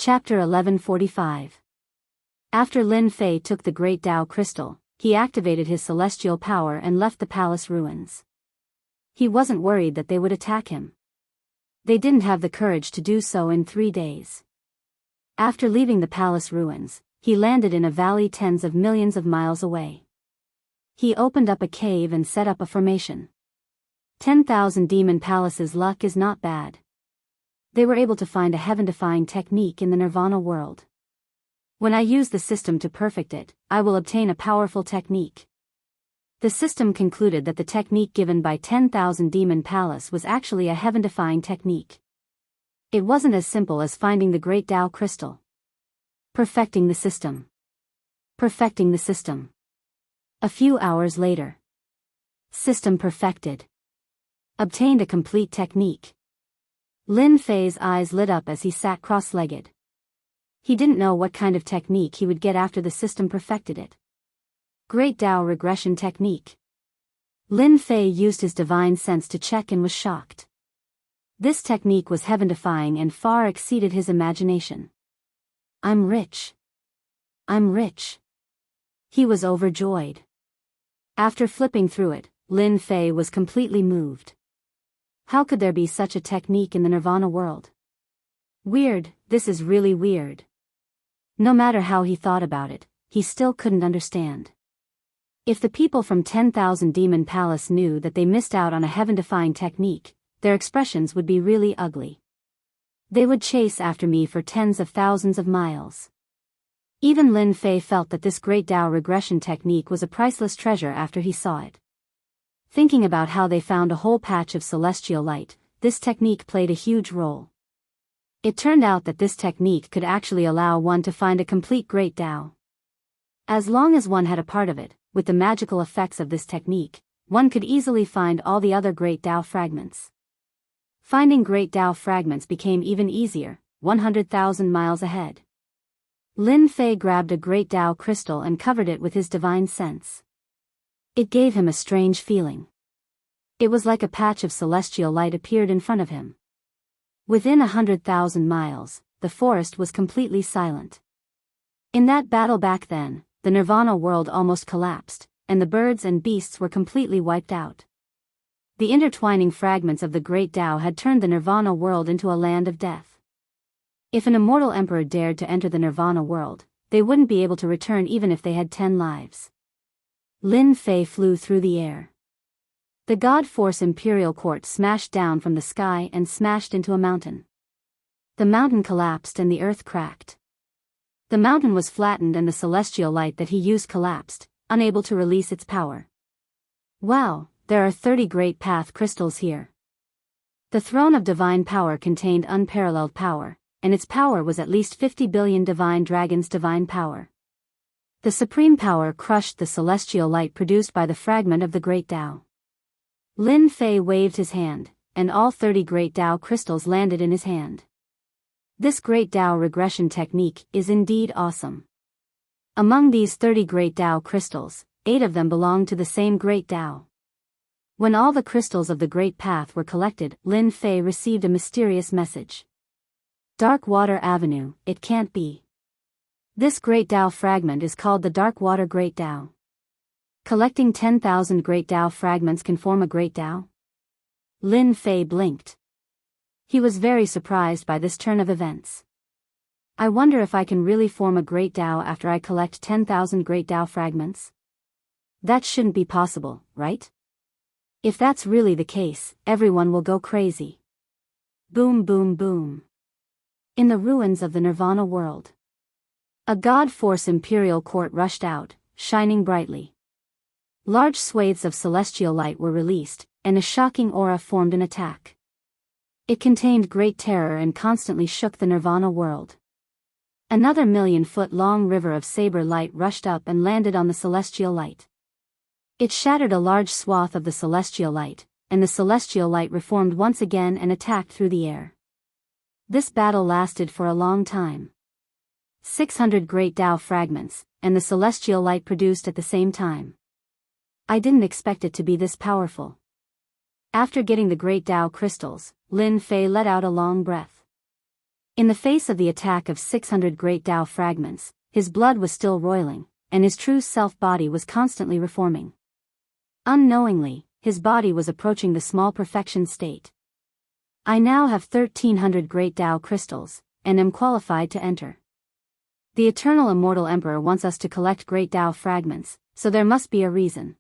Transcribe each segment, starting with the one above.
Chapter 1145. After Lin Fei took the Great Tao Crystal, he activated his celestial power and left the palace ruins. He wasn't worried that they would attack him. They didn't have the courage to do so in 3 days. After leaving the palace ruins, he landed in a valley tens of millions of miles away. He opened up a cave and set up a formation. 10,000 demon palaces. Luck is not bad. They were able to find a heaven-defying technique in the Nirvana world. When I use the system to perfect it, I will obtain a powerful technique. The system concluded that the technique given by 10,000 Demon Palace was actually a heaven-defying technique. It wasn't as simple as finding the Great Tao Crystal. Perfecting the system. Perfecting the system. A few hours later. System perfected. Obtained a complete technique. Lin Fei's eyes lit up as he sat cross-legged. He didn't know what kind of technique he would get after the system perfected it. Great Tao regression technique. Lin Fei used his divine sense to check and was shocked. This technique was heaven-defying and far exceeded his imagination. I'm rich. I'm rich. He was overjoyed. After flipping through it, Lin Fei was completely moved. How could there be such a technique in the Nirvana world? Weird, this is really weird. No matter how he thought about it, he still couldn't understand. If the people from 10,000 Demon Palace knew that they missed out on a heaven-defying technique, their expressions would be really ugly. They would chase after me for tens of thousands of miles. Even Lin Fei felt that this Great Tao regression technique was a priceless treasure after he saw it. Thinking about how they found a whole patch of celestial light, this technique played a huge role. It turned out that this technique could actually allow one to find a complete Great Tao. As long as one had a part of it, with the magical effects of this technique, one could easily find all the other Great Tao fragments. Finding Great Tao fragments became even easier, 100,000 miles ahead. Lin Fei grabbed a Great Tao crystal and covered it with his divine sense. It gave him a strange feeling. It was like a patch of celestial light appeared in front of him. Within 100,000 miles, the forest was completely silent. In that battle back then, the Nirvana world almost collapsed, and the birds and beasts were completely wiped out. The intertwining fragments of the Great Tao had turned the Nirvana world into a land of death. If an immortal emperor dared to enter the Nirvana world, they wouldn't be able to return even if they had 10 lives. Lin Fei flew through the air. The God Force Imperial Court smashed down from the sky and smashed into a mountain. The mountain collapsed and the earth cracked. The mountain was flattened and the celestial light that he used collapsed, unable to release its power. Wow, there are 30 Great Path crystals here. The throne of divine power contained unparalleled power, and its power was at least 50 billion divine dragons' divine power. The supreme power crushed the celestial light produced by the fragment of the Great Tao. Lin Fei waved his hand, and all 30 Great Tao crystals landed in his hand. This Great Tao regression technique is indeed awesome. Among these 30 Great Tao crystals, 8 of them belonged to the same Great Tao. When all the crystals of the Great Path were collected, Lin Fei received a mysterious message. Dark Water Avenue, it can't be. This Great Tao fragment is called the Dark Water Great Tao. Collecting 10,000 Great Tao fragments can form a Great Tao? Lin Fei blinked. He was very surprised by this turn of events. I wonder if I can really form a Great Tao after I collect 10,000 Great Tao fragments? That shouldn't be possible, right? If that's really the case, everyone will go crazy. Boom boom boom. In the ruins of the Nirvana world. A God Force Imperial Court rushed out, shining brightly. Large swathes of celestial light were released, and a shocking aura formed an attack. It contained great terror and constantly shook the Nirvana world. Another 1,000,000-foot-long river of saber light rushed up and landed on the celestial light. It shattered a large swath of the celestial light, and the celestial light reformed once again and attacked through the air. This battle lasted for a long time. 600 Great Tao fragments, and the celestial light produced at the same time. I didn't expect it to be this powerful. After getting the Great Tao crystals, Lin Fei let out a long breath. In the face of the attack of 600 great Tao fragments, his blood was still roiling, and his true self-body was constantly reforming. Unknowingly, his body was approaching the small perfection state. I now have 1300 great Tao crystals, and am qualified to enter. The eternal immortal emperor wants us to collect great Tao fragments, so there must be a reason.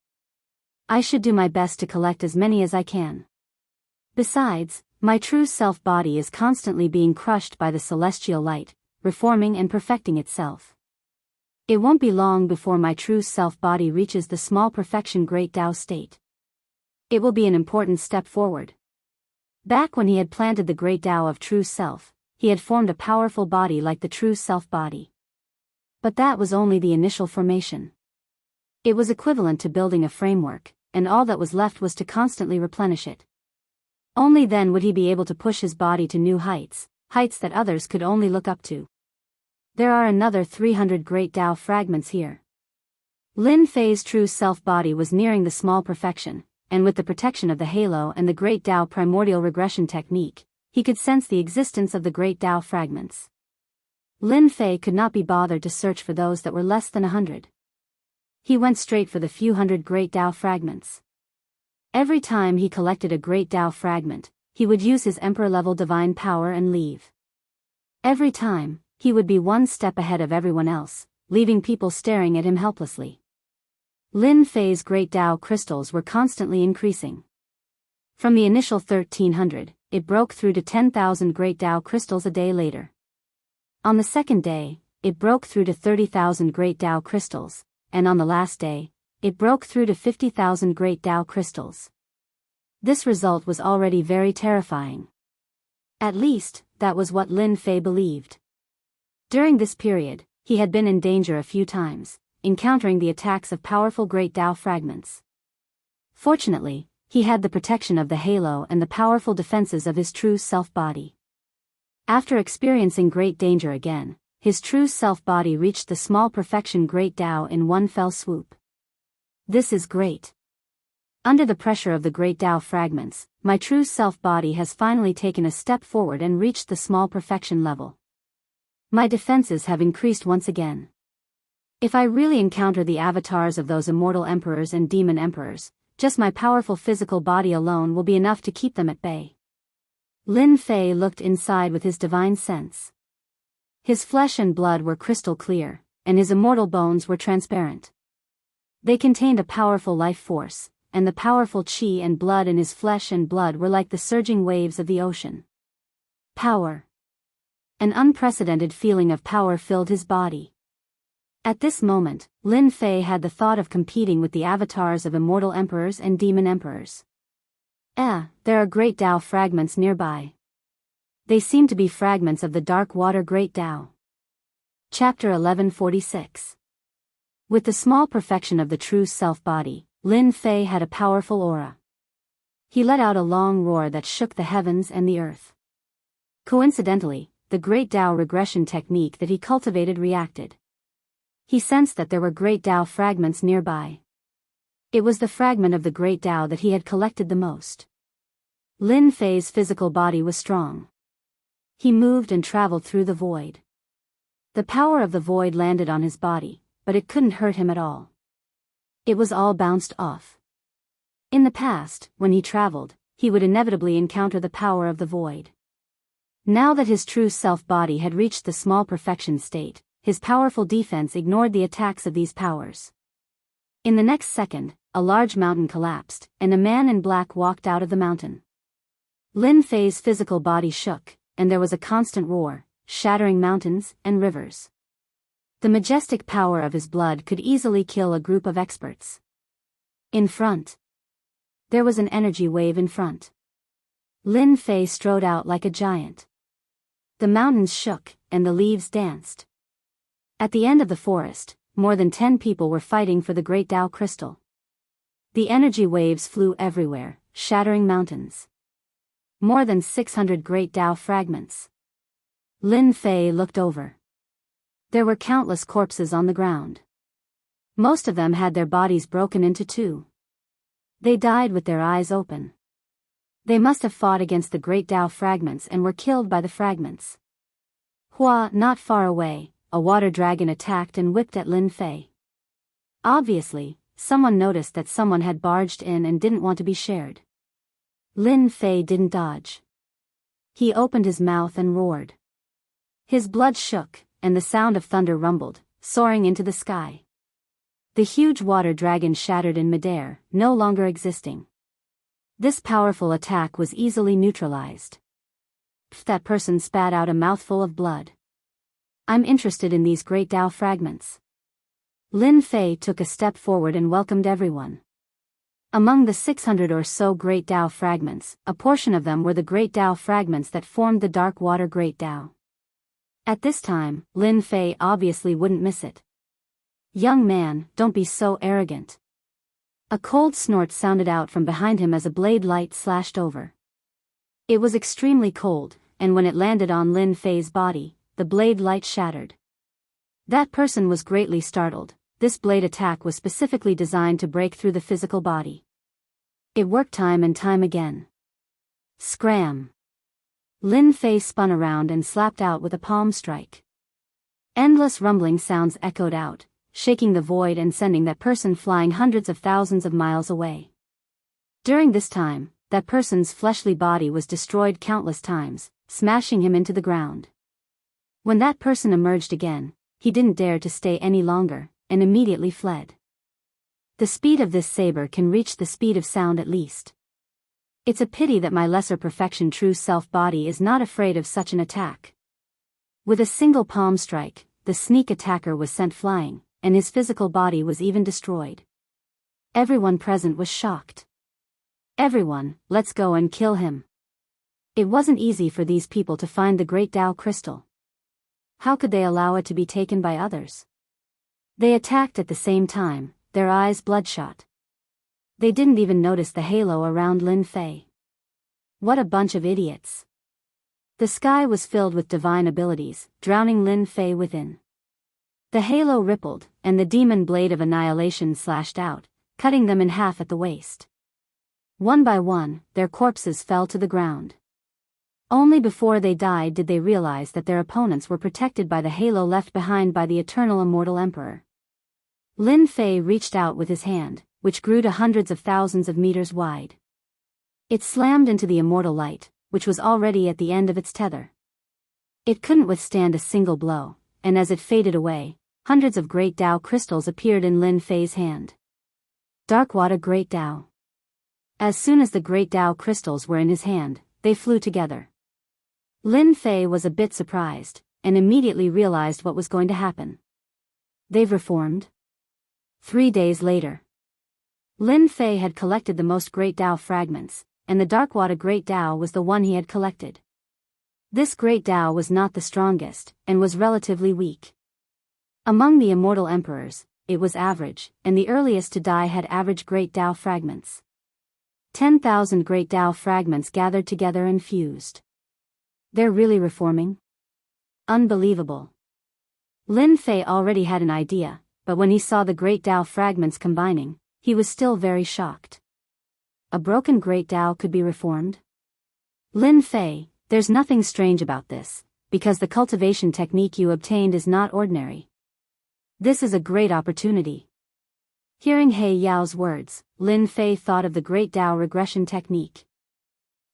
I should do my best to collect as many as I can. Besides, my true self-body is constantly being crushed by the celestial light, reforming and perfecting itself. It won't be long before my true self-body reaches the small perfection great Tao state. It will be an important step forward. Back when he had planted the great Tao of true self, he had formed a powerful body like the true self-body. But that was only the initial formation. It was equivalent to building a framework, and all that was left was to constantly replenish it. Only then would he be able to push his body to new heights, heights that others could only look up to. There are another 300 great Tao fragments here. Lin Fei's true self-body was nearing the small perfection, and with the protection of the halo and the great Tao primordial regression technique, he could sense the existence of the great Tao fragments. Lin Fei could not be bothered to search for those that were less than 100. He went straight for the few hundred great Tao fragments. Every time he collected a great Tao fragment, he would use his emperor-level divine power and leave. Every time, he would be one step ahead of everyone else, leaving people staring at him helplessly. Lin Fei's great Tao crystals were constantly increasing. From the initial 1300, it broke through to 10,000 great Tao crystals a day later. On the second day, it broke through to 30,000 great Tao crystals, and on the last day, it broke through to 50,000 great Tao crystals. This result was already very terrifying. At least, that was what Lin Fei believed. During this period, he had been in danger a few times, encountering the attacks of powerful great Tao fragments. Fortunately, he had the protection of the halo and the powerful defenses of his true self-body. After experiencing great danger again, his true self-body reached the small perfection great Tao in one fell swoop. This is great. Under the pressure of the great Tao fragments, my true self-body has finally taken a step forward and reached the small perfection level. My defenses have increased once again. If I really encounter the avatars of those immortal emperors and demon emperors, just my powerful physical body alone will be enough to keep them at bay. Lin Fei looked inside with his divine sense. His flesh and blood were crystal clear, and his immortal bones were transparent. They contained a powerful life force, and the powerful qi and blood in his flesh and blood were like the surging waves of the ocean. Power. An unprecedented feeling of power filled his body. At this moment, Lin Fei had the thought of competing with the avatars of immortal emperors and demon emperors. There are great Tao fragments nearby. They seem to be fragments of the dark water great Tao. Chapter 1146. With the small perfection of the true self-body, Lin Fei had a powerful aura. He let out a long roar that shook the heavens and the earth. Coincidentally, the great Tao regression technique that he cultivated reacted. He sensed that there were great Tao fragments nearby. It was the fragment of the great Tao that he had collected the most. Lin Fei's physical body was strong. He moved and traveled through the void. The power of the void landed on his body, but it couldn't hurt him at all. It was all bounced off. In the past, when he traveled, he would inevitably encounter the power of the void. Now that his true self-body had reached the small perfection state, his powerful defense ignored the attacks of these powers. In the next second, a large mountain collapsed, and a man in black walked out of the mountain. Lin Fei's physical body shook, and there was a constant roar, shattering mountains and rivers. The majestic power of his blood could easily kill a group of experts. In front. There was an energy wave in front. Lin Fei strode out like a giant. The mountains shook, and the leaves danced. At the end of the forest, more than 10 people were fighting for the great Tao crystal. The energy waves flew everywhere, shattering mountains. More than 600 great Tao fragments. Lin Fei looked over. There were countless corpses on the ground. Most of them had their bodies broken into two. They died with their eyes open. They must have fought against the great Tao fragments and were killed by the fragments. Not far away, a water dragon attacked and whipped at Lin Fei. Obviously, someone noticed that someone had barged in and didn't want to be shared. Lin Fei didn't dodge. He opened his mouth and roared. His blood shook, and the sound of thunder rumbled, soaring into the sky. The huge water dragon shattered in midair, no longer existing. This powerful attack was easily neutralized. That person spat out a mouthful of blood. I'm interested in these great Tao fragments. Lin Fei took a step forward and welcomed everyone. Among the 600 or so great Tao fragments, a portion of them were the great Tao fragments that formed the dark water great Tao. At this time, Lin Fei obviously wouldn't miss it. Young man, don't be so arrogant. A cold snort sounded out from behind him as a blade light slashed over. It was extremely cold, and when it landed on Lin Fei's body, the blade light shattered. That person was greatly startled. This blade attack was specifically designed to break through the physical body. It worked time and time again. Scram! Lin Fei spun around and slapped out with a palm strike. Endless rumbling sounds echoed out, shaking the void and sending that person flying hundreds of thousands of miles away. During this time, that person's fleshly body was destroyed countless times, smashing him into the ground. When that person emerged again, he didn't dare to stay any longer, and immediately fled. The speed of this saber can reach the speed of sound at least. It's a pity that my lesser perfection true self body is not afraid of such an attack. With a single palm strike, the sneak attacker was sent flying, and his physical body was even destroyed. Everyone present was shocked. Everyone, let's go and kill him. It wasn't easy for these people to find the great Tao crystal. How could they allow it to be taken by others? They attacked at the same time, their eyes bloodshot. They didn't even notice the halo around Lin Fei. What a bunch of idiots. The sky was filled with divine abilities, drowning Lin Fei within. The halo rippled, and the demon blade of annihilation slashed out, cutting them in half at the waist. One by one, their corpses fell to the ground. Only before they died did they realize that their opponents were protected by the halo left behind by the eternal immortal emperor. Lin Fei reached out with his hand, which grew to hundreds of thousands of meters wide. It slammed into the immortal light, which was already at the end of its tether. It couldn't withstand a single blow, and as it faded away, hundreds of great Tao crystals appeared in Lin Fei's hand. Darkwater Great Tao. As soon as the great Tao crystals were in his hand, they flew together. Lin Fei was a bit surprised, and immediately realized what was going to happen. They've reformed? 3 days later. Lin Fei had collected the most great Tao fragments, and the Darkwater Great Tao was the one he had collected. This great Tao was not the strongest, and was relatively weak. Among the immortal emperors, it was average, and the earliest to die had average great Tao fragments. 10,000 great Tao fragments gathered together and fused. They're really reforming? Unbelievable. Lin Fei already had an idea, but when he saw the great Tao fragments combining, he was still very shocked. A broken great Tao could be reformed? Lin Fei, there's nothing strange about this, because the cultivation technique you obtained is not ordinary. This is a great opportunity. Hearing He Yao's words, Lin Fei thought of the great Tao regression technique.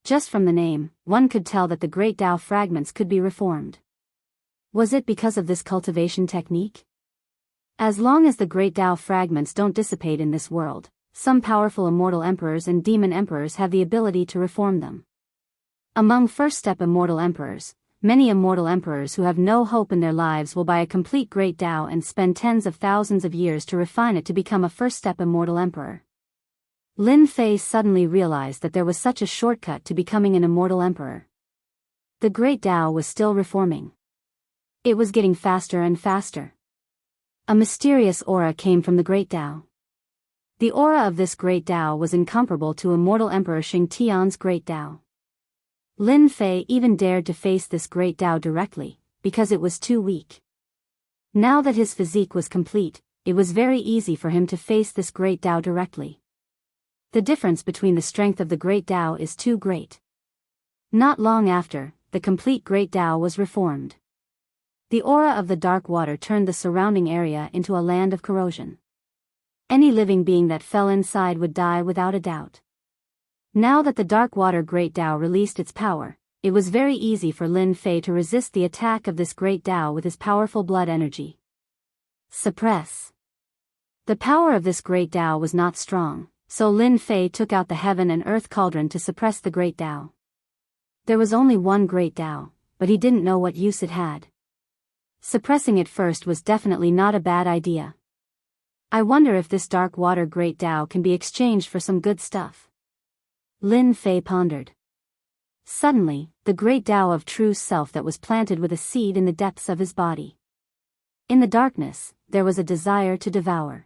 Just from the name, one could tell that the great Tao fragments could be reformed. Was it because of this cultivation technique? As long as the great Tao fragments don't dissipate in this world, some powerful immortal emperors and demon emperors have the ability to reform them. Among first-step immortal emperors, many immortal emperors who have no hope in their lives will buy a complete great Tao and spend tens of thousands of years to refine it to become a first-step immortal emperor. Lin Fei suddenly realized that there was such a shortcut to becoming an immortal emperor. The great Tao was still reforming. It was getting faster and faster. A mysterious aura came from the great Tao. The aura of this great Tao was incomparable to immortal Emperor Xingtian's great Tao. Lin Fei even dared to face this great Tao directly, because it was too weak. Now that his physique was complete, it was very easy for him to face this great Tao directly. The difference between the strength of the great Tao is too great. Not long after, the complete great Tao was reformed. The aura of the dark water turned the surrounding area into a land of corrosion. Any living being that fell inside would die without a doubt. Now that the dark water Great Tao released its power, it was very easy for Lin Fei to resist the attack of this Great Tao with his powerful blood energy. Suppress. The power of this Great Tao was not strong, so Lin Fei took out the heaven and earth cauldron to suppress the Great Tao. There was only one Great Tao, but he didn't know what use it had. Suppressing it first was definitely not a bad idea. I wonder if this dark water Great Tao can be exchanged for some good stuff. Lin Fei pondered. Suddenly, the Great Tao of true self that was planted with a seed in the depths of his body. In the darkness, there was a desire to devour.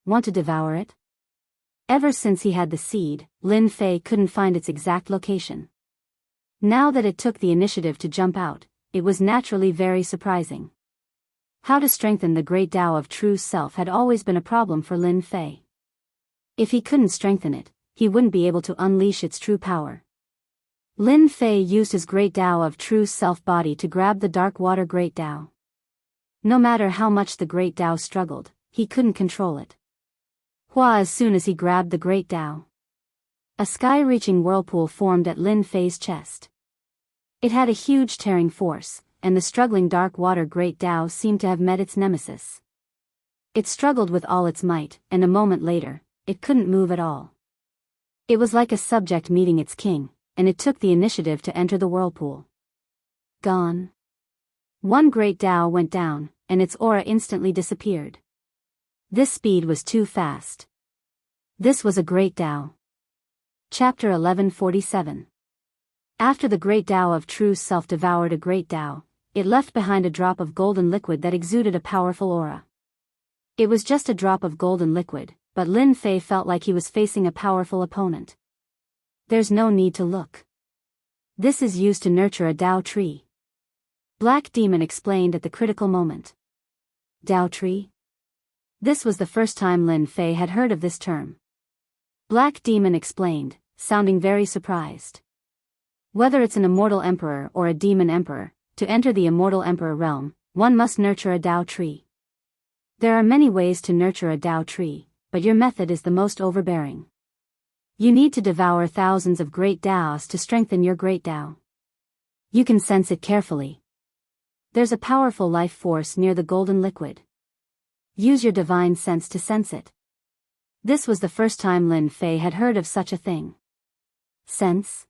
Want to devour it? Ever since he had the seed, Lin Fei couldn't find its exact location. Now that it took the initiative to jump out, it was naturally very surprising. How to strengthen the Great Tao of true self had always been a problem for Lin Fei. If he couldn't strengthen it, he wouldn't be able to unleash its true power. Lin Fei used his Great Tao of true self body to grab the dark water Great Tao. No matter how much the Great Tao struggled, he couldn't control it. As soon as he grabbed the Great Tao, a sky-reaching whirlpool formed at Lin Fei's chest. It had a huge tearing force, and the struggling dark water Great Tao seemed to have met its nemesis. It struggled with all its might, and a moment later, it couldn't move at all. It was like a subject meeting its king, and it took the initiative to enter the whirlpool. Gone. One Great Tao went down, and its aura instantly disappeared. This speed was too fast. This was a Great Tao. Chapter 1147. After the Great Tao of true self devoured a Great Tao, it left behind a drop of golden liquid that exuded a powerful aura. It was just a drop of golden liquid, but Lin Fei felt like he was facing a powerful opponent. There's no need to look. This is used to nurture a Tao tree. Black Demon explained at the critical moment. Tao tree? This was the first time Lin Fei had heard of this term. Black Demon explained, sounding very surprised. Whether it's an immortal emperor or a demon emperor, to enter the immortal emperor realm, one must nurture a Tao tree. There are many ways to nurture a Tao tree, but your method is the most overbearing. You need to devour thousands of Great Taos to strengthen your Great Tao. You can sense it carefully. There's a powerful life force near the golden liquid. Use your divine sense to sense it. This was the first time Lin Fei had heard of such a thing. Sense?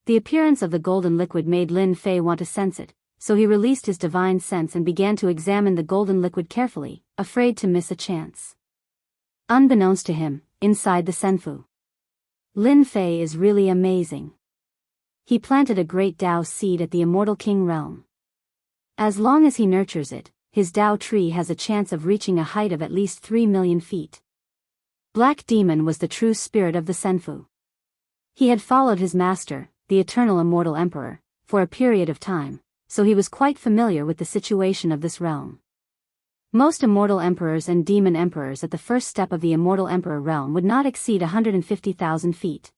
The appearance of the golden liquid made Lin Fei want to sense it, so he released his divine sense and began to examine the golden liquid carefully, afraid to miss a chance. Unbeknownst to him, inside the Senfu, Lin Fei is really amazing. He planted a Great Tao seed at the Immortal King realm. As long as he nurtures it, his Tao tree has a chance of reaching a height of at least 3 million feet. Black Demon was the true spirit of the Senfu. He had followed his master, the eternal immortal emperor, for a period of time, so he was quite familiar with the situation of this realm. Most immortal emperors and demon emperors at the first step of the immortal emperor realm would not exceed 150,000 feet.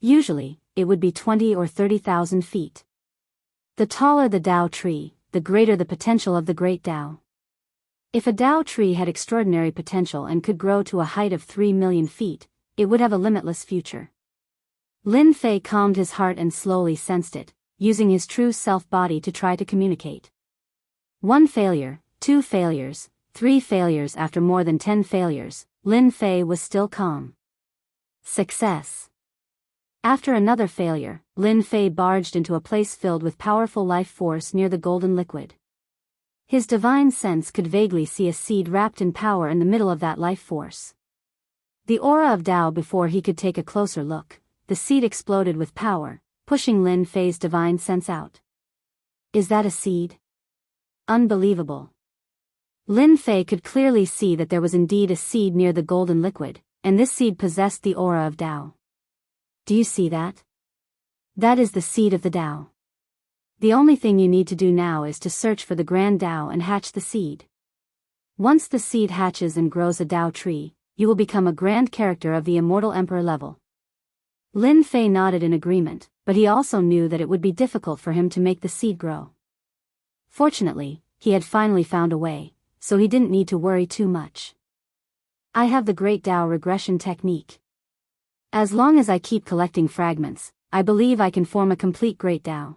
Usually, it would be 20 or 30,000 feet. The taller the Tao tree, the greater the potential of the Great Tao. If a Tao tree had extraordinary potential and could grow to a height of 3 million feet, it would have a limitless future. Lin Fei calmed his heart and slowly sensed it, using his true self-body to try to communicate. 1 failure, 2 failures, 3 failures. After more than 10 failures, Lin Fei was still calm. Success. After another failure, Lin Fei barged into a place filled with powerful life force near the golden liquid. His divine sense could vaguely see a seed wrapped in power in the middle of that life force. The aura of Tao. Before he could take a closer look, the seed exploded with power, pushing Lin Fei's divine sense out. Is that a seed? Unbelievable. Lin Fei could clearly see that there was indeed a seed near the golden liquid, and this seed possessed the aura of Tao. Do you see that? That is the seed of the Tao. The only thing you need to do now is to search for the grand Tao and hatch the seed. Once the seed hatches and grows a Tao tree, you will become a grand character of the immortal emperor level. Lin Fei nodded in agreement, but he also knew that it would be difficult for him to make the seed grow. Fortunately, he had finally found a way, so he didn't need to worry too much. I have the Great Tao regression technique. As long as I keep collecting fragments, I believe I can form a complete Great Tao.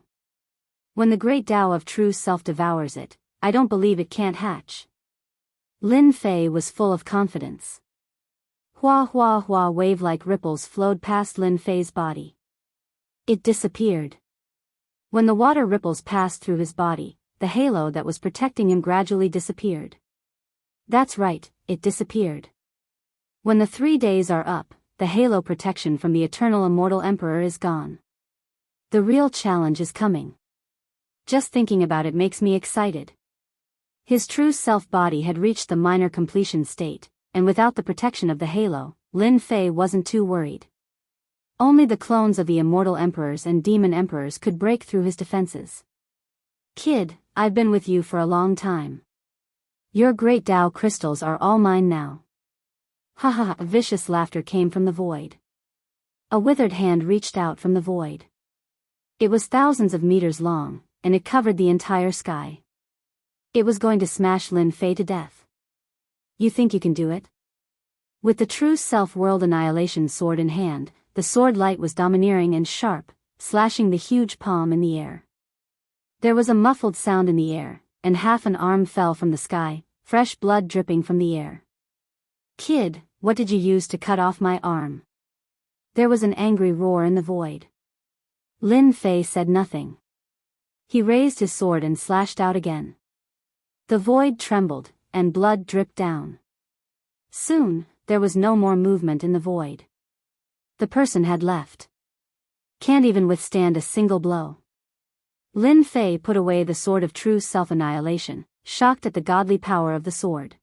When the Great Tao of true self devours it, I don't believe it can't hatch. Lin Fei was full of confidence. Hua hua hua, wave-like ripples flowed past Lin Fei's body. It disappeared. When the water ripples passed through his body, the halo that was protecting him gradually disappeared. That's right, it disappeared. When the 3 days are up, the halo protection from the eternal immortal emperor is gone. The real challenge is coming. Just thinking about it makes me excited. His true self body had reached the minor completion state, and without the protection of the halo, Lin Fei wasn't too worried. Only the clones of the immortal emperors and demon emperors could break through his defenses. Kid, I've been with you for a long time. Your Great Tao crystals are all mine now. Ha ha ha, vicious laughter came from the void. A withered hand reached out from the void. It was thousands of meters long, and it covered the entire sky. It was going to smash Lin Fei to death. You think you can do it? With the true self-world annihilation sword in hand, the sword light was domineering and sharp, slashing the huge palm in the air. There was a muffled sound in the air, and half an arm fell from the sky, fresh blood dripping from the air. Kid, what did you use to cut off my arm? There was an angry roar in the void. Lin Fei said nothing. He raised his sword and slashed out again. The void trembled, and blood dripped down. Soon, there was no more movement in the void. The person had left. Can't even withstand a single blow. Lin Fei put away the sword of true self-annihilation, shocked at the godly power of the sword.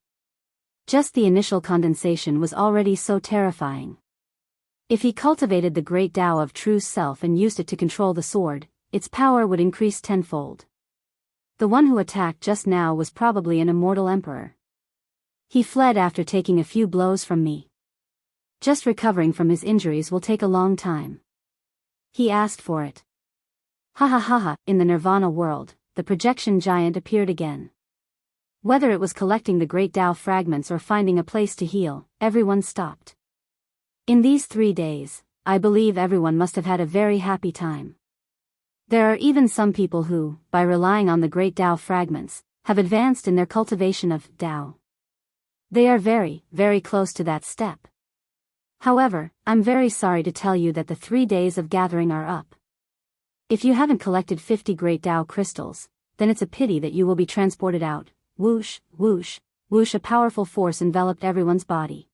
Just the initial condensation was already so terrifying. If he cultivated the Great Tao of true self and used it to control the sword, its power would increase tenfold. The one who attacked just now was probably an immortal emperor. He fled after taking a few blows from me. Just recovering from his injuries will take a long time. He asked for it. Ha ha ha ha, in the Nirvana world, the projection giant appeared again. Whether it was collecting the Great Tao fragments or finding a place to heal, everyone stopped. In these 3 days, I believe everyone must have had a very happy time. There are even some people who, by relying on the Great Tao fragments, have advanced in their cultivation of Tao. They are very, very close to that step. However, I'm very sorry to tell you that the 3 days of gathering are up. If you haven't collected 50 Great Tao crystals, then it's a pity that you will be transported out. Whoosh, whoosh, whoosh, a powerful force enveloped everyone's body.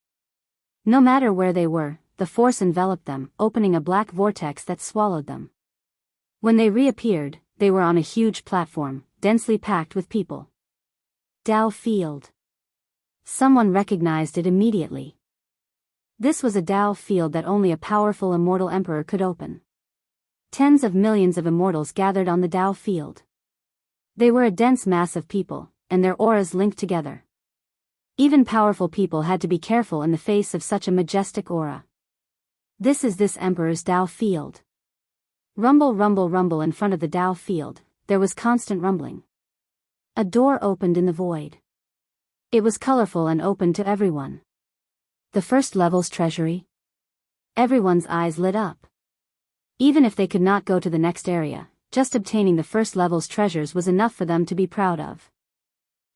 No matter where they were, the force enveloped them, opening a black vortex that swallowed them. When they reappeared, they were on a huge platform, densely packed with people. Tao field. Someone recognized it immediately. This was a Tao field that only a powerful immortal emperor could open. Tens of millions of immortals gathered on the Tao field. They were a dense mass of people, and their auras linked together. Even powerful people had to be careful in the face of such a majestic aura. This is this emperor's Tao field. Rumble, rumble, rumble in front of the Tao field, there was constant rumbling. A door opened in the void. It was colorful and open to everyone. The first level's treasury? Everyone's eyes lit up. Even if they could not go to the next area, just obtaining the first level's treasures was enough for them to be proud of.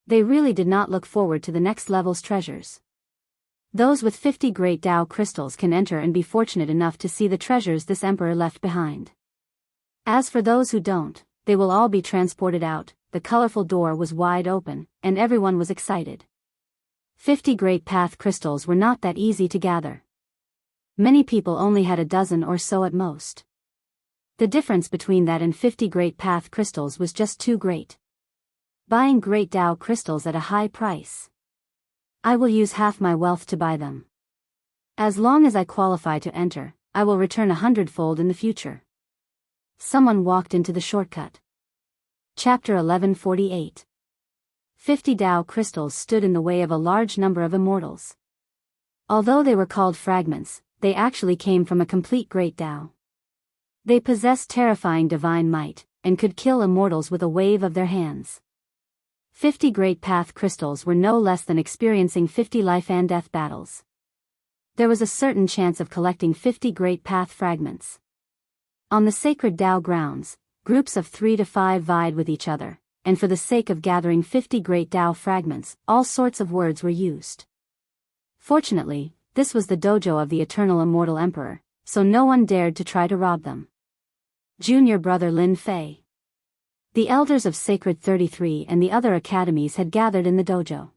They really did not look forward to the next level's treasures. Those with 50 Great Tao crystals can enter and be fortunate enough to see the treasures this emperor left behind. As for those who don't, they will all be transported out. The colorful door was wide open, and everyone was excited. 50 Great Path crystals were not that easy to gather. Many people only had a dozen or so at most. The difference between that and 50 Great Path crystals was just too great. Buying Great Tao crystals at a high price. I will use half my wealth to buy them. As long as I qualify to enter, I will return 100-fold in the future. Someone walked into the shortcut. Chapter 1148. 50 Tao crystals stood in the way of a large number of immortals. Although they were called fragments, they actually came from a complete Great Tao. They possessed terrifying divine might, and could kill immortals with a wave of their hands. 50 Great Path crystals were no less than experiencing 50 life and death battles. There was a certain chance of collecting 50 Great Path fragments. On the sacred Tao grounds, groups of 3 to 5 vied with each other, and for the sake of gathering 50 Great Tao fragments, all sorts of words were used. Fortunately, this was the dojo of the Eternal Immortal Emperor, so no one dared to try to rob them. Junior brother Lin Fei. The elders of Sacred 33 and the other academies had gathered in the dojo.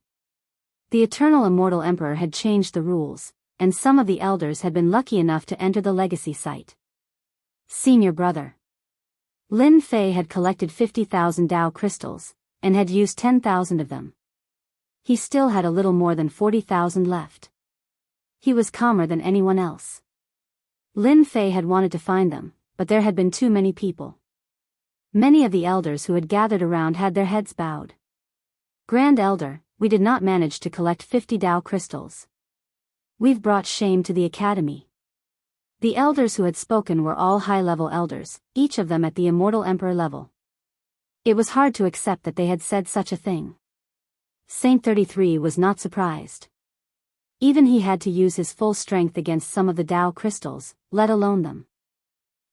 The Eternal Immortal Emperor had changed the rules, and some of the elders had been lucky enough to enter the legacy site. Senior brother Lin Fei had collected 50,000 Tao crystals, and had used 10,000 of them. He still had a little more than 40,000 left. He was calmer than anyone else. Lin Fei had wanted to find them, but there had been too many people. Many of the elders who had gathered around had their heads bowed. Grand Elder, we did not manage to collect 50 Tao crystals. We've brought shame to the academy. The elders who had spoken were all high-level elders, each of them at the Immortal Emperor level. It was hard to accept that they had said such a thing. Saint 33 was not surprised. Even he had to use his full strength against some of the Tao crystals, let alone them.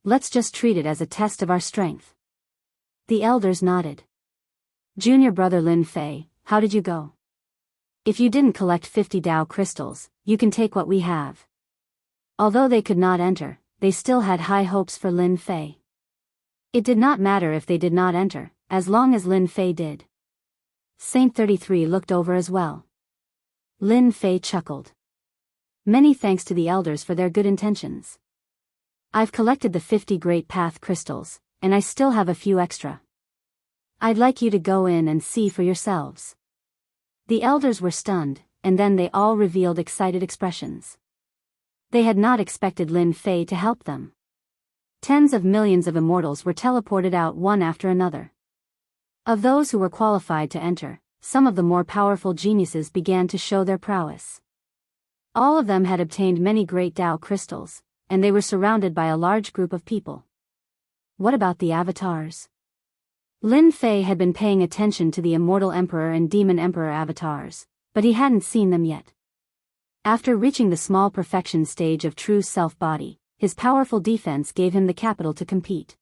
Let's just treat it as a test of our strength. The elders nodded. Junior brother Lin Fei, how did you go? If you didn't collect 50 Tao crystals, you can take what we have. Although they could not enter, they still had high hopes for Lin Fei. It did not matter if they did not enter, as long as Lin Fei did. Saint 33 looked over as well. Lin Fei chuckled. Many thanks to the elders for their good intentions. I've collected the 50 Great Path crystals, and I still have a few extra. I'd like you to go in and see for yourselves. The elders were stunned, and then they all revealed excited expressions. They had not expected Lin Fei to help them. Tens of millions of immortals were teleported out one after another. Of those who were qualified to enter, some of the more powerful geniuses began to show their prowess. All of them had obtained many great Tao crystals, and they were surrounded by a large group of people. What about the avatars? Lin Fei had been paying attention to the Immortal Emperor and Demon Emperor avatars, but he hadn't seen them yet. After reaching the small perfection stage of true self-body, his powerful defense gave him the capital to compete.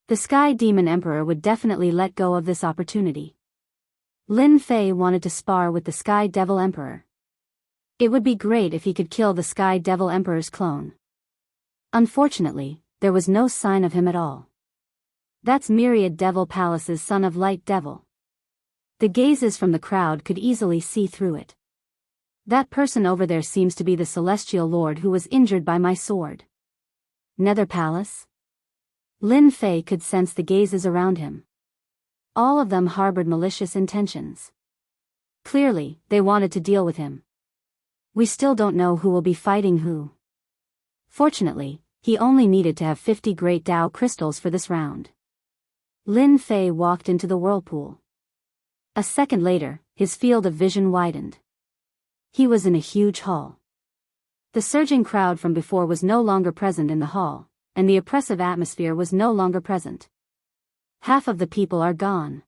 The Sky Demon Emperor would definitely let go of this opportunity. Lin Fei wanted to spar with the Sky Devil Emperor. It would be great if he could kill the Sky Devil Emperor's clone. Unfortunately, there was no sign of him at all. That's Myriad Devil Palace's son of Light Devil. The gazes from the crowd could easily see through it. That person over there seems to be the Celestial Lord who was injured by my sword. Nether Palace? Lin Fei could sense the gazes around him. All of them harbored malicious intentions. Clearly, they wanted to deal with him. We still don't know who will be fighting who. Fortunately, he only needed to have 50 Great Tao crystals for this round. Lin Fei walked into the whirlpool. A second later, his field of vision widened. He was in a huge hall. The surging crowd from before was no longer present in the hall, and the oppressive atmosphere was no longer present. Half of the people are gone.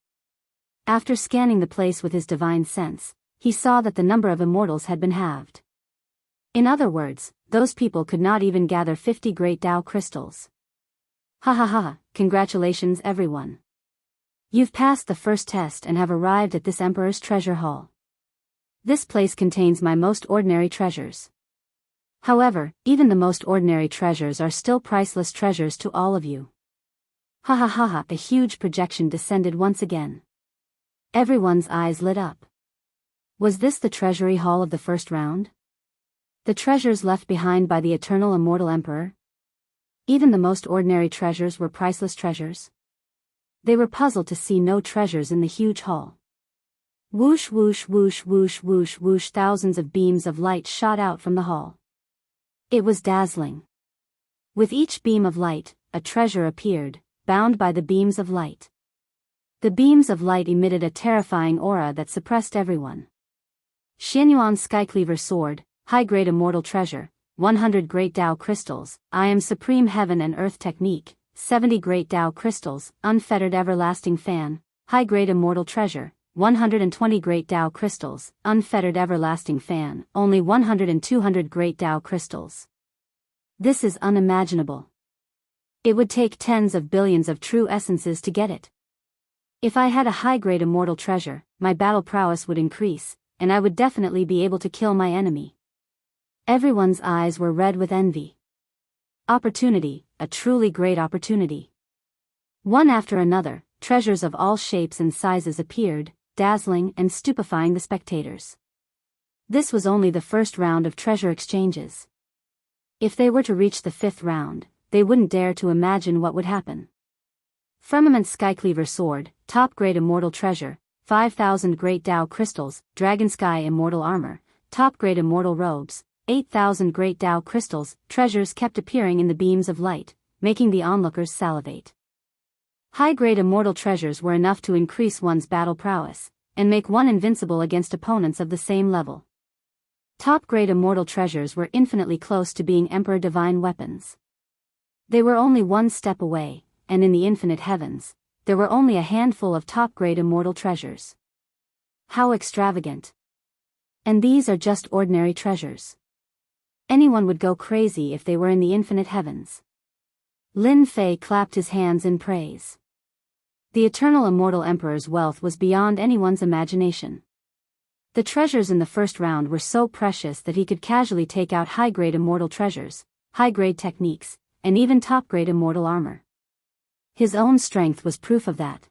After scanning the place with his divine sense, he saw that the number of immortals had been halved. In other words, those people could not even gather 50 Great Tao crystals. Ha ha ha, congratulations everyone. You've passed the first test and have arrived at this Emperor's treasure hall. This place contains my most ordinary treasures. However, even the most ordinary treasures are still priceless treasures to all of you. Ha ha ha ha, a huge projection descended once again. Everyone's eyes lit up. Was this the treasury hall of the first round? The treasures left behind by the Eternal Immortal Emperor? Even the most ordinary treasures were priceless treasures? They were puzzled to see no treasures in the huge hall. Whoosh whoosh whoosh whoosh whoosh whoosh, thousands of beams of light shot out from the hall. It was dazzling. With each beam of light, a treasure appeared, bound by the beams of light. The beams of light emitted a terrifying aura that suppressed everyone. Xianyuan Skycleaver Sword, High-Grade Immortal Treasure, 100 Great Tao Crystals, I Am Supreme Heaven and Earth Technique, 70 Great Tao Crystals, Unfettered Everlasting Fan, High-Grade Immortal Treasure, 120 Great Tao Crystals, Unfettered Everlasting Fan, only 100 and 200 Great Tao Crystals. This is unimaginable. It would take tens of billions of true essences to get it. If I had a high-grade immortal treasure, my battle prowess would increase, and I would definitely be able to kill my enemy. Everyone's eyes were red with envy. Opportunity, a truly great opportunity. One after another, treasures of all shapes and sizes appeared, dazzling and stupefying the spectators. This was only the first round of treasure exchanges. If they were to reach the fifth round, they wouldn't dare to imagine what would happen. Firmament Skycleaver Sword, Top Grade Immortal Treasure, 5,000 Great Tao Crystals, Dragon Sky Immortal Armor, Top Grade Immortal Robes, 8,000 Great Tao Crystals. Treasures kept appearing in the beams of light, making the onlookers salivate. High-grade immortal treasures were enough to increase one's battle prowess, and make one invincible against opponents of the same level. Top-grade immortal treasures were infinitely close to being Emperor Divine weapons. They were only one step away, and in the infinite heavens, there were only a handful of top-grade immortal treasures. How extravagant! And these are just ordinary treasures. Anyone would go crazy if they were in the infinite heavens. Lin Fei clapped his hands in praise. The eternal immortal emperor's wealth was beyond anyone's imagination. The treasures in the first round were so precious that he could casually take out high-grade immortal treasures, high-grade techniques, and even top-grade immortal armor. His own strength was proof of that.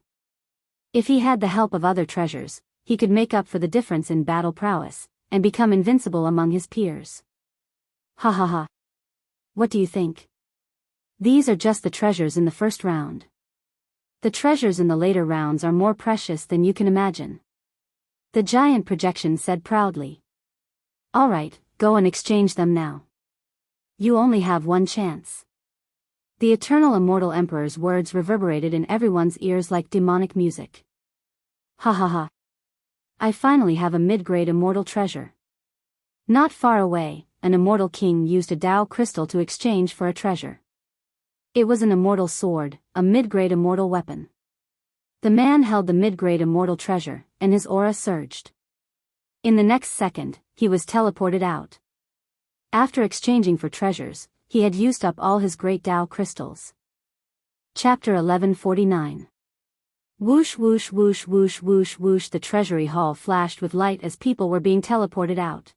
If he had the help of other treasures, he could make up for the difference in battle prowess, and become invincible among his peers. Ha ha ha. What do you think? These are just the treasures in the first round. The treasures in the later rounds are more precious than you can imagine. The giant projection said proudly. All right, go and exchange them now. You only have one chance. The eternal immortal emperor's words reverberated in everyone's ears like demonic music. Ha ha ha. I finally have a mid-grade immortal treasure. Not far away, an immortal king used a Tao crystal to exchange for a treasure. It was an immortal sword, a mid-grade immortal weapon. The man held the mid-grade immortal treasure, and his aura surged. In the next second, he was teleported out. After exchanging for treasures, he had used up all his great Tao crystals. Chapter 1149. Whoosh whoosh whoosh whoosh whoosh whoosh. The treasury hall flashed with light as people were being teleported out.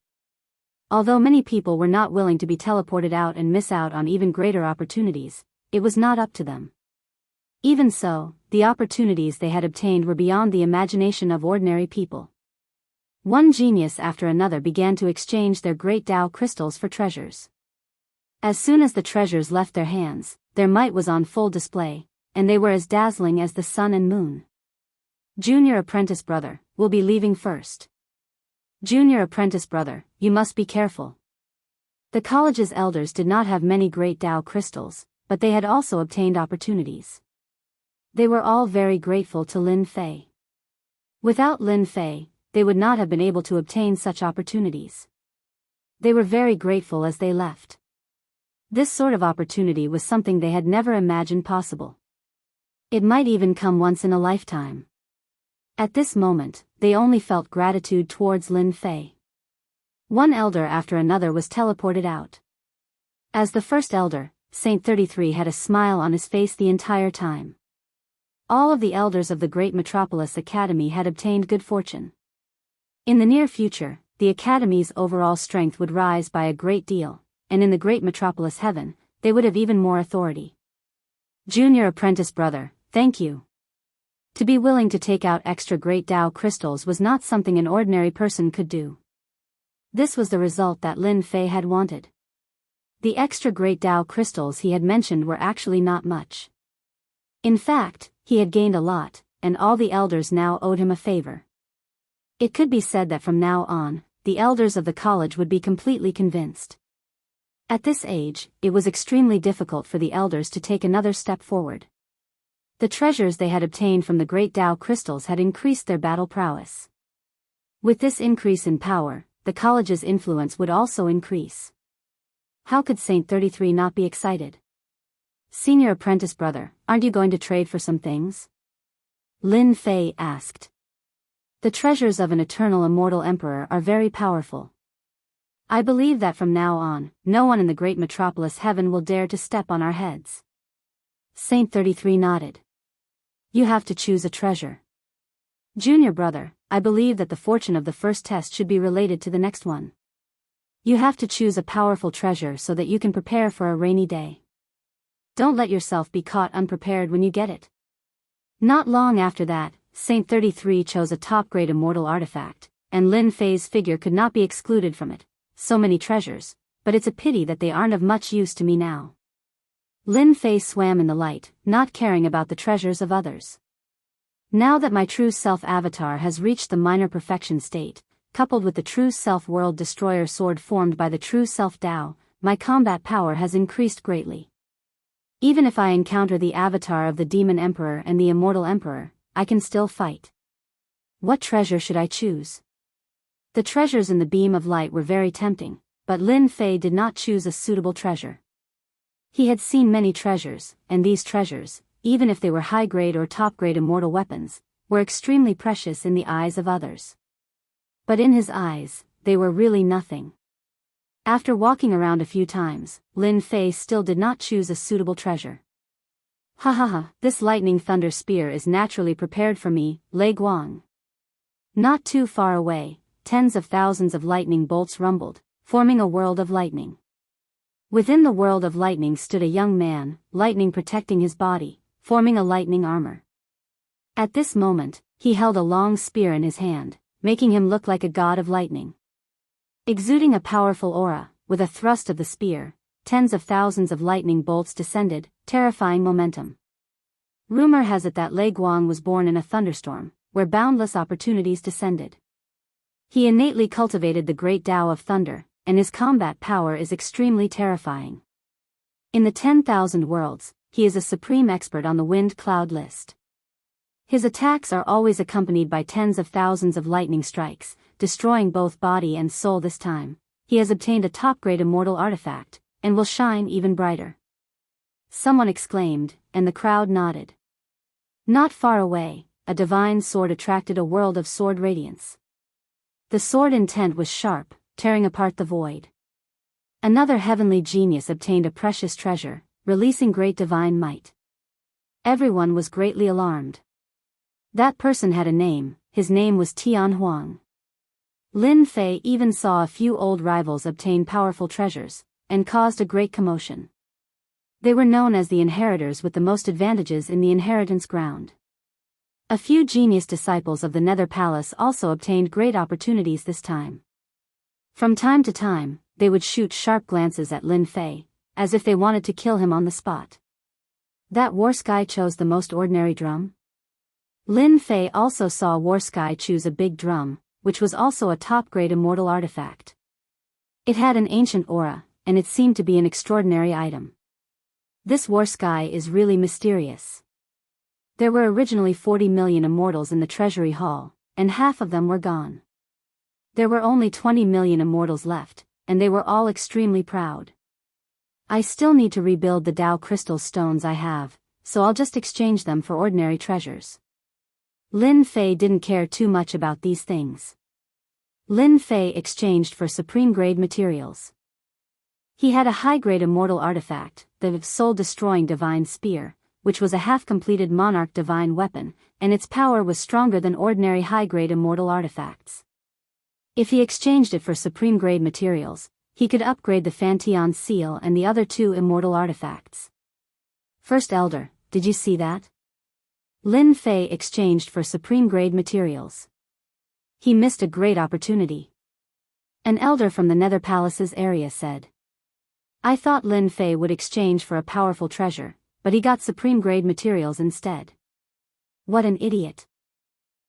Although many people were not willing to be teleported out and miss out on even greater opportunities, it was not up to them. Even so, the opportunities they had obtained were beyond the imagination of ordinary people. One genius after another began to exchange their great Tao crystals for treasures. As soon as the treasures left their hands, their might was on full display, and they were as dazzling as the sun and moon. Junior apprentice brother, we'll be leaving first. Junior apprentice brother, you must be careful. The college's elders did not have many great Tao crystals, but they had also obtained opportunities. They were all very grateful to Lin Fei. Without Lin Fei, they would not have been able to obtain such opportunities. They were very grateful as they left. This sort of opportunity was something they had never imagined possible. It might even come once in a lifetime. At this moment, they only felt gratitude towards Lin Fei. One elder after another was teleported out. As the first elder, Saint 33 had a smile on his face the entire time. All of the elders of the Great Metropolis Academy had obtained good fortune. In the near future, the Academy's overall strength would rise by a great deal, and in the Great Metropolis Heaven, they would have even more authority. Junior apprentice brother, thank you. To be willing to take out extra great Tao crystals was not something an ordinary person could do. This was the result that Lin Fei had wanted. The extra great Tao crystals he had mentioned were actually not much. In fact, he had gained a lot, and all the elders now owed him a favor. It could be said that from now on, the elders of the college would be completely convinced. At this age, it was extremely difficult for the elders to take another step forward. The treasures they had obtained from the great Tao crystals had increased their battle prowess. With this increase in power, the college's influence would also increase. How could Saint 33 not be excited? Senior apprentice brother, aren't you going to trade for some things? Lin Fei asked. The treasures of an eternal immortal emperor are very powerful. I believe that from now on, no one in the great metropolis heaven will dare to step on our heads. Saint 33 nodded. You have to choose a treasure. Junior brother, I believe that the fortune of the first test should be related to the next one. You have to choose a powerful treasure so that you can prepare for a rainy day. Don't let yourself be caught unprepared when you get it. Not long after that, Saint 33 chose a top-grade immortal artifact, and Lin Fei's figure could not be excluded from it. So many treasures, but it's a pity that they aren't of much use to me now. Lin Fei swam in the light, not caring about the treasures of others. Now that my true self avatar has reached the minor perfection state, coupled with the true self world destroyer sword formed by the true self Tao, my combat power has increased greatly. Even if I encounter the avatar of the demon emperor and the immortal emperor, I can still fight. What treasure should I choose? The treasures in the beam of light were very tempting, but Lin Fei did not choose a suitable treasure. He had seen many treasures, and these treasures, even if they were high-grade or top-grade immortal weapons, were extremely precious in the eyes of others. But in his eyes, they were really nothing. After walking around a few times, Lin Fei still did not choose a suitable treasure. Ha ha ha, this lightning thunder spear is naturally prepared for me, Lei Guang. Not too far away, tens of thousands of lightning bolts rumbled, forming a world of lightning. Within the world of lightning stood a young man, lightning protecting his body, forming a lightning armor. At this moment, he held a long spear in his hand, making him look like a god of lightning. Exuding a powerful aura, with a thrust of the spear, tens of thousands of lightning bolts descended, terrifying momentum. Rumor has it that Lei Guang was born in a thunderstorm, where boundless opportunities descended. He innately cultivated the great Tao of thunder, and his combat power is extremely terrifying. In the 10,000 worlds, he is a supreme expert on the wind cloud list. His attacks are always accompanied by tens of thousands of lightning strikes, destroying both body and soul. This time, he has obtained a top-grade immortal artifact, and will shine even brighter. Someone exclaimed, and the crowd nodded. Not far away, a divine sword attracted a world of sword radiance. The sword intent was sharp, tearing apart the void. Another heavenly genius obtained a precious treasure, releasing great divine might. Everyone was greatly alarmed. That person had a name, his name was Tian Huang. Lin Fei even saw a few old rivals obtain powerful treasures, and caused a great commotion. They were known as the inheritors with the most advantages in the inheritance ground. A few genius disciples of the Nether Palace also obtained great opportunities this time. From time to time, they would shoot sharp glances at Lin Fei, as if they wanted to kill him on the spot. That War Sky chose the most ordinary drum? Lin Fei also saw War Sky choose a big drum, which was also a top-grade immortal artifact. It had an ancient aura, and it seemed to be an extraordinary item. This War Sky is really mysterious. There were originally 40 million immortals in the treasury hall, and half of them were gone. There were only 20 million immortals left, and they were all extremely proud. I still need to rebuild the Tao crystal stones I have, so I'll just exchange them for ordinary treasures. Lin Fei didn't care too much about these things. Lin Fei exchanged for supreme-grade materials. He had a high-grade immortal artifact, the soul-destroying divine spear, which was a half-completed monarch divine weapon, and its power was stronger than ordinary high-grade immortal artifacts. If he exchanged it for supreme-grade materials, he could upgrade the Fanteon seal and the other two immortal artifacts. First Elder, did you see that? Lin Fei exchanged for supreme-grade materials. He missed a great opportunity. An elder from the Nether Palace's area said. I thought Lin Fei would exchange for a powerful treasure, but he got supreme-grade materials instead. What an idiot.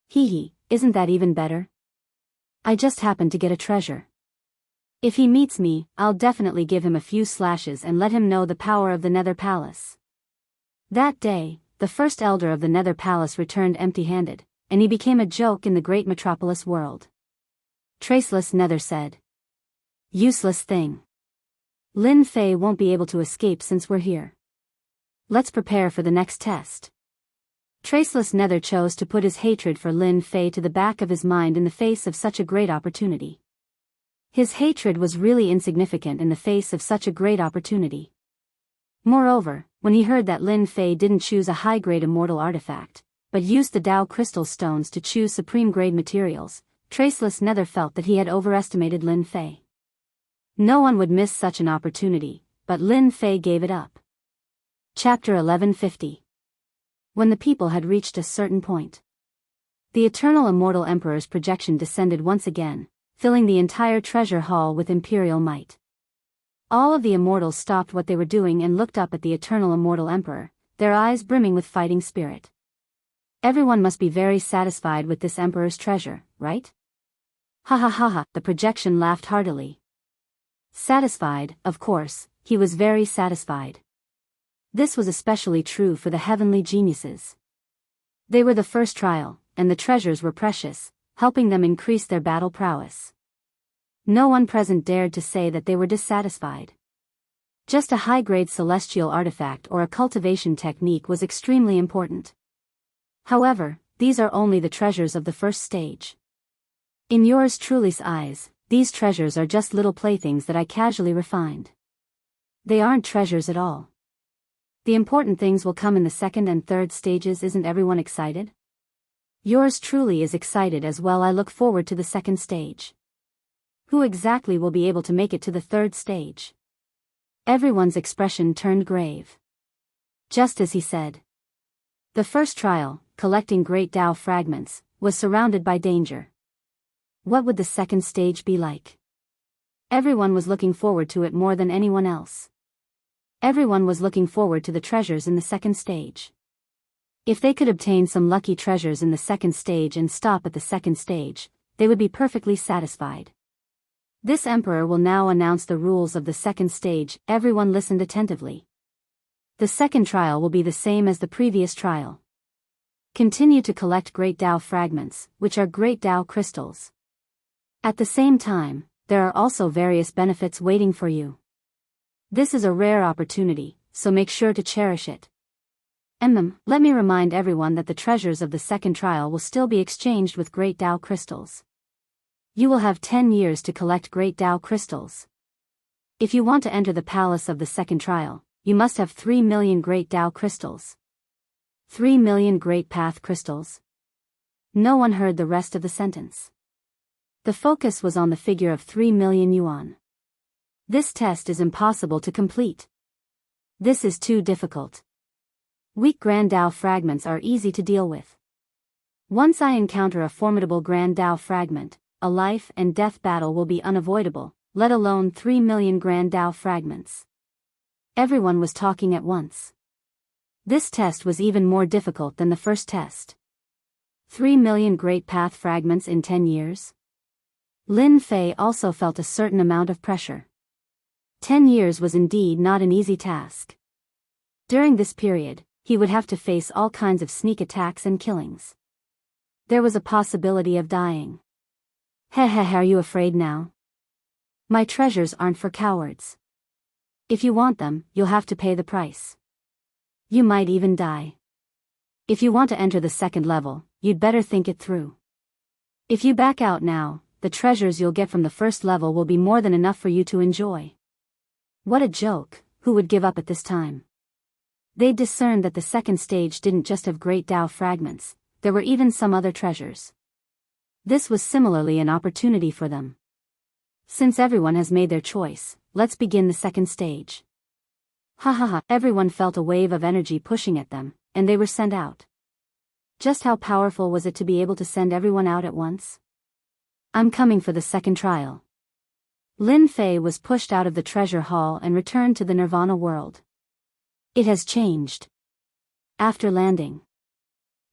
Hee hee, isn't that even better? I just happened to get a treasure. If he meets me, I'll definitely give him a few slashes and let him know the power of the Nether Palace. That day, the first elder of the Nether Palace returned empty-handed, and he became a joke in the great metropolis world. Traceless Nether said. Useless thing. Lin Fei won't be able to escape since we're here. Let's prepare for the next test. Traceless Nether chose to put his hatred for Lin Fei to the back of his mind in the face of such a great opportunity. His hatred was really insignificant in the face of such a great opportunity. Moreover, when he heard that Lin Fei didn't choose a high-grade immortal artifact, but used the Tao crystal stones to choose supreme-grade materials, Traceless Nether felt that he had overestimated Lin Fei. No one would miss such an opportunity, but Lin Fei gave it up. Chapter 1150. When the people had reached a certain point, the Eternal Immortal Emperor's projection descended once again, filling the entire treasure hall with imperial might. All of the immortals stopped what they were doing and looked up at the Eternal Immortal Emperor, their eyes brimming with fighting spirit. Everyone must be very satisfied with this emperor's treasure, right? Ha ha ha ha, the projection laughed heartily. Satisfied, of course, he was very satisfied. This was especially true for the heavenly geniuses. They were the first trial, and the treasures were precious, helping them increase their battle prowess. No one present dared to say that they were dissatisfied. Just a high-grade celestial artifact or a cultivation technique was extremely important. However, these are only the treasures of the first stage. In yours truly's eyes, these treasures are just little playthings that I casually refined. They aren't treasures at all. The important things will come in the second and third stages. Isn't everyone excited? Yours truly is excited as well. I look forward to the second stage. Who exactly will be able to make it to the third stage? Everyone's expression turned grave. Just as he said. The first trial, collecting great Tao fragments, was surrounded by danger. What would the second stage be like? Everyone was looking forward to it more than anyone else. Everyone was looking forward to the treasures in the second stage. If they could obtain some lucky treasures in the second stage and stop at the second stage, they would be perfectly satisfied. This emperor will now announce the rules of the second stage. Everyone listened attentively. The second trial will be the same as the previous trial. Continue to collect great Tao fragments, which are great Tao crystals. At the same time, there are also various benefits waiting for you. This is a rare opportunity, so make sure to cherish it. Let me remind everyone that the treasures of the second trial will still be exchanged with great Tao crystals. You will have 10 years to collect great Tao crystals. If you want to enter the palace of the second trial, you must have 3 million great Tao crystals. 3 million great path crystals? No one heard the rest of the sentence. The focus was on the figure of 3 million yuan. This test is impossible to complete. This is too difficult. Weak Grand Tao fragments are easy to deal with. Once I encounter a formidable Grand Tao fragment, a life and death battle will be unavoidable, let alone 3 million Grand Tao fragments. Everyone was talking at once. This test was even more difficult than the first test. 3 million Great Path fragments in 10 years? Lin Fei also felt a certain amount of pressure. 10 years was indeed not an easy task. During this period, he would have to face all kinds of sneak attacks and killings. There was a possibility of dying. Are you afraid now? My treasures aren't for cowards. If you want them, you'll have to pay the price. You might even die. If you want to enter the second level, you'd better think it through. If you back out now, the treasures you'll get from the first level will be more than enough for you to enjoy. What a joke, who would give up at this time? They discerned that the second stage didn't just have great Tao fragments, there were even some other treasures. This was similarly an opportunity for them. Since everyone has made their choice, let's begin the second stage. Everyone felt a wave of energy pushing at them, and they were sent out. Just how powerful was it to be able to send everyone out at once? I'm coming for the second trial. Lin Fei was pushed out of the treasure hall and returned to the Nirvana world. It has changed. After landing,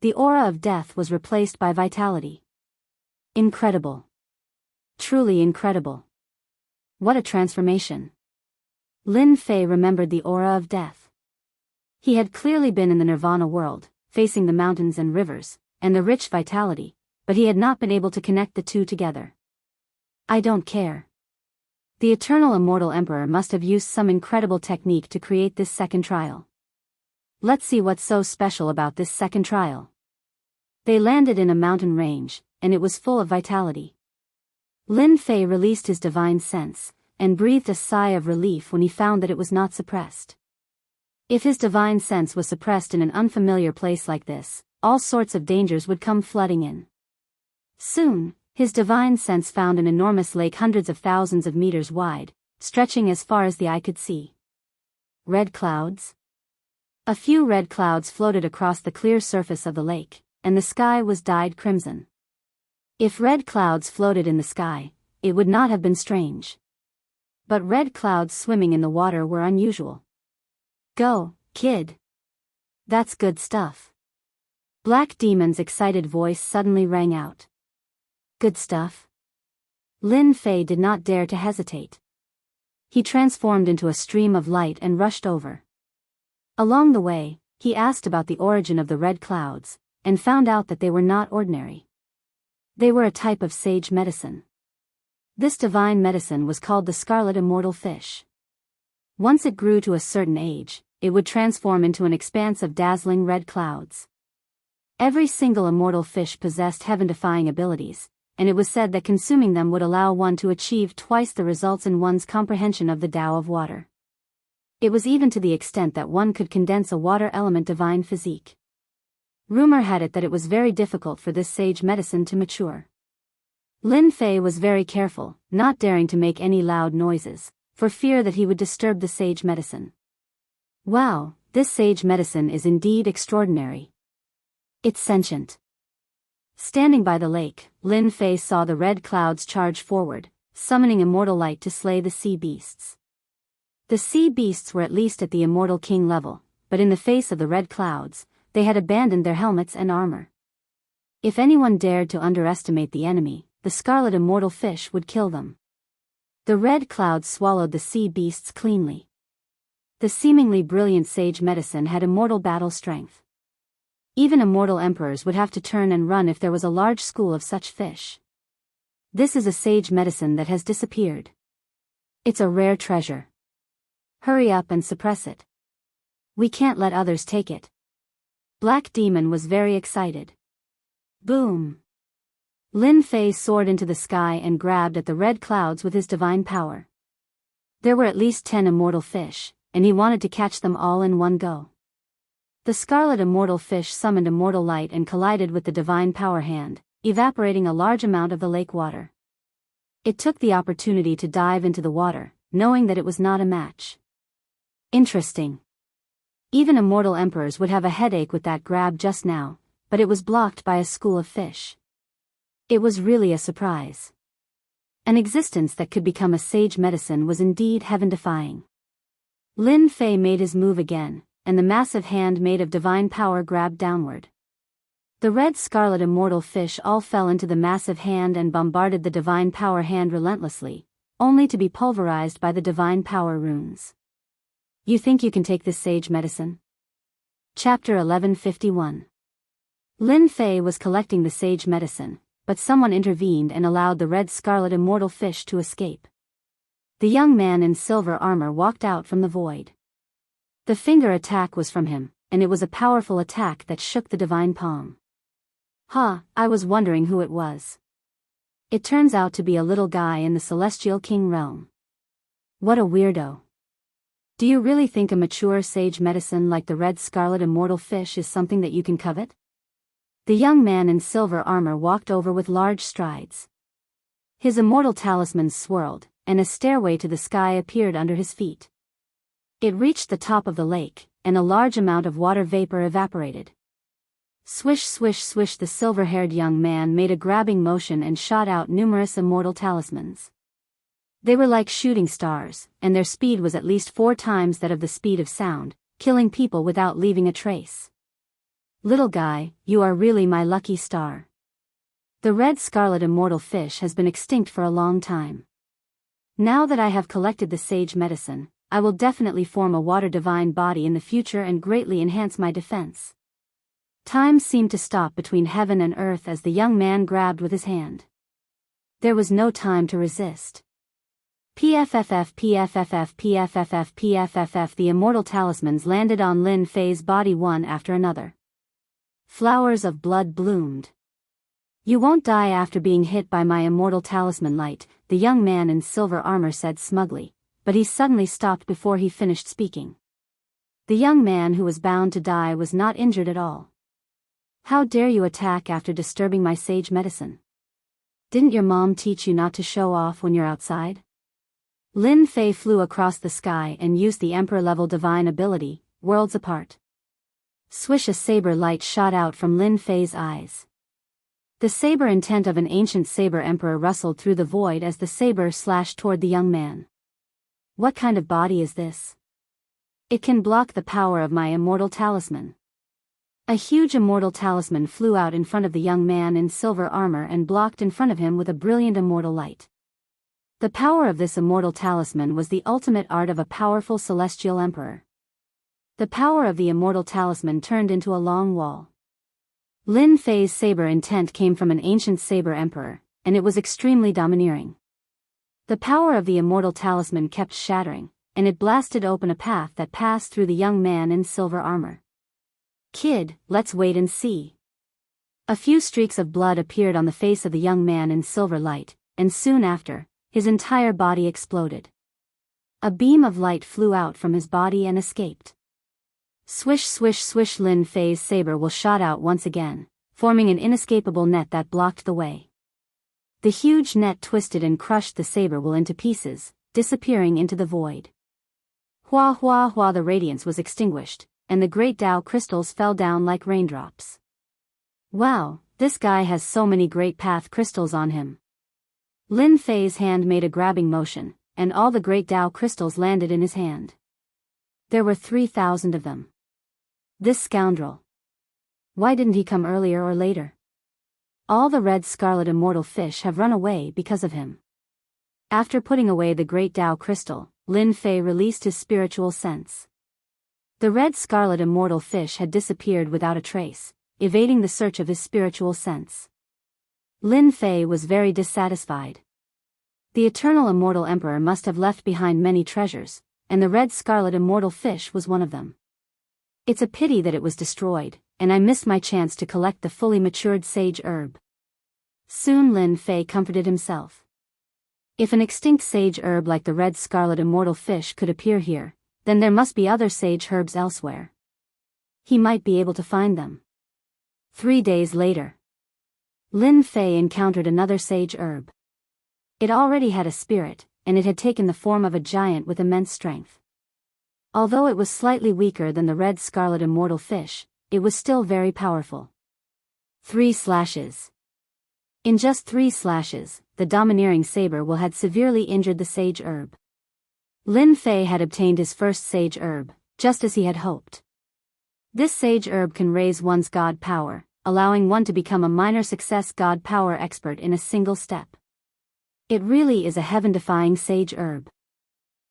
the aura of death was replaced by vitality. Incredible. Truly incredible. What a transformation. Lin Fei remembered the aura of death. He had clearly been in the Nirvana world, facing the mountains and rivers, and the rich vitality, but he had not been able to connect the two together. I don't care. The Eternal Immortal Emperor must have used some incredible technique to create this second trial. Let's see what's so special about this second trial. They landed in a mountain range, and it was full of vitality. Lin Fei released his divine sense, and breathed a sigh of relief when he found that it was not suppressed. If his divine sense was suppressed in an unfamiliar place like this, all sorts of dangers would come flooding in. Soon, his divine sense found an enormous lake hundreds of thousands of meters wide, stretching as far as the eye could see. Red clouds? A few red clouds floated across the clear surface of the lake, and the sky was dyed crimson. If red clouds floated in the sky, it would not have been strange. But red clouds swimming in the water were unusual. Go, kid. That's good stuff. Black Demon's excited voice suddenly rang out. Good stuff? Lin Fei did not dare to hesitate. He transformed into a stream of light and rushed over. Along the way, he asked about the origin of the red clouds, and found out that they were not ordinary. They were a type of sage medicine. This divine medicine was called the scarlet immortal fish. Once it grew to a certain age, it would transform into an expanse of dazzling red clouds. Every single immortal fish possessed heaven-defying abilities, and it was said that consuming them would allow one to achieve twice the results in one's comprehension of the Tao of water. It was even to the extent that one could condense a water element divine physique. Rumor had it that it was very difficult for this sage medicine to mature. Lin Fei was very careful, not daring to make any loud noises, for fear that he would disturb the sage medicine. Wow, this sage medicine is indeed extraordinary. It's sentient. Standing by the lake, Lin Fei saw the red clouds charge forward, summoning immortal light to slay the sea beasts. The sea beasts were at least at the immortal king level, but in the face of the red clouds, they had abandoned their helmets and armor. If anyone dared to underestimate the enemy, the scarlet immortal fish would kill them. The red clouds swallowed the sea beasts cleanly. The seemingly brilliant sage medicine had immortal battle strength. Even immortal emperors would have to turn and run if there was a large school of such fish. This is a sage medicine that has disappeared. It's a rare treasure. Hurry up and suppress it. We can't let others take it. Black Demon was very excited. Boom! Lin Fei soared into the sky and grabbed at the red clouds with his divine power. There were at least 10 immortal fish, and he wanted to catch them all in one go. The scarlet immortal fish summoned immortal light and collided with the divine power hand, evaporating a large amount of the lake water. It took the opportunity to dive into the water, knowing that it was not a match. Interesting. Even immortal emperors would have a headache with that grab just now, but it was blocked by a school of fish. It was really a surprise. An existence that could become a sage medicine was indeed heaven-defying. Lin Fei made his move again, and the massive hand made of divine power grabbed downward. The red scarlet immortal fish all fell into the massive hand and bombarded the divine power hand relentlessly, only to be pulverized by the divine power runes. You think you can take this sage medicine? Chapter 1151. Lin Fei was collecting the sage medicine, but someone intervened and allowed the red scarlet immortal fish to escape. The young man in silver armor walked out from the void. The finger attack was from him, and it was a powerful attack that shook the divine palm. I was wondering who it was. It turns out to be a little guy in the Celestial King realm. What a weirdo. Do you really think a mature sage medicine like the red scarlet immortal fish is something that you can covet? The young man in silver armor walked over with large strides. His immortal talismans swirled, and a stairway to the sky appeared under his feet. It reached the top of the lake, and a large amount of water vapor evaporated. Swish swish swish, the silver-haired young man made a grabbing motion and shot out numerous immortal talismans. They were like shooting stars, and their speed was at least 4 times that of the speed of sound, killing people without leaving a trace. Little guy, you are really my lucky star. The red scarlet immortal fish has been extinct for a long time. Now that I have collected the sage medicine, I will definitely form a water divine body in the future and greatly enhance my defense. Time seemed to stop between heaven and earth as the young man grabbed with his hand. There was no time to resist. PFFF PFFF PFFF PFFF. The immortal talismans landed on Lin Fei's body one after another. Flowers of blood bloomed. "You won't die after being hit by my immortal talisman light," the young man in silver armor said smugly, but he suddenly stopped before he finished speaking. The young man who was bound to die was not injured at all. "How dare you attack after disturbing my sage medicine? Didn't your mom teach you not to show off when you're outside?" Lin Fei flew across the sky and used the emperor-level divine ability, Worlds Apart. Swish! A saber light shot out from Lin Fei's eyes. The saber intent of an ancient saber emperor rustled through the void as the saber slashed toward the young man. "What kind of body is this? It can block the power of my immortal talisman." A huge immortal talisman flew out in front of the young man in silver armor and blocked in front of him with a brilliant immortal light. The power of this immortal talisman was the ultimate art of a powerful celestial emperor. The power of the immortal talisman turned into a long wall. Lin Fei's saber intent came from an ancient saber emperor, and it was extremely domineering. The power of the immortal talisman kept shattering, and it blasted open a path that passed through the young man in silver armor. "Kid, let's wait and see." A few streaks of blood appeared on the face of the young man in silver light, and soon after, his entire body exploded. A beam of light flew out from his body and escaped. Swish swish swish! Lin Fei's saber will shot out once again, forming an inescapable net that blocked the way. The huge net twisted and crushed the saber will into pieces, disappearing into the void. Hua hua hua! The radiance was extinguished, and the great Tao crystals fell down like raindrops. "Wow, this guy has so many great path crystals on him." Lin Fei's hand made a grabbing motion, and all the great Tao crystals landed in his hand. There were 3,000 of them. This scoundrel. Why didn't he come earlier or later? All the red scarlet immortal fish have run away because of him. After putting away the great Tao crystal, Lin Fei released his spiritual sense. The red scarlet immortal fish had disappeared without a trace, evading the search of his spiritual sense. Lin Fei was very dissatisfied. The eternal immortal emperor must have left behind many treasures, and the red scarlet immortal fish was one of them. It's a pity that it was destroyed, and I missed my chance to collect the fully matured sage herb. Soon Lin Fei comforted himself. If an extinct sage herb like the red scarlet immortal fish could appear here, then there must be other sage herbs elsewhere. He might be able to find them. 3 days later, Lin Fei encountered another sage herb. It already had a spirit, and it had taken the form of a giant with immense strength. Although it was slightly weaker than the red scarlet immortal fish, it was still very powerful. 3 slashes. In just 3 slashes, the domineering saber will had severely injured the sage herb. Lin Fei had obtained his first sage herb, just as he had hoped. This sage herb can raise one's god power, allowing one to become a minor success god power expert in a single step. It really is a heaven-defying sage herb.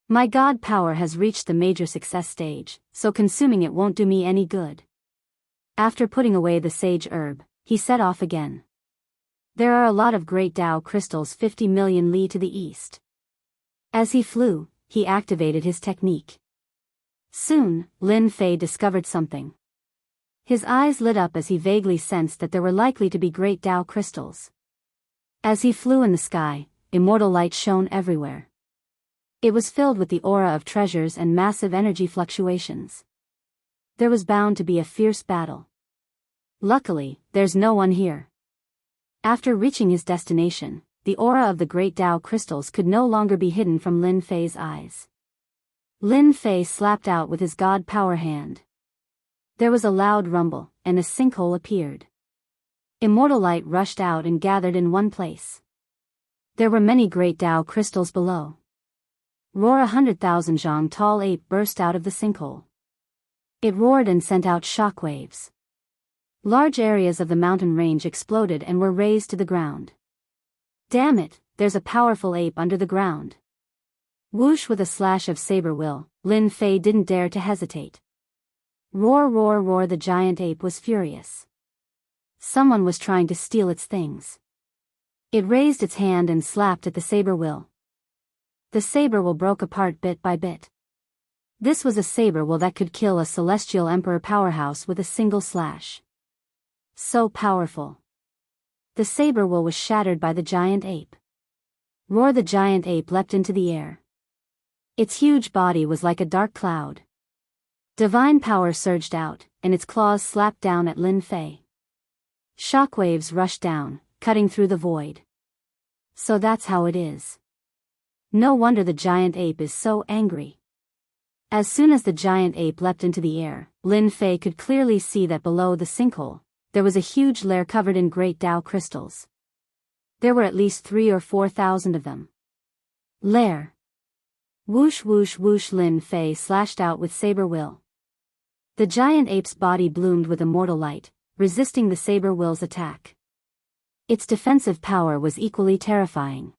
My god power has reached the major success stage, so consuming it won't do me any good. After putting away the sage herb, he set off again. There are a lot of great Tao crystals 50 million li to the east. As he flew, he activated his technique. Soon, Lin Fei discovered something. His eyes lit up as he vaguely sensed that there were likely to be great Tao crystals. As he flew in the sky, immortal light shone everywhere. It was filled with the aura of treasures and massive energy fluctuations. There was bound to be a fierce battle. Luckily, there's no one here. After reaching his destination, the aura of the great Tao crystals could no longer be hidden from Lin Fei's eyes. Lin Fei slapped out with his god power hand. There was a loud rumble, and a sinkhole appeared. Immortal light rushed out and gathered in one place. There were many great Tao crystals below. Roar! 100,000 zhang tall ape burst out of the sinkhole. It roared and sent out shockwaves. Large areas of the mountain range exploded and were razed to the ground. Damn it, there's a powerful ape under the ground. Whoosh! With a slash of saber will, Lin Fei didn't dare to hesitate. Roar roar roar! The giant ape was furious. Someone was trying to steal its things. It raised its hand and slapped at the saber will. The saber will broke apart bit by bit. This was a saber will that could kill a celestial emperor powerhouse with a single slash. So powerful. The saber will was shattered by the giant ape. Roar! The giant ape leapt into the air. Its huge body was like a dark cloud. Divine power surged out, and its claws slapped down at Lin Fei. Shockwaves rushed down, cutting through the void. So that's how it is. No wonder the giant ape is so angry. As soon as the giant ape leapt into the air, Lin Fei could clearly see that below the sinkhole, there was a huge lair covered in great Tao crystals. There were at least 3,000 or 4,000 of them. Lair. Whoosh whoosh whoosh! Lin Fei slashed out with saber will. The giant ape's body bloomed with immortal light, resisting the saber will's attack. Its defensive power was equally terrifying.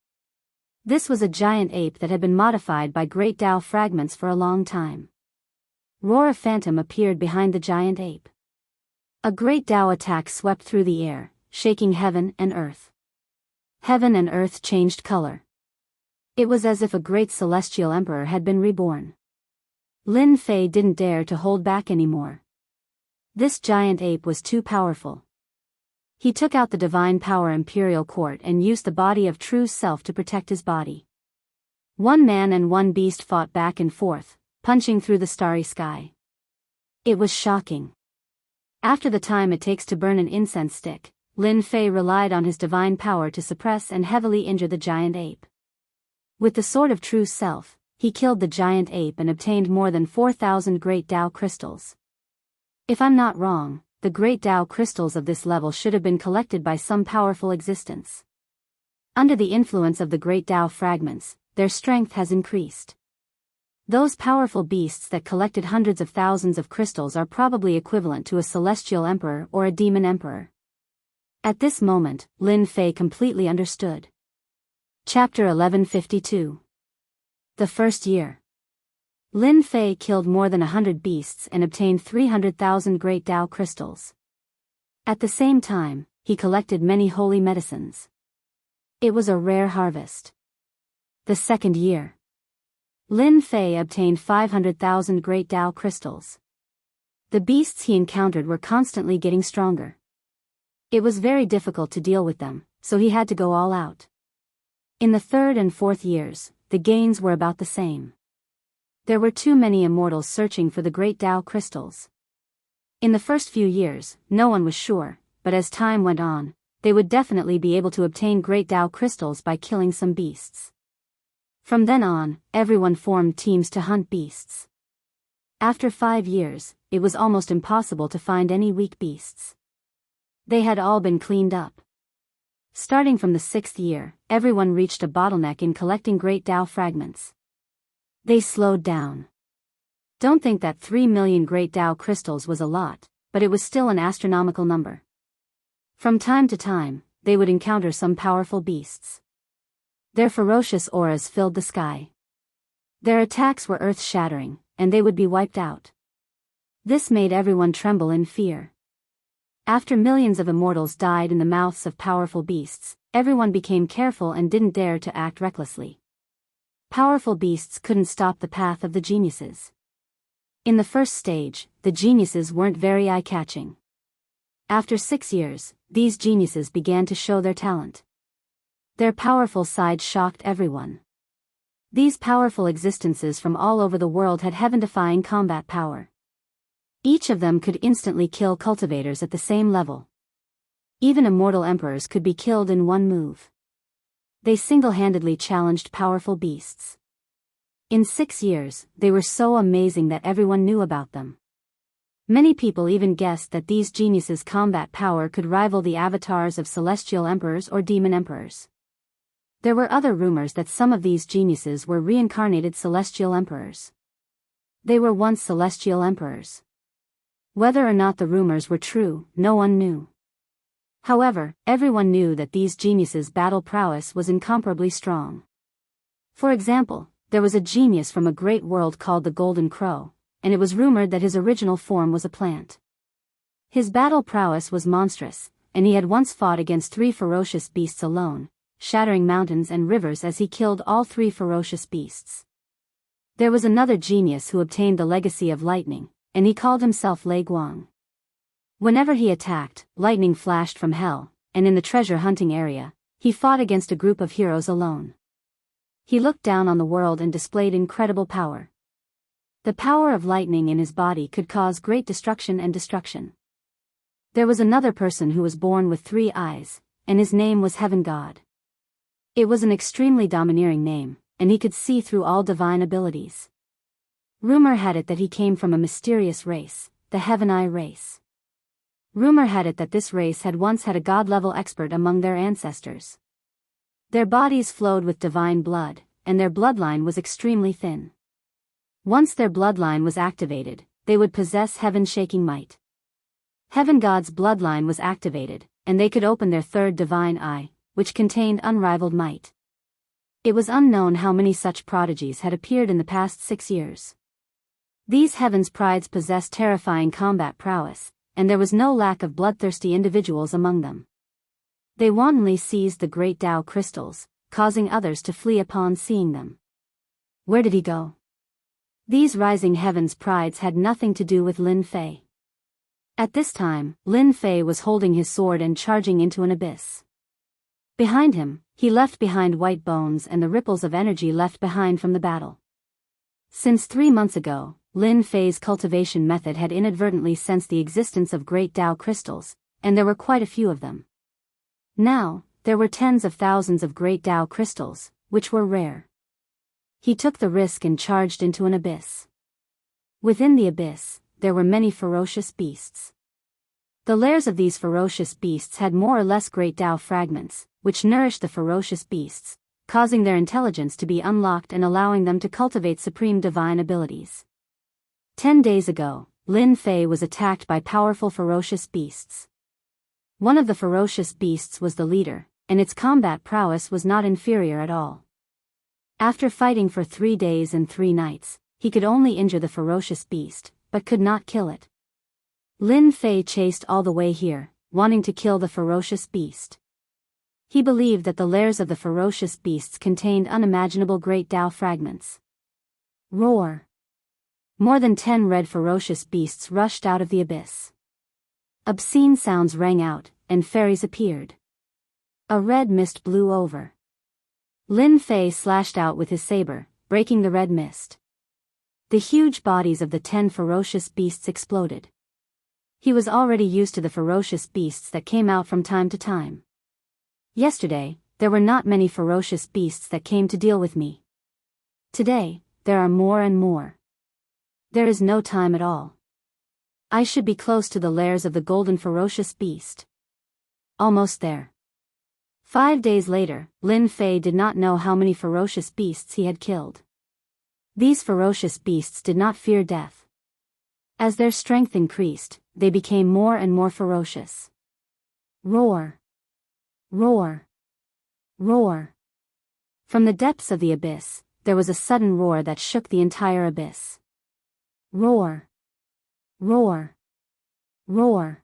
This was a giant ape that had been modified by great Tao fragments for a long time. Roar! A phantom appeared behind the giant ape. A great Tao attack swept through the air, shaking heaven and earth. Heaven and earth changed color. It was as if a great celestial emperor had been reborn. Lin Fei didn't dare to hold back anymore. This giant ape was too powerful. He took out the divine power imperial court and used the body of true self to protect his body. One man and one beast fought back and forth, punching through the starry sky. It was shocking. After the time it takes to burn an incense stick, Lin Fei relied on his divine power to suppress and heavily injure the giant ape. With the sword of true self, he killed the giant ape and obtained more than 4,000 great Tao crystals. If I'm not wrong, the great Tao crystals of this level should have been collected by some powerful existence. Under the influence of the great Tao fragments, their strength has increased. Those powerful beasts that collected hundreds of thousands of crystals are probably equivalent to a celestial emperor or a demon emperor. At this moment, Lin Fei completely understood. Chapter 1152. The first year. Lin Fei killed more than 100 beasts and obtained 300,000 great Tao crystals. At the same time, he collected many holy medicines. It was a rare harvest. The second year. Lin Fei obtained 500,000 great Tao crystals. The beasts he encountered were constantly getting stronger. It was very difficult to deal with them, so he had to go all out. In the third and fourth years, the gains were about the same. There were too many immortals searching for the great Tao crystals. In the first few years, no one was sure, but as time went on, they would definitely be able to obtain great Tao crystals by killing some beasts. From then on, everyone formed teams to hunt beasts. After 5 years, it was almost impossible to find any weak beasts. They had all been cleaned up. Starting from the 6th year, everyone reached a bottleneck in collecting great Tao fragments. They slowed down. Don't think that 3 million great Tao crystals was a lot, but it was still an astronomical number. From time to time, they would encounter some powerful beasts. Their ferocious auras filled the sky. Their attacks were earth-shattering, and they would be wiped out. This made everyone tremble in fear. After millions of immortals died in the mouths of powerful beasts, everyone became careful and didn't dare to act recklessly. Powerful beasts couldn't stop the path of the geniuses. In the first stage, the geniuses weren't very eye-catching. After 6 years, these geniuses began to show their talent. Their powerful side shocked everyone. These powerful existences from all over the world had heaven-defying combat power. Each of them could instantly kill cultivators at the same level. Even immortal emperors could be killed in one move. They single-handedly challenged powerful beasts. In 6 years, they were so amazing that everyone knew about them. Many people even guessed that these geniuses' combat power could rival the avatars of celestial emperors or demon emperors. There were other rumors that some of these geniuses were reincarnated celestial emperors. They were once celestial emperors. Whether or not the rumors were true, no one knew. However, everyone knew that these geniuses' battle prowess was incomparably strong. For example, there was a genius from a great world called the Golden Crow, and it was rumored that his original form was a plant. His battle prowess was monstrous, and he had once fought against 3 ferocious beasts alone, shattering mountains and rivers as he killed all 3 ferocious beasts. There was another genius who obtained the legacy of lightning, and he called himself Lei Guang. Whenever he attacked, lightning flashed from hell, and in the treasure hunting area, he fought against a group of heroes alone. He looked down on the world and displayed incredible power. The power of lightning in his body could cause great destruction and destruction. There was another person who was born with 3 eyes, and his name was Heaven God. It was an extremely domineering name, and he could see through all divine abilities. Rumor had it that he came from a mysterious race, the Heaven Eye race. Rumor had it that this race had once had a god-level expert among their ancestors. Their bodies flowed with divine blood, and their bloodline was extremely thin. Once their bloodline was activated, they would possess heaven-shaking might. Heaven God's bloodline was activated, and they could open their 3rd divine eye, which contained unrivaled might. It was unknown how many such prodigies had appeared in the past 6 years. These Heaven's Prides possessed terrifying combat prowess, and there was no lack of bloodthirsty individuals among them. They wantonly seized the great Tao crystals, causing others to flee upon seeing them. Where did he go? These rising Heaven's Prides had nothing to do with Lin Fei. At this time, Lin Fei was holding his sword and charging into an abyss. Behind him, he left behind white bones and the ripples of energy left behind from the battle. Since 3 months ago, Lin Fei's cultivation method had inadvertently sensed the existence of great Tao crystals, and there were quite a few of them. Now, there were tens of thousands of great Tao crystals, which were rare. He took the risk and charged into an abyss. Within the abyss, there were many ferocious beasts. The lairs of these ferocious beasts had more or less great Tao fragments, which nourished the ferocious beasts, causing their intelligence to be unlocked and allowing them to cultivate supreme divine abilities. 10 days ago, Lin Fei was attacked by powerful ferocious beasts. One of the ferocious beasts was the leader, and its combat prowess was not inferior at all. After fighting for 3 days and 3 nights, he could only injure the ferocious beast, but could not kill it. Lin Fei chased all the way here, wanting to kill the ferocious beast. He believed that the lairs of the ferocious beasts contained unimaginable great Tao fragments. Roar! More than 10 red ferocious beasts rushed out of the abyss. Obscene sounds rang out, and fairies appeared. A red mist blew over. Lin Fei slashed out with his saber, breaking the red mist. The huge bodies of the 10 ferocious beasts exploded. He was already used to the ferocious beasts that came out from time to time. Yesterday, there were not many ferocious beasts that came to deal with me. Today, there are more and more. There is no time at all. I should be close to the lairs of the golden ferocious beast. Almost there. 5 days later, Lin Fei did not know how many ferocious beasts he had killed. These ferocious beasts did not fear death. As their strength increased, they became more and more ferocious. Roar! Roar! Roar! From the depths of the abyss, there was a sudden roar that shook the entire abyss. Roar! Roar! Roar!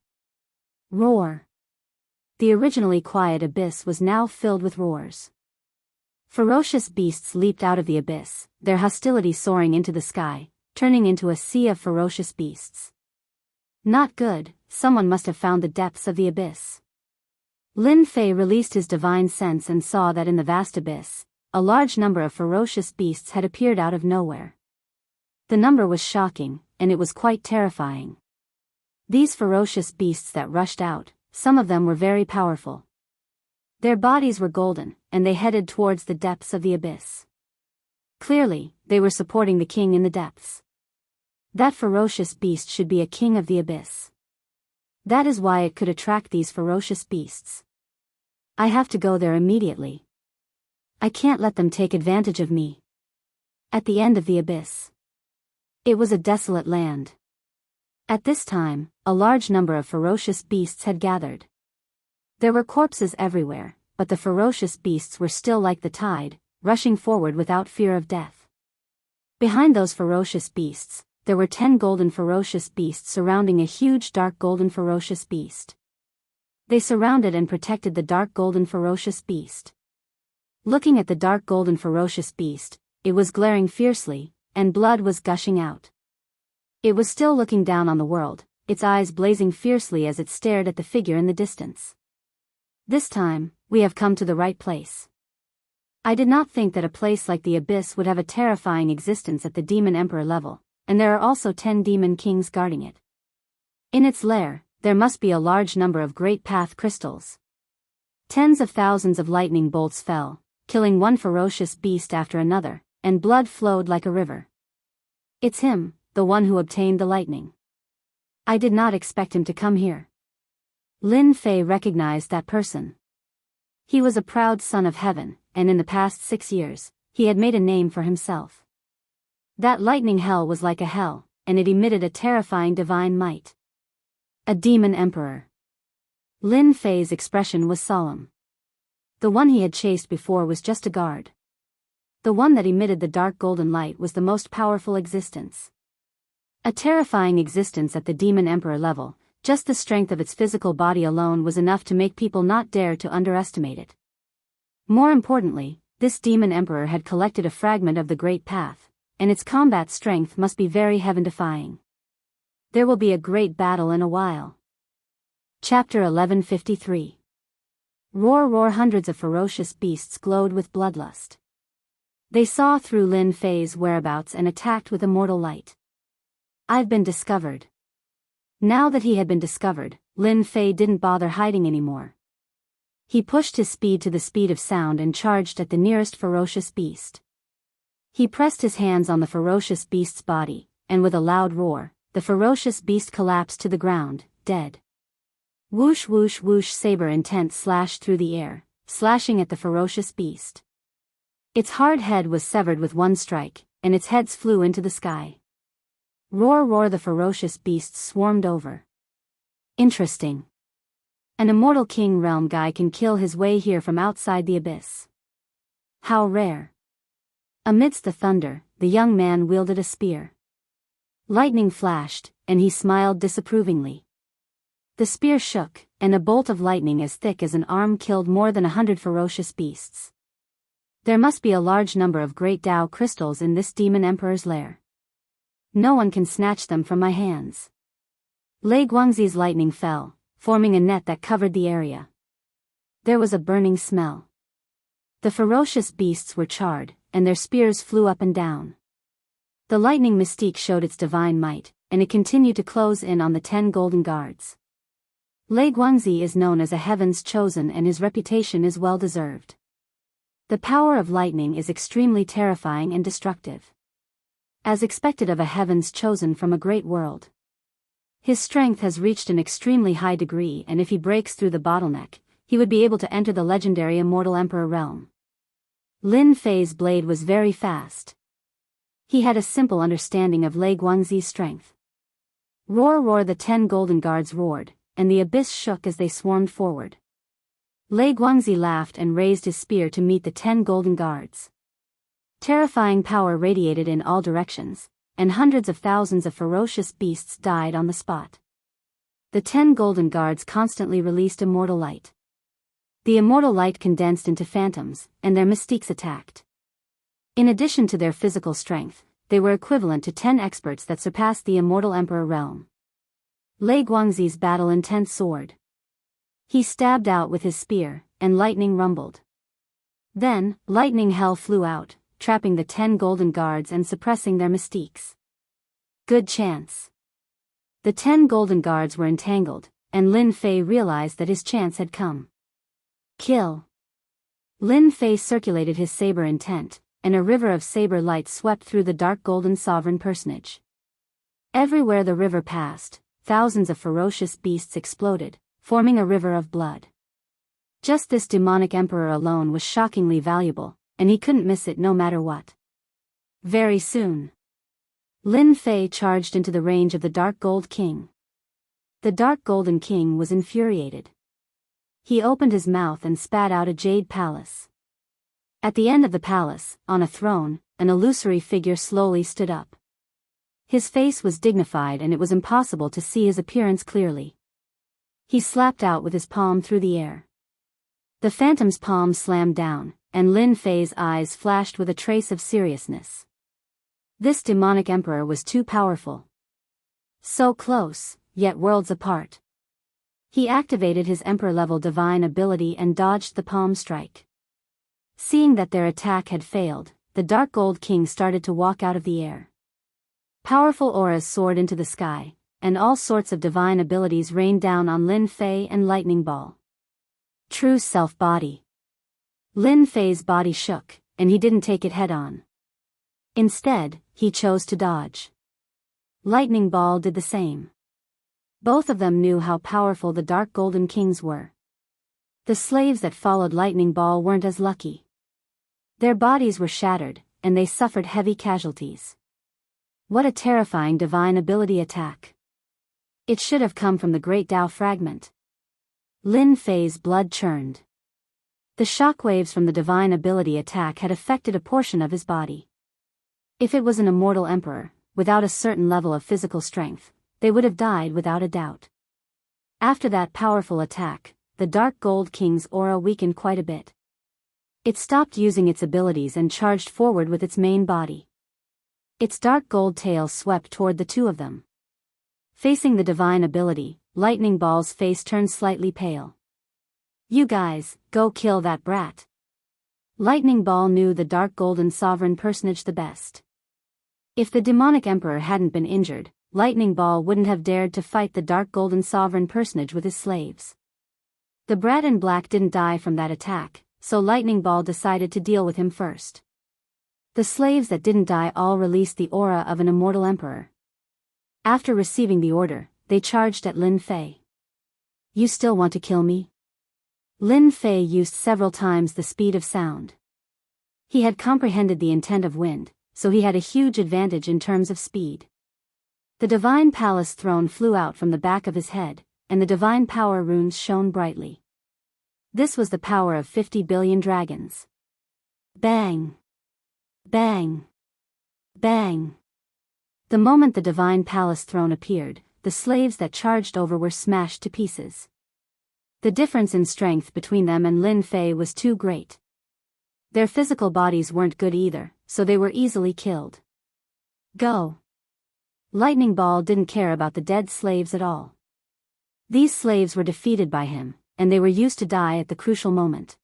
Roar! The originally quiet abyss was now filled with roars. Ferocious beasts leaped out of the abyss, their hostility soaring into the sky, turning into a sea of ferocious beasts. Not good, someone must have found the depths of the abyss. Lin Fei released his divine sense and saw that in the vast abyss, a large number of ferocious beasts had appeared out of nowhere. The number was shocking, and it was quite terrifying. These ferocious beasts that rushed out, some of them were very powerful. Their bodies were golden, and they headed towards the depths of the abyss. Clearly, they were supporting the king in the depths. That ferocious beast should be a king of the abyss. That is why it could attract these ferocious beasts. I have to go there immediately. I can't let them take advantage of me. At the end of the abyss. It was a desolate land. At this time, a large number of ferocious beasts had gathered. There were corpses everywhere, but the ferocious beasts were still like the tide, rushing forward without fear of death. Behind those ferocious beasts, there were 10 golden ferocious beasts surrounding a huge dark golden ferocious beast. They surrounded and protected the dark golden ferocious beast. Looking at the dark golden ferocious beast, it was glaring fiercely, and blood was gushing out. It was still looking down on the world, its eyes blazing fiercely as it stared at the figure in the distance. This time, we have come to the right place. I did not think that a place like the Abyss would have a terrifying existence at the Demon Emperor level, and there are also 10 demon kings guarding it. In its lair, there must be a large number of great path crystals. Tens of thousands of lightning bolts fell, killing one ferocious beast after another, and blood flowed like a river. It's him, the one who obtained the lightning. I did not expect him to come here. Lin Fei recognized that person. He was a proud son of heaven, and in the past 6 years, he had made a name for himself. That lightning hell was like a hell, and it emitted a terrifying divine might. A demon emperor. Lin Fei's expression was solemn. The one he had chased before was just a guard. The one that emitted the dark golden light was the most powerful existence. A terrifying existence at the Demon Emperor level, just the strength of its physical body alone was enough to make people not dare to underestimate it. More importantly, this Demon Emperor had collected a fragment of the Great Path, and its combat strength must be very heaven-defying. There will be a great battle in a while. Chapter 1153. Roar roar. Hundreds of ferocious beasts glowed with bloodlust. They saw through Lin Fei's whereabouts and attacked with immortal light. I've been discovered. Now that he had been discovered, Lin Fei didn't bother hiding anymore. He pushed his speed to the speed of sound and charged at the nearest ferocious beast. He pressed his hands on the ferocious beast's body, and with a loud roar, the ferocious beast collapsed to the ground, dead. Whoosh whoosh whoosh. Saber intent slashed through the air, slashing at the ferocious beast. Its hard head was severed with one strike, and its heads flew into the sky. Roar roar. The ferocious beasts swarmed over. Interesting. An immortal king realm guy can kill his way here from outside the abyss. How rare. Amidst the thunder, the young man wielded a spear. Lightning flashed, and he smiled disapprovingly. The spear shook, and a bolt of lightning as thick as an arm killed more than 100 ferocious beasts. There must be a large number of great Tao crystals in this demon emperor's lair. No one can snatch them from my hands. Lei Guangzi's lightning fell, forming a net that covered the area. There was a burning smell. The ferocious beasts were charred, and their spears flew up and down. The lightning mystique showed its divine might, and it continued to close in on the 10 golden guards. Lei Guangzi is known as a heaven's chosen, and his reputation is well deserved. The power of lightning is extremely terrifying and destructive. As expected of a heaven's chosen from a great world. His strength has reached an extremely high degree, and if he breaks through the bottleneck, he would be able to enter the legendary Immortal Emperor realm. Lin Fei's blade was very fast. He had a simple understanding of Lei Guangzi's strength. Roar roar. The 10 golden guards roared, and the abyss shook as they swarmed forward. Lei Guangzi laughed and raised his spear to meet the 10 golden guards. Terrifying power radiated in all directions, and hundreds of thousands of ferocious beasts died on the spot. The 10 golden guards constantly released immortal light. The immortal light condensed into phantoms, and their mystiques attacked. In addition to their physical strength, they were equivalent to 10 experts that surpassed the Immortal Emperor realm. Lei Guangzi's battle-intent soared. He stabbed out with his spear, and lightning rumbled. Then, lightning hell flew out, trapping the 10 golden guards and suppressing their mystiques. Good chance. The 10 golden guards were entangled, and Lin Fei realized that his chance had come. Kill. Lin Fei circulated his saber intent, and a river of saber light swept through the dark golden sovereign personage. Everywhere the river passed, thousands of ferocious beasts exploded, forming a river of blood. Just this demonic emperor alone was shockingly valuable, and he couldn't miss it no matter what. Very soon, Lin Fei charged into the range of the Dark Gold King. The Dark Golden King was infuriated. He opened his mouth and spat out a jade palace. At the end of the palace, on a throne, an illusory figure slowly stood up. His face was dignified and it was impossible to see his appearance clearly. He slapped out with his palm through the air. The phantom's palm slammed down, and Lin Fei's eyes flashed with a trace of seriousness. This demonic emperor was too powerful. So close, yet worlds apart. He activated his emperor-level divine ability and dodged the palm strike. Seeing that their attack had failed, the Dark Gold King started to walk out of the air. Powerful auras soared into the sky, and all sorts of divine abilities rained down on Lin Fei and Lightning Ball. True self-body. Lin Fei's body shook, and he didn't take it head-on. Instead, he chose to dodge. Lightning Ball did the same. Both of them knew how powerful the Dark Golden Kings were. The slaves that followed Lightning Ball weren't as lucky. Their bodies were shattered, and they suffered heavy casualties. What a terrifying divine ability attack. It should have come from the Great Tao Fragment. Lin Fei's blood churned. The shockwaves from the divine ability attack had affected a portion of his body. If it was an immortal emperor, without a certain level of physical strength, they would have died without a doubt. After that powerful attack, the Dark Gold King's aura weakened quite a bit. It stopped using its abilities and charged forward with its main body. Its dark gold tail swept toward the two of them. Facing the divine ability, Lightning Ball's face turned slightly pale. "You guys, go kill that brat." Lightning Ball knew the Dark Golden Sovereign personage the best. If the demonic emperor hadn't been injured, Lightning Ball wouldn't have dared to fight the Dark Golden Sovereign personage with his slaves. The brat in black didn't die from that attack, so Lightning Ball decided to deal with him first. The slaves that didn't die all released the aura of an immortal emperor. After receiving the order, they charged at Lin Fei. "You still want to kill me?" Lin Fei used several times the speed of sound. He had comprehended the intent of wind, so he had a huge advantage in terms of speed. The divine palace throne flew out from the back of his head, and the divine power runes shone brightly. This was the power of 50 billion dragons. Bang! Bang! Bang! The moment the divine palace throne appeared, the slaves that charged over were smashed to pieces. The difference in strength between them and Lin Fei was too great. Their physical bodies weren't good either, so they were easily killed. Go! Lightning Ball didn't care about the dead slaves at all. These slaves were defeated by him, and they were used to die at the crucial moment.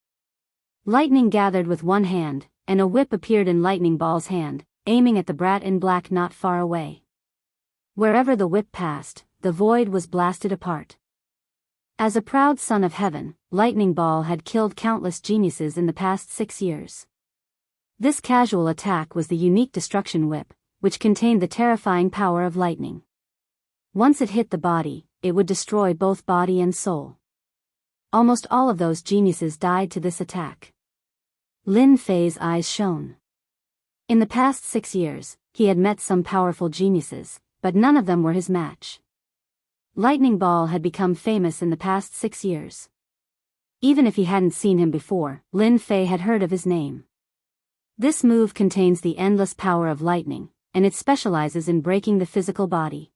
Lightning gathered with one hand, and a whip appeared in Lightning Ball's hand, aiming at the brat in black not far away. Wherever the whip passed, the void was blasted apart. As a proud son of heaven, Lightning Ball had killed countless geniuses in the past 6 years. This casual attack was the unique destruction whip, which contained the terrifying power of lightning. Once it hit the body, it would destroy both body and soul. Almost all of those geniuses died to this attack. Lin Fei's eyes shone. In the past 6 years, he had met some powerful geniuses, but none of them were his match. Lightning Ball had become famous in the past 6 years. Even if he hadn't seen him before, Lin Fei had heard of his name. This move contains the endless power of lightning, and it specializes in breaking the physical body.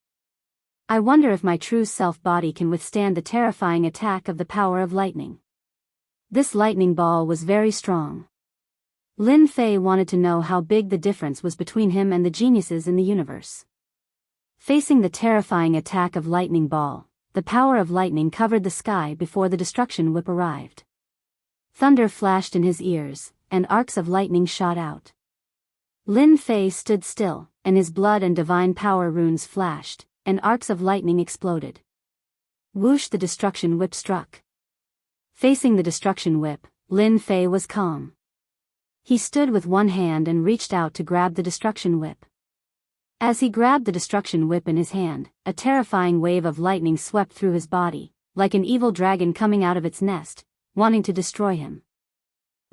I wonder if my true self-body can withstand the terrifying attack of the power of lightning. This Lightning Ball was very strong. Lin Fei wanted to know how big the difference was between him and the geniuses in the universe. Facing the terrifying attack of Lightning Ball, the power of lightning covered the sky before the destruction whip arrived. Thunder flashed in his ears, and arcs of lightning shot out. Lin Fei stood still, and his blood and divine power runes flashed, and arcs of lightning exploded. Whoosh! The destruction whip struck. Facing the destruction whip, Lin Fei was calm. He stood with one hand and reached out to grab the destruction whip. As he grabbed the destruction whip in his hand, a terrifying wave of lightning swept through his body, like an evil dragon coming out of its nest, wanting to destroy him.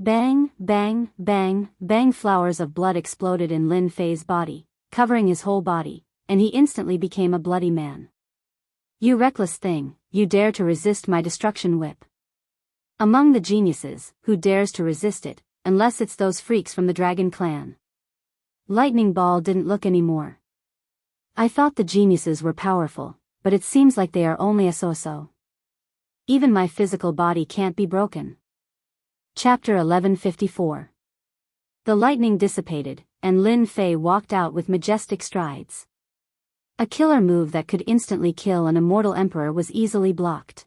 Bang, bang, bang, bang! Flowers of blood exploded in Lin Fei's body, covering his whole body, and he instantly became a bloody man. "You reckless thing, you dare to resist my destruction whip." Among the geniuses, who dares to resist it, unless it's those freaks from the Dragon Clan? Lightning Ball didn't look anymore. "I thought the geniuses were powerful, but it seems like they are only a so-so. Even my physical body can't be broken." Chapter 1154. The lightning dissipated, and Lin Fei walked out with majestic strides. A killer move that could instantly kill an immortal emperor was easily blocked.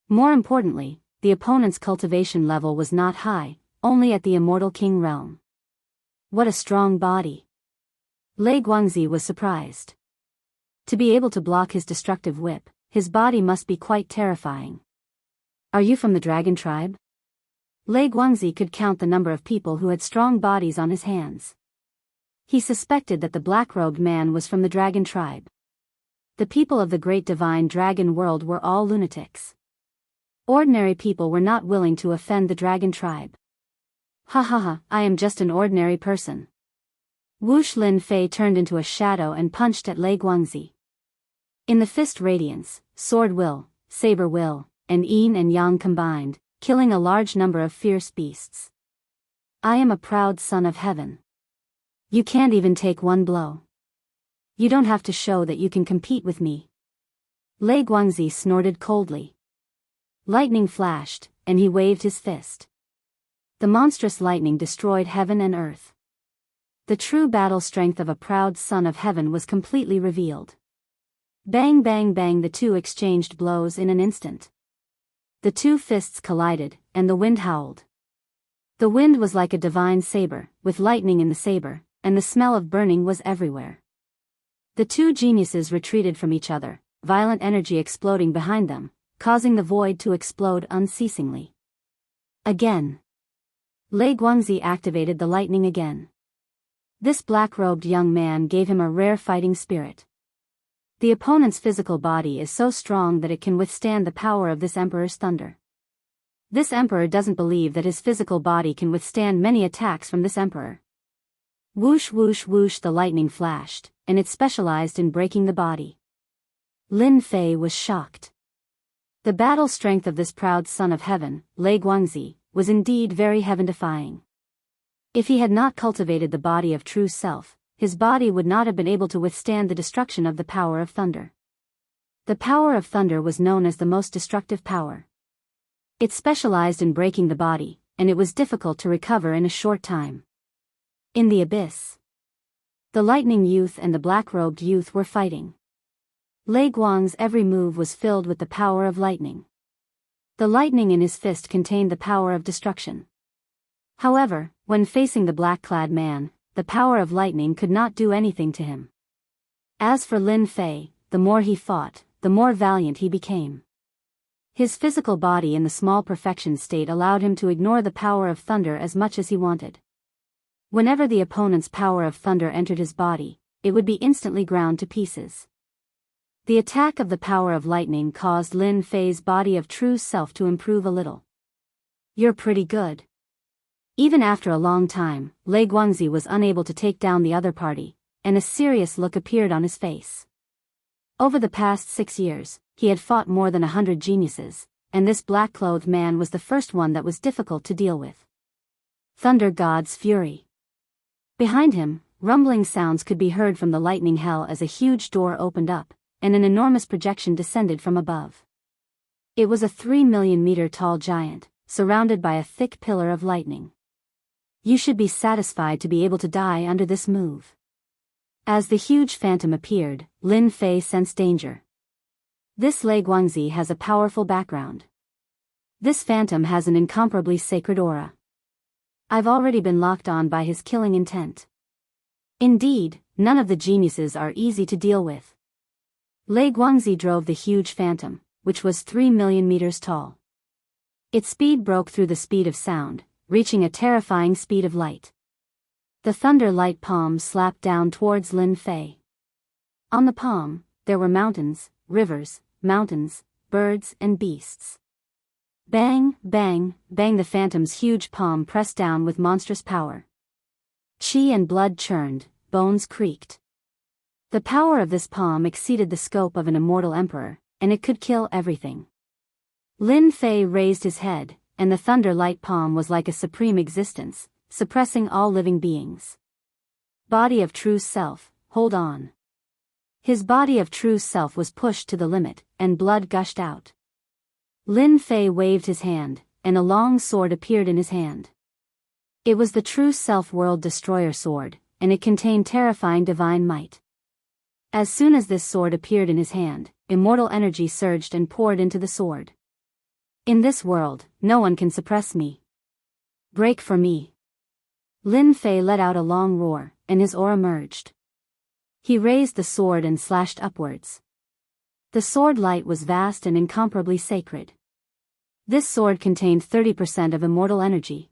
More importantly, the opponent's cultivation level was not high, only at the immortal king realm. What a strong body! Lei Guangzi was surprised. To be able to block his destructive whip, his body must be quite terrifying. Are you from the dragon tribe? Lei Guangzi could count the number of people who had strong bodies on his hands. He suspected that the black-robed man was from the dragon tribe. The people of the great divine dragon world were all lunatics. Ordinary people were not willing to offend the dragon tribe. Ha ha ha, I am just an ordinary person. Whoosh! Lin Fei turned into a shadow and punched at Lei Guangzi. In the fist radiance, sword will, saber will, and yin and yang combined, killing a large number of fierce beasts. I am a proud son of heaven. You can't even take one blow. You don't have to show that you can compete with me. Lei Guangzi snorted coldly. Lightning flashed, and he waved his fist. The monstrous lightning destroyed heaven and earth. The true battle strength of a proud son of heaven was completely revealed. Bang bang bang, the two exchanged blows in an instant. The two fists collided, and the wind howled. The wind was like a divine saber, with lightning in the saber, and the smell of burning was everywhere. The two geniuses retreated from each other, violent energy exploding behind them, causing the void to explode unceasingly. Again. Lei Guangzi activated the lightning again. This black-robed young man gave him a rare fighting spirit. The opponent's physical body is so strong that it can withstand the power of this emperor's thunder. This emperor doesn't believe that his physical body can withstand many attacks from this emperor. Whoosh whoosh whoosh, the lightning flashed, and it specialized in breaking the body. Lin Fei was shocked. The battle strength of this proud son of heaven, Lei Guangzi, was indeed very heaven-defying. If he had not cultivated the body of true self, his body would not have been able to withstand the destruction of the power of thunder. The power of thunder was known as the most destructive power. It specialized in breaking the body, and it was difficult to recover in a short time. In the abyss, the lightning youth and the black-robed youth were fighting. Lei Guang's every move was filled with the power of lightning. The lightning in his fist contained the power of destruction. However, when facing the black-clad man, the power of lightning could not do anything to him. As for Lin Fei, the more he fought, the more valiant he became. His physical body in the small perfection state allowed him to ignore the power of thunder as much as he wanted. Whenever the opponent's power of thunder entered his body, it would be instantly ground to pieces. The attack of the power of lightning caused Lin Fei's body of true self to improve a little. You're pretty good. Even after a long time, Lei Guangzi was unable to take down the other party, and a serious look appeared on his face. Over the past 6 years, he had fought more than 100 geniuses, and this black-clothed man was the first one that was difficult to deal with. Thunder God's fury. Behind him, rumbling sounds could be heard from the lightning hell as a huge door opened up, and an enormous projection descended from above. It was a 3 million-meter tall giant, surrounded by a thick pillar of lightning. You should be satisfied to be able to die under this move. As the huge phantom appeared, Lin Fei sensed danger. This Lei Guangzi has a powerful background. This phantom has an incomparably sacred aura. I've already been locked on by his killing intent. Indeed, none of the geniuses are easy to deal with. Lei Guangzi drove the huge phantom, which was 3 million meters tall. Its speed broke through the speed of sound, reaching a terrifying speed of light. The thunder light palm slapped down towards Lin Fei. On the palm, there were mountains, rivers, mountains, birds and beasts. Bang, bang, bang, the phantom's huge palm pressed down with monstrous power. Chi and blood churned, bones creaked. The power of this palm exceeded the scope of an immortal emperor, and it could kill everything. Lin Fei raised his head, and the thunder light palm was like a supreme existence, suppressing all living beings. Body of true self, hold on. His body of true self was pushed to the limit, and blood gushed out. Lin Fei waved his hand, and a long sword appeared in his hand. It was the true self-world destroyer sword, and it contained terrifying divine might. As soon as this sword appeared in his hand, immortal energy surged and poured into the sword. In this world, no one can suppress me. Break for me. Lin Fei let out a long roar, and his aura merged. He raised the sword and slashed upwards. The sword light was vast and incomparably sacred. This sword contained 30% of immortal energy.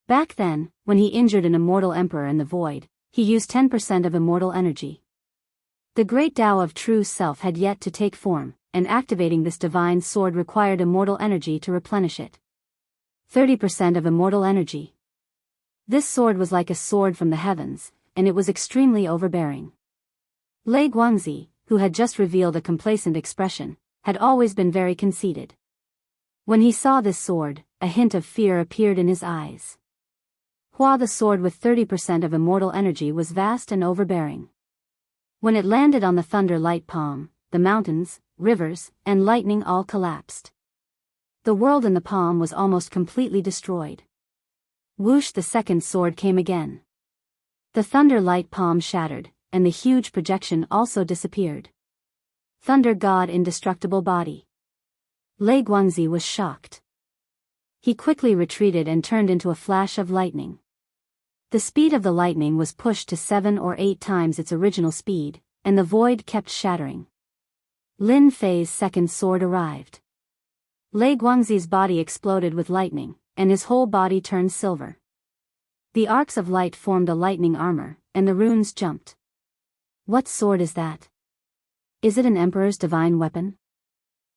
Back then, when he injured an immortal emperor in the void, he used 10% of immortal energy. The great Tao of true self had yet to take form, and activating this divine sword required immortal energy to replenish it. 30% of immortal energy. This sword was like a sword from the heavens, and it was extremely overbearing. Lei Guangzi, who had just revealed a complacent expression, had always been very conceited. When he saw this sword, a hint of fear appeared in his eyes. The sword with 30% of immortal energy was vast and overbearing. When it landed on the thunder light palm, the mountains, rivers, and lightning all collapsed. The world in the palm was almost completely destroyed. Whoosh, the second sword came again. The thunder light palm shattered, and the huge projection also disappeared. Thunder God indestructible body. Lei Guangzi was shocked. He quickly retreated and turned into a flash of lightning. The speed of the lightning was pushed to 7 or 8 times its original speed, and the void kept shattering. Lin Fei's second sword arrived. Lei Guangzi's body exploded with lightning, and his whole body turned silver. The arcs of light formed a lightning armor, and the runes jumped. What sword is that? Is it an emperor's divine weapon?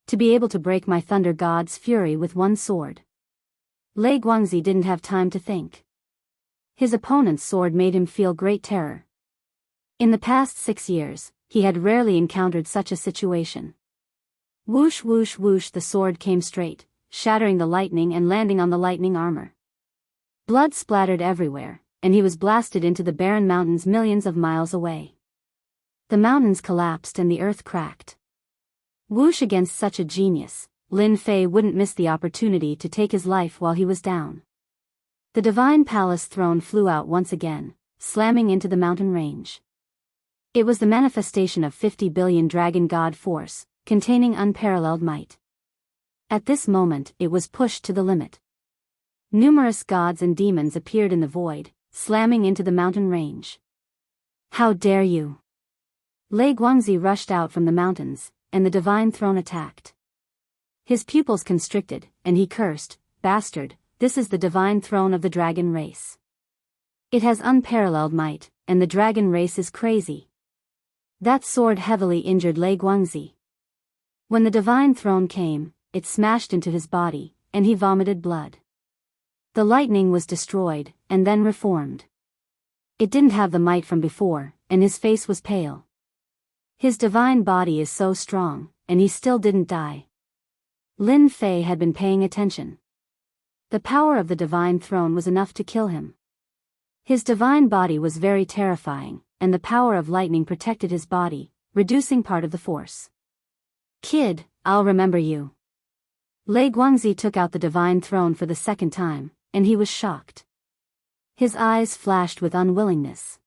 To be able to break my thunder god's fury with one sword. Lei Guangzi didn't have time to think. His opponent's sword made him feel great terror. In the past 6 years, he had rarely encountered such a situation. Whoosh whoosh whoosh, the sword came straight, shattering the lightning and landing on the lightning armor. Blood splattered everywhere, and he was blasted into the barren mountains millions of miles away. The mountains collapsed and the earth cracked. Whoosh, against such a genius, Lin Fei wouldn't miss the opportunity to take his life while he was down. The divine palace throne flew out once again, slamming into the mountain range. It was the manifestation of 50 billion dragon god force, containing unparalleled might. At this moment, it was pushed to the limit. Numerous gods and demons appeared in the void, slamming into the mountain range. How dare you! Lei Guangzi rushed out from the mountains, and the divine throne attacked. His pupils constricted, and he cursed, "Bastard, this is the divine throne of the dragon race. It has unparalleled might, and the dragon race is crazy." That sword heavily injured Lei Guangzi. When the divine throne came, it smashed into his body, and he vomited blood. The lightning was destroyed, and then reformed. It didn't have the might from before, and his face was pale. His divine body is so strong, and he still didn't die. Lin Fei had been paying attention. The power of the divine throne was enough to kill him. His divine body was very terrifying, and the power of lightning protected his body, reducing part of the force. "Kid, I'll remember you." Lei Guangzi took out the divine throne for the second time, and he was shocked. His eyes flashed with unwillingness.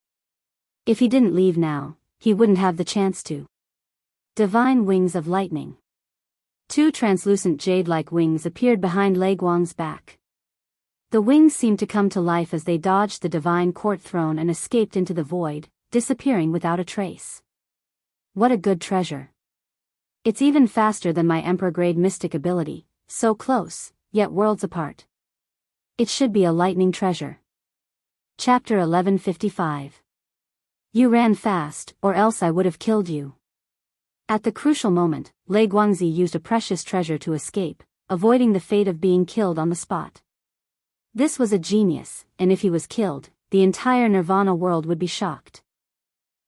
If he didn't leave now, he wouldn't have the chance to. Divine wings of lightning. 2 translucent jade-like wings appeared behind Lei Guang's back. The wings seemed to come to life as they dodged the divine court throne and escaped into the void, disappearing without a trace. What a good treasure. It's even faster than my emperor-grade mystic ability, so close, yet worlds apart. It should be a lightning treasure. Chapter 1155. You ran fast, or else I would have killed you. At the crucial moment, Lei Guangzi used a precious treasure to escape, avoiding the fate of being killed on the spot. This was a genius, and if he was killed, the entire Nirvana world would be shocked.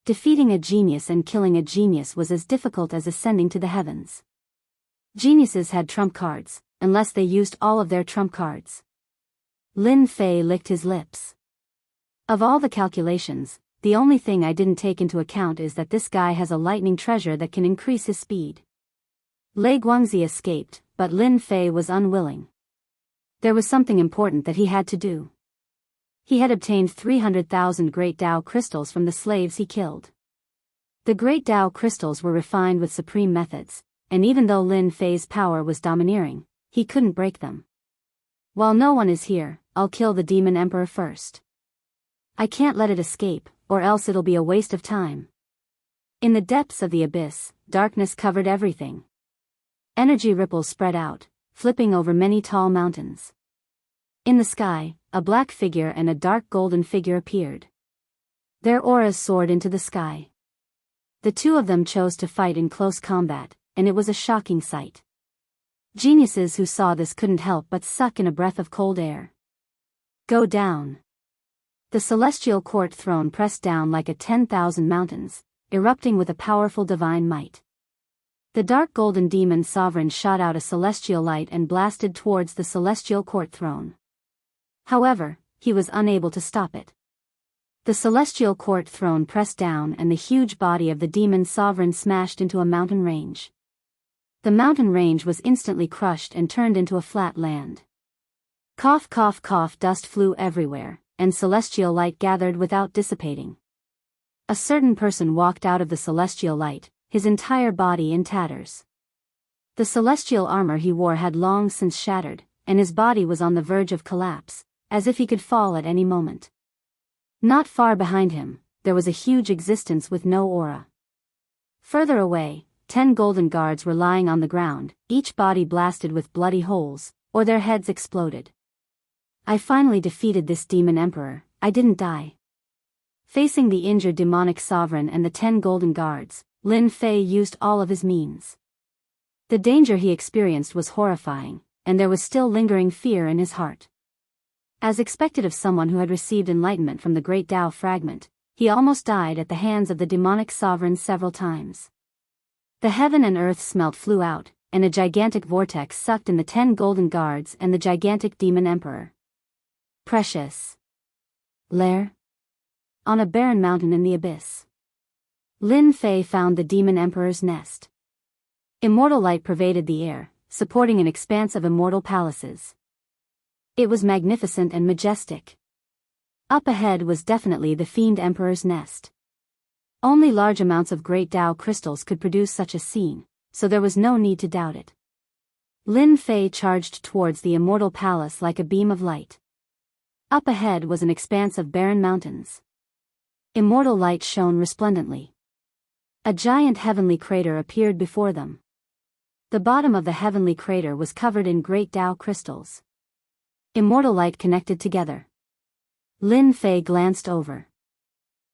Defeating a genius and killing a genius was as difficult as ascending to the heavens. Geniuses had trump cards, unless they used all of their trump cards. Lin Fei licked his lips. Of all the calculations, the only thing I didn't take into account is that this guy has a lightning treasure that can increase his speed. Lei Guangzi escaped, but Lin Fei was unwilling. There was something important that he had to do. He had obtained 300,000 Great Tao crystals from the slaves he killed. The Great Tao crystals were refined with supreme methods, and even though Lin Fei's power was domineering, he couldn't break them. While no one is here, I'll kill the Demon Emperor first. I can't let it escape, or else it'll be a waste of time. In the depths of the abyss, darkness covered everything. Energy ripples spread out, flipping over many tall mountains. In the sky, a black figure and a dark golden figure appeared. Their auras soared into the sky. The two of them chose to fight in close combat, and it was a shocking sight. Geniuses who saw this couldn't help but suck in a breath of cold air. Go down. The celestial court throne pressed down like a 10,000 mountains, erupting with a powerful divine might. The dark golden demon sovereign shot out a celestial light and blasted towards the celestial court throne. However, he was unable to stop it. The celestial court throne pressed down and the huge body of the demon sovereign smashed into a mountain range. The mountain range was instantly crushed and turned into a flat land. Cough cough cough, dust flew everywhere, and celestial light gathered without dissipating. A certain person walked out of the celestial light, his entire body in tatters. The celestial armor he wore had long since shattered, and his body was on the verge of collapse, as if he could fall at any moment. Not far behind him, there was a huge existence with no aura. Further away, 10 golden guards were lying on the ground, each body blasted with bloody holes, or their heads exploded. I finally defeated this demon emperor, I didn't die. Facing the injured demonic sovereign and the 10 golden guards, Lin Fei used all of his means. The danger he experienced was horrifying, and there was still lingering fear in his heart. As expected of someone who had received enlightenment from the Great Tao fragment, he almost died at the hands of the demonic sovereign several times. The heaven and earth smelt flew out, and a gigantic vortex sucked in the 10 golden guards and the gigantic demon emperor. Precious lair? On a barren mountain in the abyss. Lin Fei found the demon emperor's nest. Immortal light pervaded the air, supporting an expanse of immortal palaces. It was magnificent and majestic. Up ahead was definitely the Fiend Emperor's nest. Only large amounts of Great Tao crystals could produce such a scene, so there was no need to doubt it. Lin Fei charged towards the immortal palace like a beam of light. Up ahead was an expanse of barren mountains. Immortal light shone resplendently. A giant heavenly crater appeared before them. The bottom of the heavenly crater was covered in Great Tao crystals. Immortal light connected together. Lin Fei glanced over.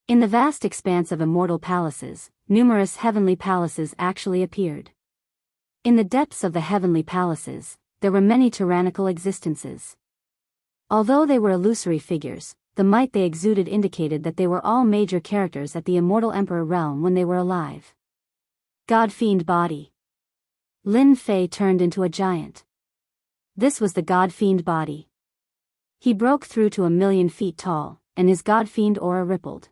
In the vast expanse of immortal palaces, numerous heavenly palaces actually appeared. In the depths of the heavenly palaces, there were many tyrannical existences. Although they were illusory figures, the might they exuded indicated that they were all major characters at the immortal emperor realm when they were alive. God-fiend body. Lin Fei turned into a giant. This was the God-fiend body. He broke through to 1,000,000 feet tall, and his God-fiend aura rippled.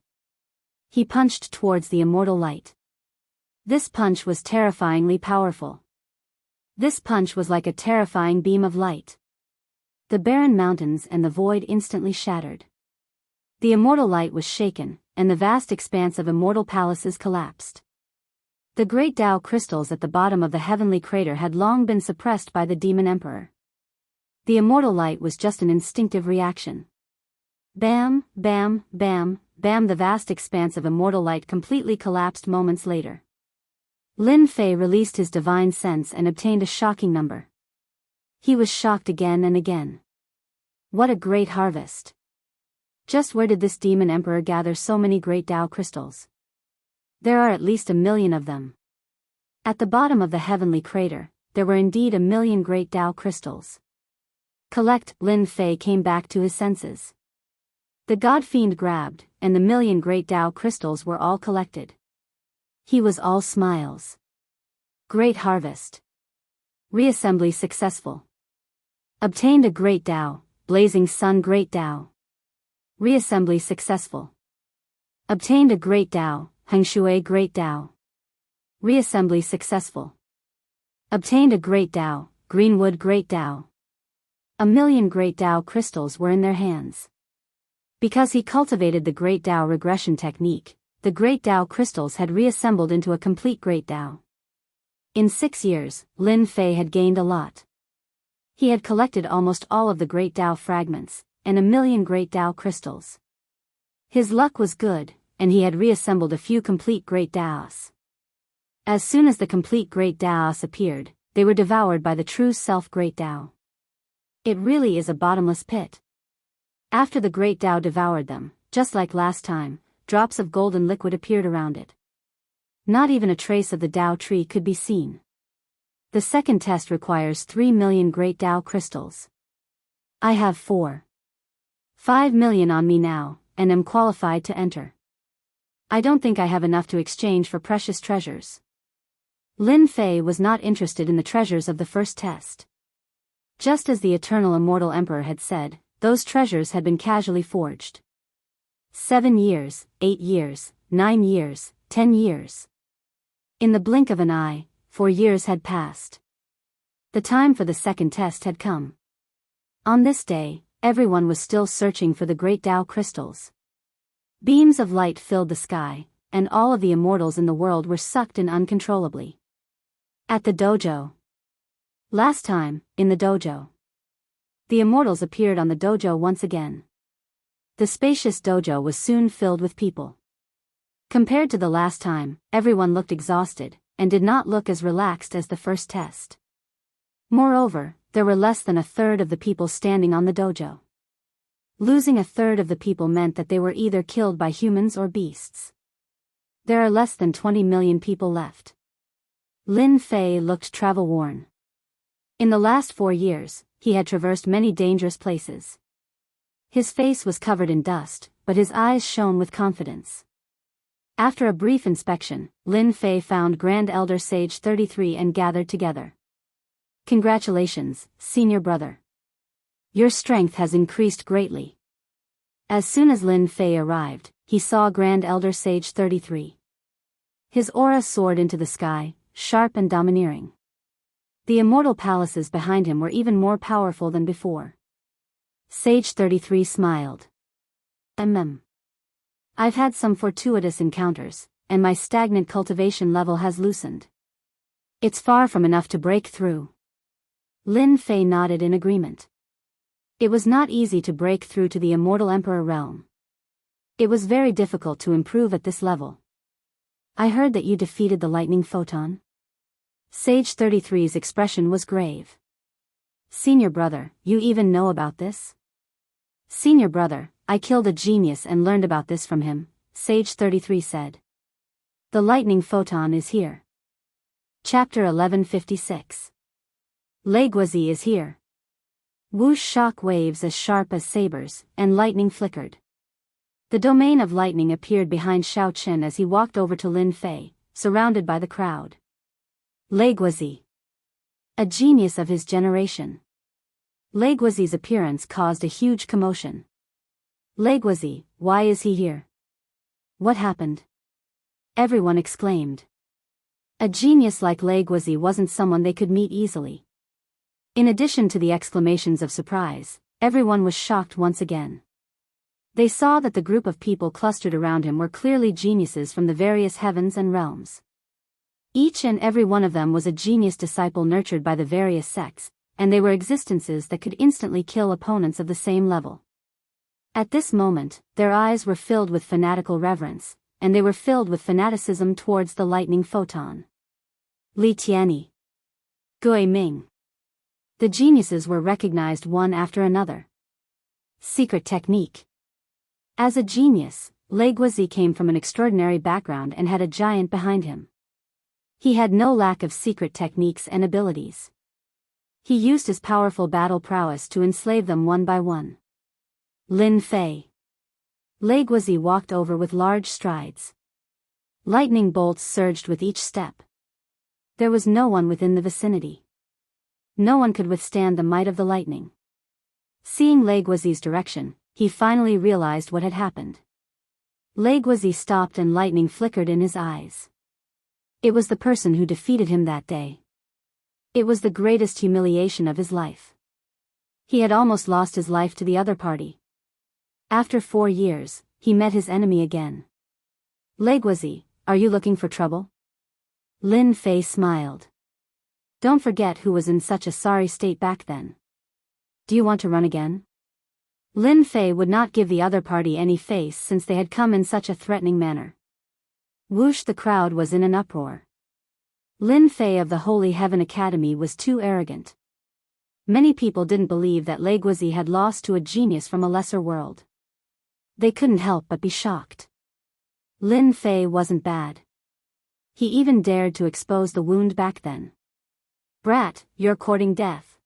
He punched towards the immortal light. This punch was terrifyingly powerful. This punch was like a terrifying beam of light. The barren mountains and the void instantly shattered. The immortal light was shaken, and the vast expanse of immortal palaces collapsed. The Great Tao crystals at the bottom of the heavenly crater had long been suppressed by the demon emperor. The immortal light was just an instinctive reaction. Bam, bam, bam, bam. The vast expanse of immortal light completely collapsed moments later. Lin Fei released his divine sense and obtained a shocking number. He was shocked again and again. What a great harvest! Just where did this demon emperor gather so many Great Tao crystals? There are at least 1,000,000 of them. At the bottom of the heavenly crater, there were indeed 1,000,000 Great Tao crystals. Collect. Lin Fei came back to his senses. The God-fiend grabbed, and the 1,000,000 Great Tao crystals were all collected. He was all smiles. Great harvest. Reassembly successful. Obtained a Great Tao, Blazing Sun Great Tao. Reassembly successful. Obtained a Great Tao, Hengshui Great Tao. Reassembly successful. Obtained a Great Tao, Greenwood Great Tao. 1,000,000 Great Tao crystals were in their hands. Because he cultivated the Great Tao regression technique, the Great Tao crystals had reassembled into a complete Great Tao. In 6 years, Lin Fei had gained a lot. He had collected almost all of the Great Tao fragments, and 1,000,000 Great Tao crystals. His luck was good, and he had reassembled a few complete Great Taos. As soon as the complete Great Taos appeared, they were devoured by the true self Great Tao. It really is a bottomless pit. After the Great Tao devoured them, just like last time, drops of golden liquid appeared around it. Not even a trace of the Tao tree could be seen. The second test requires 3,000,000 Great Tao crystals. I have 5,000,000 on me now, and am qualified to enter. I don't think I have enough to exchange for precious treasures. Lin Fei was not interested in the treasures of the first test. Just as the eternal immortal emperor had said, those treasures had been casually forged. 7 years, 8 years, 9 years, 10 years. In the blink of an eye, 4 years had passed. The time for the second test had come. On this day, everyone was still searching for the Great Tao crystals. Beams of light filled the sky, and all of the immortals in the world were sucked in uncontrollably. At the dojo. Last time, in the dojo. The immortals appeared on the dojo once again. The spacious dojo was soon filled with people. Compared to the last time, everyone looked exhausted, and did not look as relaxed as the first test. Moreover, there were less than a third of the people standing on the dojo. Losing a third of the people meant that they were either killed by humans or beasts. There are less than 20,000,000 people left. Lin Fei looked travel-worn. In the last 4 years, he had traversed many dangerous places. His face was covered in dust, but his eyes shone with confidence. After a brief inspection, Lin Fei found Grand Elder Sage 33 and gathered together. Congratulations, senior brother. Your strength has increased greatly. As soon as Lin Fei arrived, he saw Grand Elder Sage 33. His aura soared into the sky, sharp and domineering. The immortal palaces behind him were even more powerful than before. Sage 33 smiled. I've had some fortuitous encounters, and my stagnant cultivation level has loosened. It's far from enough to break through. Lin Fei nodded in agreement. It was not easy to break through to the immortal emperor realm. It was very difficult to improve at this level. I heard that you defeated the lightning photon. Sage 33's expression was grave. Senior brother, you even know about this? Senior brother, I killed a genius and learned about this from him, Sage 33 said. The lightning photon is here. Chapter 1156. Leguizi is here. Whoosh shock waves as sharp as sabers, and lightning flickered. The domain of lightning appeared behind Xiao Chen as he walked over to Lin Fei, surrounded by the crowd. Leguizi. A genius of his generation. Leguizi's appearance caused a huge commotion. Leguizi, why is he here? What happened? Everyone exclaimed. A genius like Leguizi wasn't someone they could meet easily. In addition to the exclamations of surprise, everyone was shocked once again. They saw that the group of people clustered around him were clearly geniuses from the various heavens and realms. Each and every one of them was a genius disciple nurtured by the various sects, and they were existences that could instantly kill opponents of the same level. At this moment, their eyes were filled with fanatical reverence, and they were filled with fanaticism towards the lightning photon. Li Tianyi. Gui Ming. The geniuses were recognized one after another. Secret technique. As a genius, Leguizi came from an extraordinary background and had a giant behind him. He had no lack of secret techniques and abilities. He used his powerful battle prowess to enslave them one by one. Lin Fei. Leguizi walked over with large strides. Lightning bolts surged with each step. There was no one within the vicinity. No one could withstand the might of the lightning. Seeing Leguizi's direction, he finally realized what had happened. Leguizi stopped and lightning flickered in his eyes. It was the person who defeated him that day. It was the greatest humiliation of his life. He had almost lost his life to the other party. After 4 years, he met his enemy again. Leguazi, are you looking for trouble? Lin Fei smiled. Don't forget who was in such a sorry state back then. Do you want to run again? Lin Fei would not give the other party any face since they had come in such a threatening manner. Whoosh, the crowd was in an uproar. Lin Fei of the Holy Heaven Academy was too arrogant. Many people didn't believe that Leguazi had lost to a genius from a lesser world. They couldn't help but be shocked. Lin Fei wasn't bad. He even dared to expose the wound back then. Brat, you're courting death.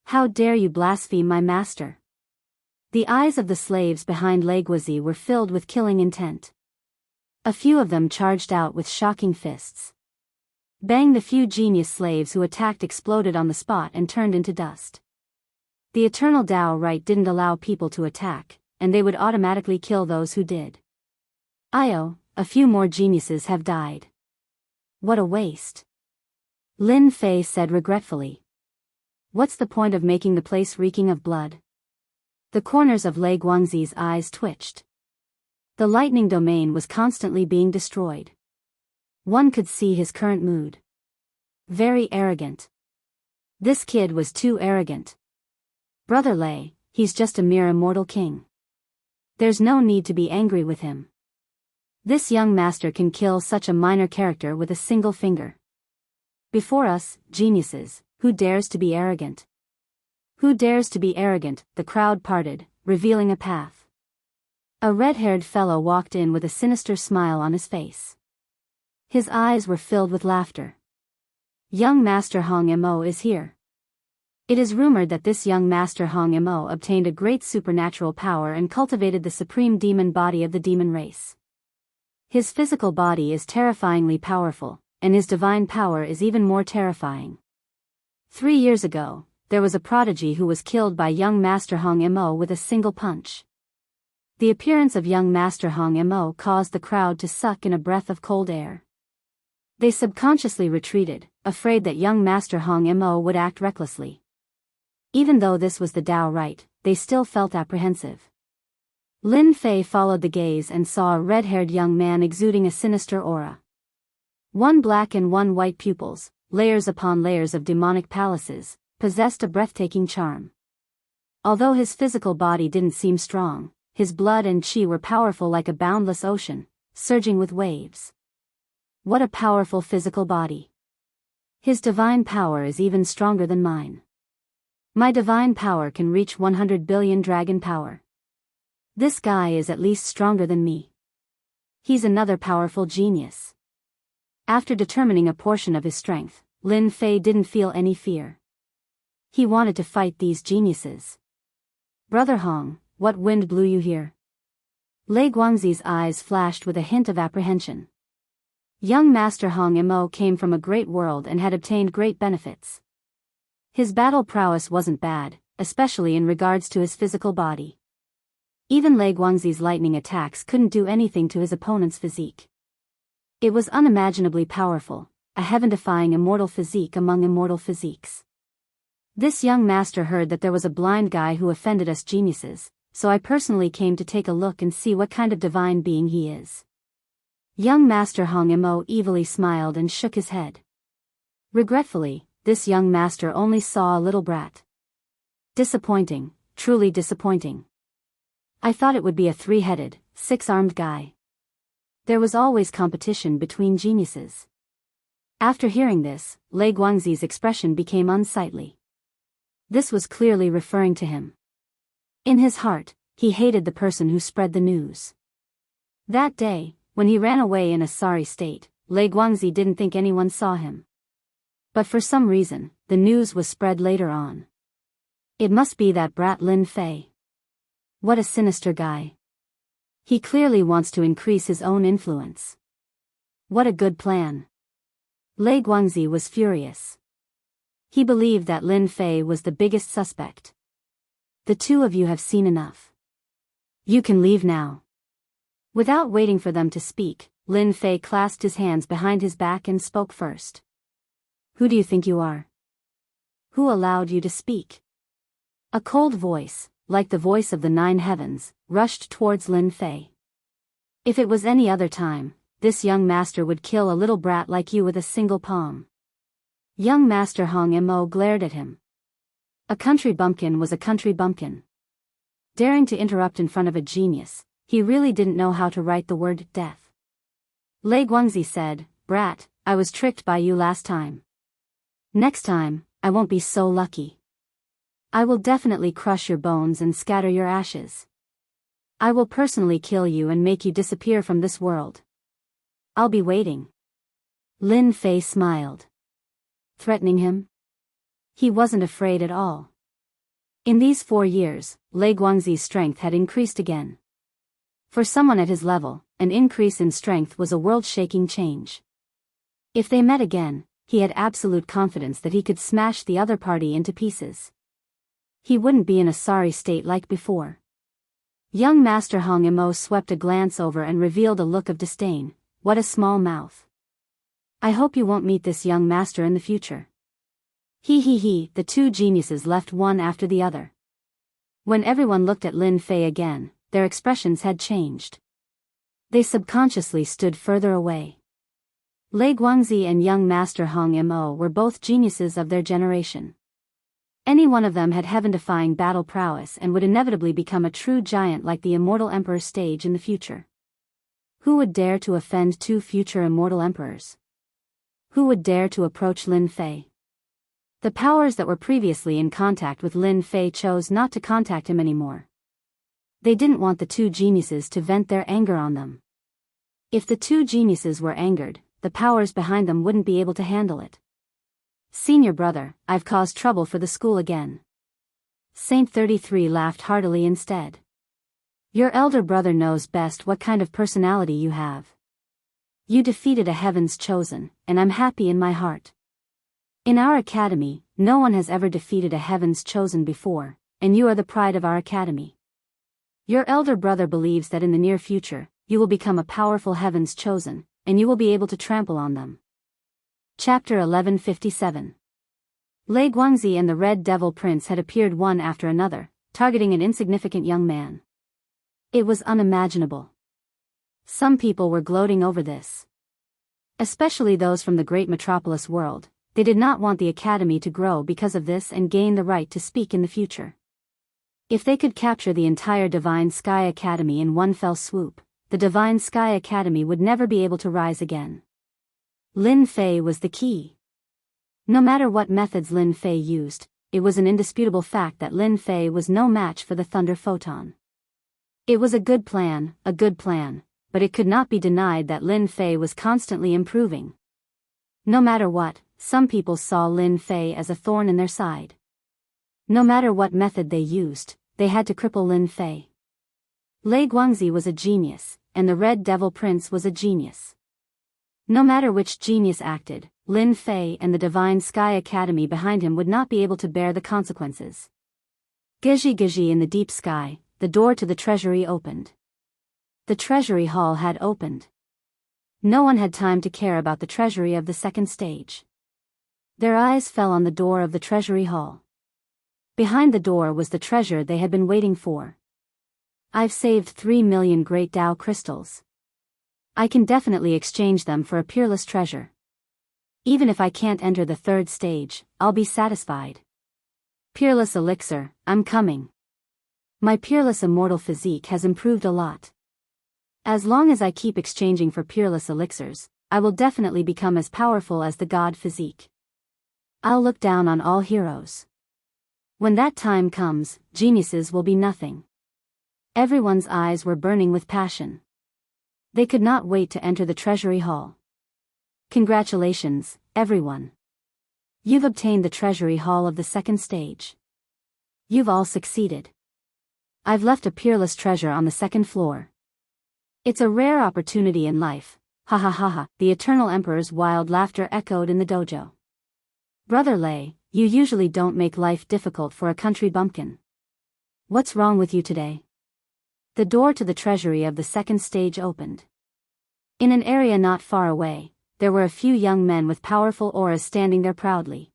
How dare you blaspheme my master? The eyes of the slaves behind Leguazi were filled with killing intent. A few of them charged out with shocking fists. Bang! The few genius slaves who attacked exploded on the spot and turned into dust. The eternal Tao right didn't allow people to attack, and they would automatically kill those who did. Io, a few more geniuses have died. What a waste. Lin Fei said regretfully. What's the point of making the place reeking of blood? The corners of Lei Guangzi's eyes twitched. The lightning domain was constantly being destroyed. One could see his current mood. Very arrogant. This kid was too arrogant. Brother Lei, he's just a mere immortal king. There's no need to be angry with him. This young master can kill such a minor character with a single finger. Before us, geniuses, who dares to be arrogant? Who dares to be arrogant? The crowd parted, revealing a path. A red-haired fellow walked in with a sinister smile on his face. His eyes were filled with laughter. Young Master Hong Mo is here. It is rumored that this young Master Hong Mo obtained a great supernatural power and cultivated the supreme demon body of the demon race. His physical body is terrifyingly powerful, and his divine power is even more terrifying. 3 years ago, there was a prodigy who was killed by young Master Hong Mo with a single punch. The appearance of young Master Hong Mo caused the crowd to suck in a breath of cold air. They subconsciously retreated, afraid that young Master Hong Mo would act recklessly. Even though this was the Tao right, they still felt apprehensive. Lin Fei followed the gaze and saw a red-haired young man exuding a sinister aura. One black and one white pupils, layers upon layers of demonic palaces, possessed a breathtaking charm. Although his physical body didn't seem strong, his blood and chi were powerful like a boundless ocean, surging with waves. What a powerful physical body. His divine power is even stronger than mine. My divine power can reach 100 billion dragon power. This guy is at least stronger than me. He's another powerful genius. After determining a portion of his strength, Lin Fei didn't feel any fear. He wanted to fight these geniuses. Brother Hong, what wind blew you here? Lei Guangzi's eyes flashed with a hint of apprehension. Young Master Hong Mo came from a great world and had obtained great benefits. His battle prowess wasn't bad, especially in regards to his physical body. Even Lei Guangzi's lightning attacks couldn't do anything to his opponent's physique. It was unimaginably powerful, a heaven-defying immortal physique among immortal physiques. This young master heard that there was a blind guy who offended us geniuses, so I personally came to take a look and see what kind of divine being he is. Young Master Hong Mo evilly smiled and shook his head. Regretfully, this young master only saw a little brat. Disappointing, truly disappointing. I thought it would be a 3-headed, 6-armed guy. There was always competition between geniuses. After hearing this, Lei Guangzi's expression became unsightly. This was clearly referring to him. In his heart, he hated the person who spread the news. That day, when he ran away in a sorry state, Lei Guangzi didn't think anyone saw him. But for some reason, the news was spread later on. It must be that brat Lin Fei. What a sinister guy. He clearly wants to increase his own influence. What a good plan. Lei Guangzi was furious. He believed that Lin Fei was the biggest suspect. The two of you have seen enough. You can leave now. Without waiting for them to speak, Lin Fei clasped his hands behind his back and spoke first. Who do you think you are? Who allowed you to speak? A cold voice, like the voice of the 9 heavens, rushed towards Lin Fei. If it was any other time, this young master would kill a little brat like you with a single palm. Young Master Hong Mo glared at him. A country bumpkin was a country bumpkin. Daring to interrupt in front of a genius, he really didn't know how to write the word death. Lei Guangzi said, "Brat, I was tricked by you last time. Next time, I won't be so lucky. I will definitely crush your bones and scatter your ashes. I will personally kill you and make you disappear from this world. I'll be waiting." Lin Fei smiled. Threatening him? He wasn't afraid at all. In these 4 years, Lei Guangzi's strength had increased again. For someone at his level, an increase in strength was a world-shaking change. If they met again, he had absolute confidence that he could smash the other party into pieces. He wouldn't be in a sorry state like before. Young Master Hong Mo swept a glance over and revealed a look of disdain. What a small mouth. I hope you won't meet this young master in the future. He, the 2 geniuses left one after the other. When everyone looked at Lin Fei again, their expressions had changed. They subconsciously stood further away. Lei Guangzi and young Master Hong Mo were both geniuses of their generation. Any one of them had heaven-defying battle prowess and would inevitably become a true giant like the immortal emperor stage in the future. Who would dare to offend 2 future immortal emperors? Who would dare to approach Lin Fei? The powers that were previously in contact with Lin Fei chose not to contact him anymore. They didn't want the 2 geniuses to vent their anger on them. If the 2 geniuses were angered, the powers behind them wouldn't be able to handle it. "Senior brother, I've caused trouble for the school again." Saint 33 laughed heartily instead. "Your elder brother knows best what kind of personality you have. You defeated a heaven's chosen, and I'm happy in my heart. In our academy, no one has ever defeated a heaven's chosen before, and you are the pride of our academy. Your elder brother believes that in the near future, you will become a powerful heaven's chosen, and you will be able to trample on them." Chapter 1157. Lei Guangzi and the Red Devil Prince had appeared one after another, targeting an insignificant young man. It was unimaginable. Some people were gloating over this. Especially those from the great metropolis world. They did not want the academy to grow because of this and gain the right to speak in the future. If they could capture the entire Divine Sky Academy in one fell swoop, the Divine Sky Academy would never be able to rise again. Lin Fei was the key. No matter what methods Lin Fei used, it was an indisputable fact that Lin Fei was no match for the Thunder Photon. It was a good plan, but it could not be denied that Lin Fei was constantly improving. No matter what, some people saw Lin Fei as a thorn in their side. No matter what method they used, they had to cripple Lin Fei. Lei Guangzi was a genius, and the Red Devil Prince was a genius. No matter which genius acted, Lin Fei and the Divine Sky Academy behind him would not be able to bear the consequences. Gizhi in the deep sky, the door to the treasury opened. The treasury hall had opened. No one had time to care about the treasury of the 2nd stage. Their eyes fell on the door of the treasury hall. Behind the door was the treasure they had been waiting for. "I've saved 3 million great Tao crystals. I can definitely exchange them for a peerless treasure. Even if I can't enter the 3rd stage, I'll be satisfied. Peerless elixir, I'm coming. My peerless immortal physique has improved a lot. As long as I keep exchanging for peerless elixirs, I will definitely become as powerful as the god physique. I'll look down on all heroes. When that time comes, geniuses will be nothing." Everyone's eyes were burning with passion. They could not wait to enter the treasury hall. "Congratulations, everyone. You've obtained the treasury hall of the 2nd stage. You've all succeeded. I've left a peerless treasure on the 2nd floor. It's a rare opportunity in life, ha ha ha ha." The Eternal Emperor's wild laughter echoed in the dojo. "Brother Lei, you usually don't make life difficult for a country bumpkin. What's wrong with you today?" The door to the treasury of the 2nd stage opened. In an area not far away, there were a few young men with powerful auras standing there proudly.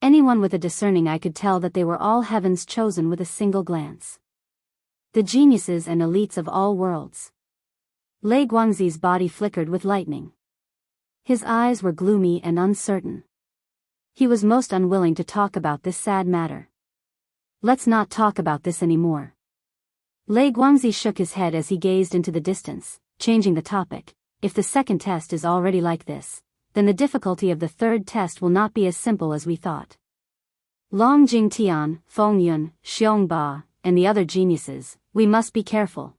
Anyone with a discerning eye could tell that they were all heaven's chosen with a single glance. The geniuses and elites of all worlds. Lei Guangzi's body flickered with lightning. His eyes were gloomy and uncertain. He was most unwilling to talk about this sad matter. Let's not talk about this anymore. Lei Guangzi shook his head as he gazed into the distance, changing the topic. If the second test is already like this, then the difficulty of the third test will not be as simple as we thought. Long Jingtian, Feng Yun, Xiong Ba, and the other geniuses, we must be careful.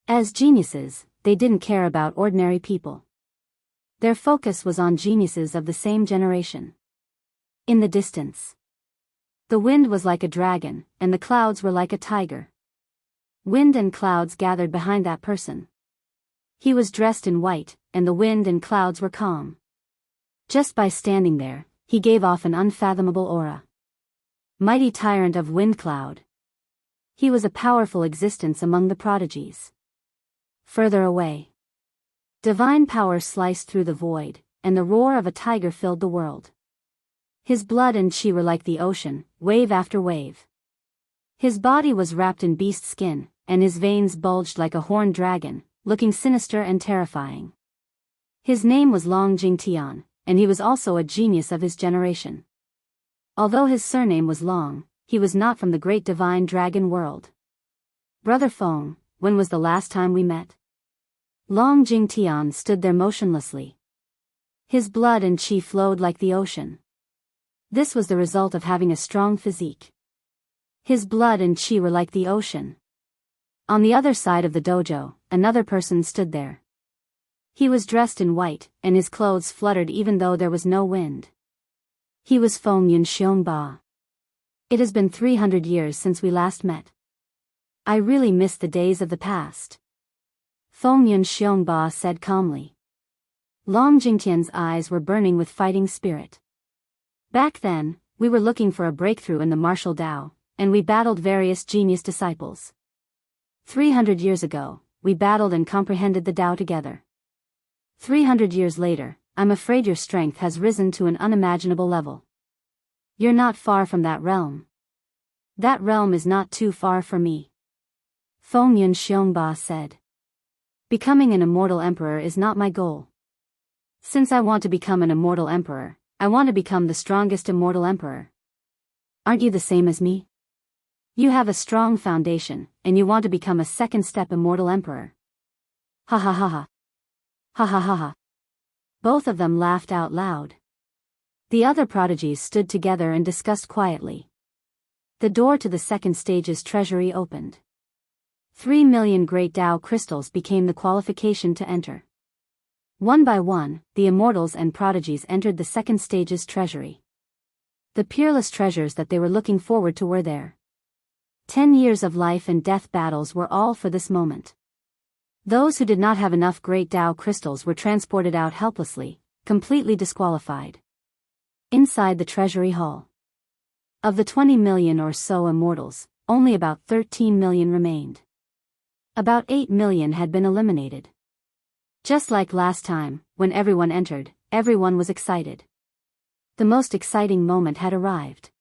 As geniuses, they didn't care about ordinary people. Their focus was on geniuses of the same generation. In the distance, the wind was like a dragon, and the clouds were like a tiger. Wind and clouds gathered behind that person. He was dressed in white, and the wind and clouds were calm. Just by standing there, he gave off an unfathomable aura. Mighty tyrant of wind cloud. He was a powerful existence among the prodigies. Further away, divine power sliced through the void, and the roar of a tiger filled the world. His blood and chi were like the ocean, wave after wave. His body was wrapped in beast skin, and his veins bulged like a horned dragon, looking sinister and terrifying. His name was Long Jingtian, and he was also a genius of his generation. Although his surname was Long, he was not from the great divine dragon world. Brother Feng, when was the last time we met? Long Jingtian stood there motionlessly. His blood and chi flowed like the ocean. This was the result of having a strong physique. His blood and chi were like the ocean. On the other side of the dojo, another person stood there. He was dressed in white, and his clothes fluttered even though there was no wind. He was Feng Yun Xiongba. It has been 300 years since we last met. I really miss the days of the past. Feng Yun Xiongba said calmly. Long Jingtian's eyes were burning with fighting spirit. Back then, we were looking for a breakthrough in the martial Tao, and we battled various genius disciples. 300 years ago, we battled and comprehended the Tao together. 300 years later, I'm afraid your strength has risen to an unimaginable level. You're not far from that realm. That realm is not too far for me. Feng Yun Xiongba said. Becoming an immortal emperor is not my goal. Since I want to become an immortal emperor, I want to become the strongest immortal emperor. Aren't you the same as me? You have a strong foundation, and you want to become a second-step immortal emperor. Ha ha ha ha. Ha ha ha ha. Both of them laughed out loud. The other prodigies stood together and discussed quietly. The door to the second stage's treasury opened. 3 million great Tao crystals became the qualification to enter. One by one, the immortals and prodigies entered the second stage's treasury. The peerless treasures that they were looking forward to were there. 10 years of life and death battles were all for this moment. Those who did not have enough great Tao crystals were transported out helplessly, completely disqualified. Inside the treasury hall, of the 20 million or so immortals, only about 13 million remained. About 8 million had been eliminated. Just like last time, when everyone entered, everyone was excited. The most exciting moment had arrived.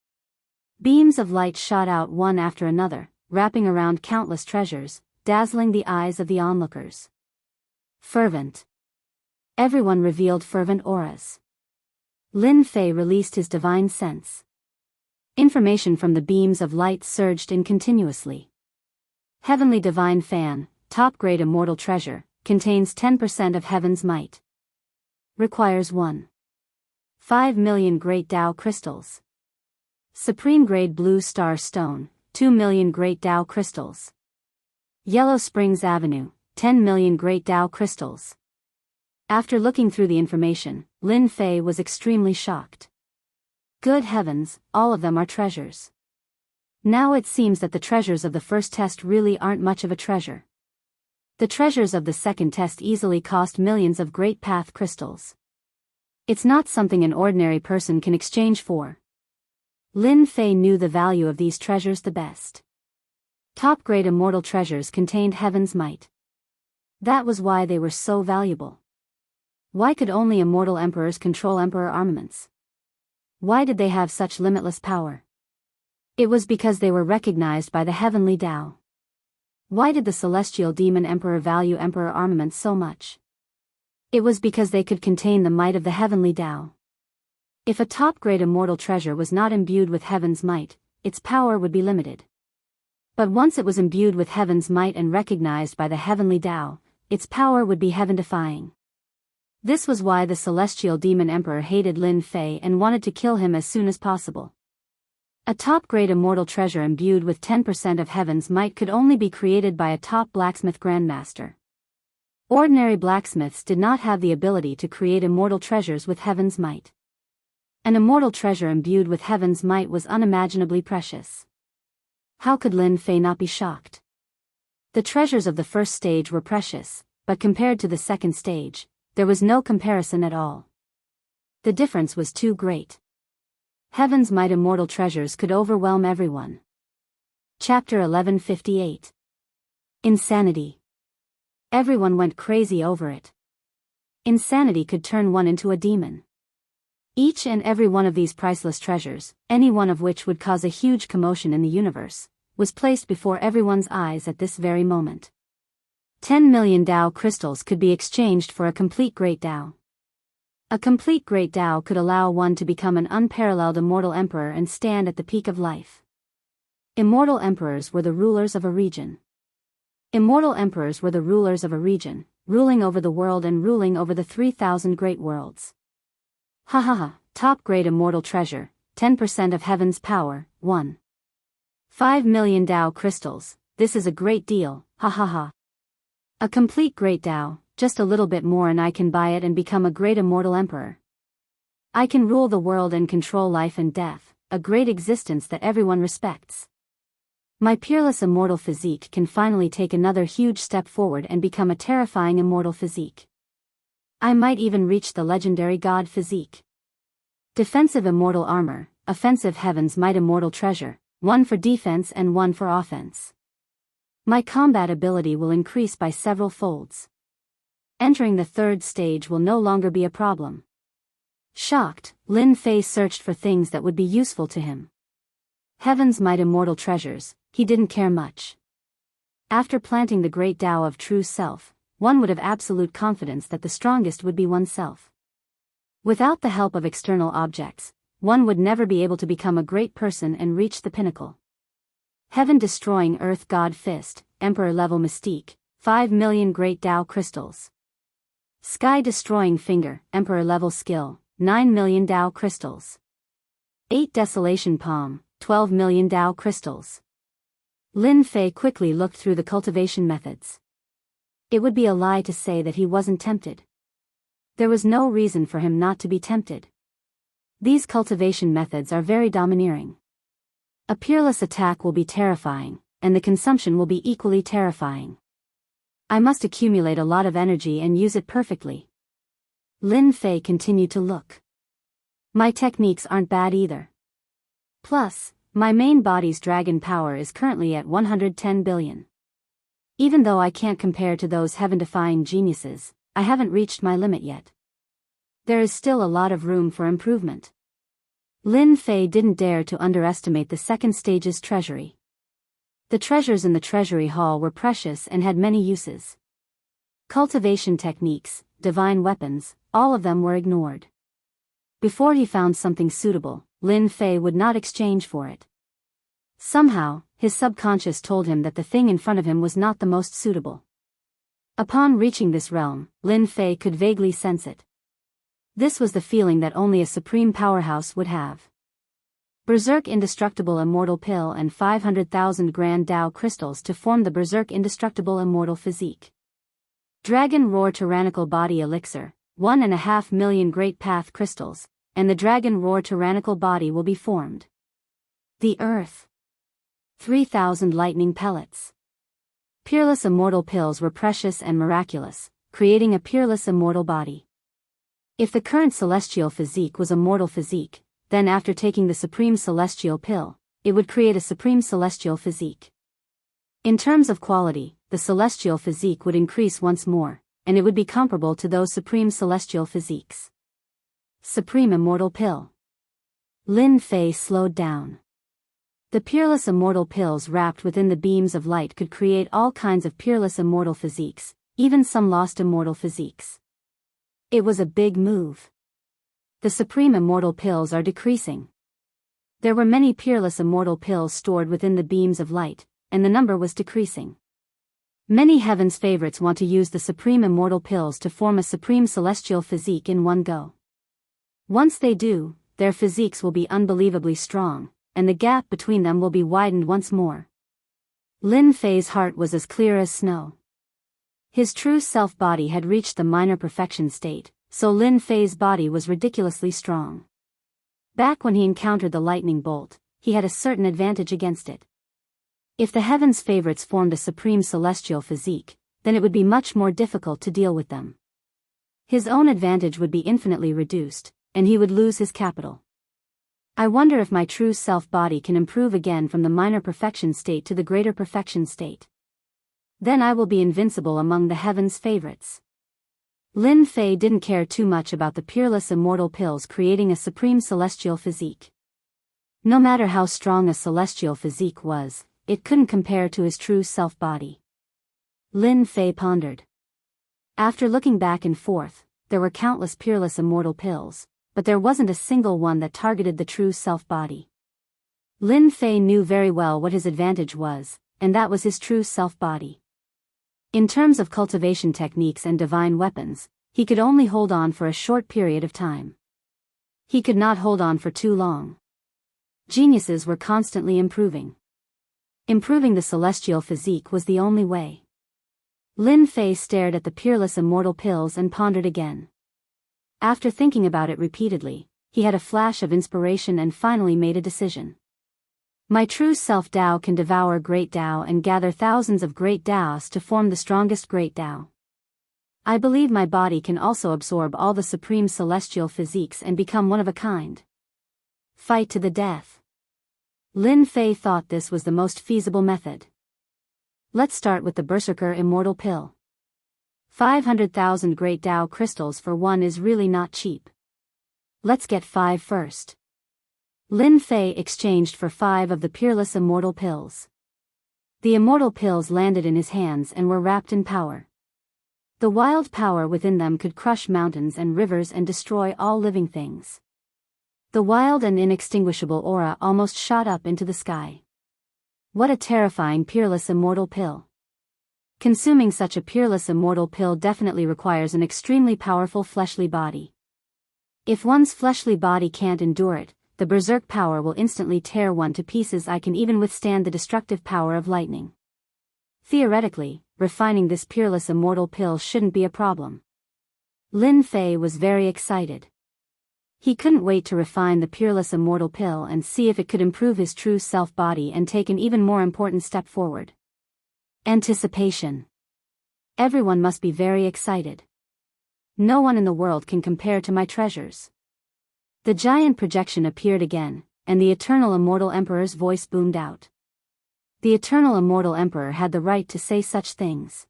Beams of light shot out one after another, wrapping around countless treasures, dazzling the eyes of the onlookers. Fervent. Everyone revealed fervent auras. Lin Fei released his divine sense. Information from the beams of light surged in continuously. Heavenly Divine Fan, top-grade immortal treasure, contains 10% of heaven's might. Requires 1.5 million great Tao crystals. Supreme-grade blue star stone, 2 million great Tao crystals. Yellow Springs Avenue, 10 million great Tao crystals. After looking through the information, Lin Fei was extremely shocked. Good heavens, all of them are treasures. Now it seems that the treasures of the first test really aren't much of a treasure. The treasures of the second test easily cost millions of great path crystals. It's not something an ordinary person can exchange for. Lin Fei knew the value of these treasures the best. Top-grade immortal treasures contained heaven's might. That was why they were so valuable. Why could only immortal emperors control emperor armaments? Why did they have such limitless power? It was because they were recognized by the heavenly Tao. Why did the celestial demon emperor value emperor armaments so much? It was because they could contain the might of the heavenly Tao. If a top-grade immortal treasure was not imbued with heaven's might, its power would be limited. But once it was imbued with heaven's might and recognized by the heavenly Tao, its power would be heaven-defying. This was why the celestial demon emperor hated Lin Fei and wanted to kill him as soon as possible. A top-grade immortal treasure imbued with 10% of heaven's might could only be created by a top blacksmith grandmaster. Ordinary blacksmiths did not have the ability to create immortal treasures with heaven's might. An immortal treasure imbued with heaven's might was unimaginably precious. How could Lin Fei not be shocked? The treasures of the first stage were precious, but compared to the second stage, there was no comparison at all. The difference was too great. Heaven's might immortal treasures could overwhelm everyone. Chapter 1158. Insanity. Everyone went crazy over it. Insanity could turn one into a demon. Each and every one of these priceless treasures, any one of which would cause a huge commotion in the universe, was placed before everyone's eyes at this very moment. 10 million Tao crystals could be exchanged for a complete Great Tao. A complete Great Tao could allow one to become an unparalleled immortal emperor and stand at the peak of life. Immortal emperors were the rulers of a region. Immortal emperors were the rulers of a region, ruling over the world and ruling over the 3,000 great worlds. Ha ha ha, top-grade immortal treasure, 10% of heaven's power, 1. 5 million Tao crystals, this is a great deal, ha ha ha. A complete Great Tao, just a little bit more and I can buy it and become a great immortal emperor. I can rule the world and control life and death, a great existence that everyone respects. My peerless immortal physique can finally take another huge step forward and become a terrifying immortal physique. I might even reach the legendary god physique. Defensive immortal armor, offensive heaven's might immortal treasure, one for defense and one for offense. My combat ability will increase by several folds. Entering the third stage will no longer be a problem. Shocked, Lin Fei searched for things that would be useful to him. Heaven's might immortal treasures, he didn't care much. After planting the great Tao of true self, one would have absolute confidence that the strongest would be oneself. Without the help of external objects, one would never be able to become a great person and reach the pinnacle. Heaven-destroying Earth God Fist, Emperor-level Mystique, 5 million Great Tao crystals. Sky-destroying Finger, Emperor-level Skill, 9 million Tao crystals. 8 Desolation Palm, 12 million Tao crystals. Lin Fei quickly looked through the cultivation methods. It would be a lie to say that he wasn't tempted. There was no reason for him not to be tempted. These cultivation methods are very domineering. A peerless attack will be terrifying, and the consumption will be equally terrifying. I must accumulate a lot of energy and use it perfectly. Lin Fei continued to look. My techniques aren't bad either. Plus, my main body's dragon power is currently at 110 billion. Even though I can't compare to those heaven-defying geniuses, I haven't reached my limit yet. There is still a lot of room for improvement. Lin Fei didn't dare to underestimate the second stage's treasury. The treasures in the treasury hall were precious and had many uses. Cultivation techniques, divine weapons, all of them were ignored. Before he found something suitable, Lin Fei would not exchange for it. Somehow, his subconscious told him that the thing in front of him was not the most suitable. Upon reaching this realm, Lin Fei could vaguely sense it. This was the feeling that only a supreme powerhouse would have. Berserk Indestructible Immortal Pill and 500,000 Grand Tao crystals to form the Berserk Indestructible Immortal Physique. Dragon Roar Tyrannical Body Elixir, 1.5 million Great Path crystals, and the Dragon Roar Tyrannical Body will be formed. The Earth. 3,000 Lightning Pellets. Peerless Immortal Pills were precious and miraculous, creating a peerless immortal body. If the current celestial physique was a mortal physique, then after taking the supreme celestial pill, it would create a supreme celestial physique. In terms of quality, the celestial physique would increase once more, and it would be comparable to those supreme celestial physiques. Supreme Immortal Pill. Lin Fei slowed down. The peerless immortal pills wrapped within the beams of light could create all kinds of peerless immortal physiques, even some lost immortal physiques. It was a big move. The supreme immortal pills are decreasing. There were many peerless immortal pills stored within the beams of light, and the number was decreasing. Many heaven's favorites want to use the supreme immortal pills to form a supreme celestial physique in one go. Once they do, their physiques will be unbelievably strong, and the gap between them will be widened once more. Lin Fei's heart was as clear as snow. His true self-body had reached the minor perfection state, so Lin Fei's body was ridiculously strong. Back when he encountered the lightning bolt, he had a certain advantage against it. If the heaven's favorites formed a supreme celestial physique, then it would be much more difficult to deal with them. His own advantage would be infinitely reduced, and he would lose his capital. I wonder if my true self-body can improve again from the minor perfection state to the greater perfection state. Then I will be invincible among the heaven's favorites. Lin Fei didn't care too much about the peerless immortal pills creating a supreme celestial physique. No matter how strong a celestial physique was, it couldn't compare to his true self-body. Lin Fei pondered. After looking back and forth, there were countless peerless immortal pills, but there wasn't a single one that targeted the true self-body. Lin Fei knew very well what his advantage was, and that was his true self-body. In terms of cultivation techniques and divine weapons, he could only hold on for a short period of time. He could not hold on for too long. Geniuses were constantly improving. Improving the celestial physique was the only way. Lin Fei stared at the peerless immortal pills and pondered again. After thinking about it repeatedly, he had a flash of inspiration and finally made a decision. My true self Tao can devour great Tao and gather thousands of great Taos to form the strongest great Tao. I believe my body can also absorb all the supreme celestial physiques and become one of a kind. Fight to the death. Lin Fei thought this was the most feasible method. Let's start with the Berserker Immortal Pill. 500,000 Great Tao crystals for one is really not cheap. Let's get 5 first. Lin Fei exchanged for 5 of the peerless immortal pills. The immortal pills landed in his hands and were wrapped in power. The wild power within them could crush mountains and rivers and destroy all living things. The wild and inextinguishable aura almost shot up into the sky. What a terrifying peerless immortal pill. Consuming such a peerless immortal pill definitely requires an extremely powerful fleshly body. If one's fleshly body can't endure it, the berserk power will instantly tear one to pieces. I can even withstand the destructive power of lightning. Theoretically, refining this peerless immortal pill shouldn't be a problem. Lin Fei was very excited. He couldn't wait to refine the peerless immortal pill and see if it could improve his true self-body and take an even more important step forward. Anticipation. Everyone must be very excited. No one in the world can compare to my treasures. The giant projection appeared again, and the eternal immortal emperor's voice boomed out. The eternal immortal emperor had the right to say such things.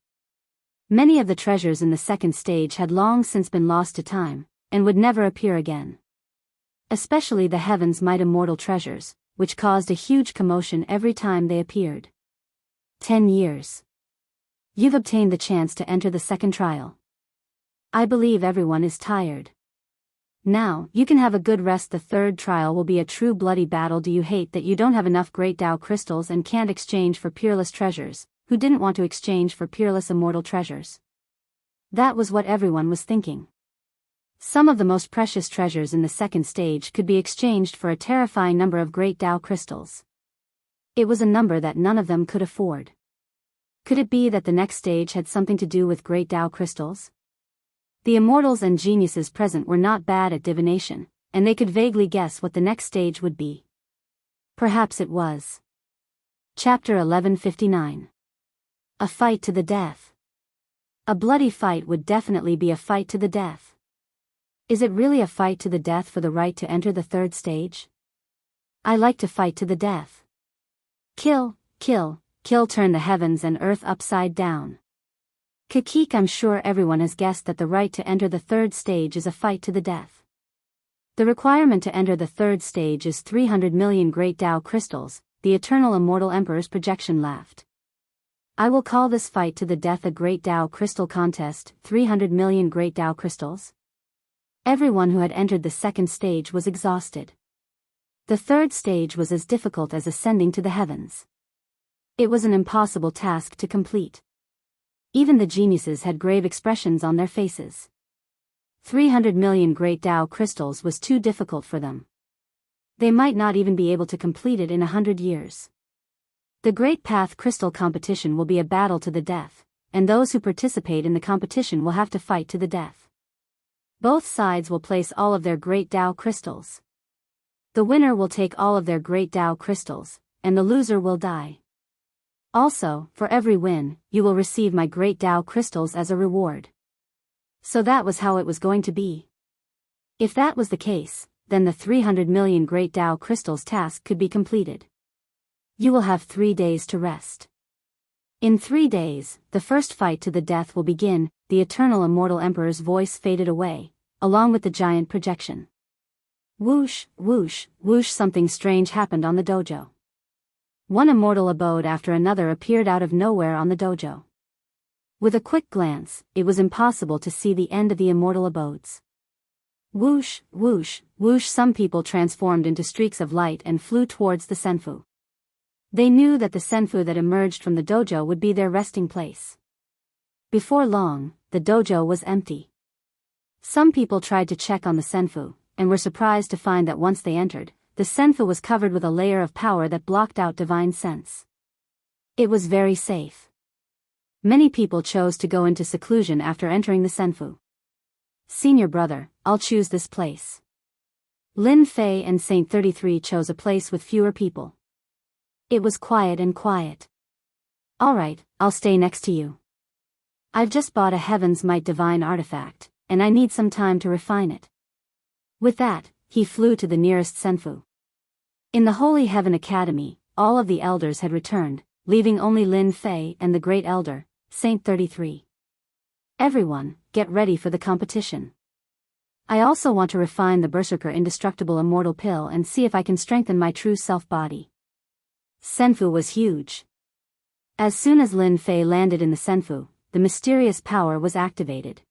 Many of the treasures in the second stage had long since been lost to time, and would never appear again. Especially the heaven's might immortal treasures, which caused a huge commotion every time they appeared. 10 years. You've obtained the chance to enter the second trial. I believe everyone is tired. Now, you can have a good rest. The third trial will be a true bloody battle. Do you hate that you don't have enough great Tao crystals and can't exchange for peerless treasures? Who didn't want to exchange for peerless immortal treasures? That was what everyone was thinking. Some of the most precious treasures in the second stage could be exchanged for a terrifying number of great Tao crystals. It was a number that none of them could afford. Could it be that the next stage had something to do with great Tao crystals? The immortals and geniuses present were not bad at divination, and they could vaguely guess what the next stage would be. Perhaps it was. Chapter 1159. A fight to the death. A bloody fight would definitely be a fight to the death. Is it really a fight to the death for the right to enter the third stage? I like to fight to the death. Kill, kill, kill, turn the heavens and earth upside down. Kakik, I'm sure everyone has guessed that the right to enter the third stage is a fight to the death. The requirement to enter the third stage is 300 million Great Tao crystals, the eternal immortal Emperor's projection laughed. I will call this fight to the death a Great Tao crystal contest, 300 million Great Tao crystals. Everyone who had entered the second stage was exhausted. The third stage was as difficult as ascending to the heavens. It was an impossible task to complete. Even the geniuses had grave expressions on their faces. 300 million Great Tao crystals was too difficult for them. They might not even be able to complete it in 100 years. The Great Path Crystal competition will be a battle to the death, and those who participate in the competition will have to fight to the death. Both sides will place all of their Great Tao crystals. The winner will take all of their Great Tao crystals, and the loser will die. Also, for every win, you will receive my Great Tao crystals as a reward. So that was how it was going to be. If that was the case, then the 300 million Great Tao crystals task could be completed. You will have 3 days to rest. In 3 days, the first fight to the death will begin. The eternal immortal Emperor's voice faded away, along with the giant projection. Whoosh, whoosh, whoosh, something strange happened on the dojo. One immortal abode after another appeared out of nowhere on the dojo. With a quick glance, it was impossible to see the end of the immortal abodes. Whoosh, whoosh, whoosh, some people transformed into streaks of light and flew towards the senfu. They knew that the senfu that emerged from the dojo would be their resting place. Before long, the dojo was empty. Some people tried to check on the senfu, and were surprised to find that once they entered, the senfu was covered with a layer of power that blocked out divine sense. It was very safe. Many people chose to go into seclusion after entering the senfu. Senior brother, I'll choose this place. Lin Fei and Saint 33 chose a place with fewer people. It was quiet and quiet. Alright, I'll stay next to you. I've just bought a Heaven's Might divine artifact, and I need some time to refine it. With that, he flew to the nearest senfu. In the Holy Heaven Academy, all of the elders had returned, leaving only Lin Fei and the Great Elder, Saint 33. Everyone, get ready for the competition. I also want to refine the Berserker Indestructible Immortal Pill and see if I can strengthen my true self-body. Senfu was huge. As soon as Lin Fei landed in the senfu, the mysterious power was activated.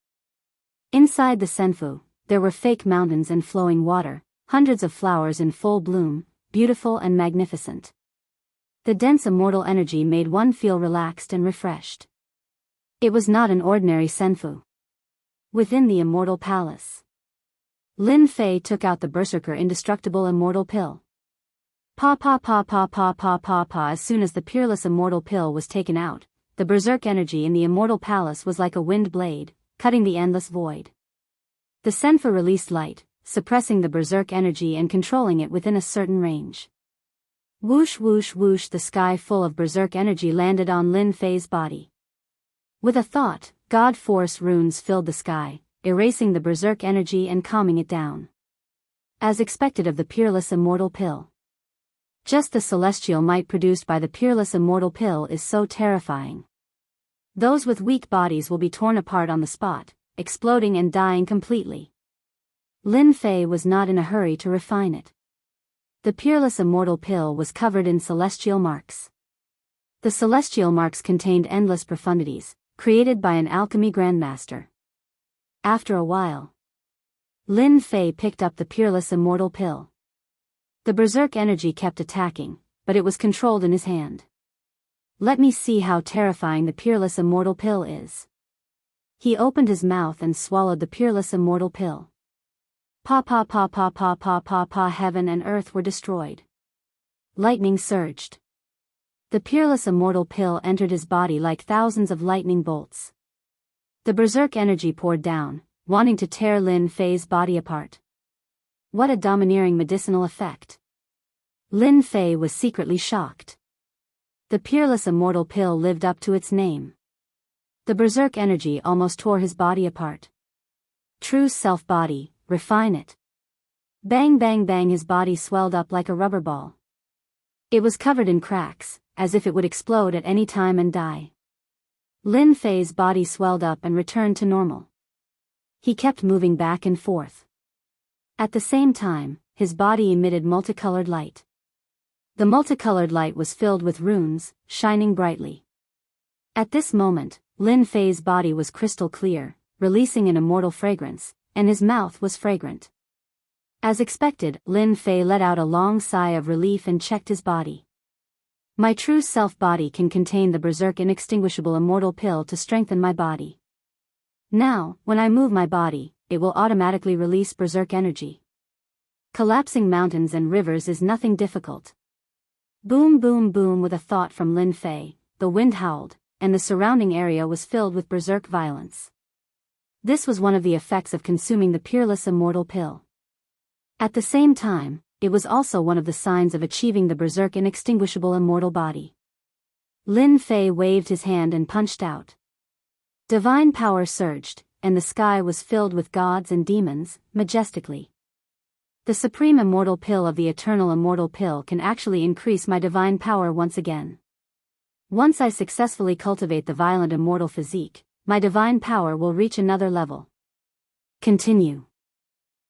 Inside the senfu, there were fake mountains and flowing water, hundreds of flowers in full bloom, beautiful and magnificent. The dense immortal energy made one feel relaxed and refreshed. It was not an ordinary senfu. Within the immortal palace, Lin Fei took out the Berserker Indestructible Immortal Pill. Pa pa pa pa pa pa pa pa. As soon as the peerless immortal pill was taken out, the berserk energy in the immortal palace was like a wind blade, cutting the endless void. The senfu released light, suppressing the berserk energy and controlling it within a certain range. Whoosh whoosh whoosh, the sky full of berserk energy landed on Lin Fei's body. With a thought, God Force runes filled the sky, erasing the berserk energy and calming it down. As expected of the peerless immortal pill. Just the celestial might produced by the peerless immortal pill is so terrifying. Those with weak bodies will be torn apart on the spot, exploding and dying completely. Lin Fei was not in a hurry to refine it. The peerless immortal pill was covered in celestial marks. The celestial marks contained endless profundities, created by an alchemy grandmaster. After a while, Lin Fei picked up the peerless immortal pill. The berserk energy kept attacking, but it was controlled in his hand. Let me see how terrifying the peerless immortal pill is. He opened his mouth and swallowed the peerless immortal pill. Pa pa pa pa pa pa pa pa. Heaven and earth were destroyed. Lightning surged. The peerless immortal pill entered his body like thousands of lightning bolts. The berserk energy poured down, wanting to tear Lin Fei's body apart. What a domineering medicinal effect. Lin Fei was secretly shocked. The peerless immortal pill lived up to its name. The berserk energy almost tore his body apart. True self-body, refine it. Bang bang bang, his body swelled up like a rubber ball. It was covered in cracks, as if it would explode at any time and die. Lin Fei's body swelled up and returned to normal. He kept moving back and forth. At the same time, his body emitted multicolored light. The multicolored light was filled with runes, shining brightly. At this moment, Lin Fei's body was crystal clear, releasing an immortal fragrance, and his mouth was fragrant. As expected, Lin Fei let out a long sigh of relief and checked his body. My true self body can contain the berserk inextinguishable immortal pill to strengthen my body. Now, when I move my body, it will automatically release berserk energy. Collapsing mountains and rivers is nothing difficult. Boom boom boom. With a thought from Lin Fei, the wind howled, and the surrounding area was filled with berserk violence. This was one of the effects of consuming the peerless immortal pill. At the same time, it was also one of the signs of achieving the berserk inextinguishable immortal body. Lin Fei waved his hand and punched out. Divine power surged, and the sky was filled with gods and demons, majestically. The supreme immortal pill of the eternal immortal pill can actually increase my divine power once again. Once I successfully cultivate the violent immortal physique, my divine power will reach another level. Continue.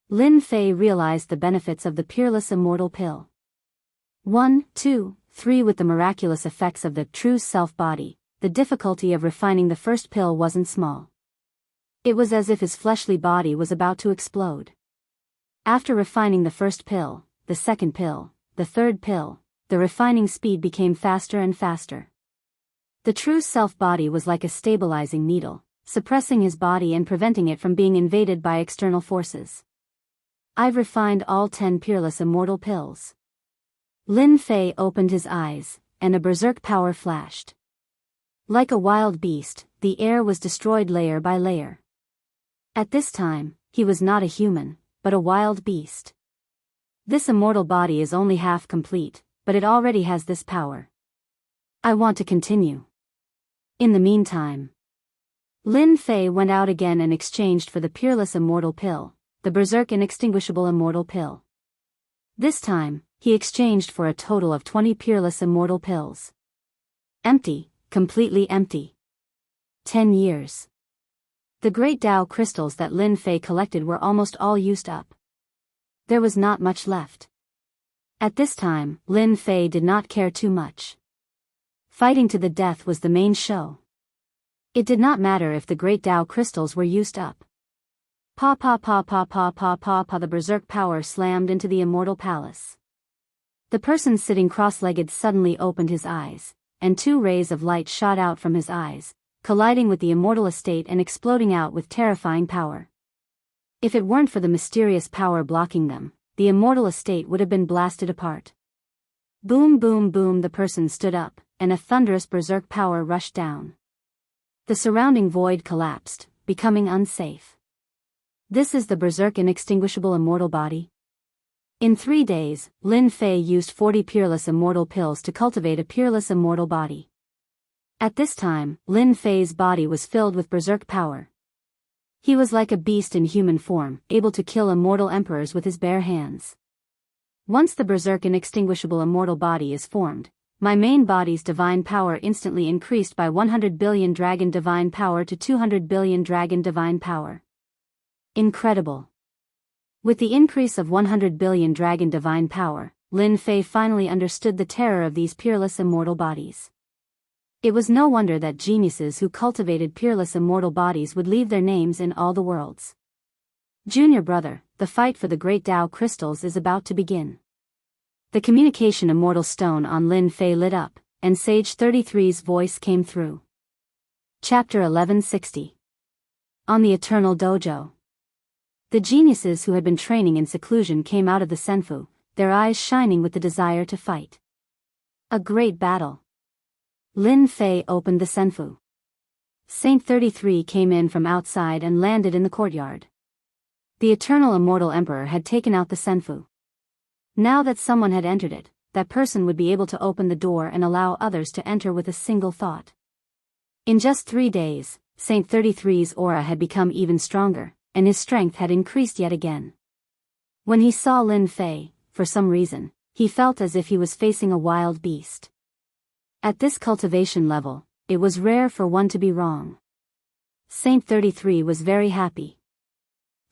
Lin Fei realized the benefits of the peerless immortal pill. 1, 2, 3. With the miraculous effects of the true self-body, the difficulty of refining the first pill wasn't small. It was as if his fleshly body was about to explode. After refining the first pill, the second pill, the third pill, the refining speed became faster and faster. The true self-body was like a stabilizing needle, suppressing his body and preventing it from being invaded by external forces. I've refined all 10 peerless immortal pills. Lin Fei opened his eyes, and a berserk power flashed. Like a wild beast, the air was destroyed layer by layer. At this time, he was not a human, but a wild beast. This immortal body is only half complete, but it already has this power. I want to continue. In the meantime, Lin Fei went out again and exchanged for the peerless immortal pill, the berserk inextinguishable immortal pill. This time, he exchanged for a total of 20 peerless immortal pills. Empty, completely empty. 10 years. The great Tao crystals that Lin Fei collected were almost all used up. There was not much left. At this time, Lin Fei did not care too much. Fighting to the death was the main show. It did not matter if the great Tao crystals were used up. Pa pa pa pa pa pa pa pa. The berserk power slammed into the immortal palace. The person sitting cross-legged suddenly opened his eyes, and 2 rays of light shot out from his eyes, colliding with the immortal estate and exploding out with terrifying power. If it weren't for the mysterious power blocking them, the immortal estate would have been blasted apart. Boom boom boom. The person stood up, and a thunderous berserk power rushed down. The surrounding void collapsed, becoming unsafe. This is the berserk inextinguishable immortal body? In 3 days, Lin Fei used 40 peerless immortal pills to cultivate a peerless immortal body. At this time, Lin Fei's body was filled with berserk power. He was like a beast in human form, able to kill immortal emperors with his bare hands. Once the berserk inextinguishable immortal body is formed, my main body's divine power instantly increased by 100 billion dragon divine power to 200 billion dragon divine power. Incredible. With the increase of 100 billion dragon divine power, Lin Fei finally understood the terror of these peerless immortal bodies. It was no wonder that geniuses who cultivated peerless immortal bodies would leave their names in all the worlds. Junior brother, the fight for the great Tao crystals is about to begin. The communication immortal stone on Lin Fei lit up, and Sage 33's voice came through. Chapter 1160. On the Eternal Dojo. The geniuses who had been training in seclusion came out of the senfu, their eyes shining with the desire to fight. A great battle. Lin Fei opened the senfu. Saint 33 came in from outside and landed in the courtyard. The eternal immortal emperor had taken out the senfu. Now that someone had entered it, that person would be able to open the door and allow others to enter with a single thought. In just 3 days, Saint 33's aura had become even stronger, and his strength had increased yet again. When he saw Lin Fei, for some reason, he felt as if he was facing a wild beast. At this cultivation level, it was rare for one to be wrong. Saint 33 was very happy.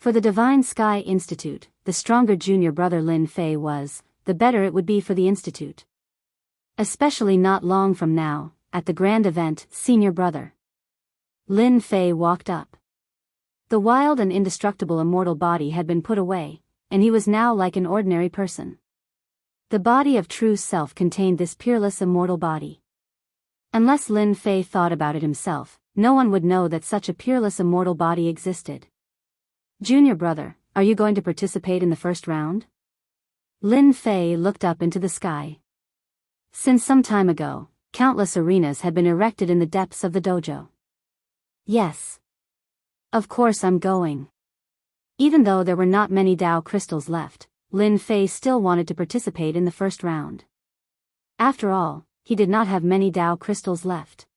For the Divine Sky Institute, the stronger junior brother Lin Fei was, the better it would be for the Institute. Especially not long from now, at the grand event, Senior Brother. Lin Fei walked up. The wild and indestructible immortal body had been put away, and he was now like an ordinary person. The body of true self contained this peerless immortal body. Unless Lin Fei thought about it himself, no one would know that such a peerless immortal body existed. Junior brother, are you going to participate in the first round? Lin Fei looked up into the sky. Since some time ago, countless arenas had been erected in the depths of the dojo. Yes. Of course I'm going. Even though there were not many Tao crystals left, Lin Fei still wanted to participate in the first round. After all, he did not have many Tao crystals left.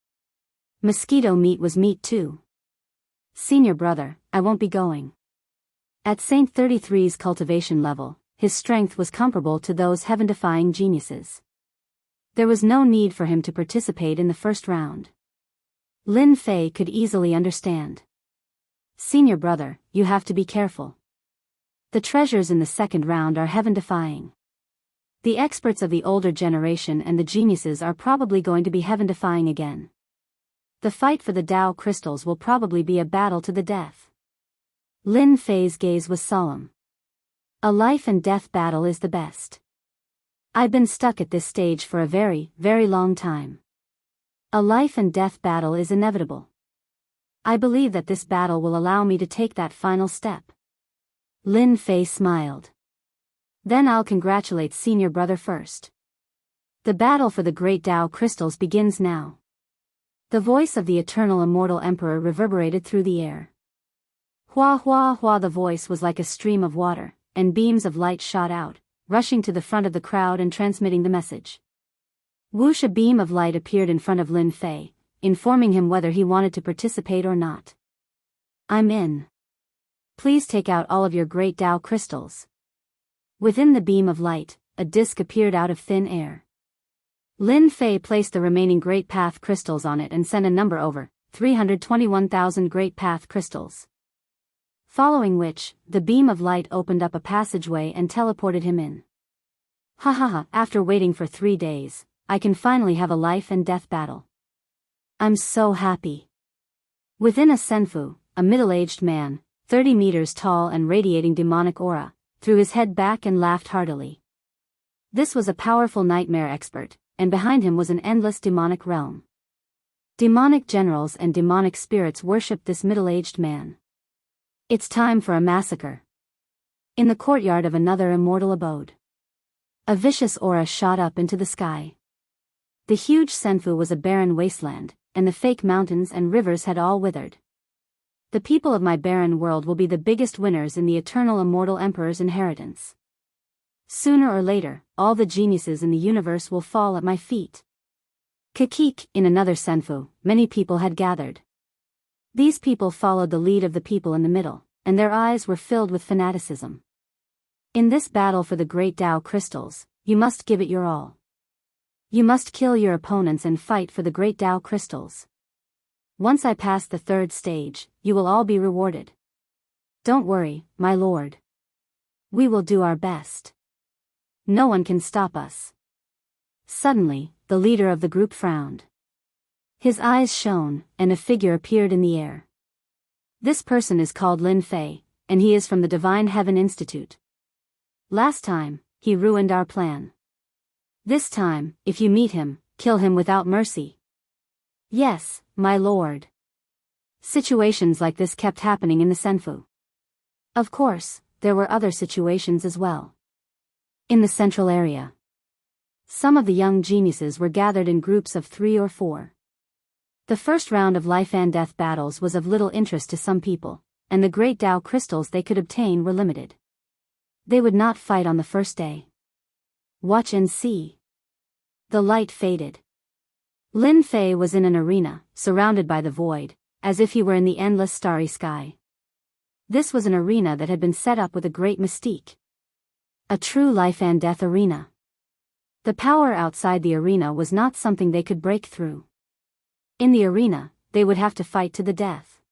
Mosquito meat was meat too. Senior brother, I won't be going. At Saint 33's cultivation level, his strength was comparable to those heaven-defying geniuses. There was no need for him to participate in the first round. Lin Fei could easily understand. Senior brother, you have to be careful. The treasures in the second round are heaven-defying. The experts of the older generation and the geniuses are probably going to be heaven-defying again. The fight for the Tao crystals will probably be a battle to the death. Lin Fei's gaze was solemn. A life and death battle is the best. I've been stuck at this stage for a very, very long time. A life and death battle is inevitable. I believe that this battle will allow me to take that final step. Lin Fei smiled. Then I'll congratulate senior brother first. The battle for the great Tao crystals begins now. The voice of the eternal immortal emperor reverberated through the air. Hua hua hua, the voice was like a stream of water, and beams of light shot out, rushing to the front of the crowd and transmitting the message. Whoosh, a beam of light appeared in front of Lin Fei, informing him whether he wanted to participate or not. I'm in. Please take out all of your great Tao crystals. Within the beam of light, a disc appeared out of thin air. Lin Fei placed the remaining Great Path crystals on it and sent a number over, 321,000 Great Path crystals. Following which, the beam of light opened up a passageway and teleported him in. Ha ha ha, after waiting for 3 days, I can finally have a life and death battle. I'm so happy. Within a senfu, a middle-aged man, 30 meters tall and radiating demonic aura, threw his head back and laughed heartily. This was a powerful nightmare expert, and behind him was an endless demonic realm. Demonic generals and demonic spirits worshipped this middle-aged man. It's time for a massacre. In the courtyard of another immortal abode, a vicious aura shot up into the sky. The huge senfu was a barren wasteland, and the fake mountains and rivers had all withered. The people of my barren world will be the biggest winners in the eternal immortal emperor's inheritance. Sooner or later, all the geniuses in the universe will fall at my feet. Kakik, in another senfu, many people had gathered. These people followed the lead of the people in the middle, and their eyes were filled with fanaticism. In this battle for the great Tao crystals, you must give it your all. You must kill your opponents and fight for the great Tao crystals. Once I pass the third stage, you will all be rewarded. Don't worry, my lord. We will do our best. No one can stop us. Suddenly, the leader of the group frowned. His eyes shone, and a figure appeared in the air. This person is called Lin Fei, and he is from the Divine Heaven Institute. Last time, he ruined our plan. This time, if you meet him, kill him without mercy. Yes, my lord. Situations like this kept happening in the senfu. Of course, there were other situations as well. In the central area, some of the young geniuses were gathered in groups of 3 or 4. The first round of life and death battles was of little interest to some people, and the great Tao crystals they could obtain were limited. They would not fight on the first day. Watch and see. The light faded. Lin Fei was in an arena, surrounded by the void, as if he were in the endless starry sky. This was an arena that had been set up with a great mystique. A true life and death arena. The power outside the arena was not something they could break through. In the arena, they would have to fight to the death.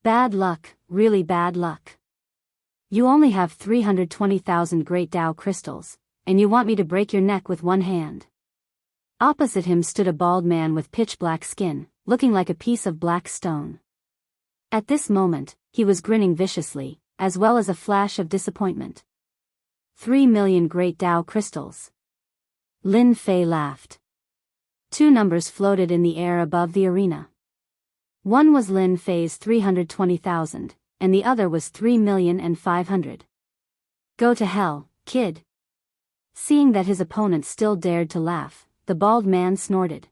Bad luck, really bad luck. You only have 320,000 great Tao crystals, and you want me to break your neck with one hand. Opposite him stood a bald man with pitch-black skin, looking like a piece of black stone. At this moment, he was grinning viciously, as well as a flash of disappointment. 3 million great Tao crystals. Lin Fei laughed. Two numbers floated in the air above the arena. One was Lin Fei's 320,000, and the other was 3,500,000. Go to hell, kid. Seeing that his opponent still dared to laugh, the bald man snorted.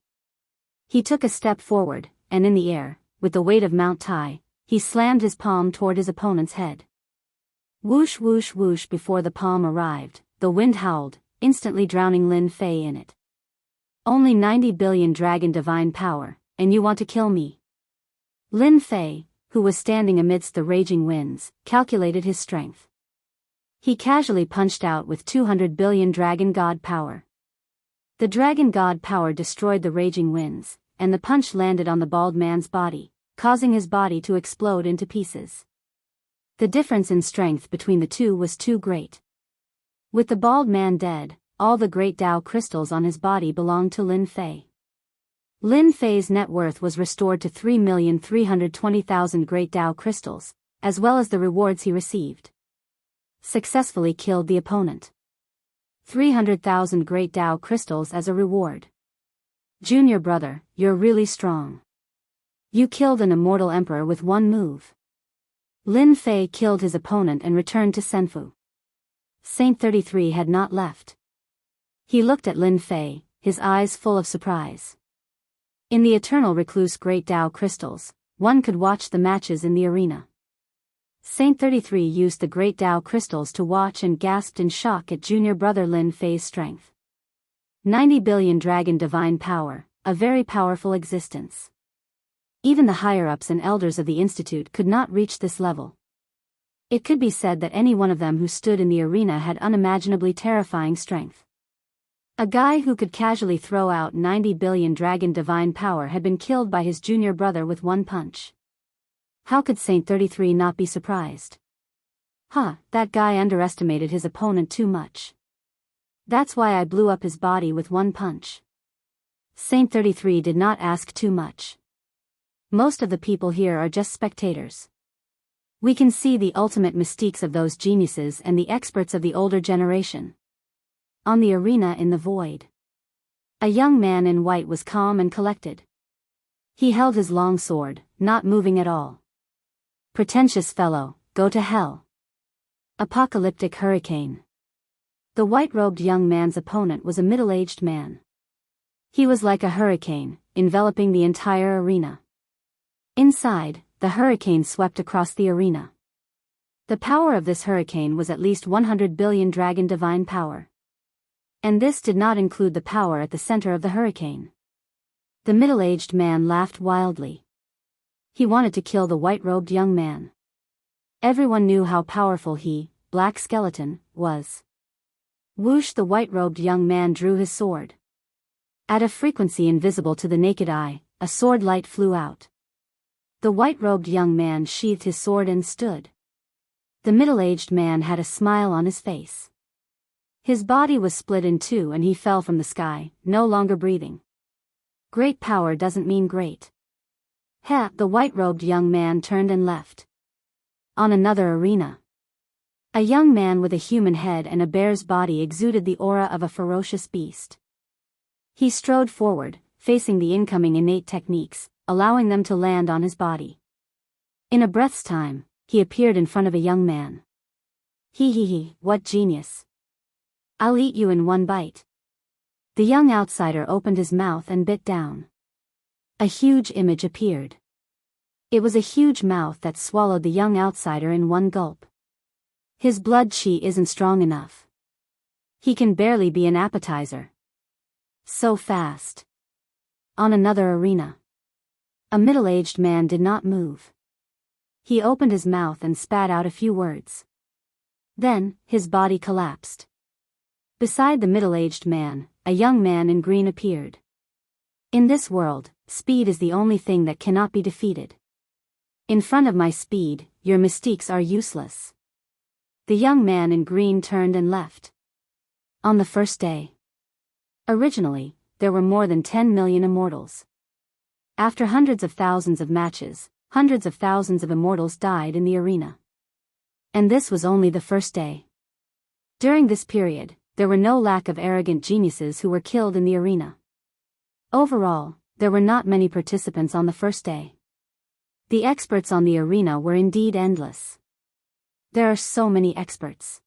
He took a step forward, and in the air, with the weight of Mount Tai, he slammed his palm toward his opponent's head. Whoosh whoosh whoosh. Before the palm arrived, the wind howled, instantly drowning Lin Fei in it. Only 90 billion dragon divine power, and you want to kill me? Lin Fei, who was standing amidst the raging winds, calculated his strength. He casually punched out with 200 billion dragon god power. The dragon god power destroyed the raging winds, and the punch landed on the bald man's body, causing his body to explode into pieces. The difference in strength between the two was too great. With the bald man dead, all the great Tao crystals on his body belonged to Lin Fei. Lin Fei's net worth was restored to 3,320,000 great Tao crystals, as well as the rewards he received. Successfully killed the opponent. 300,000 great Tao crystals as a reward. Junior brother, you're really strong. You killed an immortal emperor with one move. Lin Fei killed his opponent and returned to Senfu. Saint 33 had not left. He looked at Lin Fei, his eyes full of surprise. In the eternal recluse great Tao crystals, one could watch the matches in the arena. Saint 33 used the great Tao crystals to watch and gasped in shock at junior brother Lin Fei's strength. 90 billion dragon divine power, a very powerful existence. Even the higher-ups and elders of the Institute could not reach this level. It could be said that any one of them who stood in the arena had unimaginably terrifying strength. A guy who could casually throw out 90 billion dragon divine power had been killed by his junior brother with one punch. How could Saint 33 not be surprised? That guy underestimated his opponent too much. That's why I blew up his body with one punch. Saint 33 did not ask too much. Most of the people here are just spectators. We can see the ultimate mystiques of those geniuses and the experts of the older generation. On the arena in the void, a young man in white was calm and collected. He held his long sword, not moving at all. Pretentious fellow, go to hell. Apocalyptic hurricane. The white-robed young man's opponent was a middle-aged man. He was like a hurricane, enveloping the entire arena. Inside, the hurricane swept across the arena. The power of this hurricane was at least 100 billion dragon divine power. And this did not include the power at the center of the hurricane. The middle-aged man laughed wildly. He wanted to kill the white-robed young man. Everyone knew how powerful he, Black Skeleton, was. Whoosh! The white-robed young man drew his sword. At a frequency invisible to the naked eye, a sword light flew out. The white-robed young man sheathed his sword and stood. The middle-aged man had a smile on his face. His body was split in two and he fell from the sky, no longer breathing. Great power doesn't mean great. The white-robed young man turned and left. On another arena, a young man with a human head and a bear's body exuded the aura of a ferocious beast. He strode forward, facing the incoming innate techniques, allowing them to land on his body. In a breath's time, he appeared in front of a young man. What genius. I'll eat you in one bite. The young outsider opened his mouth and bit down. A huge image appeared. It was a huge mouth that swallowed the young outsider in one gulp. His blood chi isn't strong enough. He can barely be an appetizer. So fast. On another arena, a middle-aged man did not move. He opened his mouth and spat out a few words. Then, his body collapsed. Beside the middle-aged man, a young man in green appeared. In this world, speed is the only thing that cannot be defeated. In front of my speed, your mystiques are useless. The young man in green turned and left. On the first day. Originally, there were more than 10 million immortals. After hundreds of thousands of matches, hundreds of thousands of immortals died in the arena. And this was only the first day. During this period, there were no lack of arrogant geniuses who were killed in the arena. Overall, there were not many participants on the first day. The experts on the arena were indeed endless. There are so many experts.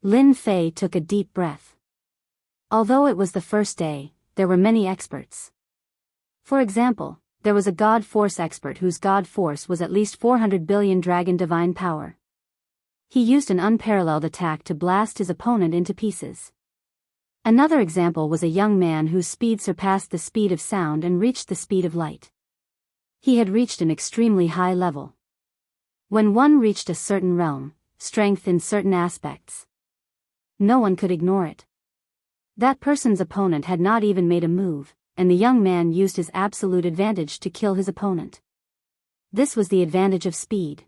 Lin Fei took a deep breath. Although it was the first day, there were many experts. For example, there was a God Force expert whose God Force was at least 400 billion dragon divine power. He used an unparalleled attack to blast his opponent into pieces. Another example was a young man whose speed surpassed the speed of sound and reached the speed of light. He had reached an extremely high level. When one reached a certain realm, strength in certain aspects, no one could ignore it. That person's opponent had not even made a move, and the young man used his absolute advantage to kill his opponent. This was the advantage of speed.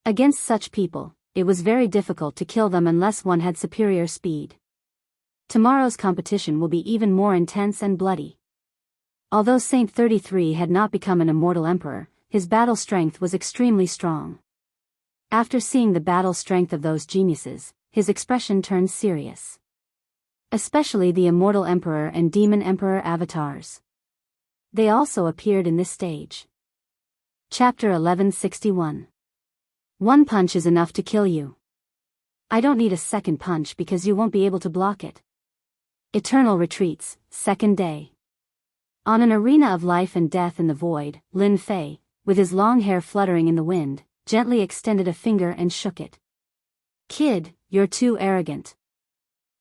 Against such people, it was very difficult to kill them unless one had superior speed. Tomorrow's competition will be even more intense and bloody. Although Saint 33 had not become an immortal emperor, his battle strength was extremely strong. After seeing the battle strength of those geniuses, his expression turned serious. Especially the immortal emperor and demon emperor avatars. They also appeared in this stage. Chapter 1161. One punch is enough to kill you. I don't need a second punch because you won't be able to block it. Eternal Retreats, second day. On an arena of life and death in the void, Lin Fei, with his long hair fluttering in the wind, gently extended a finger and shook it. Kid, you're too arrogant.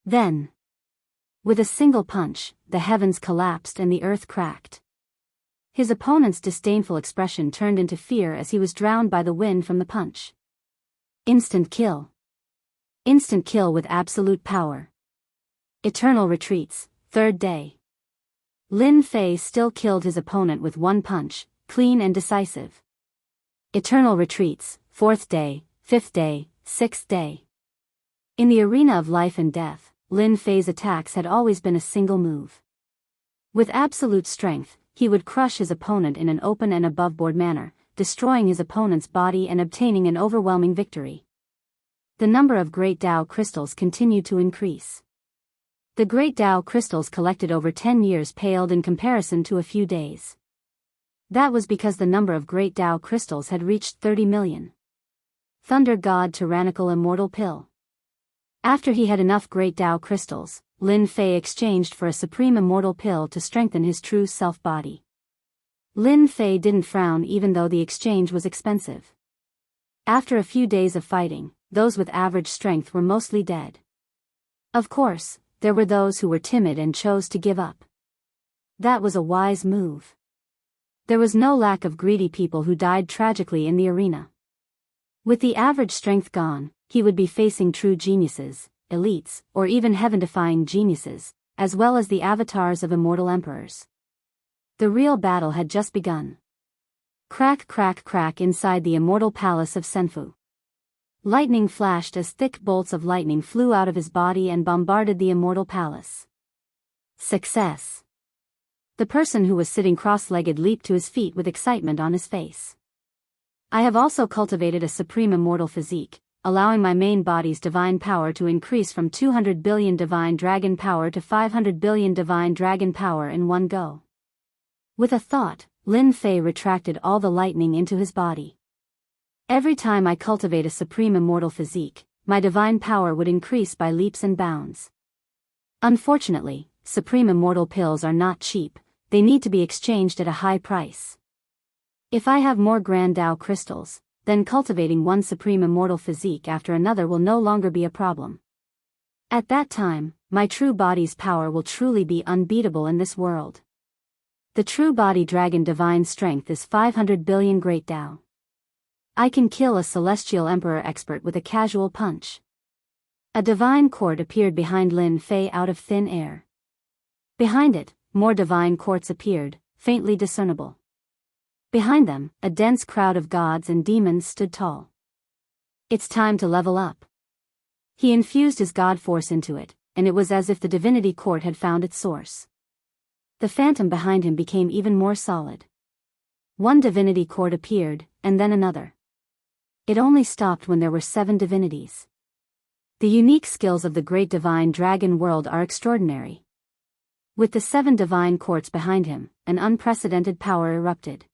Then, with a single punch, the heavens collapsed and the earth cracked. His opponent's disdainful expression turned into fear as he was drowned by the wind from the punch. Instant kill. Instant kill with absolute power. Eternal Retreats, third day. Lin Fei still killed his opponent with one punch, clean and decisive. Eternal Retreats, fourth day, fifth day, sixth day. In the arena of life and death, Lin Fei's attacks had always been a single move. With absolute strength, he would crush his opponent in an open and above-board manner, destroying his opponent's body and obtaining an overwhelming victory. The number of Great Tao crystals continued to increase. The Great Tao crystals collected over 10 years paled in comparison to a few days. That was because the number of Great Tao crystals had reached 30 million. Thunder God Tyrannical Immortal Pill. After he had enough Great Tao crystals, Lin Fei exchanged for a supreme immortal pill to strengthen his true self-body. Lin Fei didn't frown even though the exchange was expensive. After a few days of fighting, those with average strength were mostly dead. Of course, there were those who were timid and chose to give up. That was a wise move. There was no lack of greedy people who died tragically in the arena. With the average strength gone, he would be facing true geniuses, elites, or even heaven-defying geniuses, as well as the avatars of immortal emperors. The real battle had just begun. Crack crack crack inside the immortal palace of Senfu. Lightning flashed as thick bolts of lightning flew out of his body and bombarded the immortal palace. Success! The person who was sitting cross-legged leaped to his feet with excitement on his face. I have also cultivated a supreme immortal physique, allowing my main body's divine power to increase from 200 billion divine dragon power to 500 billion divine dragon power in one go. With a thought, Lin Fei retracted all the lightning into his body. Every time I cultivate a supreme immortal physique, my divine power would increase by leaps and bounds. Unfortunately, supreme immortal pills are not cheap, they need to be exchanged at a high price. If I have more Grand Tao crystals, then cultivating one supreme immortal physique after another will no longer be a problem. At that time, my true body's power will truly be unbeatable in this world. The true body dragon divine strength is 500 billion Great Tao. I can kill a celestial emperor expert with a casual punch. A divine court appeared behind Lin Fei out of thin air. Behind it, more divine courts appeared, faintly discernible. Behind them, a dense crowd of gods and demons stood tall. It's time to level up. He infused his god force into it, and it was as if the divinity court had found its source. The phantom behind him became even more solid. One divinity court appeared, and then another. It only stopped when there were 7 divinities. The unique skills of the great divine dragon world are extraordinary. With the 7 divine courts behind him, an unprecedented power erupted.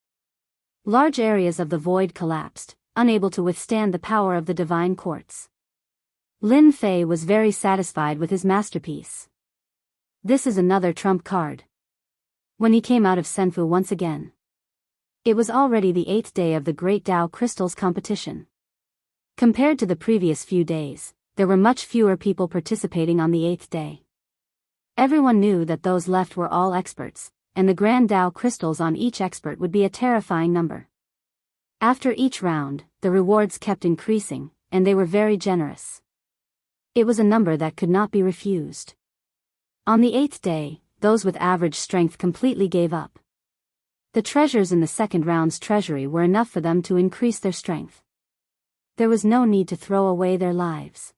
Large areas of the void collapsed, unable to withstand the power of the divine courts. Lin Fei was very satisfied with his masterpiece. This is another trump card. When he came out of Senfu once again. It was already the 8th day of the Great Tao Crystals competition. Compared to the previous few days, there were much fewer people participating on the 8th day. Everyone knew that those left were all experts, and the Grand Tao crystals on each expert would be a terrifying number. After each round, the rewards kept increasing, and they were very generous. It was a number that could not be refused. On the 8th day, those with average strength completely gave up. The treasures in the second round's treasury were enough for them to increase their strength. There was no need to throw away their lives.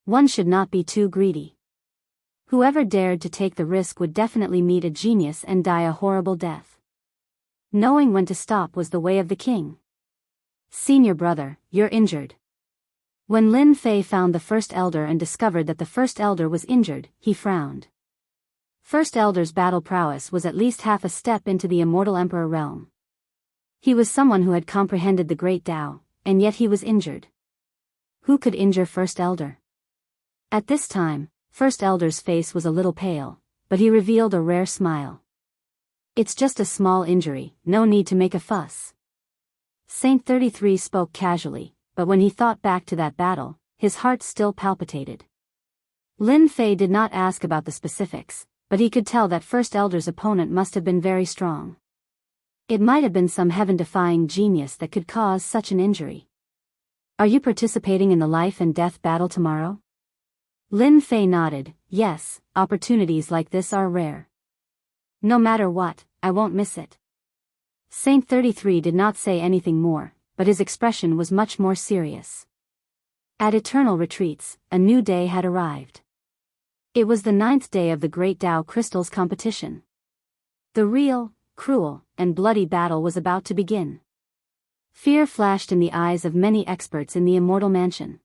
One should not be too greedy. Whoever dared to take the risk would definitely meet a genius and die a horrible death. Knowing when to stop was the way of the king. Senior brother, you're injured. When Lin Fei found the First Elder and discovered that the First Elder was injured, he frowned. First Elder's battle prowess was at least half a step into the Immortal Emperor realm. He was someone who had comprehended the Great Tao, and yet he was injured. Who could injure First Elder? At this time, First Elder's face was a little pale, but he revealed a rare smile. It's just a small injury, no need to make a fuss. Saint 33 spoke casually, but when he thought back to that battle, his heart still palpitated. Lin Fei did not ask about the specifics, but he could tell that First Elder's opponent must have been very strong. It might have been some heaven-defying genius that could cause such an injury. Are you participating in the life and death battle tomorrow? Lin Fei nodded. Yes, opportunities like this are rare. No matter what, I won't miss it. Saint 33 did not say anything more, but his expression was much more serious. At Eternal Retreats, a new day had arrived. It was the 9th day of the Great Tao Crystals competition. The real, cruel, and bloody battle was about to begin. Fear flashed in the eyes of many experts in the Immortal Mansion.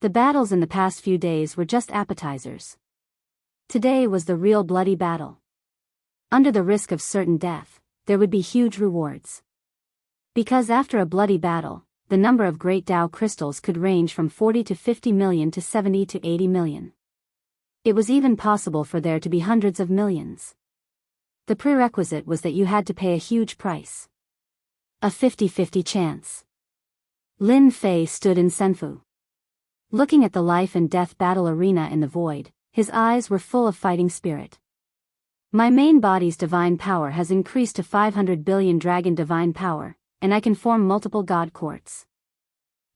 The battles in the past few days were just appetizers. Today was the real bloody battle. Under the risk of certain death, there would be huge rewards. Because after a bloody battle, the number of Great Tao crystals could range from 40 to 50 million to 70 to 80 million. It was even possible for there to be hundreds of millions. The prerequisite was that you had to pay a huge price. A 50-50 chance. Lin Fei stood in Senfu. Looking at the life and death battle arena in the void, his eyes were full of fighting spirit. My main body's divine power has increased to 500 billion dragon divine power, and I can form multiple god courts.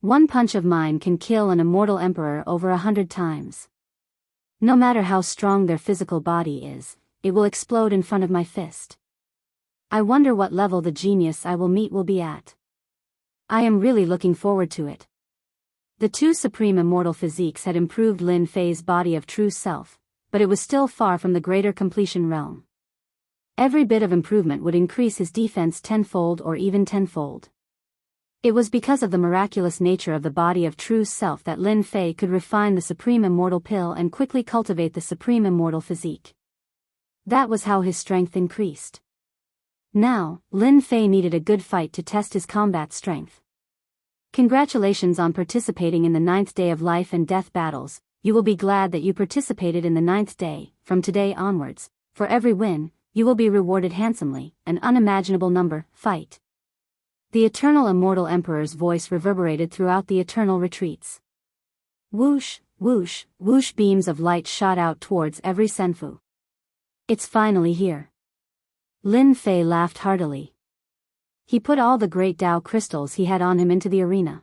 One punch of mine can kill an immortal emperor over 100 times. No matter how strong their physical body is, it will explode in front of my fist. I wonder what level the genius I will meet will be at. I am really looking forward to it. The 2 supreme immortal physiques had improved Lin Fei's body of true self, but it was still far from the greater completion realm. Every bit of improvement would increase his defense tenfold or even tenfold. It was because of the miraculous nature of the body of true self that Lin Fei could refine the supreme immortal pill and quickly cultivate the supreme immortal physique. That was how his strength increased. Now, Lin Fei needed a good fight to test his combat strength. Congratulations on participating in the 9th day of life and death battles. You will be glad that you participated in the 9th day. From today onwards, for every win, you will be rewarded handsomely, an unimaginable number. Fight. The eternal immortal emperor's voice reverberated throughout the eternal retreats. Whoosh, whoosh, whoosh, beams of light shot out towards every senfu. It's finally here. Lin Fei laughed heartily. He put all the Great Tao crystals he had on him into the arena.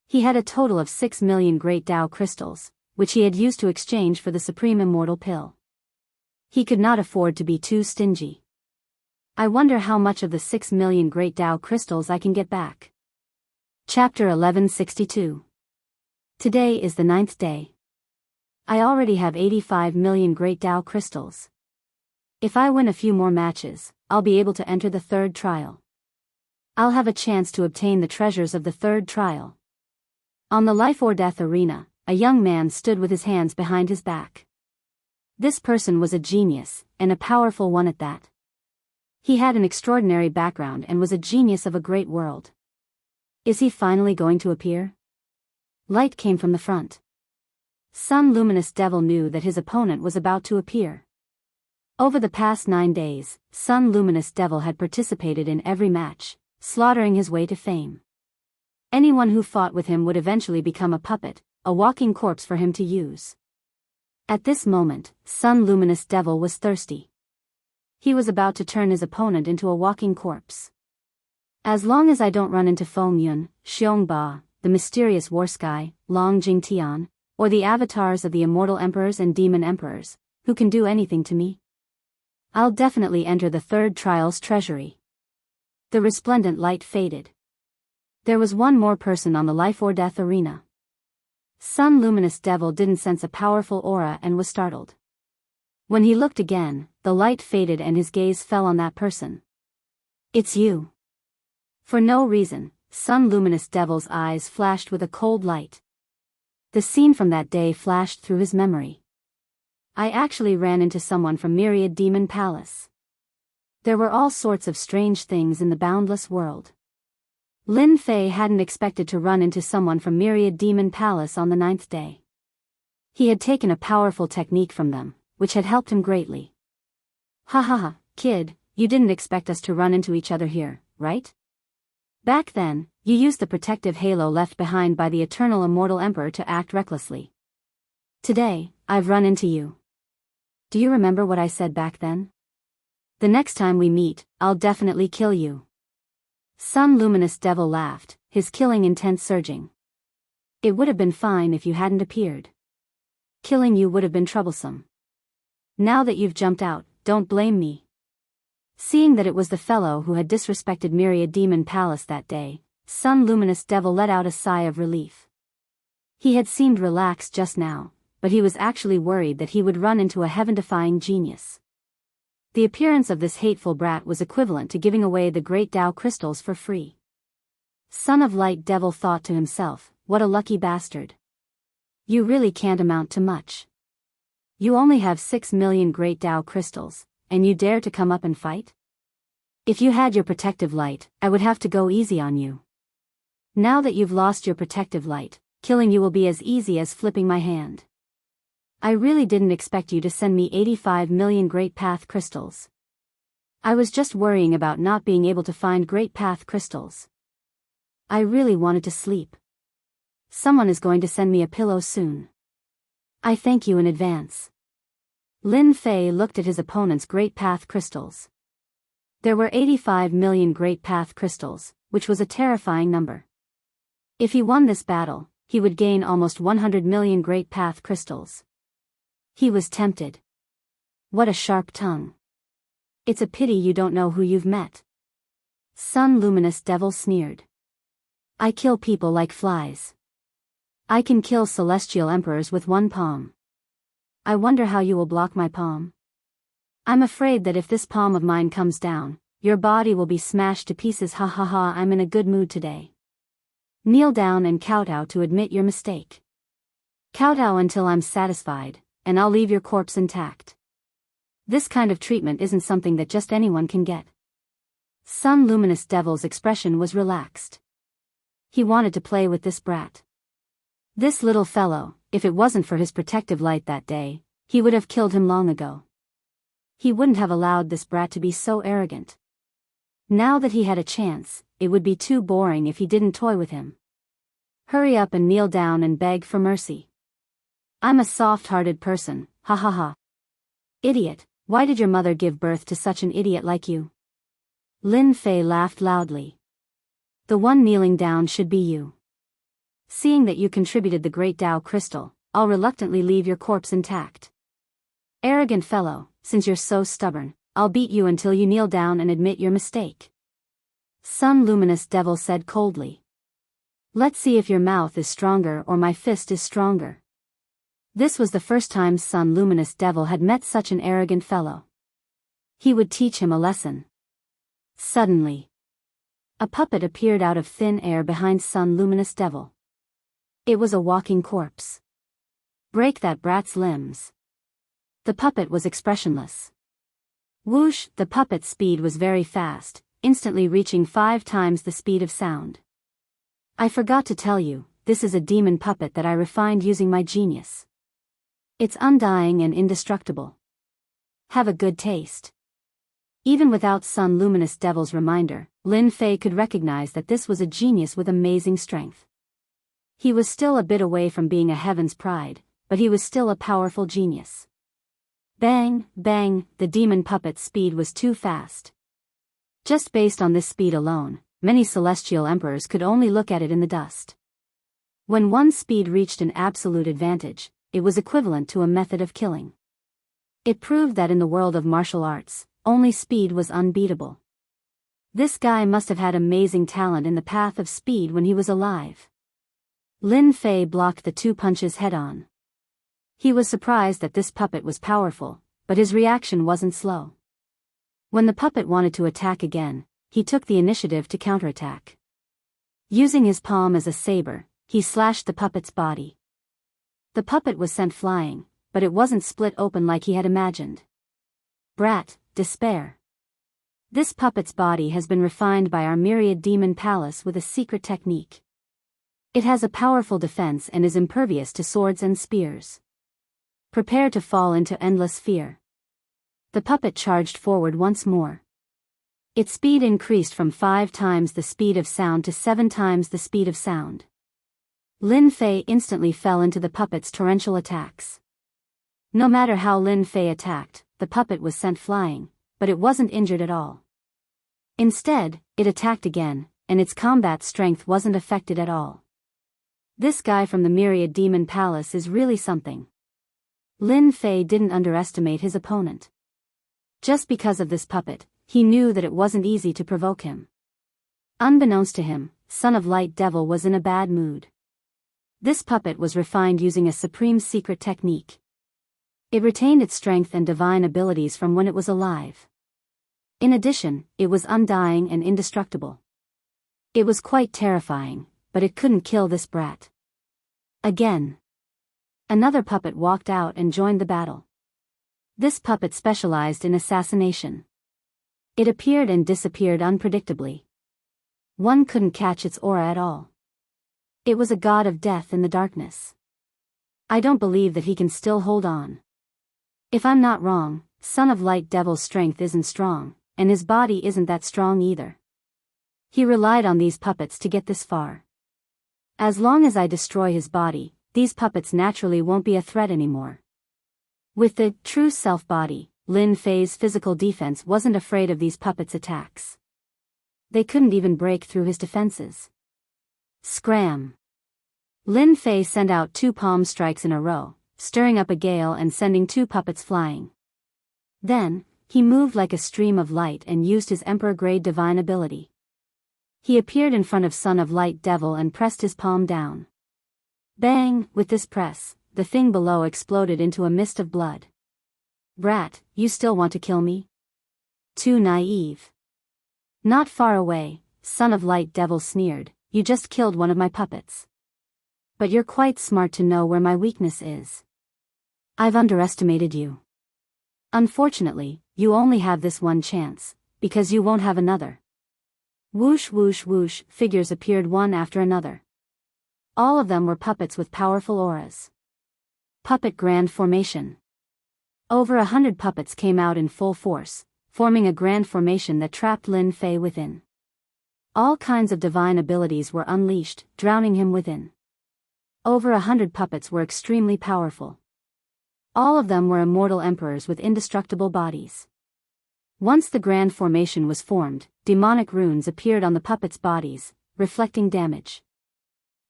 He had a total of 6 million Great Tao crystals, which he had used to exchange for the supreme immortal pill. He could not afford to be too stingy. I wonder how much of the 6 million Great Tao crystals I can get back. Chapter 1162. Today is the 9th day. I already have 85 million Great Tao crystals. If I win a few more matches, I'll be able to enter the 3rd trial. I'll have a chance to obtain the treasures of the 3rd trial. On the life or death arena, a young man stood with his hands behind his back. This person was a genius, and a powerful one at that. He had an extraordinary background and was a genius of a great world. Is he finally going to appear? Light came from the front. Sun Luminous Devil knew that his opponent was about to appear. Over the past 9 days, Sun Luminous Devil had participated in every match, slaughtering his way to fame. Anyone who fought with him would eventually become a puppet, a walking corpse for him to use. At this moment, Sun Luminous Devil was thirsty. He was about to turn his opponent into a walking corpse. As long as I don't run into Feng Yun, Xiong Ba, the mysterious war sky, Long Jing Tian, or the avatars of the immortal emperors and demon emperors, who can do anything to me, I'll definitely enter the 3rd trial's treasury. The resplendent light faded. There was one more person on the life or death arena. Sun Luminous Devil didn't sense a powerful aura and was startled. When he looked again, the light faded and his gaze fell on that person. It's you. For no reason, Sun Luminous Devil's eyes flashed with a cold light. The scene from that day flashed through his memory. I actually ran into someone from Myriad Demon Palace. There were all sorts of strange things in the boundless world. Lin Fei hadn't expected to run into someone from Myriad Demon Palace on the 9th day. He had taken a powerful technique from them, which had helped him greatly. Ha ha ha, kid, you didn't expect us to run into each other here, right? Back then, you used the protective halo left behind by the eternal immortal emperor to act recklessly. Today, I've run into you. Do you remember what I said back then? The next time we meet, I'll definitely kill you. Sun Luminous Devil laughed, his killing intent surging. It would have been fine if you hadn't appeared. Killing you would have been troublesome. Now that you've jumped out, don't blame me. Seeing that it was the fellow who had disrespected Myriad Demon Palace that day, Sun Luminous Devil let out a sigh of relief. He had seemed relaxed just now, but he was actually worried that he would run into a heaven-defying genius. The appearance of this hateful brat was equivalent to giving away the Great Tao crystals for free. Son of Light Devil thought to himself, what a lucky bastard. You really can't amount to much. You only have 6 million Great Tao crystals, and you dare to come up and fight? If you had your protective light, I would have to go easy on you. Now that you've lost your protective light, killing you will be as easy as flipping my hand. I really didn't expect you to send me 85 million Great Path crystals. I was just worrying about not being able to find Great Path crystals. I really wanted to sleep. Someone is going to send me a pillow soon. I thank you in advance. Lin Fei looked at his opponent's Great Path crystals. There were 85 million Great Path crystals, which was a terrifying number. If he won this battle, he would gain almost 100 million Great Path crystals. He was tempted. What a sharp tongue. It's a pity you don't know who you've met. Sun Luminous Devil sneered. I kill people like flies. I can kill celestial emperors with one palm. I wonder how you will block my palm. I'm afraid that if this palm of mine comes down, your body will be smashed to pieces. Ha ha ha, I'm in a good mood today. Kneel down and kowtow to admit your mistake. Kowtow until I'm satisfied, and I'll leave your corpse intact. This kind of treatment isn't something that just anyone can get. Sun Luminous Devil's expression was relaxed. He wanted to play with this brat. This little fellow, if it wasn't for his protective light that day, he would have killed him long ago. He wouldn't have allowed this brat to be so arrogant. Now that he had a chance, it would be too boring if he didn't toy with him. Hurry up and kneel down and beg for mercy. I'm a soft-hearted person, ha ha ha. Idiot, why did your mother give birth to such an idiot like you? Lin Fei laughed loudly. The one kneeling down should be you. Seeing that you contributed the Great Tao crystal, I'll reluctantly leave your corpse intact. Arrogant fellow, since you're so stubborn, I'll beat you until you kneel down and admit your mistake. Sun Luminous Devil said coldly. Let's see if your mouth is stronger or my fist is stronger. This was the first time Sun Luminous Devil had met such an arrogant fellow. He would teach him a lesson. Suddenly, a puppet appeared out of thin air behind Sun Luminous Devil. It was a walking corpse. Break that brat's limbs. The puppet was expressionless. Whoosh, the puppet's speed was very fast, instantly reaching 5 times the speed of sound. I forgot to tell you, this is a demon puppet that I refined using my genius. It's undying and indestructible. Have a good taste. Even without Sun Luminous Devil's reminder, Lin Fei could recognize that this was a genius with amazing strength. He was still a bit away from being a heaven's pride, but he was still a powerful genius. Bang, bang, the demon puppet's speed was too fast. Just based on this speed alone, many celestial emperors could only look at it in the dust. When one's speed reached an absolute advantage, it was equivalent to a method of killing. It proved that in the world of martial arts, only speed was unbeatable. This guy must have had amazing talent in the path of speed when he was alive. Lin Fei blocked the 2 punches head-on. He was surprised that this puppet was powerful, but his reaction wasn't slow. When the puppet wanted to attack again, he took the initiative to counterattack. Using his palm as a saber, he slashed the puppet's body. The puppet was sent flying, but it wasn't split open like he had imagined. Brat, despair. This puppet's body has been refined by our myriad demon palace with a secret technique. It has a powerful defense and is impervious to swords and spears. Prepare to fall into endless fear. The puppet charged forward once more. Its speed increased from 5 times the speed of sound to 7 times the speed of sound. Lin Fei instantly fell into the puppet's torrential attacks. No matter how Lin Fei attacked, the puppet was sent flying, but it wasn't injured at all. Instead, it attacked again, and its combat strength wasn't affected at all. This guy from the Myriad Demon Palace is really something. Lin Fei didn't underestimate his opponent. Just because of this puppet, he knew that it wasn't easy to provoke him. Unbeknownst to him, Son of Light Devil was in a bad mood. This puppet was refined using a supreme secret technique. It retained its strength and divine abilities from when it was alive. In addition, it was undying and indestructible. It was quite terrifying, but it couldn't kill this brat. Again. Another puppet walked out and joined the battle. This puppet specialized in assassination. It appeared and disappeared unpredictably. One couldn't catch its aura at all. It was a god of death in the darkness. I don't believe that he can still hold on. If I'm not wrong, Son of Light Devil's strength isn't strong, and his body isn't that strong either. He relied on these puppets to get this far. As long as I destroy his body, these puppets naturally won't be a threat anymore. With the true self-body, Lin Fei's physical defense wasn't afraid of these puppets' attacks. They couldn't even break through his defenses. Scram! Lin Fei sent out 2 palm strikes in a row, stirring up a gale and sending 2 puppets flying. Then, he moved like a stream of light and used his Emperor-grade divine ability. He appeared in front of Son of Light Devil and pressed his palm down. Bang! With this press, the thing below exploded into a mist of blood. Brat, you still want to kill me? Too naive. Not far away, Son of Light Devil sneered, you just killed one of my puppets. But you're quite smart to know where my weakness is. I've underestimated you. Unfortunately, you only have this one chance, because you won't have another. Whoosh whoosh whoosh, figures appeared one after another. All of them were puppets with powerful auras. Puppet Grand Formation. Over 100 puppets came out in full force, forming a grand formation that trapped Lin Fei within. All kinds of divine abilities were unleashed, drowning him within. Over 100 puppets were extremely powerful. All of them were immortal emperors with indestructible bodies. Once the grand formation was formed, demonic runes appeared on the puppets' bodies, reflecting damage.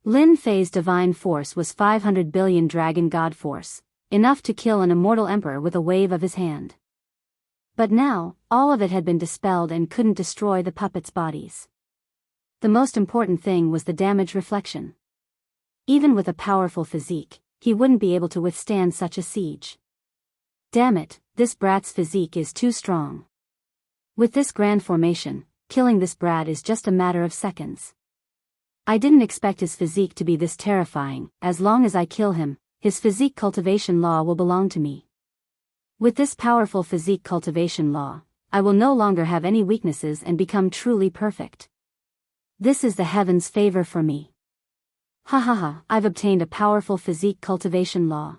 Lin Fei's divine force was 500 billion dragon god force, enough to kill an immortal emperor with a wave of his hand. But now, all of it had been dispelled and couldn't destroy the puppets' bodies. The most important thing was the damage reflection. Even with a powerful physique, he wouldn't be able to withstand such a siege. Damn it, this brat's physique is too strong. With this grand formation, killing this brat is just a matter of seconds. I didn't expect his physique to be this terrifying. As long as I kill him, his physique cultivation law will belong to me. With this powerful physique cultivation law, I will no longer have any weaknesses and become truly perfect. This is the heavens' favor for me. Ha ha ha, I've obtained a powerful physique cultivation law.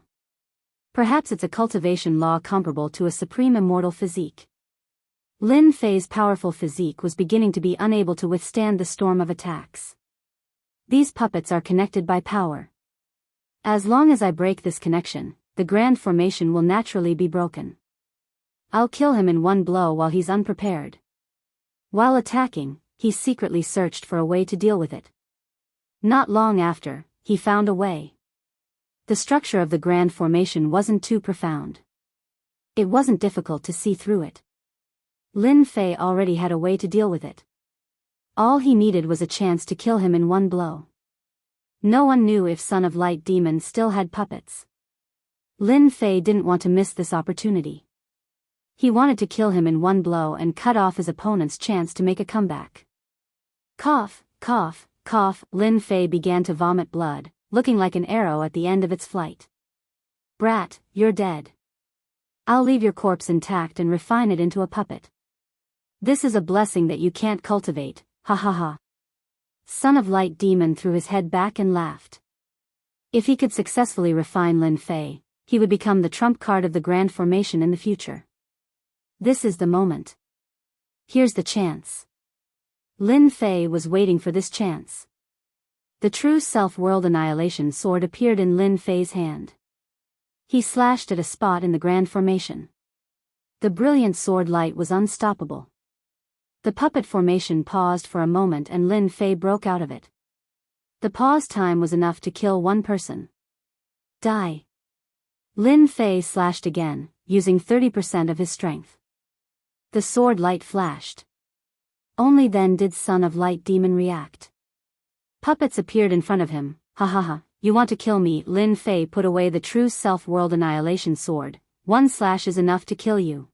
Perhaps it's a cultivation law comparable to a supreme immortal physique. Lin Fei's powerful physique was beginning to be unable to withstand the storm of attacks. These puppets are connected by power. As long as I break this connection, the grand formation will naturally be broken. I'll kill him in one blow while he's unprepared. While attacking, he secretly searched for a way to deal with it. Not long after, he found a way. The structure of the grand formation wasn't too profound. It wasn't difficult to see through it. Lin Fei already had a way to deal with it. All he needed was a chance to kill him in one blow. No one knew if Son of Light Demon still had puppets. Lin Fei didn't want to miss this opportunity. He wanted to kill him in one blow and cut off his opponent's chance to make a comeback. Cough, cough, cough, Lin Fei began to vomit blood, looking like an arrow at the end of its flight. Brat, you're dead. I'll leave your corpse intact and refine it into a puppet. This is a blessing that you can't cultivate, ha ha ha. Son of Light Demon threw his head back and laughed. If he could successfully refine Lin Fei, he would become the trump card of the grand formation in the future. This is the moment. Here's the chance. Lin Fei was waiting for this chance. The true self-world annihilation sword appeared in Lin Fei's hand. He slashed at a spot in the grand formation. The brilliant sword light was unstoppable. The puppet formation paused for a moment and Lin Fei broke out of it. The pause time was enough to kill one person. Die. Lin Fei slashed again, using 30% of his strength. The sword light flashed. Only then did Son of Light Demon react. Puppets appeared in front of him. Ha ha ha, you want to kill me? Lin Fei put away the true self-world annihilation sword. One slash is enough to kill you.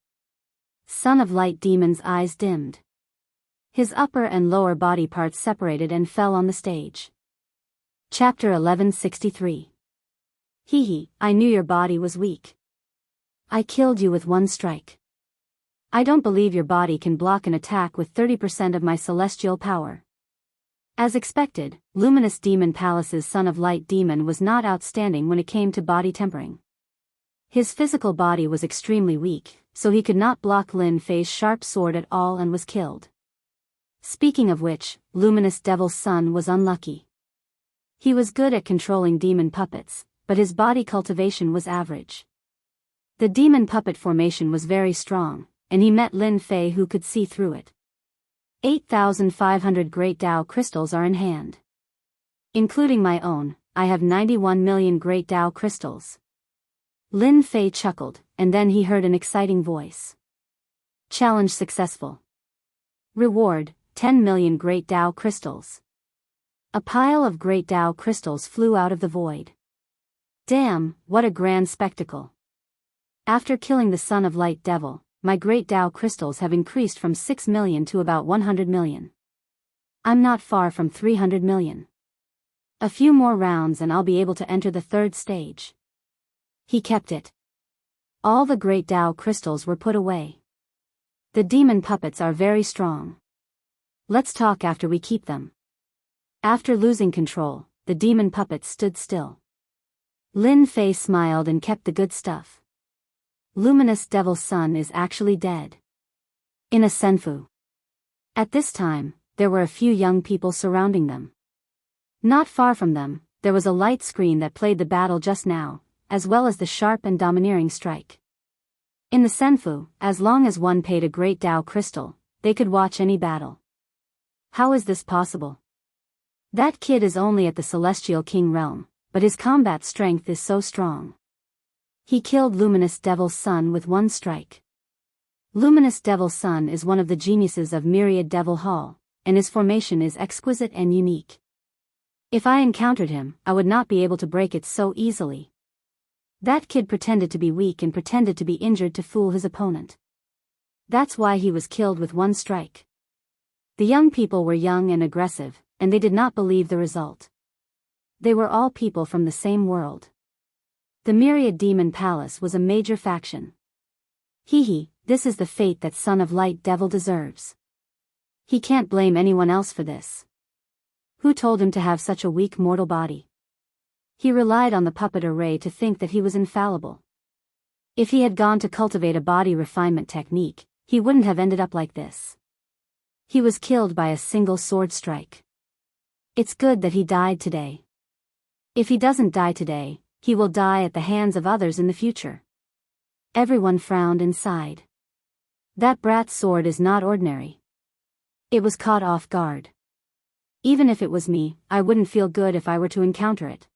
Son of Light Demon's eyes dimmed. His upper and lower body parts separated and fell on the stage. Chapter 1163. Hee hee, I knew your body was weak. I killed you with one strike. I don't believe your body can block an attack with 30% of my celestial power. As expected, Luminous Demon Palace's Son of Light Demon was not outstanding when it came to body tempering. His physical body was extremely weak, so he could not block Lin Fei's sharp sword at all and was killed. Speaking of which, Luminous Devil's son was unlucky. He was good at controlling demon puppets, but his body cultivation was average. The demon puppet formation was very strong, and he met Lin Fei who could see through it. 8,500 Great Tao crystals are in hand. Including my own, I have 91 million Great Tao crystals. Lin Fei chuckled, and then he heard an exciting voice. Challenge successful. Reward, 10 million Great Tao crystals. A pile of Great Tao crystals flew out of the void. Damn, what a grand spectacle. After killing the Son of Light Devil, my Great Tao crystals have increased from 6 million to about 100 million. I'm not far from 300 million. A few more rounds and I'll be able to enter the third stage. He kept it. All the Great Tao crystals were put away. The demon puppets are very strong. Let's talk after we keep them. After losing control, the demon puppets stood still. Lin Fei smiled and kept the good stuff. Luminous Devil's son is actually dead. In a senfu. At this time, there were a few young people surrounding them. Not far from them, there was a light screen that played the battle just now, as well as the sharp and domineering strike. In the senfu, as long as one paid a Great Tao crystal, they could watch any battle. How is this possible? That kid is only at the Celestial King realm, but his combat strength is so strong. He killed Luminous Devil's son with one strike. Luminous Devil's son is one of the geniuses of Myriad Devil Hall, and his formation is exquisite and unique. If I encountered him, I would not be able to break it so easily. That kid pretended to be weak and pretended to be injured to fool his opponent. That's why he was killed with one strike. The young people were young and aggressive, and they did not believe the result. They were all people from the same world. The Myriad Demon Palace was a major faction. This is the fate that Son of Light Devil deserves. He can't blame anyone else for this. Who told him to have such a weak mortal body? He relied on the puppet array to think that he was infallible. If he had gone to cultivate a body refinement technique, he wouldn't have ended up like this. He was killed by a single sword strike. It's good that he died today. If he doesn't die today, he will die at the hands of others in the future. Everyone frowned and sighed. That brat's sword is not ordinary. It was caught off guard. Even if it was me, I wouldn't feel good if I were to encounter it.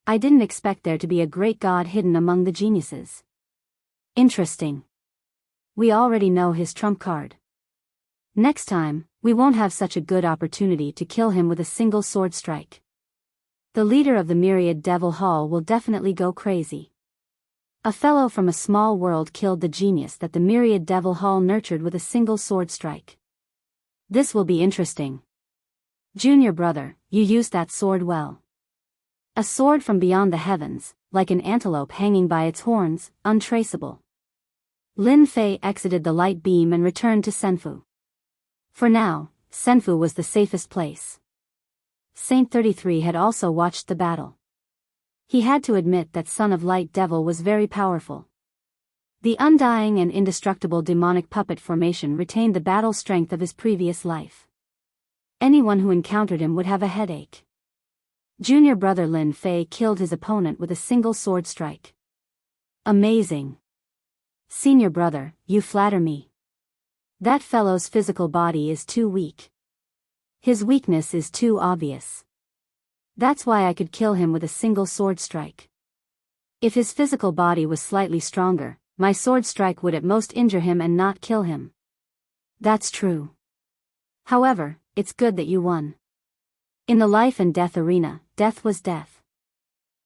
I didn't expect there to be a great god hidden among the geniuses. Interesting. We already know his trump card. Next time, we won't have such a good opportunity to kill him with a single sword strike. The leader of the Myriad Devil Hall will definitely go crazy. A fellow from a small world killed the genius that the Myriad Devil Hall nurtured with a single sword strike. This will be interesting. Junior brother, you used that sword well. A sword from beyond the heavens, like an antelope hanging by its horns, untraceable. Lin Fei exited the light beam and returned to Senfu. For now, Senfu was the safest place. Saint 33 had also watched the battle. He had to admit that Son of Light Devil was very powerful. The undying and indestructible demonic puppet formation retained the battle strength of his previous life. Anyone who encountered him would have a headache. Junior brother Lin Fei killed his opponent with a single sword strike. Amazing. Senior brother, you flatter me. That fellow's physical body is too weak. His weakness is too obvious. That's why I could kill him with a single sword strike. If his physical body was slightly stronger, my sword strike would at most injure him and not kill him. That's true. However, it's good that you won. In the life and death arena, death was death.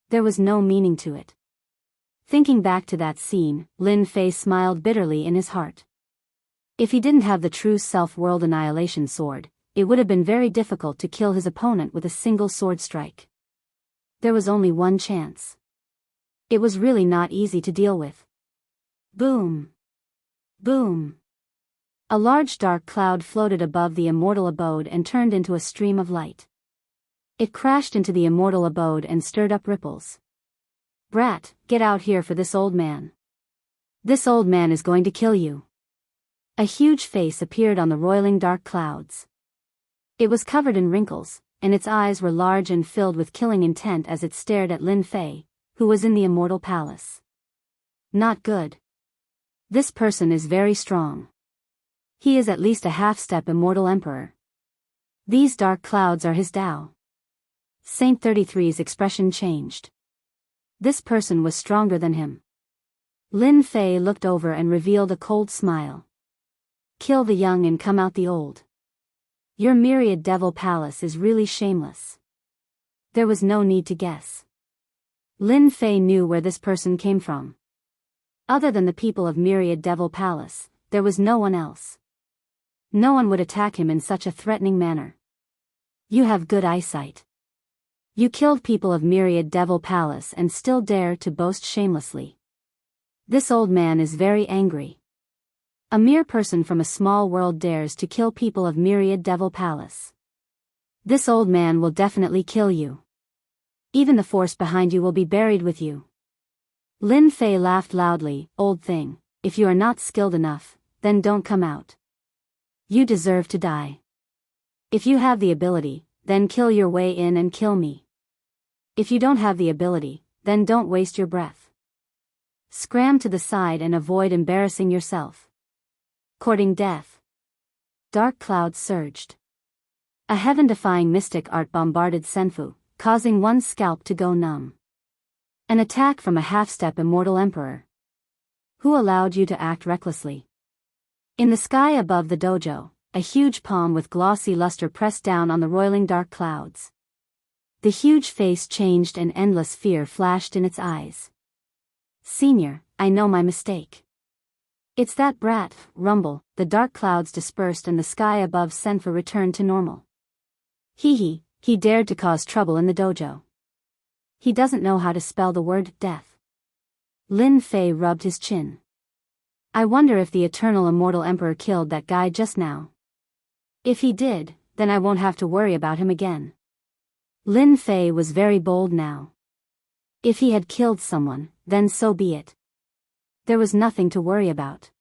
There was no meaning to it. Thinking back to that scene, Lin Fei smiled bitterly in his heart. If he didn't have the true self-world annihilation sword, it would have been very difficult to kill his opponent with a single sword strike. There was only one chance. It was really not easy to deal with. Boom! Boom! A large dark cloud floated above the immortal abode and turned into a stream of light. It crashed into the immortal abode and stirred up ripples. Brat, get out here for this old man. This old man is going to kill you. A huge face appeared on the roiling dark clouds. It was covered in wrinkles, and its eyes were large and filled with killing intent as it stared at Lin Fei, who was in the immortal palace. Not good. This person is very strong. He is at least a half-step immortal emperor. These dark clouds are his Tao. Saint 33's expression changed. This person was stronger than him. Lin Fei looked over and revealed a cold smile. Kill the young and come out the old. Your Myriad Devil Palace is really shameless. There was no need to guess. Lin Fei knew where this person came from. Other than the people of Myriad Devil Palace, there was no one else. No one would attack him in such a threatening manner. You have good eyesight. You killed people of Myriad Devil Palace and still dare to boast shamelessly. This old man is very angry. A mere person from a small world dares to kill people of Myriad Devil Palace. This old man will definitely kill you. Even the force behind you will be buried with you. Lin Fei laughed loudly. Old thing, if you are not skilled enough, then don't come out. You deserve to die. If you have the ability, then kill your way in and kill me. If you don't have the ability, then don't waste your breath. Scram to the side and avoid embarrassing yourself. Courting death. Dark clouds surged. A heaven-defying mystic art bombarded Senfu, causing one's scalp to go numb. An attack from a half-step immortal emperor. Who allowed you to act recklessly? In the sky above the dojo, a huge palm with glossy luster pressed down on the roiling dark clouds. The huge face changed and endless fear flashed in its eyes. "Senior, I know my mistake. It's that brat." Rumble, the dark clouds dispersed and the sky above Senfa returned to normal. He dared to cause trouble in the dojo. He doesn't know how to spell the word death. Lin Fei rubbed his chin. I wonder if the eternal immortal emperor killed that guy just now. If he did, then I won't have to worry about him again. Lin Fei was very bold now. If he had killed someone, then so be it. There was nothing to worry about.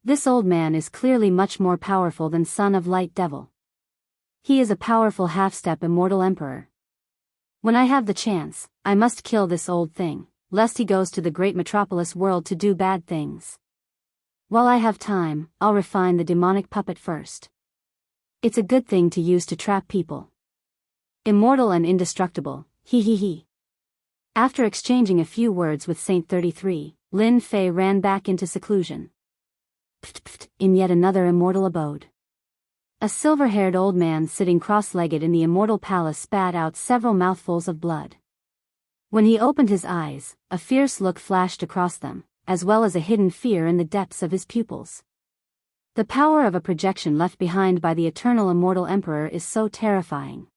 This old man is clearly much more powerful than Son of Light Devil. He is a powerful half-step immortal emperor. When I have the chance, I must kill this old thing, lest he goes to the great metropolis world to do bad things. While I have time, I'll refine the demonic puppet first. It's a good thing to use to trap people. Immortal and indestructible, he. After exchanging a few words with Saint 33, Lin Fei ran back into seclusion. In yet another immortal abode. A silver-haired old man sitting cross-legged in the immortal palace spat out several mouthfuls of blood. When he opened his eyes, a fierce look flashed across them, as well as a hidden fear in the depths of his pupils. The power of a projection left behind by the eternal immortal emperor is so terrifying.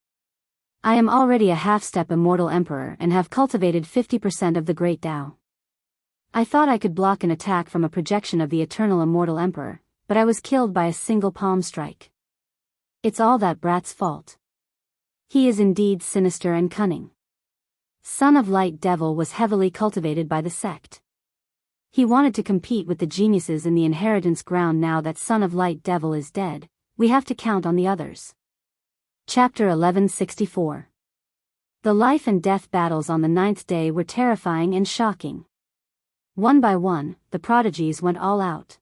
I am already a half-step immortal emperor and have cultivated 50% of the great Tao. I thought I could block an attack from a projection of the eternal immortal emperor, but I was killed by a single palm strike. It's all that brat's fault. He is indeed sinister and cunning. Son of Light Devil was heavily cultivated by the sect. He wanted to compete with the geniuses in the inheritance ground. Now that Son of Light Devil is dead, we have to count on the others. Chapter 1164. The life and death battles on the 9th day were terrifying and shocking. One by one, the prodigies went all out.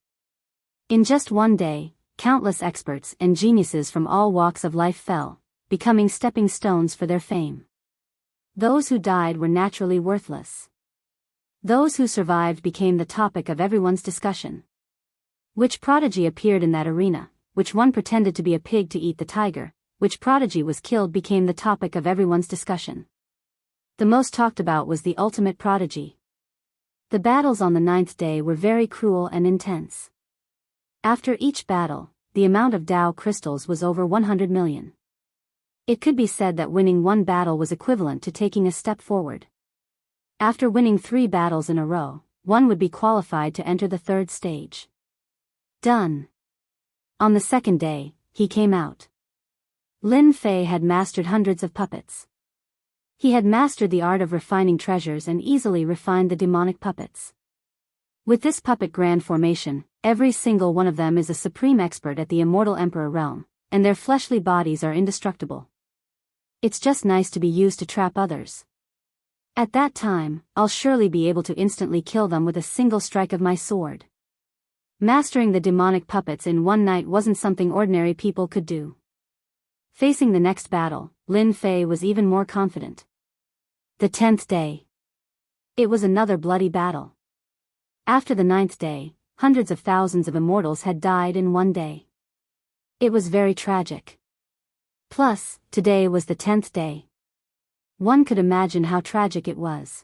In just one day, countless experts and geniuses from all walks of life fell, becoming stepping stones for their fame. Those who died were naturally worthless. Those who survived became the topic of everyone's discussion. Which prodigy appeared in that arena, which one pretended to be a pig to eat the tiger, which prodigy was killed became the topic of everyone's discussion. The most talked about was the ultimate prodigy. The battles on the 9th day were very cruel and intense. After each battle, the amount of Tao crystals was over 100 million. It could be said that winning one battle was equivalent to taking a step forward. After winning 3 battles in a row, one would be qualified to enter the 3rd stage. Done. On the 2nd day, he came out. Lin Fei had mastered hundreds of puppets. He had mastered the art of refining treasures and easily refined the demonic puppets. With this puppet grand formation, every single one of them is a supreme expert at the immortal emperor realm, and their fleshly bodies are indestructible. It's just nice to be used to trap others. At that time, I'll surely be able to instantly kill them with a single strike of my sword. Mastering the demonic puppets in one night wasn't something ordinary people could do. Facing the next battle, Lin Fei was even more confident. The 10th day. It was another bloody battle. After the 9th day, hundreds of thousands of immortals had died in one day. It was very tragic. Plus, today was the 10th day. One could imagine how tragic it was.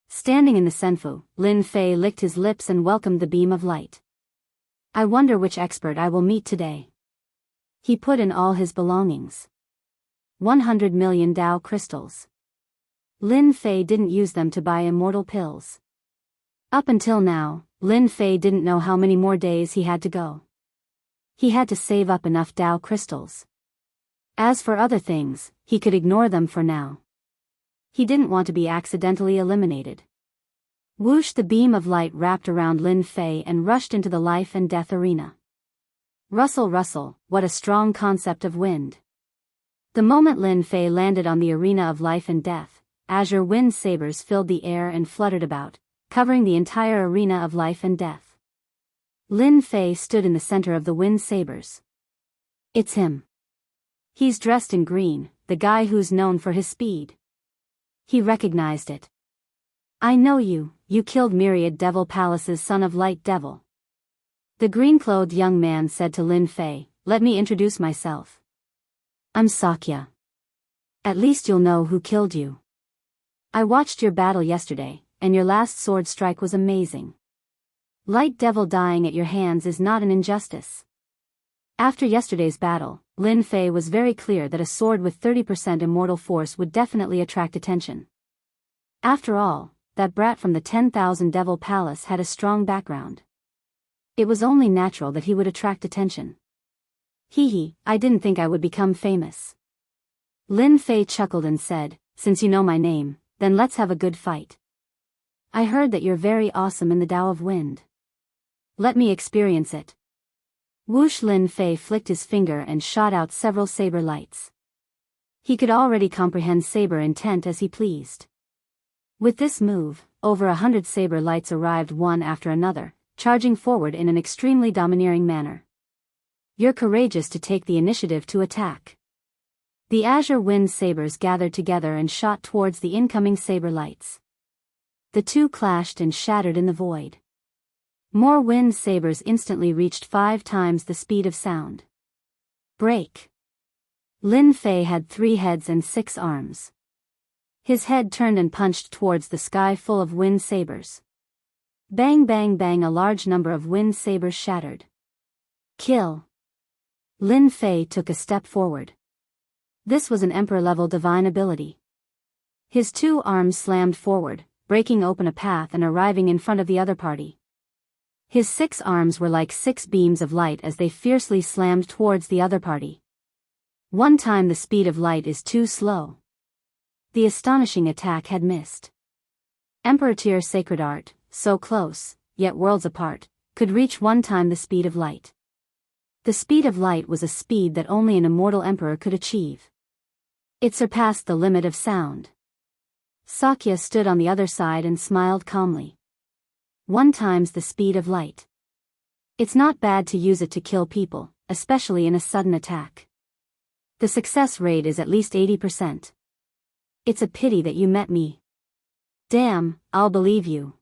Standing in the senfu, Lin Fei licked his lips and welcomed the beam of light. I wonder which expert I will meet today. He put in all his belongings. 100 million Tao crystals. Lin Fei didn't use them to buy immortal pills. Up until now, Lin Fei didn't know how many more days he had to go. He had to save up enough Tao crystals. As for other things, he could ignore them for now. He didn't want to be accidentally eliminated. Whoosh! The beam of light wrapped around Lin Fei and rushed into the life and death arena. Rustle, rustle, what a strong concept of wind. The moment Lin Fei landed on the arena of life and death, azure wind sabers filled the air and fluttered about, covering the entire arena of life and death. Lin Fei stood in the center of the wind sabers. It's him. He's dressed in green, the guy who's known for his speed. He recognized it. I know you, you killed Myriad Devil Palace's Son of Light Devil. The green-clothed young man said to Lin Fei, let me introduce myself. I'm Sakya. At least you'll know who killed you. I watched your battle yesterday, and your last sword strike was amazing. Light Devil dying at your hands is not an injustice. After yesterday's battle, Lin Fei was very clear that a sword with 30% immortal force would definitely attract attention. After all, that brat from the 10,000 Devil Palace had a strong background. It was only natural that he would attract attention. I didn't think I would become famous. Lin Fei chuckled and said, since you know my name, then let's have a good fight. I heard that you're very awesome in the Tao of Wind. Let me experience it. Whoosh! Lin Fei flicked his finger and shot out several saber lights. He could already comprehend saber intent as he pleased. With this move, over 100 saber lights arrived one after another, charging forward in an extremely domineering manner. You're courageous to take the initiative to attack. The azure wind sabers gathered together and shot towards the incoming saber lights. The two clashed and shattered in the void. More wind sabers instantly reached 5 times the speed of sound. Break. Lin Fei had 3 heads and 6 arms. His head turned and punched towards the sky full of wind sabers. Bang bang bang, a large number of wind sabers shattered. Kill. Lin Fei took a step forward. This was an emperor-level divine ability. His 2 arms slammed forward, breaking open a path and arriving in front of the other party. His 6 arms were like 6 beams of light as they fiercely slammed towards the other party. One time the speed of light is too slow. The astonishing attack had missed. Emperor tier sacred art, so close, yet worlds apart, could reach 1 time the speed of light. The speed of light was a speed that only an immortal emperor could achieve. It surpassed the limit of sound. Sakya stood on the other side and smiled calmly. 1 times the speed of light. It's not bad to use it to kill people, especially in a sudden attack. The success rate is at least 80%. It's a pity that you met me. Damn, I'll believe you.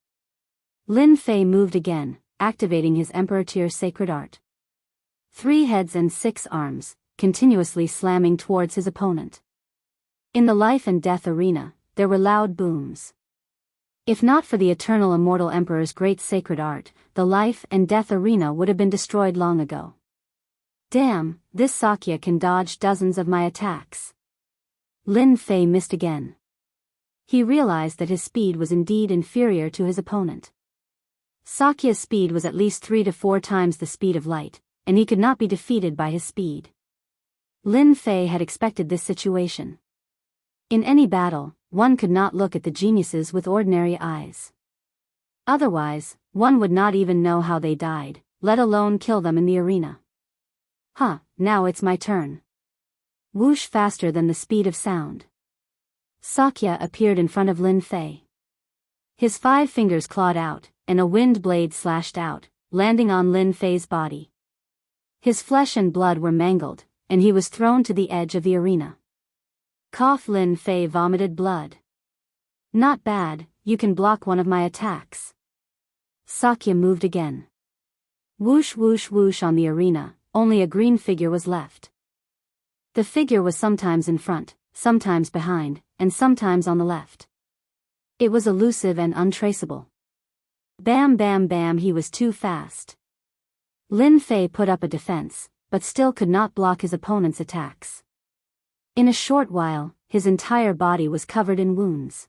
Lin Fei moved again, activating his Emperor tier sacred art. 3 heads and 6 arms, continuously slamming towards his opponent. In the life and death arena, there were loud booms. If not for the eternal immortal emperor's great sacred art, the life and death arena would have been destroyed long ago. Damn, this Sakya can dodge dozens of my attacks. Lin Fei missed again. He realized that his speed was indeed inferior to his opponent. Sakya's speed was at least 3 to 4 times the speed of light, and he could not be defeated by his speed. Lin Fei had expected this situation. In any battle, one could not look at the geniuses with ordinary eyes. Otherwise, one would not even know how they died, let alone kill them in the arena. Now it's my turn. Whoosh! Faster than the speed of sound. Sakya appeared in front of Lin Fei. His 5 fingers clawed out, and a wind blade slashed out, landing on Lin Fei's body. His flesh and blood were mangled, and he was thrown to the edge of the arena. Cough! Lin Fei vomited blood. Not bad, you can block one of my attacks. Sakya moved again. Whoosh whoosh whoosh on the arena, only a green figure was left. The figure was sometimes in front, sometimes behind, and sometimes on the left. It was elusive and untraceable. Bam bam bam, he was too fast. Lin Fei put up a defense, but still could not block his opponent's attacks. In a short while, his entire body was covered in wounds.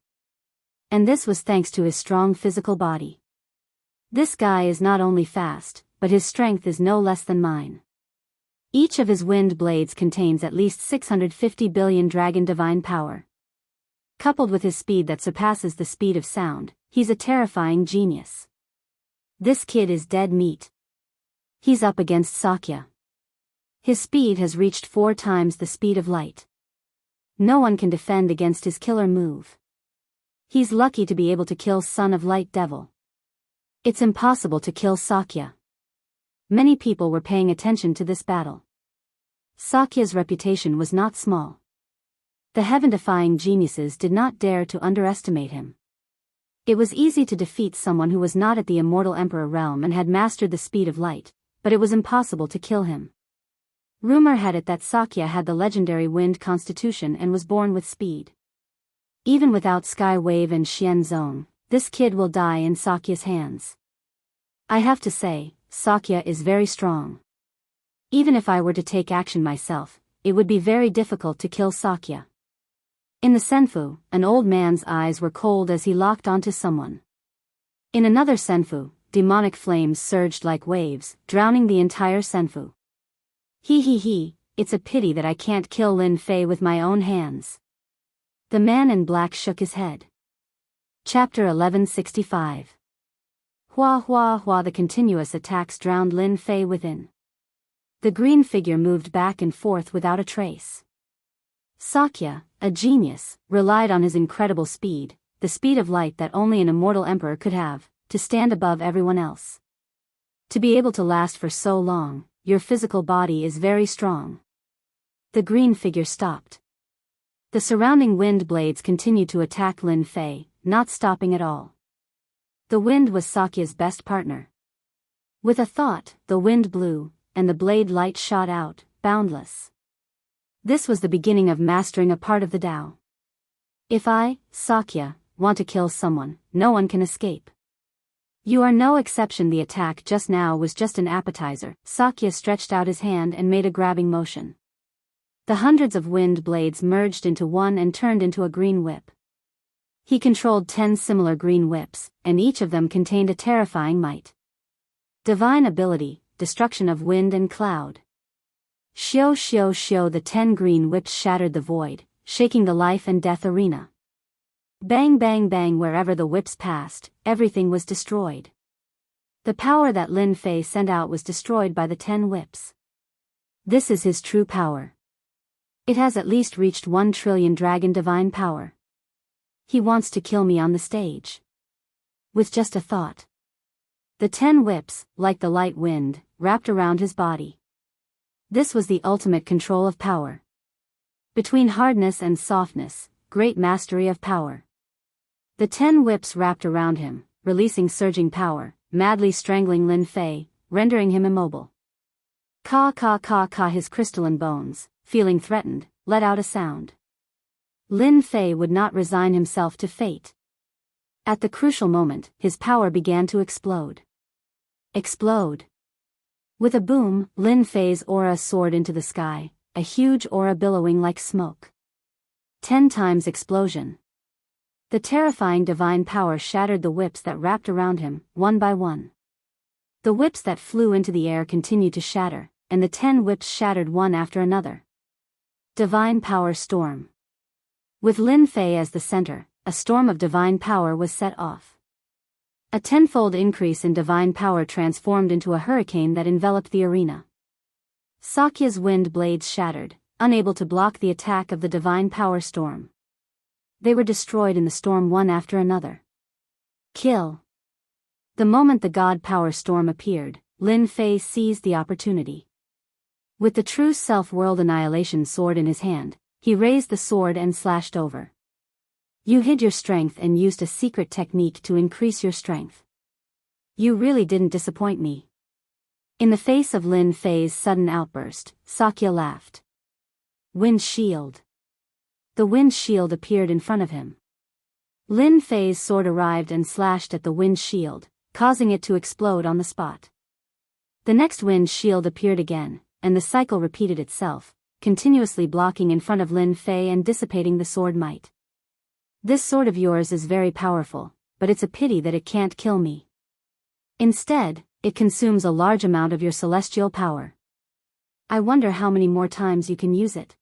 And this was thanks to his strong physical body. This guy is not only fast, but his strength is no less than mine. Each of his wind blades contains at least 650 billion dragon divine power. Coupled with his speed that surpasses the speed of sound, he's a terrifying genius. This kid is dead meat. He's up against Sakya. His speed has reached 4 times the speed of light. No one can defend against his killer move. He's lucky to be able to kill Son of Light Devil. It's impossible to kill Sakya. Many people were paying attention to this battle. Sakya's reputation was not small. The heaven-defying geniuses did not dare to underestimate him. It was easy to defeat someone who was not at the immortal emperor realm and had mastered the speed of light, but it was impossible to kill him. Rumor had it that Sakya had the legendary wind constitution and was born with speed. Even without Sky Wave and Xian Zone, this kid will die in Sakya's hands. I have to say, Sakya is very strong. Even if I were to take action myself, it would be very difficult to kill Sakya. In the senfu, an old man's eyes were cold as he locked onto someone. In another senfu, demonic flames surged like waves, drowning the entire senfu. He, it's a pity that I can't kill Lin Fei with my own hands. The man in black shook his head. Chapter 1165. Hua, the continuous attacks drowned Lin Fei within. The green figure moved back and forth without a trace. Sakya, a genius, relied on his incredible speed, the speed of light that only an immortal emperor could have, to stand above everyone else. To be able to last for so long, your physical body is very strong. The green figure stopped. The surrounding wind blades continued to attack Lin Fei, not stopping at all. The wind was Sakya's best partner. With a thought, the wind blew, and the blade light shot out, boundless. This was the beginning of mastering a part of the Tao. If I, Sakya, want to kill someone, no one can escape. You are no exception. The attack just now was just an appetizer. Sakya stretched out his hand and made a grabbing motion. The hundreds of wind blades merged into one and turned into a green whip. He controlled 10 similar green whips, and each of them contained a terrifying might. Divine ability, destruction of wind and cloud. Shio, the 10 green whips shattered the void, shaking the life and death arena. Bang, wherever the whips passed, everything was destroyed. The power that Lin Fei sent out was destroyed by the 10 whips. This is his true power. It has at least reached 1 trillion dragon divine power. He wants to kill me on the stage. With just a thought. The 10 whips, like the light wind, wrapped around his body. This was the ultimate control of power. Between hardness and softness, great mastery of power. The 10 whips wrapped around him, releasing surging power, madly strangling Lin Fei, rendering him immobile. His crystalline bones, feeling threatened, let out a sound. Lin Fei would not resign himself to fate. At the crucial moment, his power began to explode. With a boom, Lin Fei's aura soared into the sky, a huge aura billowing like smoke. 10 times explosion. The terrifying divine power shattered the whips that wrapped around him, one by one. The whips that flew into the air continued to shatter, and the 10 whips shattered one after another. Divine power storm. With Lin Fei as the center, a storm of divine power was set off. A 10-fold increase in divine power transformed into a hurricane that enveloped the arena. Sakya's wind blades shattered, unable to block the attack of the divine power storm. They were destroyed in the storm one after another. Kill. The moment the God power storm appeared, Lin Fei seized the opportunity. With the true self-world annihilation sword in his hand, he raised the sword and slashed over. You hid your strength and used a secret technique to increase your strength. You really didn't disappoint me. In the face of Lin Fei's sudden outburst, Sakya laughed. Wind shield. The wind shield appeared in front of him. Lin Fei's sword arrived and slashed at the wind shield, causing it to explode on the spot. The next wind shield appeared again, and the cycle repeated itself, continuously blocking in front of Lin Fei and dissipating the sword might. This sword of yours is very powerful, but it's a pity that it can't kill me. Instead, it consumes a large amount of your celestial power. I wonder how many more times you can use it.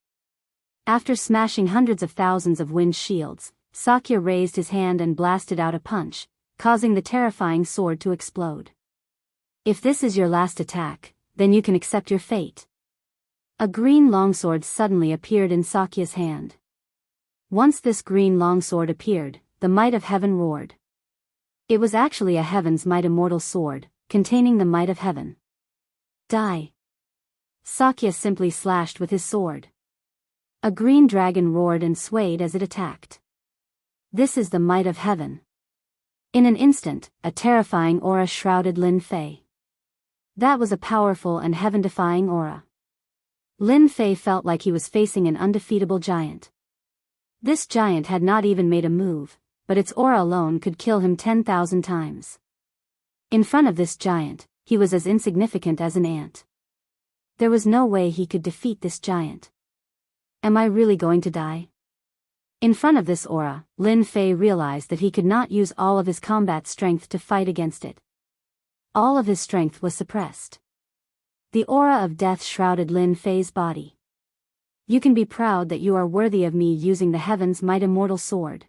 After smashing hundreds of thousands of wind shields, Sakya raised his hand and blasted out a punch, causing the terrifying sword to explode. If this is your last attack, then you can accept your fate. A green longsword suddenly appeared in Sakya's hand. Once this green longsword appeared, the might of heaven roared. It was actually a heaven's might immortal sword, containing the might of heaven. Die. Sakya simply slashed with his sword. A green dragon roared and swayed as it attacked. This is the might of heaven. In an instant, a terrifying aura shrouded Lin Fei. That was a powerful and heaven-defying aura. Lin Fei felt like he was facing an undefeatable giant. This giant had not even made a move, but its aura alone could kill him 10,000 times. In front of this giant, he was as insignificant as an ant. There was no way he could defeat this giant. Am I really going to die? In front of this aura, Lin Fei realized that he could not use all of his combat strength to fight against it. All of his strength was suppressed. The aura of death shrouded Lin Fei's body. You can be proud that you are worthy of me using the heaven's might immortal sword.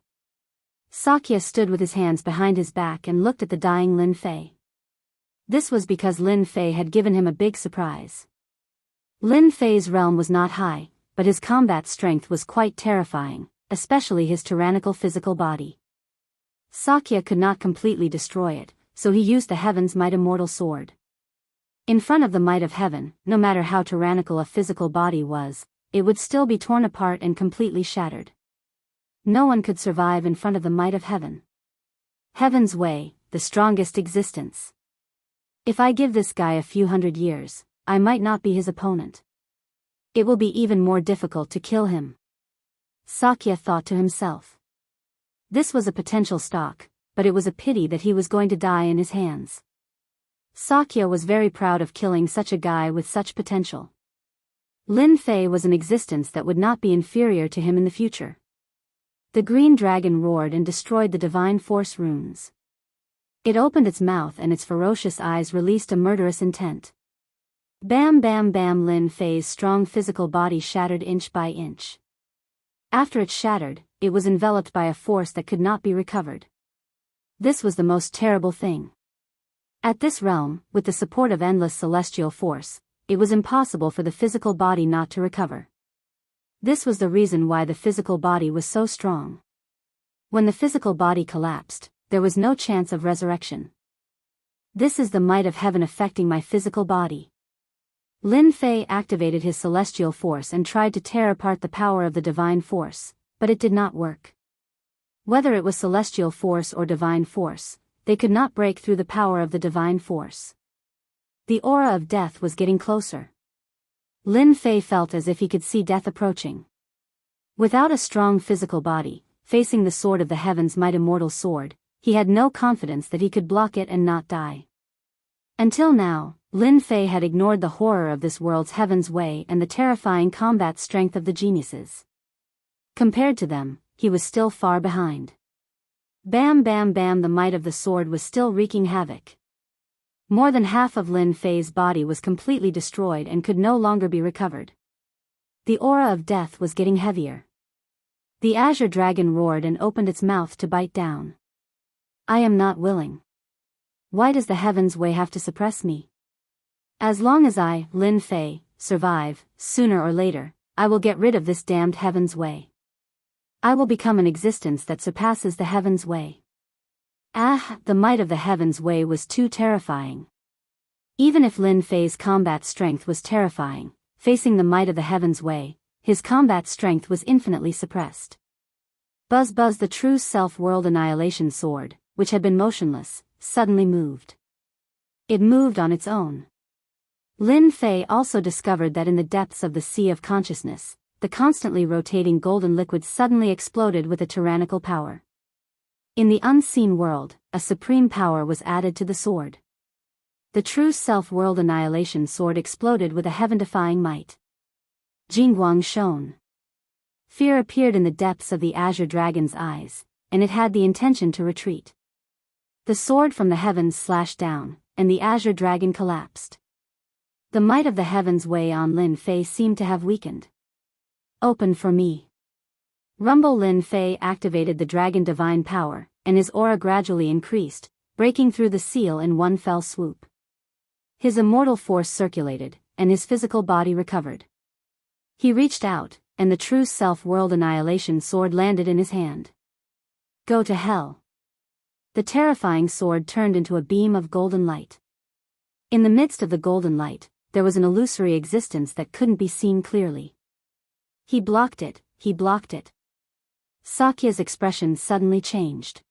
Sakya stood with his hands behind his back and looked at the dying Lin Fei. This was because Lin Fei had given him a big surprise. Lin Fei's realm was not high, but his combat strength was quite terrifying, especially his tyrannical physical body. Sakya could not completely destroy it, so he used the heaven's might immortal sword. In front of the might of heaven, no matter how tyrannical a physical body was, it would still be torn apart and completely shattered. No one could survive in front of the might of heaven. Heaven's way, the strongest existence. If I give this guy a few hundred years, I might not be his opponent. It will be even more difficult to kill him. Sakya thought to himself. This was a potential stock, but it was a pity that he was going to die in his hands. Sakya was very proud of killing such a guy with such potential. Lin Fei was an existence that would not be inferior to him in the future. The green dragon roared and destroyed the divine force runes. It opened its mouth and its ferocious eyes released a murderous intent. Bam bam bam, Lin Fei's strong physical body shattered inch by inch. After it shattered, it was enveloped by a force that could not be recovered. This was the most terrible thing. At this realm, with the support of endless celestial force, it was impossible for the physical body not to recover. This was the reason why the physical body was so strong. When the physical body collapsed, there was no chance of resurrection. This is the might of heaven affecting my physical body. Lin Fei activated his celestial force and tried to tear apart the power of the divine force, but it did not work. Whether it was celestial force or divine force, they could not break through the power of the divine force. The aura of death was getting closer. Lin Fei felt as if he could see death approaching. Without a strong physical body, facing the sword of the heaven's might immortal sword, he had no confidence that he could block it and not die. Until now, Lin Fei had ignored the horror of this world's heaven's way and the terrifying combat strength of the geniuses. Compared to them, he was still far behind. Bam bam bam, the might of the sword was still wreaking havoc. More than half of Lin Fei's body was completely destroyed and could no longer be recovered. The aura of death was getting heavier. The azure dragon roared and opened its mouth to bite down. I am not willing. Why does the heaven's way have to suppress me? As long as I, Lin Fei, survive, sooner or later, I will get rid of this damned heaven's way. I will become an existence that surpasses the heaven's way. The might of the heaven's way was too terrifying. Even if Lin Fei's combat strength was terrifying, facing the might of the heaven's way, his combat strength was infinitely suppressed. Buzz buzz, the true self-world annihilation sword, which had been motionless, suddenly moved. It moved on its own. Lin Fei also discovered that in the depths of the sea of consciousness, the constantly rotating golden liquid suddenly exploded with a tyrannical power. In the unseen world, a supreme power was added to the sword. The true self-world annihilation sword exploded with a heaven-defying might. Jingguang shone. Fear appeared in the depths of the azure dragon's eyes, and it had the intention to retreat. The sword from the heavens slashed down, and the azure dragon collapsed. The might of the heavens way on Lin Fei seemed to have weakened. Open for me. Rumble. Lin Fei activated the dragon divine power, and his aura gradually increased, breaking through the seal in one fell swoop. His immortal force circulated, and his physical body recovered. He reached out, and the true self-world annihilation sword landed in his hand. Go to hell. The terrifying sword turned into a beam of golden light. In the midst of the golden light, there was an illusory existence that couldn't be seen clearly. He blocked it, he blocked it. Sakya's expression suddenly changed.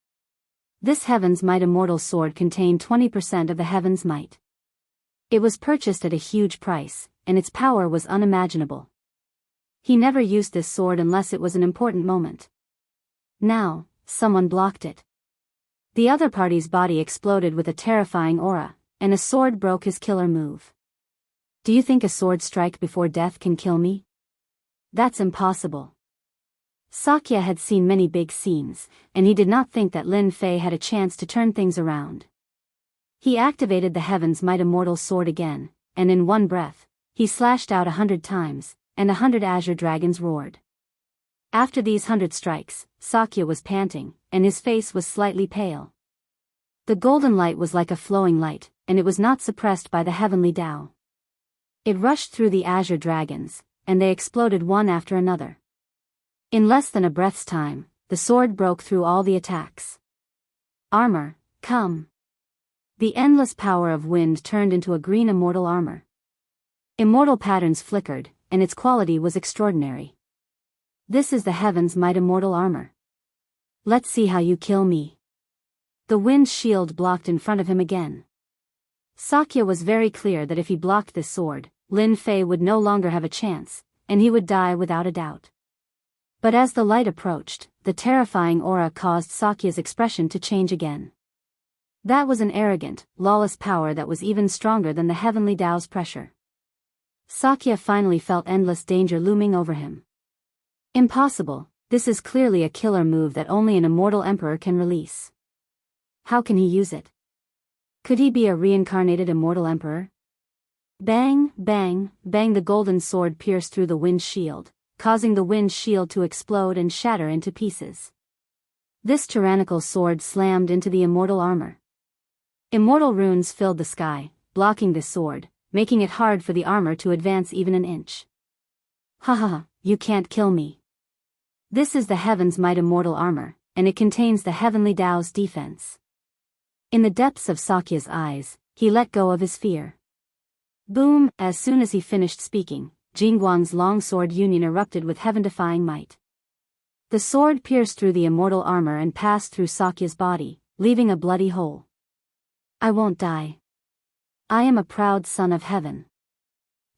This heaven's might immortal sword contained 20% of the heaven's might. It was purchased at a huge price, and its power was unimaginable. He never used this sword unless it was an important moment. Now, someone blocked it. The other party's body exploded with a terrifying aura, and a sword broke his killer move. Do you think a sword strike before death can kill me? That's impossible. Sakya had seen many big scenes, and he did not think that Lin Fei had a chance to turn things around. He activated the Heaven's Might Immortal Sword again, and in one breath, he slashed out 100 times, and 100 azure dragons roared. After these 100 strikes, Sakya was panting, and his face was slightly pale. The golden light was like a flowing light, and it was not suppressed by the heavenly Tao. It rushed through the azure dragons, and they exploded one after another. In less than a breath's time, the sword broke through all the attacks. Armor, come. The endless power of wind turned into a green immortal armor. Immortal patterns flickered, and its quality was extraordinary. This is the Heaven's Might Immortal Armor. Let's see how you kill me. The wind shield blocked in front of him again. Sakya was very clear that if he blocked this sword, Lin Fei would no longer have a chance, and he would die without a doubt. But as the light approached, the terrifying aura caused Sakya's expression to change again. That was an arrogant, lawless power that was even stronger than the heavenly Tao's pressure. Sakya finally felt endless danger looming over him. Impossible, this is clearly a killer move that only an immortal emperor can release. How can he use it? Could he be a reincarnated immortal emperor? Bang, bang, bang, the golden sword pierced through the wind shield, causing the wind shield to explode and shatter into pieces. This tyrannical sword slammed into the immortal armor. Immortal runes filled the sky, blocking this sword, making it hard for the armor to advance even an inch. Ha ha ha, you can't kill me. This is the Heaven's Might Immortal Armor, and it contains the heavenly Tao's defense. In the depths of Sakya's eyes, he let go of his fear. Boom! As soon as he finished speaking, Jingguang's long sword union erupted with heaven-defying might. The sword pierced through the immortal armor and passed through Sakya's body, leaving a bloody hole. I won't die. I am a proud son of heaven.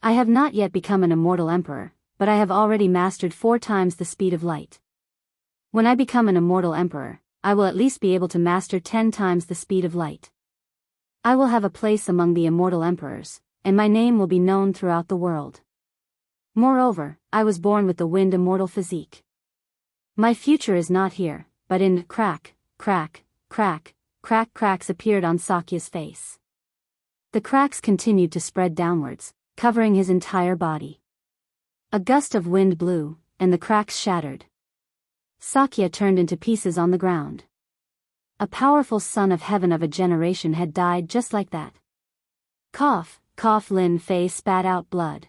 I have not yet become an immortal emperor, but I have already mastered 4 times the speed of light. When I become an immortal emperor, I will at least be able to master 10 times the speed of light. I will have a place among the immortal emperors, and my name will be known throughout the world. Moreover, I was born with the wind immortal physique. My future is not here, but in crack, crack, crack, crack. Cracks appeared on Sakya's face. The cracks continued to spread downwards, covering his entire body. A gust of wind blew, and the cracks shattered. Sakya turned into pieces on the ground. A powerful son of heaven of a generation had died just like that. Cough, cough. Lin Fei spat out blood.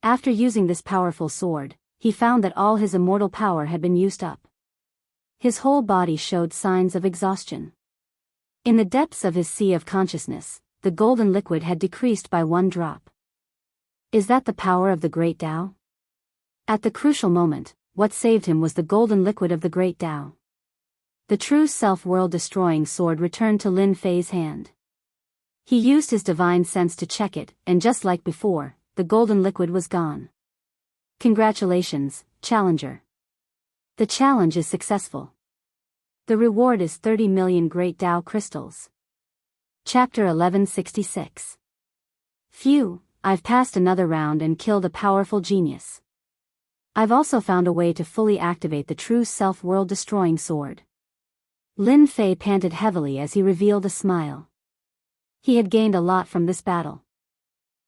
After using this powerful sword, he found that all his immortal power had been used up. His whole body showed signs of exhaustion. In the depths of his sea of consciousness, the golden liquid had decreased by 1 drop. Is that the power of the Great Tao? At the crucial moment, what saved him was the golden liquid of the Great Tao. The true self-world-destroying sword returned to Lin Fei's hand. He used his divine sense to check it, and just like before, the golden liquid was gone. Congratulations, challenger. The challenge is successful. The reward is 30 million Great Tao crystals. Chapter 1166. Phew, I've passed another round and killed a powerful genius. I've also found a way to fully activate the true self-world-destroying sword. Lin Fei panted heavily as he revealed a smile. He had gained a lot from this battle.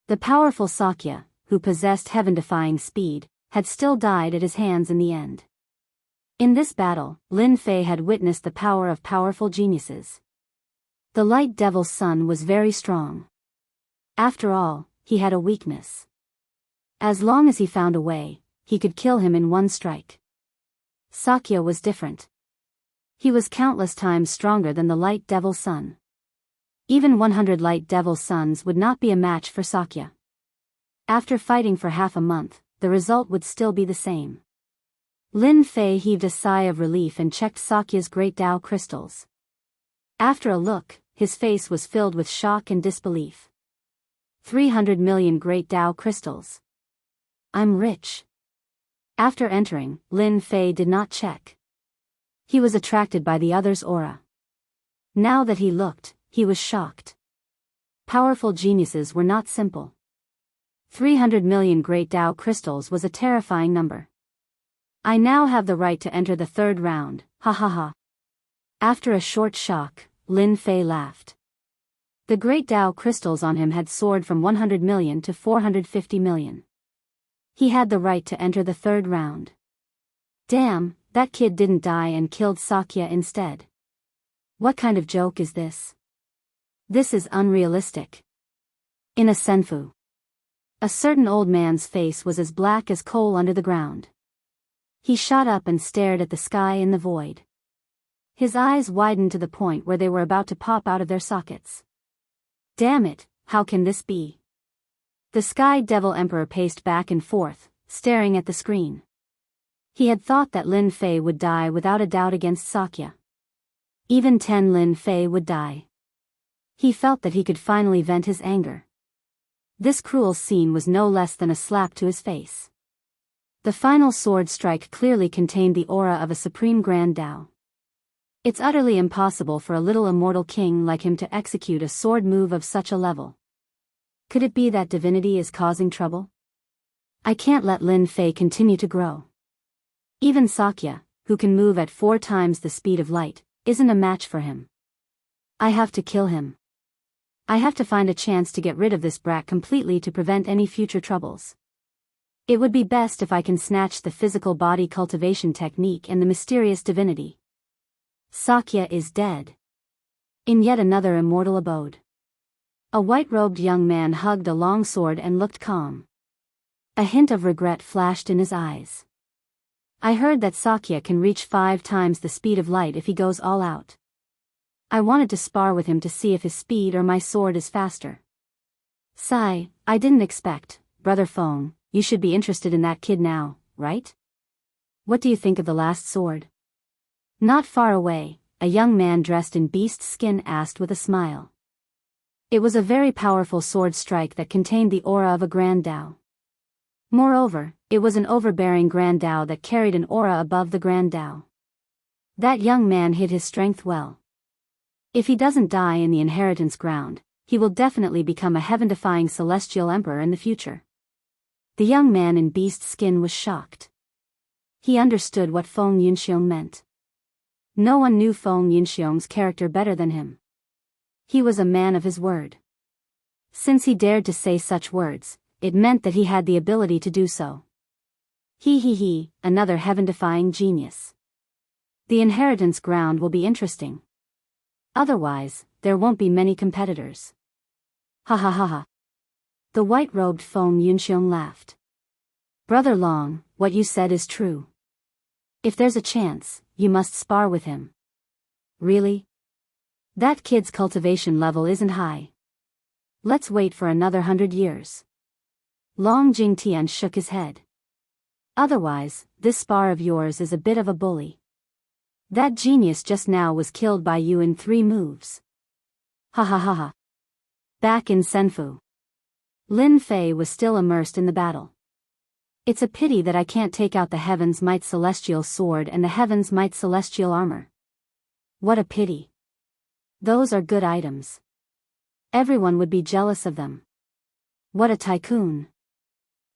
The powerful Sakya, who possessed heaven-defying speed, had still died at his hands in the end. In this battle, Lin Fei had witnessed the power of powerful geniuses. The Light Devil's son was very strong. After all, he had a weakness. As long as he found a way, he could kill him in 1 strike. Sakya was different. He was countless times stronger than the Light Devil's son. Even 100 Light Devil's sons would not be a match for Sakya. After fighting for half a month, the result would still be the same. Lin Fei heaved a sigh of relief and checked Sakya's Great Tao crystals. After a look, his face was filled with shock and disbelief. 300 million great Tao crystals. I'm rich. After entering, Lin Fei did not check. He was attracted by the other's aura. Now that he looked, he was shocked. Powerful geniuses were not simple. 300 million great Tao crystals was a terrifying number. I now have the right to enter the third round, ha ha ha. After a short shock, Lin Fei laughed. The great Tao crystals on him had soared from 100 million to 450 million. He had the right to enter the third round. Damn, that kid didn't die and killed Sakya instead. What kind of joke is this? This is unrealistic. In a senfu. A certain old man's face was as black as coal under the ground. He shot up and stared at the sky in the void. His eyes widened to the point where they were about to pop out of their sockets. Damn it, how can this be? The Sky Devil Emperor paced back and forth, staring at the screen. He had thought that Lin Fei would die without a doubt against Sakya. Even 10 Lin Fei would die. He felt that he could finally vent his anger. This cruel scene was no less than a slap to his face. The final sword strike clearly contained the aura of a supreme grand Tao. It's utterly impossible for a little immortal king like him to execute a sword move of such a level. Could it be that divinity is causing trouble? I can't let Lin Fei continue to grow. Even Sakya, who can move at 4 times the speed of light, isn't a match for him. I have to kill him. I have to find a chance to get rid of this brat completely to prevent any future troubles. It would be best if I can snatch the physical body cultivation technique and the mysterious divinity. Sakya is dead. In yet another immortal abode. A white-robed young man hugged a long sword and looked calm. A hint of regret flashed in his eyes. I heard that Sakya can reach 5 times the speed of light if he goes all out. I wanted to spar with him to see if his speed or my sword is faster. Sigh, I didn't expect, Brother Feng, you should be interested in that kid now, right? What do you think of the last sword? Not far away, a young man dressed in beast skin asked with a smile. It was a very powerful sword strike that contained the aura of a grand Tao. Moreover, it was an overbearing grand Tao that carried an aura above the grand Tao. That young man hid his strength well. If he doesn't die in the inheritance ground, he will definitely become a heaven-defying celestial emperor in the future. The young man in beast skin was shocked. He understood what Feng Yunxiong meant. No one knew Feng Yunxiong's character better than him. He was a man of his word. Since he dared to say such words, it meant that he had the ability to do so. He, another heaven-defying genius. The inheritance ground will be interesting. Otherwise, there won't be many competitors. Ha ha ha ha. The white-robed Feng Yunxiong laughed. Brother Long, what you said is true. If there's a chance, you must spar with him. Really? That kid's cultivation level isn't high. Let's wait for another 100 years. Long Jingtian shook his head. Otherwise, this spar of yours is a bit of a bully. That genius just now was killed by you in 3 moves. Ha ha ha ha. Back in Senfu. Lin Fei was still immersed in the battle. It's a pity that I can't take out the Heaven's Might Celestial Sword and the Heaven's Might Celestial Armor. What a pity. Those are good items. Everyone would be jealous of them. What a tycoon.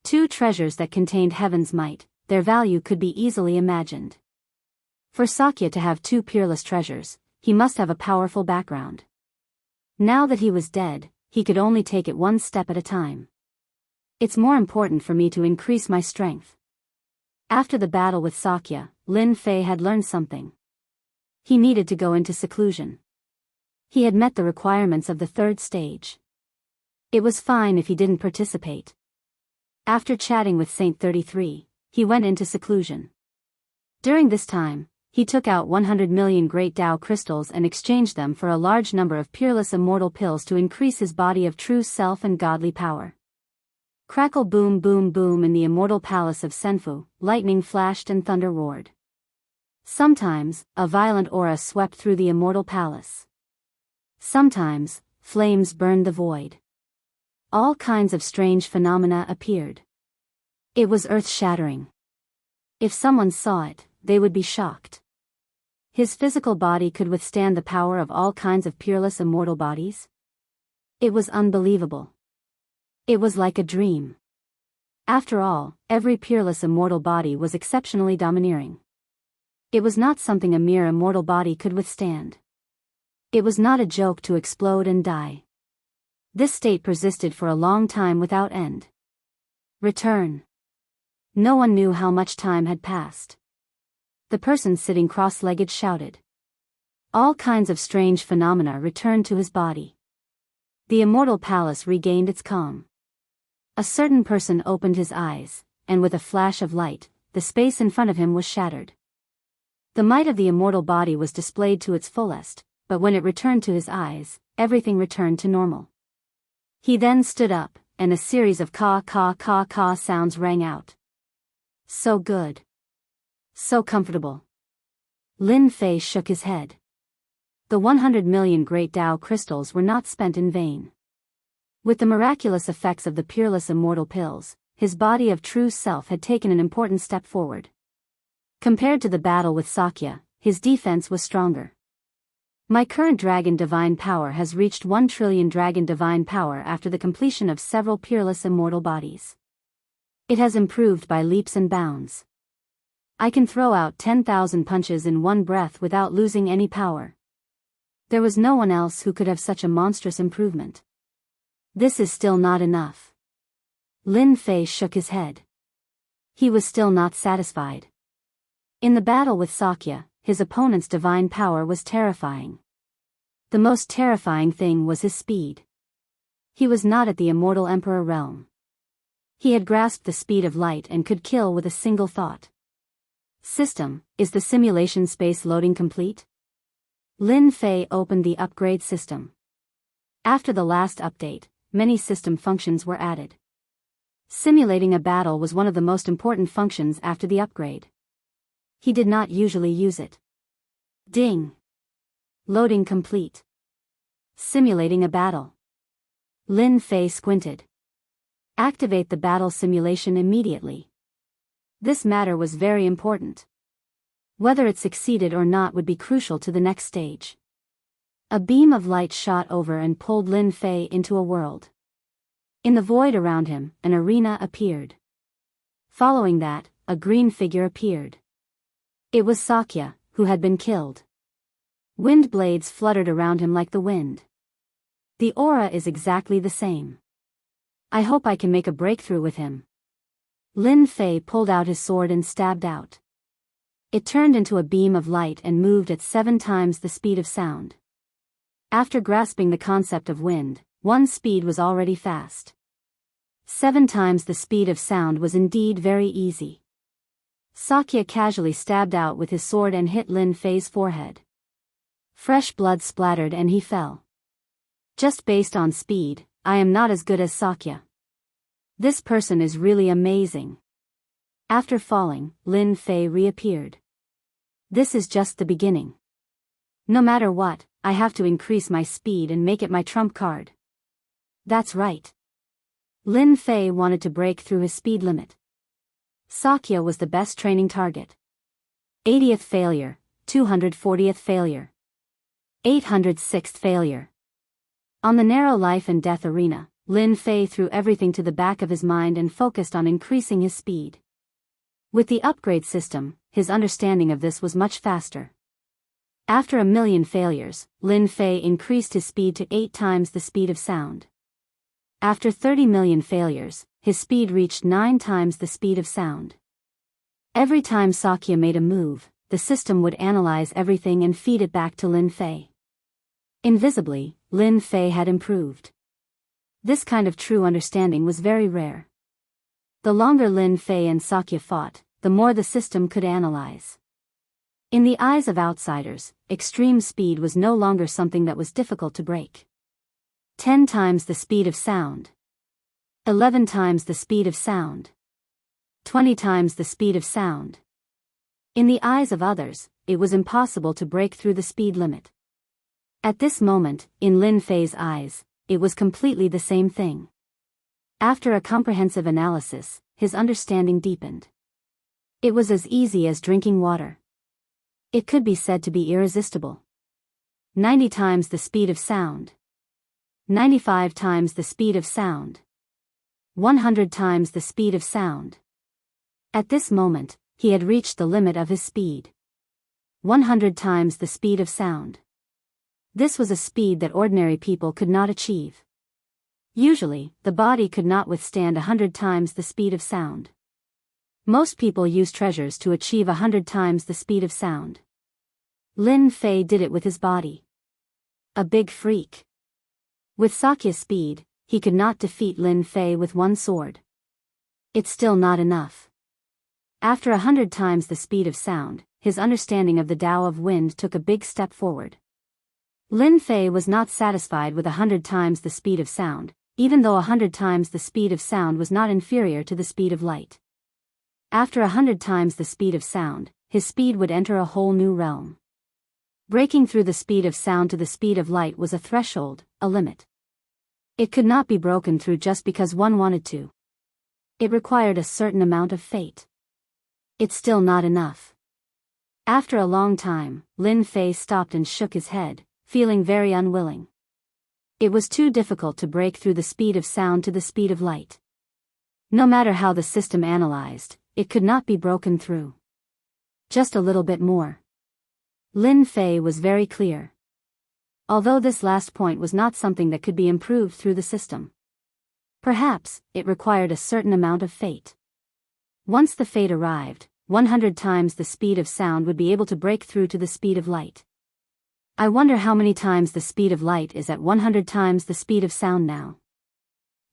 2 treasures that contained Heaven's Might, their value could be easily imagined. For Sakya to have 2 peerless treasures, he must have a powerful background. Now that he was dead, he could only take it 1 step at a time. It's more important for me to increase my strength. After the battle with Sakya, Lin Fei had learned something. He needed to go into seclusion. He had met the requirements of the 3rd stage. It was fine if he didn't participate. After chatting with Saint 33, he went into seclusion. During this time, he took out 100 million great Tao crystals and exchanged them for a large number of peerless immortal pills to increase his body of true self and godly power. Crackle boom boom boom in the immortal palace of Senfu, lightning flashed and thunder roared. Sometimes, a violent aura swept through the immortal palace. Sometimes, flames burned the void. all kinds of strange phenomena appeared. It was earth-shattering. If someone saw it, they would be shocked. His physical body could withstand the power of all kinds of peerless immortal bodies? It was unbelievable. It was like a dream. After all, every peerless immortal body was exceptionally domineering. It was not something a mere immortal body could withstand. It was not a joke to explode and die. This state persisted for a long time without end. Return. No one knew how much time had passed. The person sitting cross-legged shouted. All kinds of strange phenomena returned to his body. The immortal palace regained its calm. A certain person opened his eyes, and with a flash of light, the space in front of him was shattered. The might of the immortal body was displayed to its fullest, but when it returned to his eyes, everything returned to normal. He then stood up, and a series of caw sounds rang out. So good. So comfortable. Lin Fei shook his head. The 100 million great Tao crystals were not spent in vain. With the miraculous effects of the peerless immortal pills, his body of true self had taken an important step forward. Compared to the battle with Sakya, his defense was stronger. My current dragon divine power has reached 1 trillion dragon divine power after the completion of several peerless immortal bodies. It has improved by leaps and bounds. I can throw out 10,000 punches in one breath without losing any power. There was no one else who could have such a monstrous improvement. This is still not enough. Lin Fei shook his head. He was still not satisfied. In the battle with Sakya, his opponent's divine power was terrifying. The most terrifying thing was his speed. He was not at the immortal emperor realm. He had grasped the speed of light and could kill with a single thought. System, is the simulation space loading complete? Lin Fei opened the upgrade system. After the last update, many system functions were added. Simulating a battle was one of the most important functions after the upgrade. He did not usually use it. Ding. Loading complete. Simulating a battle. Lin Fei squinted. Activate the battle simulation immediately. This matter was very important. Whether it succeeded or not would be crucial to the next stage. A beam of light shot over and pulled Lin Fei into a world. In the void around him, an arena appeared. Following that, a green figure appeared. It was Sakya, who had been killed. Wind blades fluttered around him like the wind. The aura is exactly the same. I hope I can make a breakthrough with him. Lin Fei pulled out his sword and stabbed out. It turned into a beam of light and moved at 7 times the speed of sound. After grasping the concept of wind, one's speed was already fast. 7 times the speed of sound was indeed very easy. Sakya casually stabbed out with his sword and hit Lin Fei's forehead. Fresh blood splattered and he fell. Just based on speed, I am not as good as Sakya. This person is really amazing. After falling, Lin Fei reappeared. This is just the beginning. No matter what, I have to increase my speed and make it my trump card. That's right. Lin Fei wanted to break through his speed limit. Sakya was the best training target. 80th failure, 240th failure. 806th failure. On the narrow life and death arena, Lin Fei threw everything to the back of his mind and focused on increasing his speed. With the upgrade system, his understanding of this was much faster. After 1,000,000 failures, Lin Fei increased his speed to 8 times the speed of sound. After 30 million failures, his speed reached 9 times the speed of sound. Every time Sakya made a move, the system would analyze everything and feed it back to Lin Fei. Invisibly, Lin Fei had improved. This kind of true understanding was very rare. The longer Lin Fei and Sakya fought, the more the system could analyze. In the eyes of outsiders, extreme speed was no longer something that was difficult to break. 10 times the speed of sound. 11 times the speed of sound. 20 times the speed of sound. In the eyes of others, it was impossible to break through the speed limit. At this moment, in Lin Fei's eyes, it was completely the same thing. After a comprehensive analysis, his understanding deepened. It was as easy as drinking water. It could be said to be irresistible. 90 times the speed of sound. 95 times the speed of sound. 100 times the speed of sound. At this moment, he had reached the limit of his speed. 100 times the speed of sound. This was a speed that ordinary people could not achieve. Usually, the body could not withstand 100 times the speed of sound. Most people use treasures to achieve 100 times the speed of sound. Lin Fei did it with his body. A big freak. With Sakya's speed, he could not defeat Lin Fei with one sword. It's still not enough. After 100 times the speed of sound, his understanding of the Tao of Wind took a big step forward. Lin Fei was not satisfied with 100 times the speed of sound, even though 100 times the speed of sound was not inferior to the speed of light. After 100 times the speed of sound, his speed would enter a whole new realm. Breaking through the speed of sound to the speed of light was a threshold, a limit. It could not be broken through just because one wanted to. It required a certain amount of fate. It's still not enough. After a long time, Lin Fei stopped and shook his head, feeling very unwilling. It was too difficult to break through the speed of sound to the speed of light. No matter how the system analyzed, it could not be broken through. Just a little bit more. Lin Fei was very clear. Although this last point was not something that could be improved through the system. Perhaps, it required a certain amount of fate. Once the fate arrived, 100 times the speed of sound would be able to break through to the speed of light. I wonder how many times the speed of light is at 100 times the speed of sound now.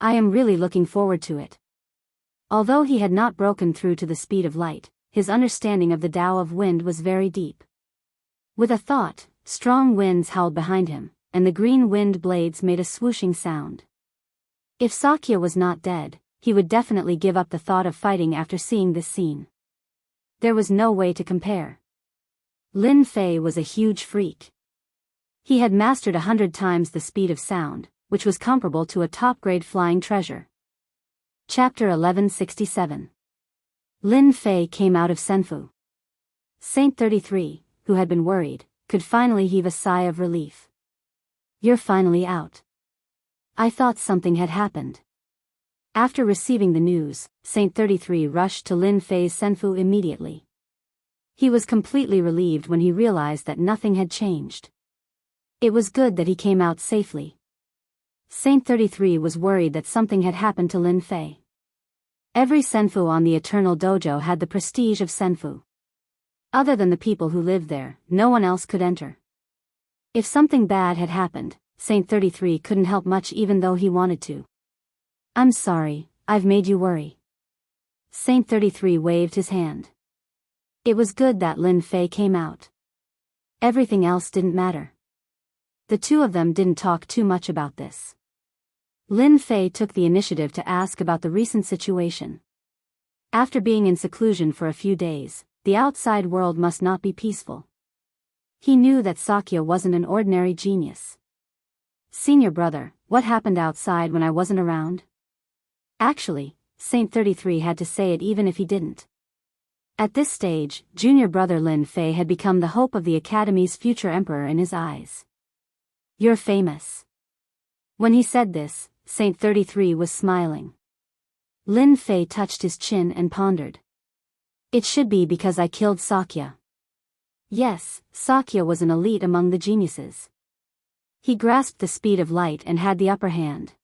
I am really looking forward to it. Although he had not broken through to the speed of light, his understanding of the Tao of Wind was very deep. With a thought, strong winds howled behind him, and the green wind blades made a swooshing sound. If Sakya was not dead, he would definitely give up the thought of fighting after seeing this scene. There was no way to compare. Lin Fei was a huge freak. He had mastered 100 times the speed of sound, which was comparable to a top-grade flying treasure. Chapter 1167. Lin Fei came out of Senfu. Saint 33, who had been worried, could finally heave a sigh of relief. You're finally out. I thought something had happened. After receiving the news, Saint 33 rushed to Lin Fei's Senfu immediately. He was completely relieved when he realized that nothing had changed. It was good that he came out safely. Saint 33 was worried that something had happened to Lin Fei. Every Senfu on the Eternal Dojo had the prestige of Senfu. Other than the people who lived there, no one else could enter. If something bad had happened, Saint 33 couldn't help much even though he wanted to. I'm sorry, I've made you worry. Saint 33 waved his hand. It was good that Lin Fei came out. Everything else didn't matter. The two of them didn't talk too much about this. Lin Fei took the initiative to ask about the recent situation. After being in seclusion for a few days, the outside world must not be peaceful. He knew that Sakya wasn't an ordinary genius. Senior brother, what happened outside when I wasn't around? Actually, Saint 33 had to say it even if he didn't. At this stage, junior brother Lin Fei had become the hope of the Academy's future emperor in his eyes. You're famous. When he said this, Saint 33 was smiling. Lin Fei touched his chin and pondered. It should be because I killed Sakya. Yes, Sakya was an elite among the geniuses. He grasped the speed of light and had the upper hand.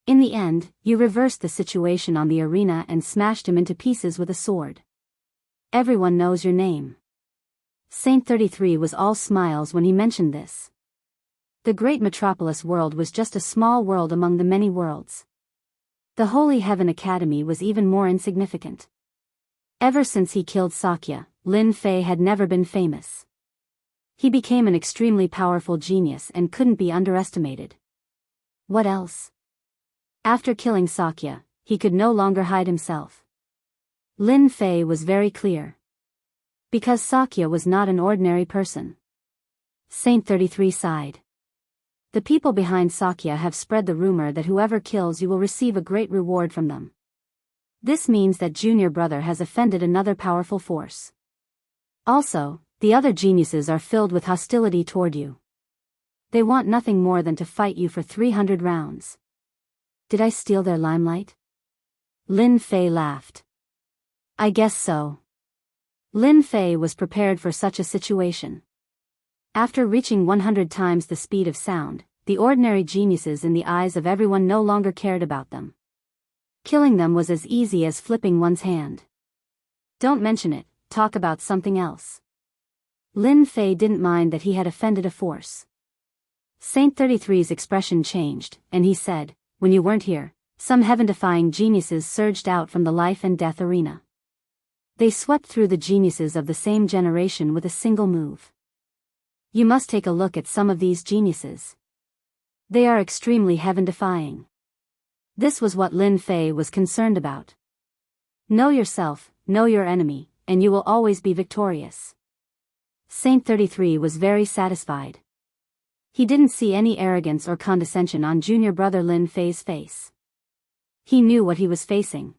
In the end, you reversed the situation on the arena and smashed him into pieces with a sword. Everyone knows your name. Saint 33 was all smiles when he mentioned this. The great metropolis world was just a small world among the many worlds. The Holy Heaven Academy was even more insignificant. Ever since he killed Sakya, Lin Fei had never been famous. He became an extremely powerful genius and couldn't be underestimated. What else? After killing Sakya, he could no longer hide himself. Lin Fei was very clear. Because Sakya was not an ordinary person. Saint 33 sighed. The people behind Sakya have spread the rumor that whoever kills you will receive a great reward from them. This means that junior brother has offended another powerful force. Also, the other geniuses are filled with hostility toward you. They want nothing more than to fight you for 300 rounds. Did I steal their limelight? Lin Fei laughed. I guess so. Lin Fei was prepared for such a situation. After reaching 100 times the speed of sound, the ordinary geniuses in the eyes of everyone no longer cared about them. Killing them was as easy as flipping one's hand. Don't mention it, talk about something else. Lin Fei didn't mind that he had offended a force. Saint 33's expression changed, and he said, when you weren't here, some heaven-defying geniuses surged out from the life and death arena. They swept through the geniuses of the same generation with a single move. You must take a look at some of these geniuses. They are extremely heaven-defying. This was what Lin Fei was concerned about. Know yourself, know your enemy, and you will always be victorious. Saint 33 was very satisfied. He didn't see any arrogance or condescension on junior brother Lin Fei's face. He knew what he was facing.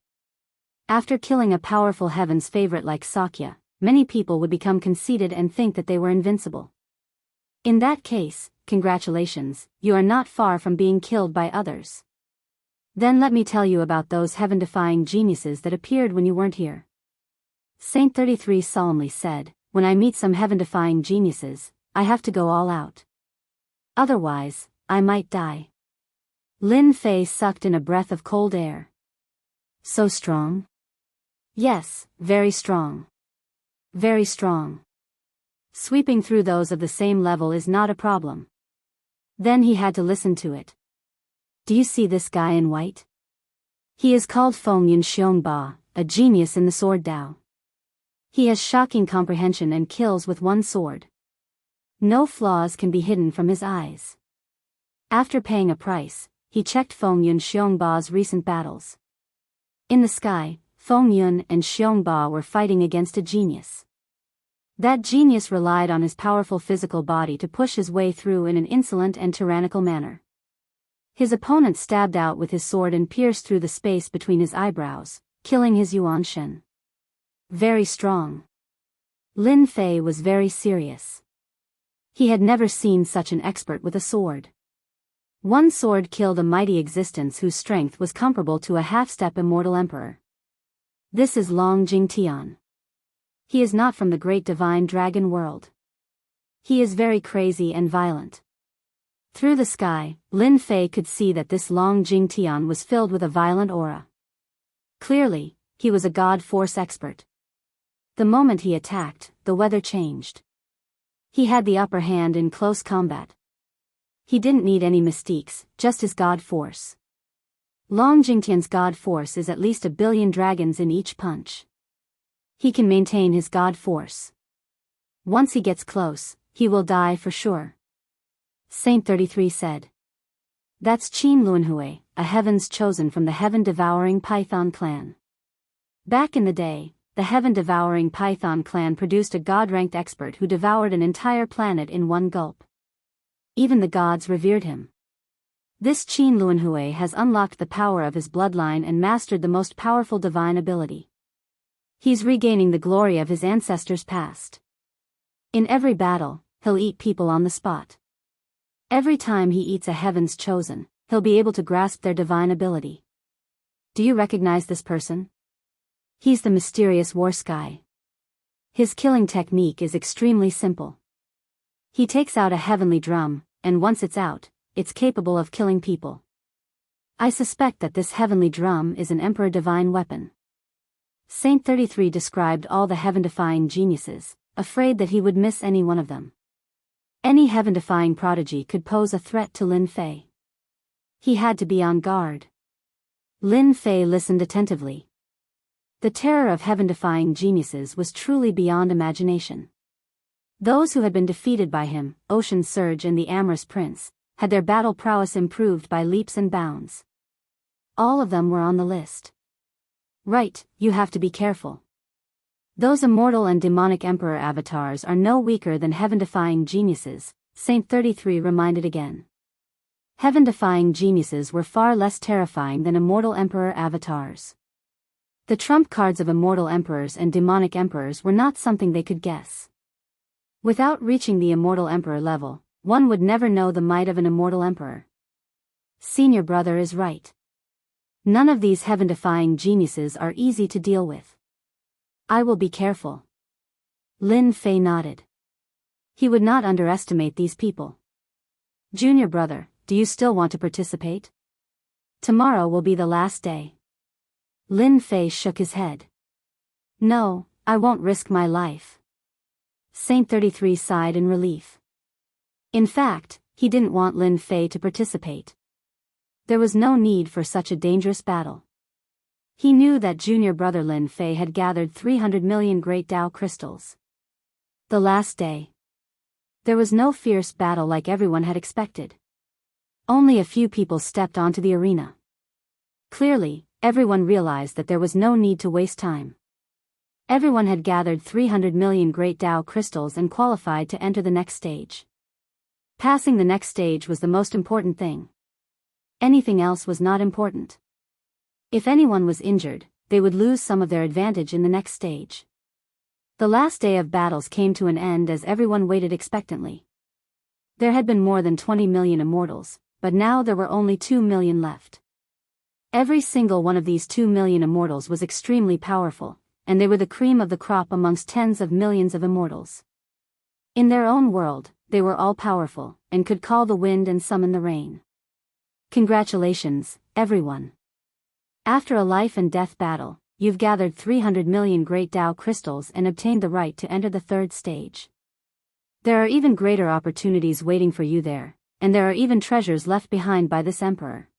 After killing a powerful heaven's favorite like Sakya, many people would become conceited and think that they were invincible. In that case, congratulations, you are not far from being killed by others. Then let me tell you about those heaven-defying geniuses that appeared when you weren't here. Saint 33 solemnly said, when I meet some heaven-defying geniuses, I have to go all out. Otherwise, I might die. Lin Fei sucked in a breath of cold air. So strong? Yes, very strong. Very strong. Sweeping through those of the same level is not a problem. Then he had to listen to it. Do you see this guy in white? He is called Feng Yun Xiongba, a genius in the sword Dao. He has shocking comprehension and kills with one sword. No flaws can be hidden from his eyes. After paying a price, he checked Feng Yun Xiongba's recent battles. In the sky, Feng Yun and Xiongba were fighting against a genius. That genius relied on his powerful physical body to push his way through in an insolent and tyrannical manner. His opponent stabbed out with his sword and pierced through the space between his eyebrows, killing his Yuan Shen. Very strong. Lin Fei was very serious. He had never seen such an expert with a sword. One sword killed a mighty existence whose strength was comparable to a half-step immortal emperor. This is Long Jingtian. He is not from the great divine dragon world. He is very crazy and violent. Through the sky, Lin Fei could see that this Long Jingtian was filled with a violent aura. Clearly, he was a god force expert. The moment he attacked, the weather changed. He had the upper hand in close combat. He didn't need any mystiques, just his god force. Long Jingtian's god force is at least 1 billion dragons in each punch. He can maintain his god force. Once he gets close, he will die for sure. Saint 33 said. That's Qin Luanhui, a heaven's chosen from the heaven-devouring Python clan. Back in the day, the heaven-devouring Python clan produced a god-ranked expert who devoured an entire planet in one gulp. Even the gods revered him. This Qin Luanhui has unlocked the power of his bloodline and mastered the most powerful divine ability. He's regaining the glory of his ancestors past. In every battle, he'll eat people on the spot. Every time he eats a heaven's chosen, he'll be able to grasp their divine ability. Do you recognize this person? He's the mysterious War Sky. His killing technique is extremely simple. He takes out a heavenly drum, and once it's out, it's capable of killing people. I suspect that this heavenly drum is an emperor divine weapon. Saint 33 described all the heaven-defying geniuses, afraid that he would miss any one of them. Any heaven-defying prodigy could pose a threat to Lin Fei. He had to be on guard. Lin Fei listened attentively. The terror of heaven-defying geniuses was truly beyond imagination. Those who had been defeated by him, Ocean Surge and the Amorous Prince, had their battle prowess improved by leaps and bounds. All of them were on the list. Right, you have to be careful. Those immortal and demonic emperor avatars are no weaker than heaven-defying geniuses, Saint 33 reminded again. Heaven-defying geniuses were far less terrifying than immortal emperor avatars. The trump cards of immortal emperors and demonic emperors were not something they could guess. Without reaching the immortal emperor level, one would never know the might of an immortal emperor. Senior brother is right. None of these heaven-defying geniuses are easy to deal with. I will be careful. Lin Fei nodded. He would not underestimate these people. Junior brother, do you still want to participate? Tomorrow will be the last day. Lin Fei shook his head. No, I won't risk my life. Saint 33 sighed in relief. In fact, he didn't want Lin Fei to participate. There was no need for such a dangerous battle. He knew that junior brother Lin Fei had gathered 300 million great Tao crystals. The last day. There was no fierce battle like everyone had expected. Only a few people stepped onto the arena. Clearly, everyone realized that there was no need to waste time. Everyone had gathered 300 million great Tao crystals and qualified to enter the next stage. Passing the next stage was the most important thing. Anything else was not important. If anyone was injured, they would lose some of their advantage in the next stage. The last day of battles came to an end as everyone waited expectantly. There had been more than 20 million immortals, but now there were only 2 million left. Every single one of these 2 million immortals was extremely powerful, and they were the cream of the crop amongst tens of millions of immortals. In their own world, they were all powerful, and could call the wind and summon the rain. Congratulations, everyone. After a life and death battle, you've gathered 300 million great Tao crystals and obtained the right to enter the third stage. There are even greater opportunities waiting for you there, and there are even treasures left behind by this emperor.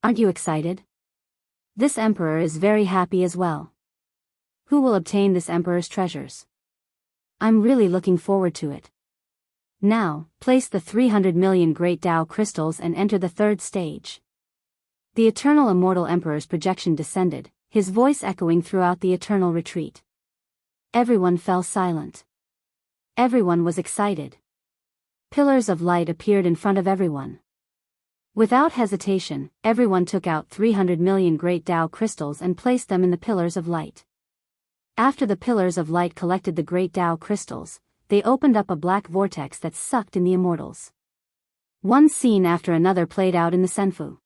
Aren't you excited? This emperor is very happy as well. Who will obtain this emperor's treasures? I'm really looking forward to it. Now, place the 300 million great Tao crystals and enter the third stage. The eternal immortal emperor's projection descended, his voice echoing throughout the eternal retreat. Everyone fell silent. Everyone was excited. Pillars of light appeared in front of everyone. Without hesitation, everyone took out 300 million great Tao crystals and placed them in the pillars of light. After the pillars of light collected the great Tao crystals, they opened up a black vortex that sucked in the immortals. One scene after another played out in the Senfu.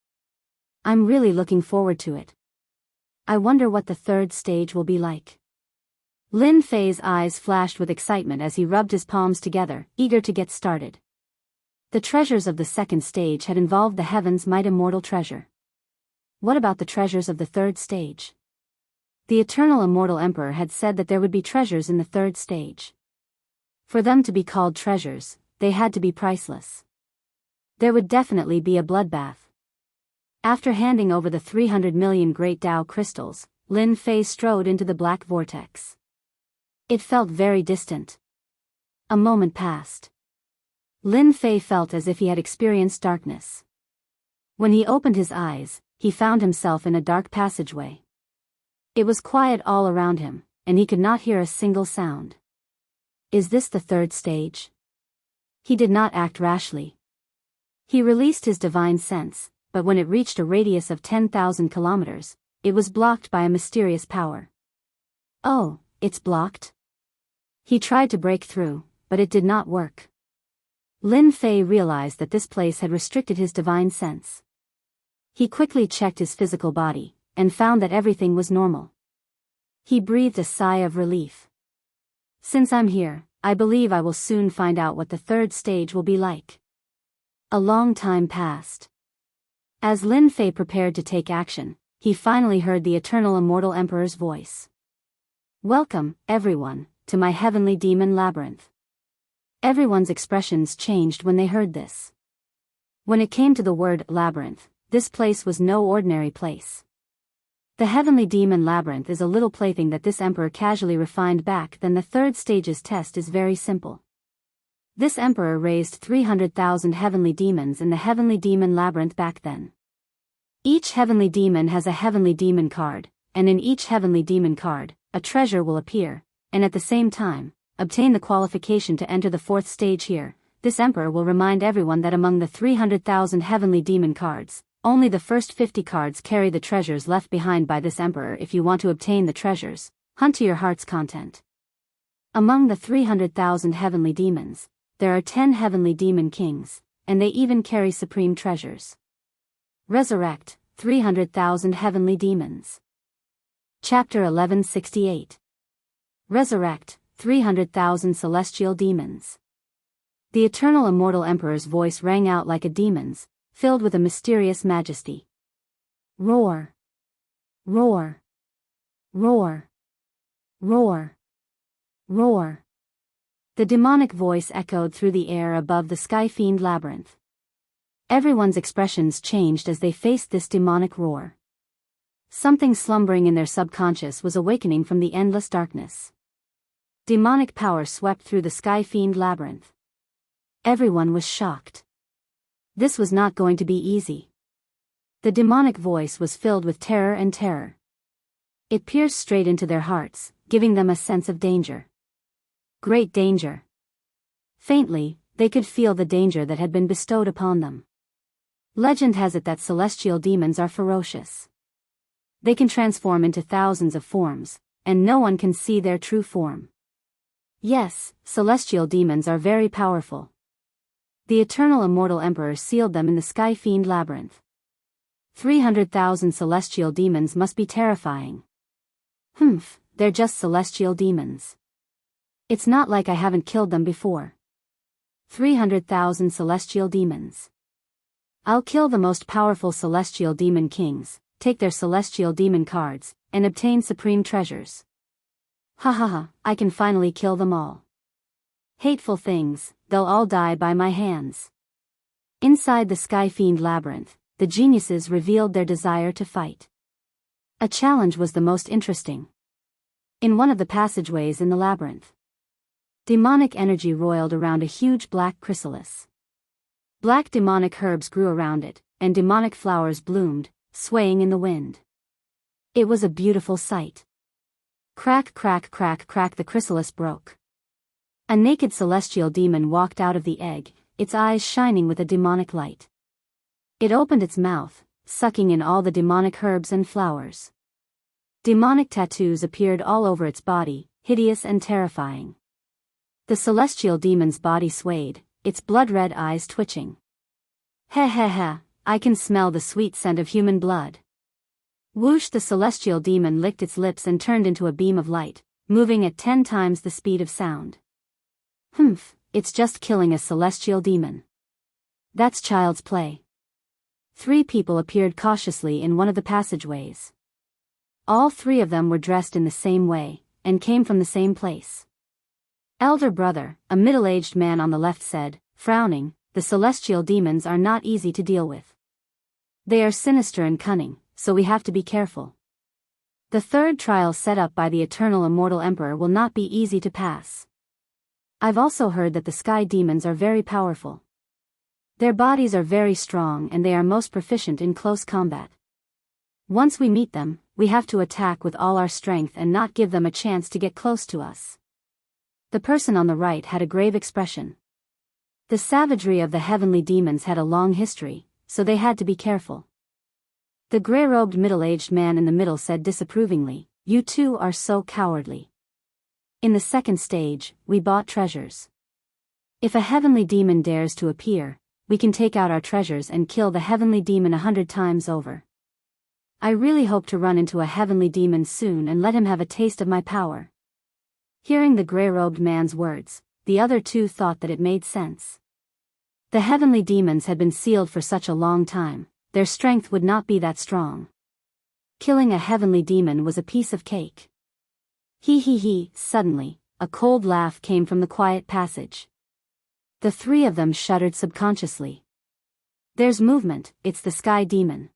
I'm really looking forward to it. I wonder what the third stage will be like. Lin Fei's eyes flashed with excitement as he rubbed his palms together, eager to get started. The treasures of the second stage had involved the heaven's might immortal treasure. What about the treasures of the third stage? The eternal immortal emperor had said that there would be treasures in the third stage. For them to be called treasures, they had to be priceless. There would definitely be a bloodbath. After handing over the 300 million great Tao crystals, Lin Fei strode into the black vortex. It felt very distant. A moment passed. Lin Fei felt as if he had experienced darkness. When he opened his eyes, he found himself in a dark passageway. It was quiet all around him, and he could not hear a single sound. Is this the third stage? He did not act rashly. He released his divine sense, but when it reached a radius of 10,000 kilometers, it was blocked by a mysterious power. Oh, it's blocked? He tried to break through, but it did not work. Lin Fei realized that this place had restricted his divine sense. He quickly checked his physical body, and found that everything was normal. He breathed a sigh of relief. Since I'm here, I believe I will soon find out what the third stage will be like. A long time passed. As Lin Fei prepared to take action, he finally heard the eternal immortal emperor's voice. Welcome, everyone, to my heavenly demon labyrinth. Everyone's expressions changed when they heard this. When it came to the word labyrinth, this place was no ordinary place. The heavenly demon labyrinth is a little plaything that this emperor casually refined back then. The third stage's test is very simple. This emperor raised 300,000 heavenly demons in the heavenly demon labyrinth back then. Each heavenly demon has a heavenly demon card, and in each heavenly demon card, a treasure will appear, and at the same time, obtain the qualification to enter the fourth stage here. this emperor will remind everyone that among the 300,000 heavenly demon cards, only the first 50 cards carry the treasures left behind by this emperor. If you want to obtain the treasures, hunt to your heart's content. Among the 300,000 heavenly demons, there are 10 heavenly demon kings, and they even carry supreme treasures. Resurrect, 300,000 heavenly demons. Chapter 1168. Resurrect, 300,000 celestial demons. The eternal immortal emperor's voice rang out like a demon's, filled with a mysterious majesty. Roar! Roar! Roar! Roar! Roar! The demonic voice echoed through the air above the sky-fiend labyrinth. Everyone's expressions changed as they faced this demonic roar. Something slumbering in their subconscious was awakening from the endless darkness. Demonic power swept through the sky-fiend labyrinth. Everyone was shocked. This was not going to be easy. The demonic voice was filled with terror and terror. It pierced straight into their hearts, giving them a sense of danger. Great danger. Faintly, they could feel the danger that had been bestowed upon them. Legend has it that celestial demons are ferocious. They can transform into thousands of forms, and no one can see their true form. Yes, celestial demons are very powerful. The eternal immortal emperor sealed them in the sky-fiend labyrinth. 300,000 celestial demons must be terrifying. They're just celestial demons. It's not like I haven't killed them before. 300,000 celestial demons. I'll kill the most powerful celestial demon kings, take their celestial demon cards, and obtain supreme treasures. Ha ha ha, I can finally kill them all. Hateful things, they'll all die by my hands. Inside the sky-fiend labyrinth, the geniuses revealed their desire to fight. A challenge was the most interesting. In one of the passageways in the labyrinth, demonic energy roiled around a huge black chrysalis. Black demonic herbs grew around it, and demonic flowers bloomed, swaying in the wind. It was a beautiful sight. Crack, crack, crack, crack, the chrysalis broke. A naked celestial demon walked out of the egg, its eyes shining with a demonic light. It opened its mouth, sucking in all the demonic herbs and flowers. Demonic tattoos appeared all over its body, hideous and terrifying. The celestial demon's body swayed, its blood-red eyes twitching. Heh heh heh, I can smell the sweet scent of human blood. Whoosh, the celestial demon licked its lips and turned into a beam of light, moving at 10 times the speed of sound. It's just killing a celestial demon. That's child's play. 3 people appeared cautiously in one of the passageways. All 3 of them were dressed in the same way, and came from the same place. Elder brother, a middle-aged man on the left said, frowning, the celestial demons are not easy to deal with. They are sinister and cunning, so we have to be careful. The third trial set up by the eternal immortal emperor will not be easy to pass. I've also heard that the sky demons are very powerful. Their bodies are very strong and they are most proficient in close combat. Once we meet them, we have to attack with all our strength and not give them a chance to get close to us. The person on the right had a grave expression. The savagery of the heavenly demons had a long history, so they had to be careful. The gray-robed middle-aged man in the middle said disapprovingly, "You two are so cowardly. In the second stage, we bought treasures. If a heavenly demon dares to appear, we can take out our treasures and kill the heavenly demon 100 times over. I really hope to run into a heavenly demon soon and let him have a taste of my power." Hearing the gray-robed man's words, the other 2 thought that it made sense. The heavenly demons had been sealed for such a long time, their strength would not be that strong. Killing a heavenly demon was a piece of cake. He, suddenly, a cold laugh came from the quiet passage. The 3 of them shuddered subconsciously. There's movement, it's the sky demon.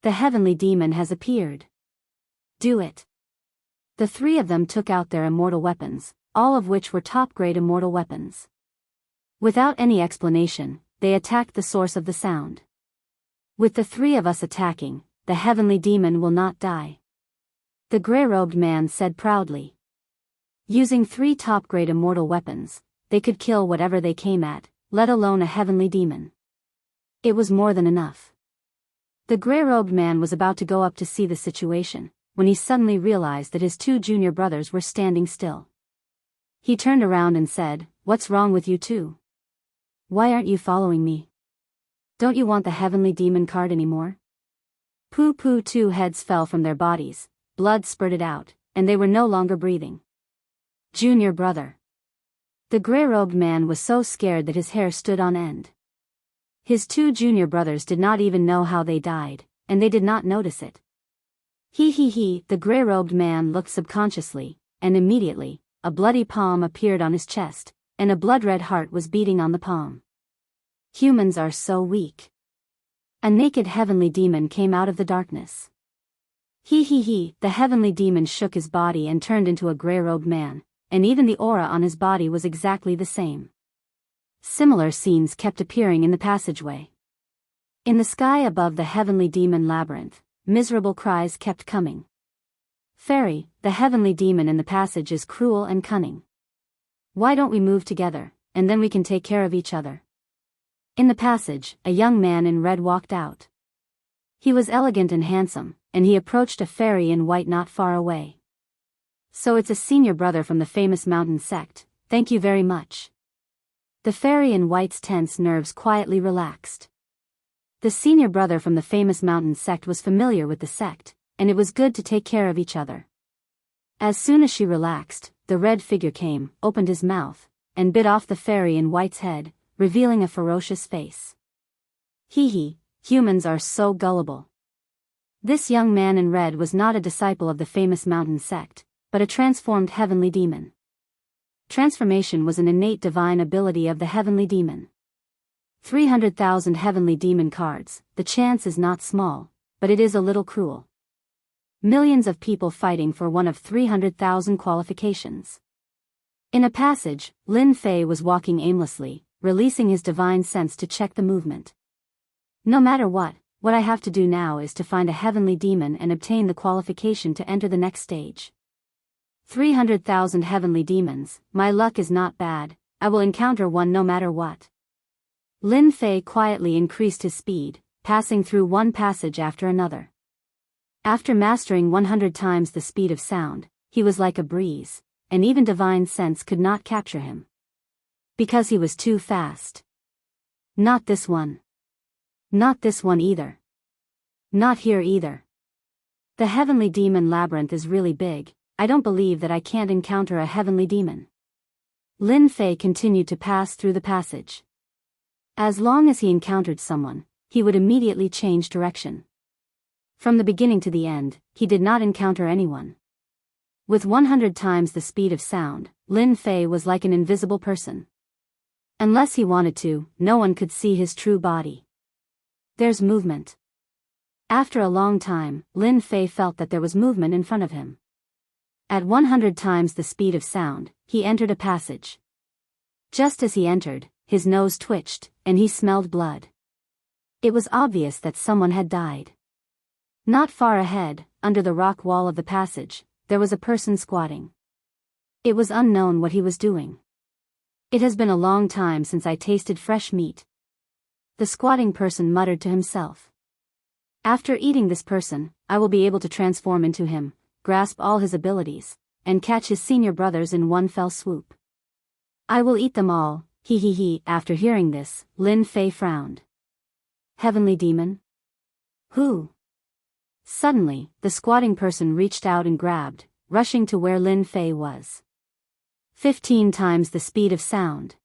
The heavenly demon has appeared. Do it. The 3 of them took out their immortal weapons, all of which were top-grade immortal weapons. Without any explanation, they attacked the source of the sound. With the 3 of us attacking, the heavenly demon will not die. The gray-robed man said proudly. Using 3 top-grade immortal weapons, they could kill whatever they came at, let alone a heavenly demon. It was more than enough. The gray-robed man was about to go up to see the situation, when he suddenly realized that his two junior brothers were standing still. He turned around and said, "What's wrong with you two? Why aren't you following me? Don't you want the heavenly demon card anymore?" Pooh, two heads fell from their bodies, blood spurted out, and they were no longer breathing. Junior brother. The gray-robed man was so scared that his hair stood on end. His two junior brothers did not even know how they died, and they did not notice it. The gray-robed man looked subconsciously, and immediately, a bloody palm appeared on his chest, and a blood-red heart was beating on the palm. Humans are so weak. A naked heavenly demon came out of the darkness. The heavenly demon shook his body and turned into a gray-robed man, and even the aura on his body was exactly the same. Similar scenes kept appearing in the passageway. In the sky above the heavenly demon labyrinth, miserable cries kept coming. "Fairy, the heavenly demon in the passage is cruel and cunning. Why don't we move together, and then we can take care of each other?" In the passage, a young man in red walked out. He was elegant and handsome, and he approached a fairy in white not far away. "So it's a senior brother from the famous mountain sect, thank you very much." The fairy in white's tense nerves quietly relaxed. The senior brother from the famous mountain sect was familiar with the sect, and it was good to take care of each other. As soon as she relaxed, the red figure came, opened his mouth, and bit off the fairy in white's head, revealing a ferocious face. Humans are so gullible. This young man in red was not a disciple of the famous mountain sect, but a transformed heavenly demon. Transformation was an innate divine ability of the heavenly demon. 300,000 heavenly demon cards, the chance is not small, but it is a little cruel. Millions of people fighting for one of 300,000 qualifications. In a passage, Lin Fei was walking aimlessly, releasing his divine sense to check the movement. No matter what I have to do now is to find a heavenly demon and obtain the qualification to enter the next stage. 300,000 heavenly demons, my luck is not bad, I will encounter one no matter what. Lin Fei quietly increased his speed, passing through one passage after another. After mastering 100 times the speed of sound, he was like a breeze, and even divine sense could not capture him. Because he was too fast. Not this one. Not this one either. Not here either. The heavenly demon labyrinth is really big, I don't believe that I can't encounter a heavenly demon. Lin Fei continued to pass through the passage. As long as he encountered someone, he would immediately change direction. From the beginning to the end, he did not encounter anyone. With 100 times the speed of sound, Lin Fei was like an invisible person. Unless he wanted to, no one could see his true body. There's movement. After a long time, Lin Fei felt that there was movement in front of him. At 100 times the speed of sound, he entered a passage. Just as he entered, his nose twitched, and he smelled blood. It was obvious that someone had died. Not far ahead, under the rock wall of the passage, there was a person squatting. It was unknown what he was doing. "It has been a long time since I tasted fresh meat," the squatting person muttered to himself. "After eating this person, I will be able to transform into him, grasp all his abilities, and catch his senior brothers in one fell swoop. I will eat them all, After hearing this, Lin Fei frowned. Heavenly demon? Who? Suddenly, the squatting person reached out and grabbed, rushing to where Lin Fei was. 15 times the speed of sound.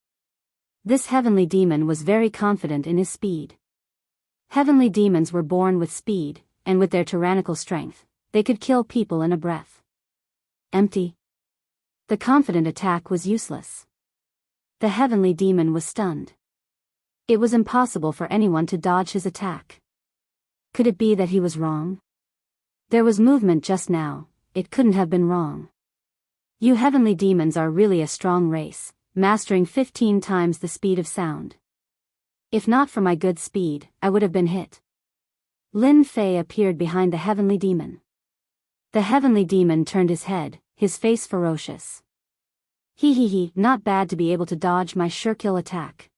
This heavenly demon was very confident in his speed. Heavenly demons were born with speed, and with their tyrannical strength, they could kill people in a breath. Empty. The confident attack was useless. The heavenly demon was stunned. It was impossible for anyone to dodge his attack. Could it be that he was wrong? There was movement just now, it couldn't have been wrong. You heavenly demons are really a strong race, mastering 15 times the speed of sound. If not for my good speed, I would have been hit. Lin Fei appeared behind the heavenly demon. The heavenly demon turned his head, his face ferocious. Not bad to be able to dodge my sure kill attack.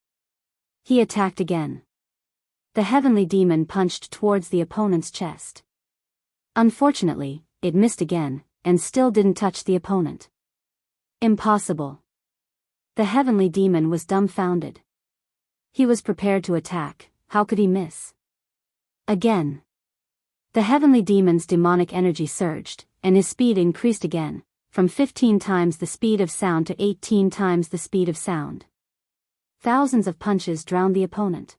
He attacked again. The heavenly demon punched towards the opponent's chest. Unfortunately, it missed again, and still didn't touch the opponent. Impossible. The heavenly demon was dumbfounded. He was prepared to attack, how could he miss? Again. The heavenly demon's demonic energy surged, and his speed increased again, from 15 times the speed of sound to 18 times the speed of sound. Thousands of punches drowned the opponent.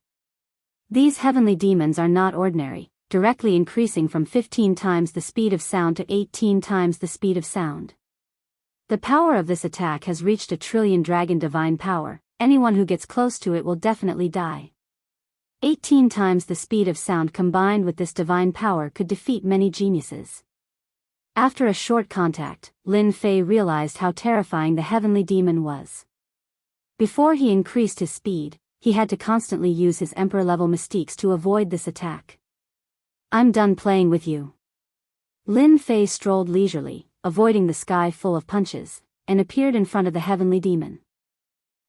These heavenly demons are not ordinary, directly increasing from 15 times the speed of sound to 18 times the speed of sound. The power of this attack has reached 1,000,000,000,000 dragon divine power. Anyone who gets close to it will definitely die. 18 times the speed of sound combined with this divine power could defeat many geniuses. After a short contact, Lin Fei realized how terrifying the heavenly demon was. Before he increased his speed, he had to constantly use his emperor-level mystiques to avoid this attack. I'm done playing with you. Lin Fei strolled leisurely, avoiding the sky full of punches, and appeared in front of the heavenly demon.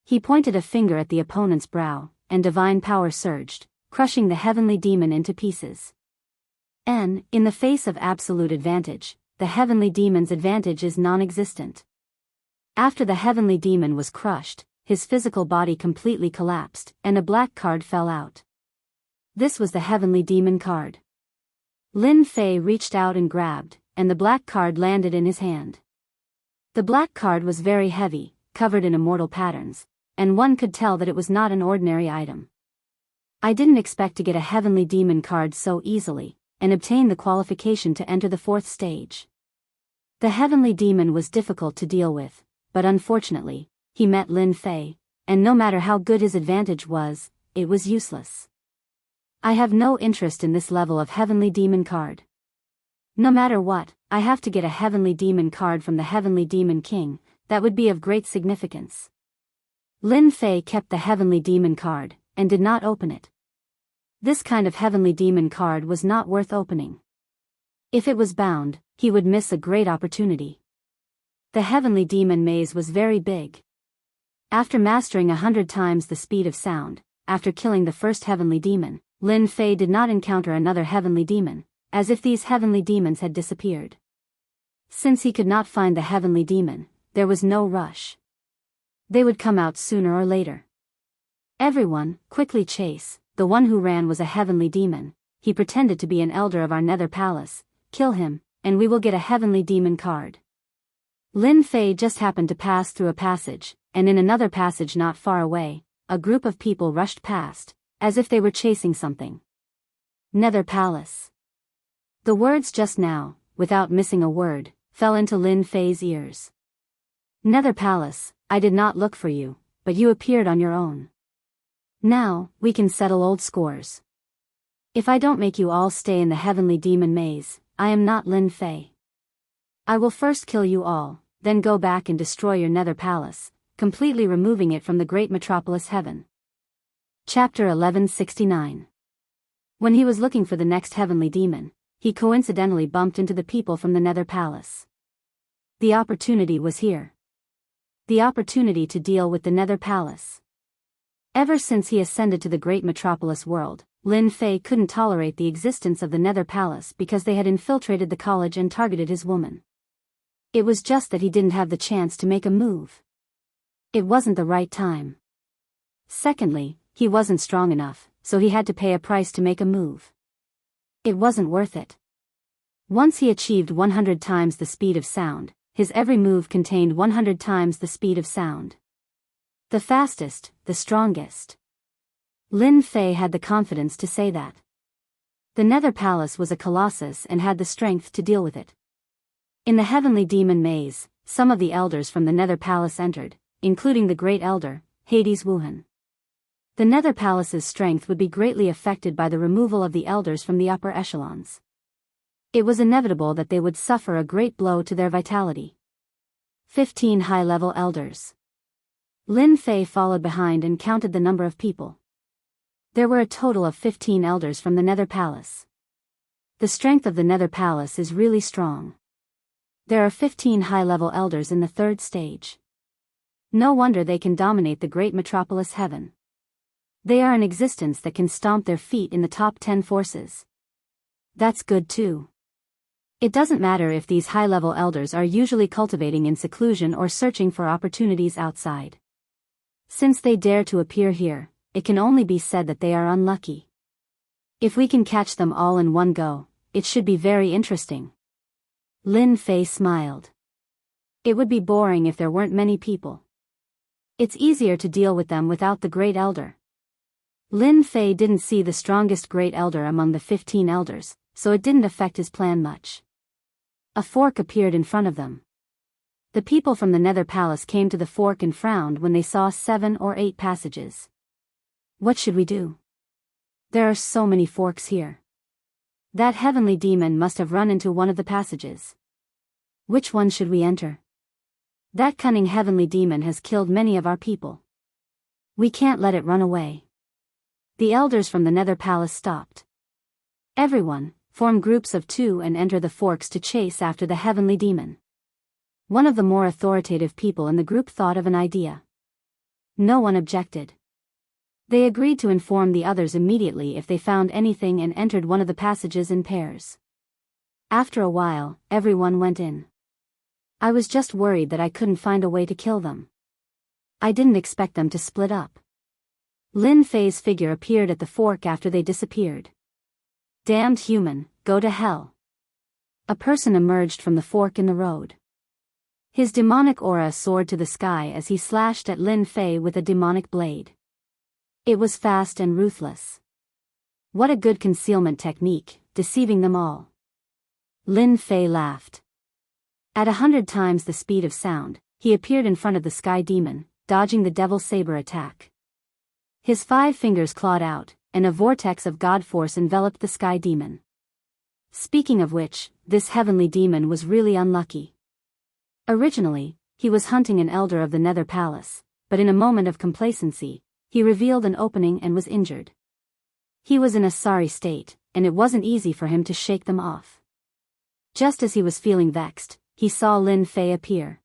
He pointed a finger at the opponent's brow, and divine power surged, crushing the heavenly demon into pieces. In the face of absolute advantage, the heavenly demon's advantage is non-existent. After the heavenly demon was crushed, his physical body completely collapsed, and a black card fell out. This was the heavenly demon card. Lin Fei reached out and grabbed, and the black card landed in his hand. The black card was very heavy, covered in immortal patterns, and one could tell that it was not an ordinary item. I didn't expect to get a heavenly demon card so easily, and obtain the qualification to enter the 4th stage. The heavenly demon was difficult to deal with, but unfortunately, he met Lin Fei, and no matter how good his advantage was, it was useless. I have no interest in this level of heavenly demon card. No matter what, I have to get a heavenly demon card from the heavenly demon king. That would be of great significance. Lin Fei kept the heavenly demon card, and did not open it. This kind of heavenly demon card was not worth opening. If it was bound, he would miss a great opportunity. The heavenly demon maze was very big. After mastering 100 times the speed of sound, after killing the first heavenly demon, Lin Fei did not encounter another heavenly demon, as if these heavenly demons had disappeared. Since he could not find the heavenly demon, there was no rush. They would come out sooner or later. Everyone, quickly chase. The one who ran was a heavenly demon. He pretended to be an elder of our nether palace. Kill him, and we will get a heavenly demon card. Lin Fei just happened to pass through a passage, and in another passage not far away, a group of people rushed past, as if they were chasing something. Nether Palace. The words just now, without missing a word, fell into Lin Fei's ears. Nether Palace, I did not look for you, but you appeared on your own. Now, we can settle old scores. If I don't make you all stay in the heavenly demon maze, I am not Lin Fei. I will first kill you all, then go back and destroy your nether palace, completely removing it from the great metropolis heaven. Chapter 1169. When he was looking for the next heavenly demon, he coincidentally bumped into the people from the nether palace. The opportunity was here. The opportunity to deal with the nether palace. Ever since he ascended to the great metropolis world, Lin Fei couldn't tolerate the existence of the nether palace because they had infiltrated the college and targeted his woman. It was just that he didn't have the chance to make a move. It wasn't the right time. Secondly, he wasn't strong enough, so he had to pay a price to make a move. It wasn't worth it. Once he achieved 100 times the speed of sound, his every move contained 100 times the speed of sound. The fastest, the strongest. Lin Fei had the confidence to say that. The nether palace was a colossus and had the strength to deal with it. In the heavenly demon maze, some of the elders from the nether palace entered, including the great elder, Hades Wuhan. The nether palace's strength would be greatly affected by the removal of the elders from the upper echelons. It was inevitable that they would suffer a great blow to their vitality. 15 high-level elders. Lin Fei followed behind and counted the number of people. There were a total of 15 elders from the nether palace. The strength of the nether palace is really strong. There are 15 high-level elders in the 3rd stage. No wonder they can dominate the great metropolis heaven. They are an existence that can stomp their feet in the top 10 forces. That's good too. It doesn't matter if these high-level elders are usually cultivating in seclusion or searching for opportunities outside. Since they dare to appear here, it can only be said that they are unlucky. If we can catch them all in one go, it should be very interesting. Lin Fei smiled. It would be boring if there weren't many people. It's easier to deal with them without the Great Elder. Lin Fei didn't see the strongest Great Elder among the 15 elders, so it didn't affect his plan much. A fork appeared in front of them. The people from the Nether Palace came to the fork and frowned when they saw 7 or 8 passages. What should we do? There are so many forks here. That heavenly demon must have run into one of the passages. Which one should we enter? That cunning heavenly demon has killed many of our people. We can't let it run away. The elders from the Nether Palace stopped. Everyone, form groups of 2 and enter the forks to chase after the heavenly demon. One of the more authoritative people in the group thought of an idea. No one objected. They agreed to inform the others immediately if they found anything and entered one of the passages in pairs. After a while, everyone went in. I was just worried that I couldn't find a way to kill them. I didn't expect them to split up. Lin Fei's figure appeared at the fork after they disappeared. Damned human, go to hell. A person emerged from the fork in the road. His demonic aura soared to the sky as he slashed at Lin Fei with a demonic blade. It was fast and ruthless. What a good concealment technique, deceiving them all. Lin Fei laughed. At 100 times the speed of sound, he appeared in front of the sky demon, dodging the devil saber attack. His 5 fingers clawed out, and a vortex of God force enveloped the sky demon. Speaking of which, this heavenly demon was really unlucky. Originally, he was hunting an elder of the Nether Palace, but in a moment of complacency, he revealed an opening and was injured. He was in a sorry state, and it wasn't easy for him to shake them off. Just as he was feeling vexed, he saw Lin Fei appear.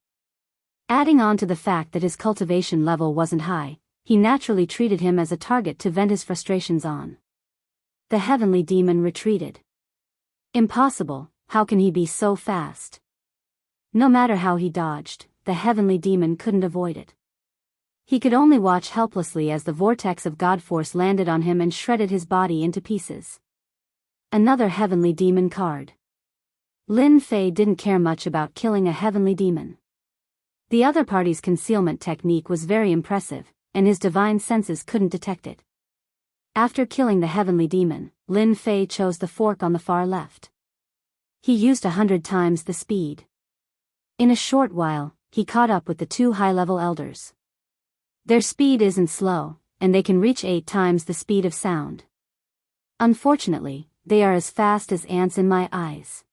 Adding on to the fact that his cultivation level wasn't high, he naturally treated him as a target to vent his frustrations on. The heavenly demon retreated. Impossible, how can he be so fast? No matter how he dodged, the heavenly demon couldn't avoid it. He could only watch helplessly as the vortex of God force landed on him and shredded his body into pieces. Another heavenly demon card. Lin Fei didn't care much about killing a heavenly demon. The other party's concealment technique was very impressive, and his divine senses couldn't detect it. After killing the heavenly demon, Lin Fei chose the fork on the far left. He used 100 times the speed. In a short while, he caught up with the 2 high-level elders. Their speed isn't slow, and they can reach 8 times the speed of sound. Unfortunately, they are as fast as ants in my eyes.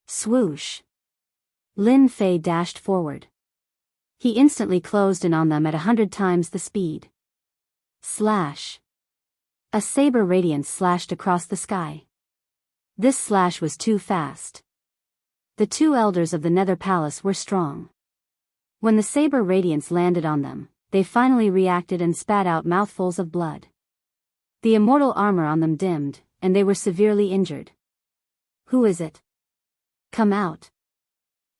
Swoosh! Lin Fei dashed forward. He instantly closed in on them at 100 times the speed. Slash! A saber radiance slashed across the sky. This slash was too fast. The 2 elders of the Nether Palace were strong. When the saber radiance landed on them, they finally reacted and spat out mouthfuls of blood. The immortal armor on them dimmed, and they were severely injured. Who is it? Come out.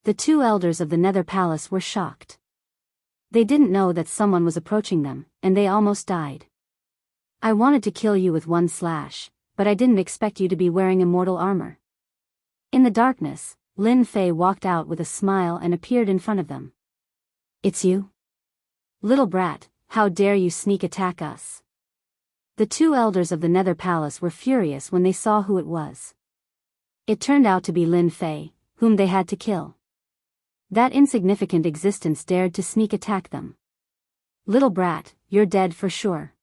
The 2 elders of the Nether Palace were shocked. They didn't know that someone was approaching them, and they almost died. I wanted to kill you with 1 slash, but I didn't expect you to be wearing immortal armor. In the darkness, Lin Fei walked out with a smile and appeared in front of them. It's you? Little brat, how dare you sneak attack us? The 2 elders of the Nether Palace were furious when they saw who it was. It turned out to be Lin Fei, whom they had to kill. That insignificant existence dared to sneak attack them. Little brat, you're dead for sure.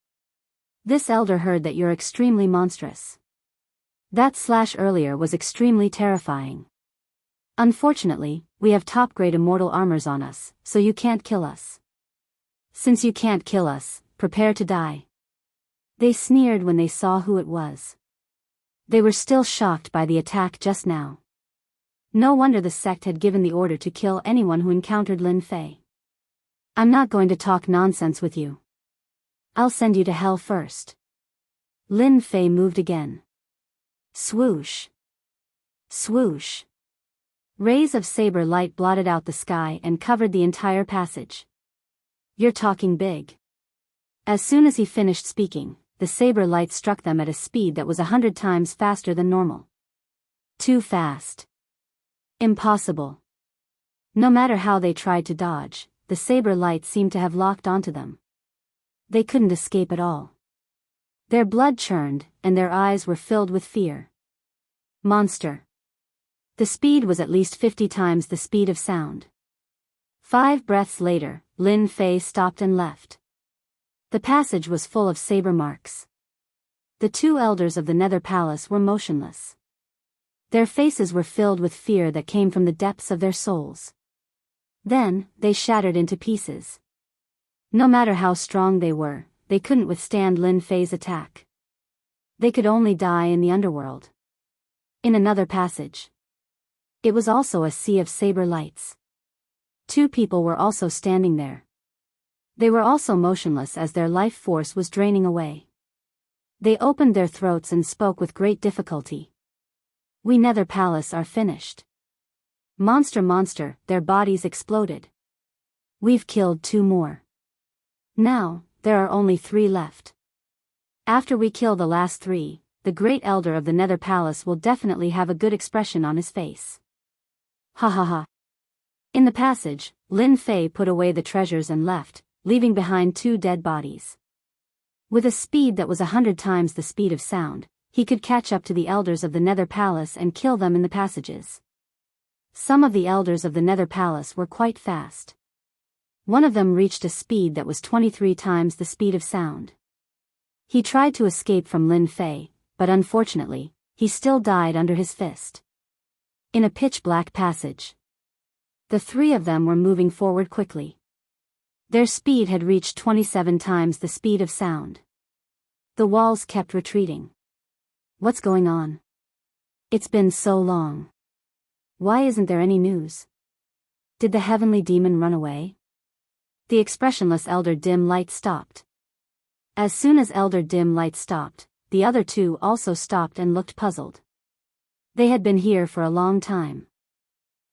This elder heard that you're extremely monstrous. That slash earlier was extremely terrifying. Unfortunately, we have top-grade immortal armors on us, so you can't kill us. Since you can't kill us, prepare to die. They sneered when they saw who it was. They were still shocked by the attack just now. No wonder the sect had given the order to kill anyone who encountered Lin Fei. I'm not going to talk nonsense with you. I'll send you to hell first. Lin Fei moved again. Swoosh. Swoosh. Rays of saber light blotted out the sky and covered the entire passage. You're talking big. As soon as he finished speaking, the saber light struck them at a speed that was 100 times faster than normal. Too fast. Impossible. No matter how they tried to dodge, the saber light seemed to have locked onto them. They couldn't escape at all. Their blood churned, and their eyes were filled with fear. Monster. The speed was at least 50 times the speed of sound. 5 breaths later, Lin Fei stopped and left. The passage was full of saber marks. The 2 elders of the Nether Palace were motionless. Their faces were filled with fear that came from the depths of their souls. Then, they shattered into pieces. No matter how strong they were, they couldn't withstand Lin Fei's attack. They could only die in the underworld. In another passage. It was also a sea of saber lights. 2 people were also standing there. They were also motionless as their life force was draining away. They opened their throats and spoke with great difficulty. We Nether Palace are finished. Monster, their bodies exploded. We've killed 2 more. Now, there are only 3 left. After we kill the last 3, the great elder of the Nether Palace will definitely have a good expression on his face. Ha ha ha. In the passage, Lin Fei put away the treasures and left, leaving behind 2 dead bodies. With a speed that was 100 times the speed of sound, he could catch up to the elders of the Nether Palace and kill them in the passages. Some of the elders of the Nether Palace were quite fast. One of them reached a speed that was 23 times the speed of sound. He tried to escape from Lin Fei, but unfortunately, he still died under his fist. In a pitch-black passage. The 3 of them were moving forward quickly. Their speed had reached 27 times the speed of sound. The walls kept retreating. What's going on? It's been so long. Why isn't there any news? Did the heavenly demon run away? The expressionless Elder Dim Light stopped. As soon as Elder Dim Light stopped, the other 2 also stopped and looked puzzled. They had been here for a long time.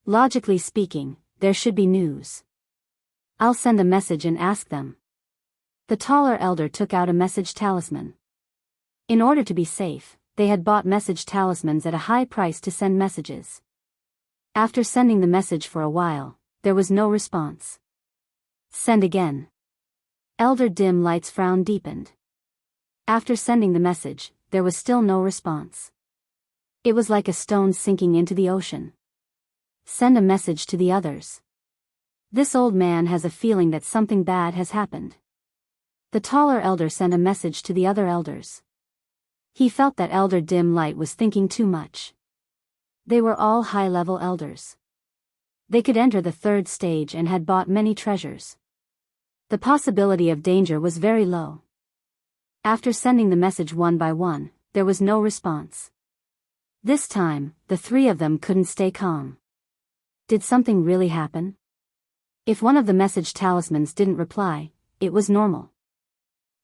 Logically speaking, there should be news. I'll send a message and ask them. The taller elder took out a message talisman. In order to be safe, they had bought message talismans at a high price to send messages. After sending the message for a while, there was no response. Send again. Elder Dim Light's frown deepened. After sending the message, there was still no response. It was like a stone sinking into the ocean. Send a message to the others. This old man has a feeling that something bad has happened. The taller elder sent a message to the other elders. He felt that Elder Dim Light was thinking too much. They were all high-level elders. They could enter the 3rd stage and had bought many treasures. The possibility of danger was very low. After sending the message one by one, there was no response. This time, the 3 of them couldn't stay calm. Did something really happen? If one of the message talismans didn't reply, it was normal.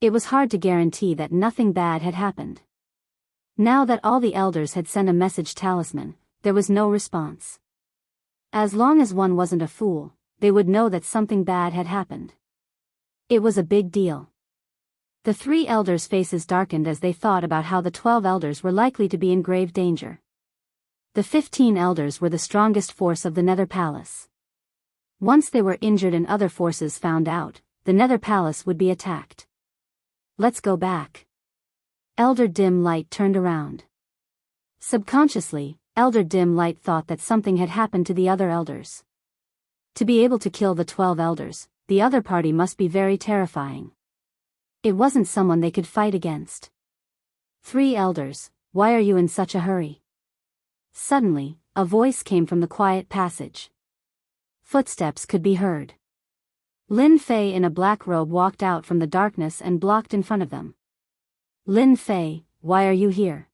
It was hard to guarantee that nothing bad had happened. Now that all the elders had sent a message talisman, there was no response. As long as one wasn't a fool, they would know that something bad had happened. It was a big deal. The 3 elders' faces darkened as they thought about how the 12 elders were likely to be in grave danger. The 15 elders were the strongest force of the Nether Palace. Once they were injured and other forces found out, the Nether Palace would be attacked. Let's go back. Elder Dim Light turned around. Subconsciously, Elder Dim Light thought that something had happened to the other elders. To be able to kill the 12 elders, the other party must be very terrifying. It wasn't someone they could fight against. 3 elders, why are you in such a hurry? Suddenly, a voice came from the quiet passage. Footsteps could be heard. Lin Fei in a black robe walked out from the darkness and blocked in front of them. Lin Fei, why are you here?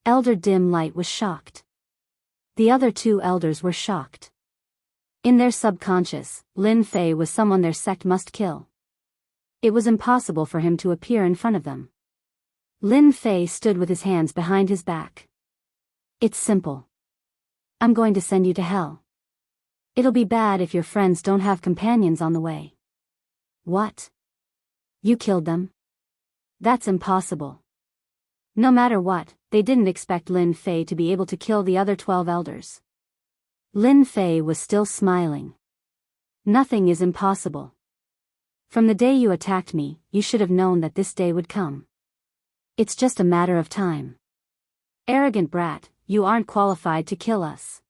Elder Dim Light was shocked. The other 2 elders were shocked. In their subconscious, Lin Fei was someone their sect must kill. It was impossible for him to appear in front of them. Lin Fei stood with his hands behind his back. It's simple. I'm going to send you to hell. It'll be bad if your friends don't have companions on the way. What? You killed them? That's impossible. No matter what, they didn't expect Lin Fei to be able to kill the other 12 elders. Lin Fei was still smiling. Nothing is impossible. From the day you attacked me, you should have known that this day would come. It's just a matter of time. Arrogant brat, you aren't qualified to kill us.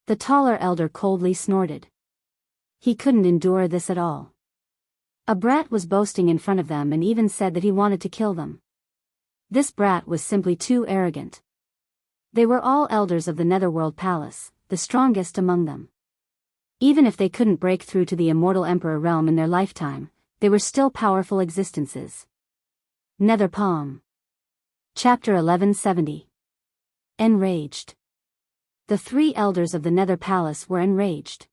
The taller elder coldly snorted. He couldn't endure this at all. A brat was boasting in front of them and even said that he wanted to kill them. This brat was simply too arrogant. They were all elders of the Netherworld Palace, the strongest among them. Even if they couldn't break through to the immortal Emperor realm in their lifetime, they were still powerful existences. Nether Palm. Chapter 1170. Enraged. The 3 elders of the Nether Palace were enraged.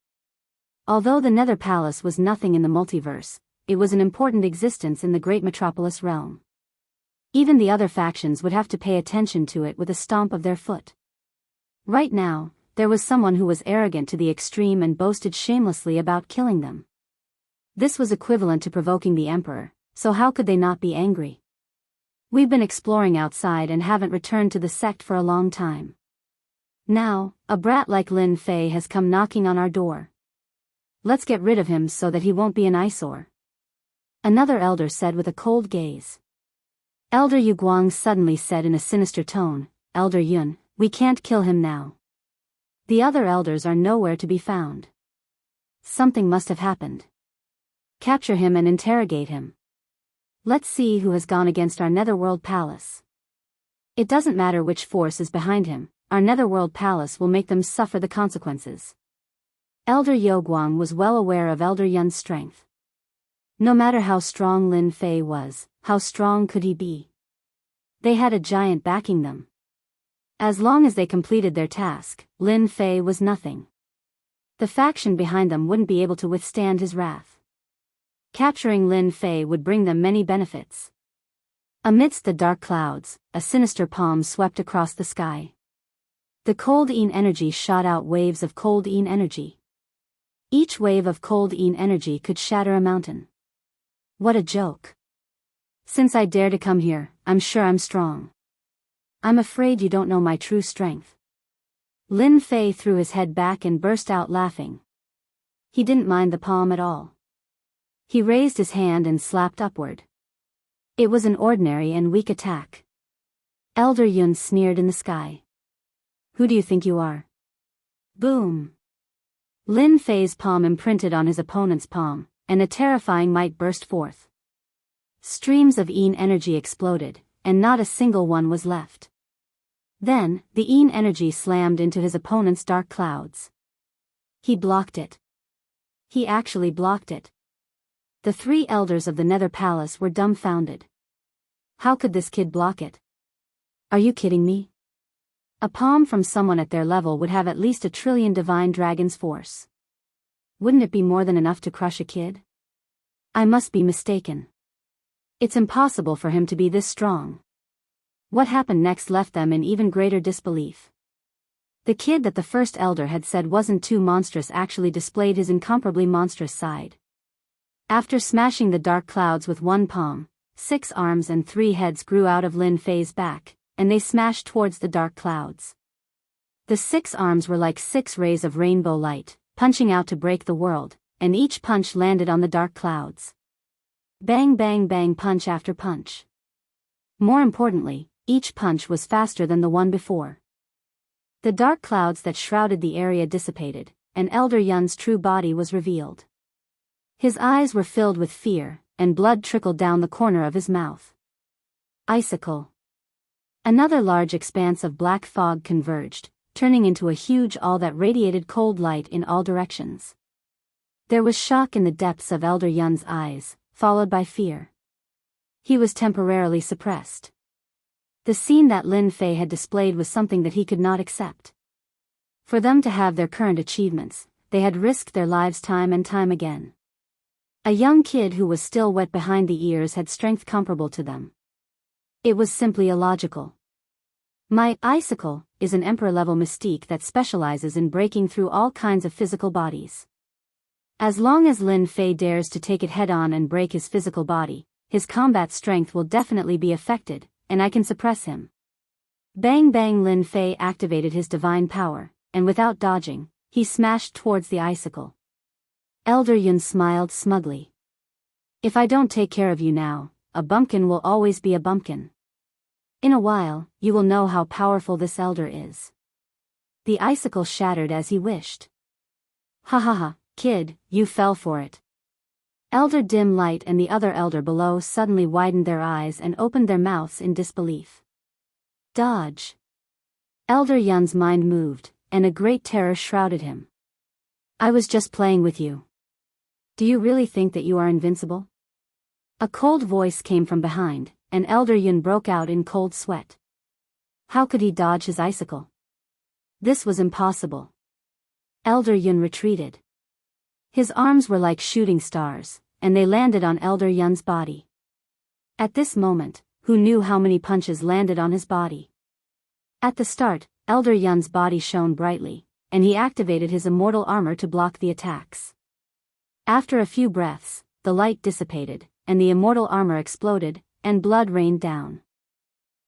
Although the Nether Palace was nothing in the multiverse, it was an important existence in the great metropolis realm. Even the other factions would have to pay attention to it with a stomp of their foot. Right now, there was someone who was arrogant to the extreme and boasted shamelessly about killing them. This was equivalent to provoking the Emperor, so how could they not be angry? We've been exploring outside and haven't returned to the sect for a long time. Now, a brat like Lin Fei has come knocking on our door. Let's get rid of him so that he won't be an eyesore. Another elder said with a cold gaze. Elder Yu Guang suddenly said in a sinister tone, Elder Yun, we can't kill him now. The other elders are nowhere to be found. Something must have happened. Capture him and interrogate him. Let's see who has gone against our Netherworld Palace. It doesn't matter which force is behind him, our Netherworld Palace will make them suffer the consequences. Elder Guang was well aware of Elder Yun's strength. No matter how strong Lin Fei was, how strong could he be? They had a giant backing them. As long as they completed their task, Lin Fei was nothing. The faction behind them wouldn't be able to withstand his wrath. Capturing Lin Fei would bring them many benefits. Amidst the dark clouds, a sinister palm swept across the sky. The cold energy shot out waves of cold energy. Each wave of cold energy could shatter a mountain. What a joke. Since I dare to come here, I'm sure I'm strong. I'm afraid you don't know my true strength. Lin Fei threw his head back and burst out laughing. He didn't mind the palm at all. He raised his hand and slapped upward. It was an ordinary and weak attack. Elder Yun sneered in the sky. Who do you think you are? Boom. Lin Fei's palm imprinted on his opponent's palm, and a terrifying might burst forth. Streams of energy exploded, and not a single one was left. Then, the energy slammed into his opponent's dark clouds. He blocked it. He actually blocked it. The 3 elders of the Nether Palace were dumbfounded. How could this kid block it? Are you kidding me? A palm from someone at their level would have at least 1 trillion divine dragons' force. Wouldn't it be more than enough to crush a kid? I must be mistaken. It's impossible for him to be this strong. What happened next left them in even greater disbelief. The kid that the first elder had said wasn't too monstrous actually displayed his incomparably monstrous side. After smashing the dark clouds with 1 palm, 6 arms and 3 heads grew out of Lin Fei's back, and they smashed towards the dark clouds. The 6 arms were like 6 rays of rainbow light, punching out to break the world, and each punch landed on the dark clouds. Bang bang bang, punch after punch. More importantly, each punch was faster than the one before. The dark clouds that shrouded the area dissipated, and Elder Yun's true body was revealed. His eyes were filled with fear, and blood trickled down the corner of his mouth. Icicle. Another large expanse of black fog converged, turning into a huge all that radiated cold light in all directions. There was shock in the depths of Elder Yun's eyes, followed by fear. He was temporarily suppressed. The scene that Lin Fei had displayed was something that he could not accept. For them to have their current achievements, they had risked their lives time and time again. A young kid who was still wet behind the ears had strength comparable to them. It was simply illogical. My icicle is an emperor-level mystique that specializes in breaking through all kinds of physical bodies. As long as Lin Fei dares to take it head-on and break his physical body, his combat strength will definitely be affected, and I can suppress him. Bang bang! Lin Fei activated his divine power, and without dodging, he smashed towards the icicle. Elder Yun smiled smugly. If I don't take care of you now, a bumpkin will always be a bumpkin. In a while, you will know how powerful this elder is. The icicle shattered as he wished. Ha ha ha, kid, you fell for it. Elder Dim Light and the other elder below suddenly widened their eyes and opened their mouths in disbelief. Dodge. Elder Yun's mind moved, and a great terror shrouded him. I was just playing with you. Do you really think that you are invincible? A cold voice came from behind, and Elder Yun broke out in cold sweat. How could he dodge his icicle? This was impossible. Elder Yun retreated. His arms were like shooting stars, and they landed on Elder Yun's body. At this moment, who knew how many punches landed on his body? At the start, Elder Yun's body shone brightly, and he activated his immortal armor to block the attacks. After a few breaths, the light dissipated, and the immortal armor exploded, and blood rained down.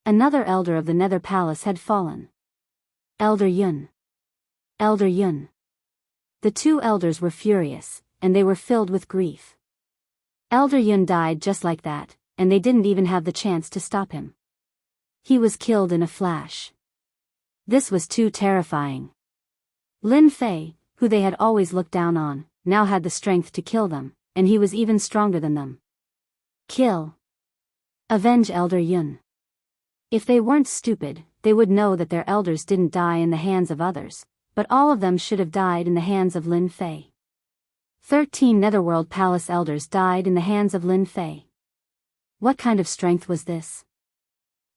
Another elder of the Nether Palace had fallen. Elder Yun. Elder Yun. The two elders were furious, and they were filled with grief. Elder Yun died just like that, and they didn't even have the chance to stop him. He was killed in a flash. This was too terrifying. Lin Fei, who they had always looked down on, now had the strength to kill them, and he was even stronger than them. Kill. Avenge Elder Yun. If they weren't stupid, they would know that their elders didn't die in the hands of others, but all of them should have died in the hands of Lin Fei. 13 Netherworld Palace elders died in the hands of Lin Fei. What kind of strength was this?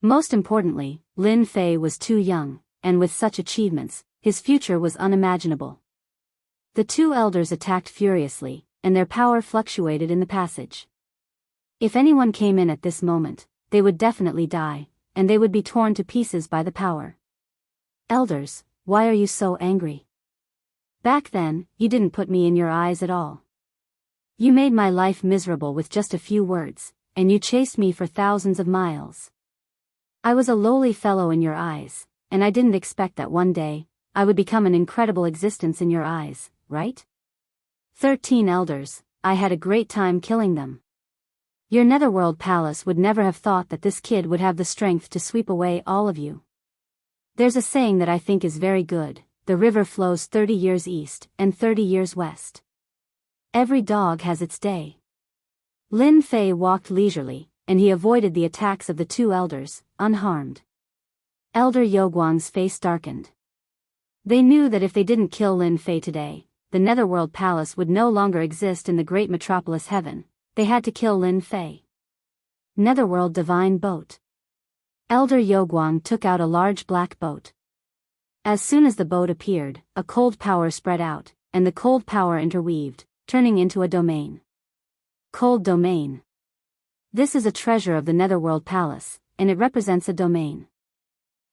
Most importantly, Lin Fei was too young, and with such achievements, his future was unimaginable. The two elders attacked furiously, and their power fluctuated in the passage. If anyone came in at this moment, they would definitely die, and they would be torn to pieces by the power. Elders, why are you so angry? Back then, you didn't put me in your eyes at all. You made my life miserable with just a few words, and you chased me for thousands of miles. I was a lowly fellow in your eyes, and I didn't expect that one day, I would become an incredible existence in your eyes, right? 13 elders, I had a great time killing them. Your Netherworld Palace would never have thought that this kid would have the strength to sweep away all of you. There's a saying that I think is very good: the river flows 30 years east and 30 years west. Every dog has its day. Lin Fei walked leisurely, and he avoided the attacks of the two elders, unharmed. Elder Yoguang's face darkened. They knew that if they didn't kill Lin Fei today, the Netherworld Palace would no longer exist in the great metropolis heaven. They had to kill Lin Fei. Netherworld Divine Boat. Elder Yoguang took out a large black boat. As soon as the boat appeared, a cold power spread out, and the cold power interweaved, turning into a domain. Cold Domain. This is a treasure of the Netherworld Palace, and it represents a domain.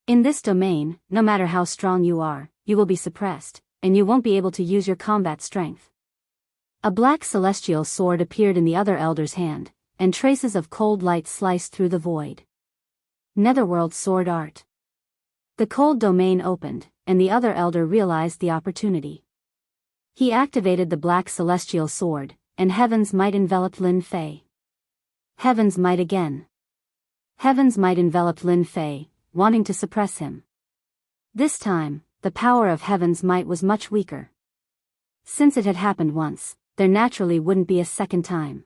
In this domain, no matter how strong you are, you will be suppressed, and you won't be able to use your combat strength. A black celestial sword appeared in the other elder's hand, and traces of cold light sliced through the void. Netherworld Sword Art. The cold domain opened, and the other elder realized the opportunity. He activated the black celestial sword, and Heaven's Might enveloped Lin Fei. Heaven's Might again. Heaven's Might enveloped Lin Fei, wanting to suppress him. This time, the power of Heaven's Might was much weaker. Since it had happened once, there naturally wouldn't be a second time.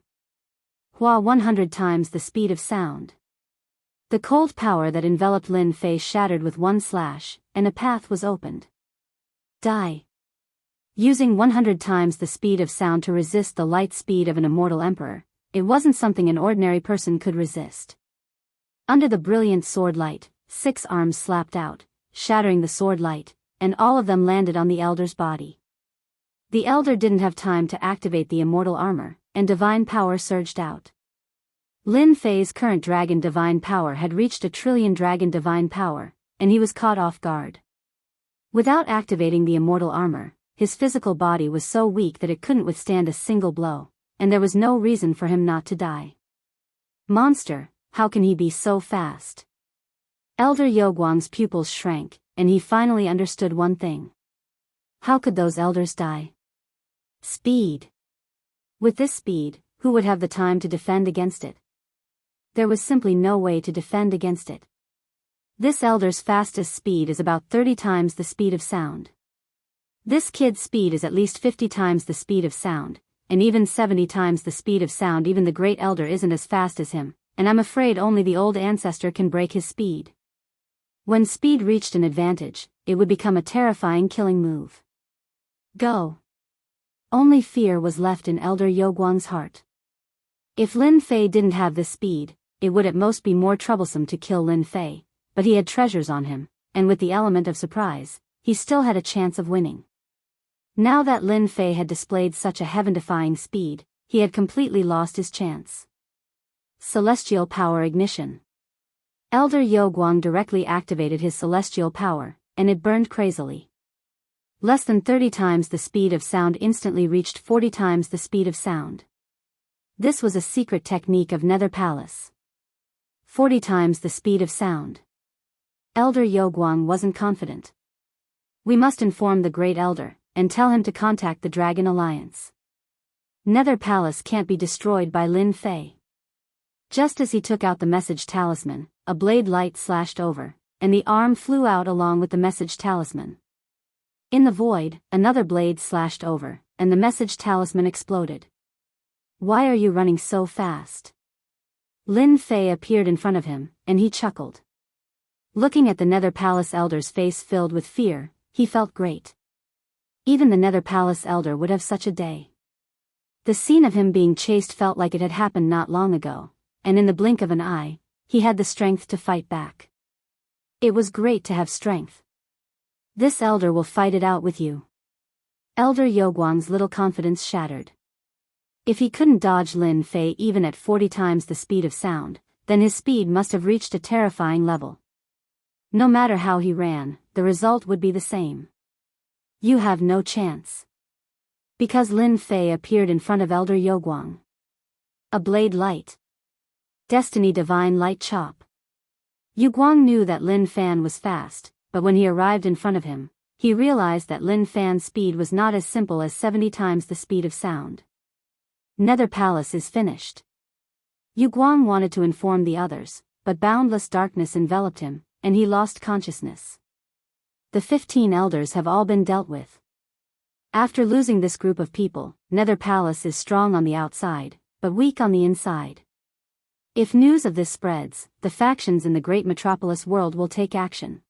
100 times the speed of sound. The cold power that enveloped Lin Fei shattered with one slash, and a path was opened. Die. Using 100 times the speed of sound to resist the light speed of an immortal emperor, it wasn't something an ordinary person could resist. Under the brilliant sword light, 6 arms slapped out, shattering the sword light, and all of them landed on the elder's body. The elder didn't have time to activate the immortal armor, and divine power surged out. Lin Fei's current dragon divine power had reached 1,000,000,000,000 dragon divine power, and he was caught off guard. Without activating the immortal armor, his physical body was so weak that it couldn't withstand a single blow, and there was no reason for him not to die. Monster, how can he be so fast? Elder Yoguang's pupils shrank, and he finally understood one thing. How could those elders die? Speed. With this speed, who would have the time to defend against it? There was simply no way to defend against it. This elder's fastest speed is about 30 times the speed of sound. This kid's speed is at least 50 times the speed of sound, and even 70 times the speed of sound. Even the great elder isn't as fast as him, and I'm afraid only the old ancestor can break his speed. When speed reached an advantage, it would become a terrifying killing move. Go. Only fear was left in Elder Yoguang's heart. If Lin Fei didn't have this speed, it would at most be more troublesome to kill Lin Fei, but he had treasures on him, and with the element of surprise, he still had a chance of winning. Now that Lin Fei had displayed such a heaven-defying speed, he had completely lost his chance. Celestial Power Ignition. Elder Yoguang directly activated his celestial power, and it burned crazily. Less than 30 times the speed of sound instantly reached 40 times the speed of sound. This was a secret technique of Nether Palace. 40 times the speed of sound. Elder Yoguang wasn't confident. We must inform the Great Elder, and tell him to contact the Dragon Alliance. Nether Palace can't be destroyed by Lin Fei. Just as he took out the message talisman, a blade light slashed over, and the arm flew out along with the message talisman. In the void, another blade slashed over, and the message talisman exploded. Why are you running so fast? Lin Fei appeared in front of him, and he chuckled. Looking at the Nether Palace Elder's face filled with fear, he felt great. Even the Nether Palace Elder would have such a day. The scene of him being chased felt like it had happened not long ago, and in the blink of an eye, he had the strength to fight back. It was great to have strength. This elder will fight it out with you. Elder Yoguang's little confidence shattered. If he couldn't dodge Lin Fei even at 40 times the speed of sound, then his speed must have reached a terrifying level. No matter how he ran, the result would be the same. You have no chance. Because Lin Fei appeared in front of Elder Yoguang. A blade light. Destiny Divine Light Chop. Yoguang knew that Lin Fan was fast, but when he arrived in front of him, he realized that Lin Fan's speed was not as simple as 70 times the speed of sound. Nether Palace is finished. Yoguang wanted to inform the others, but boundless darkness enveloped him, and he lost consciousness. The 15 elders have all been dealt with. After losing this group of people, Nether Palace is strong on the outside, but weak on the inside. If news of this spreads, the factions in the great metropolis world will take action.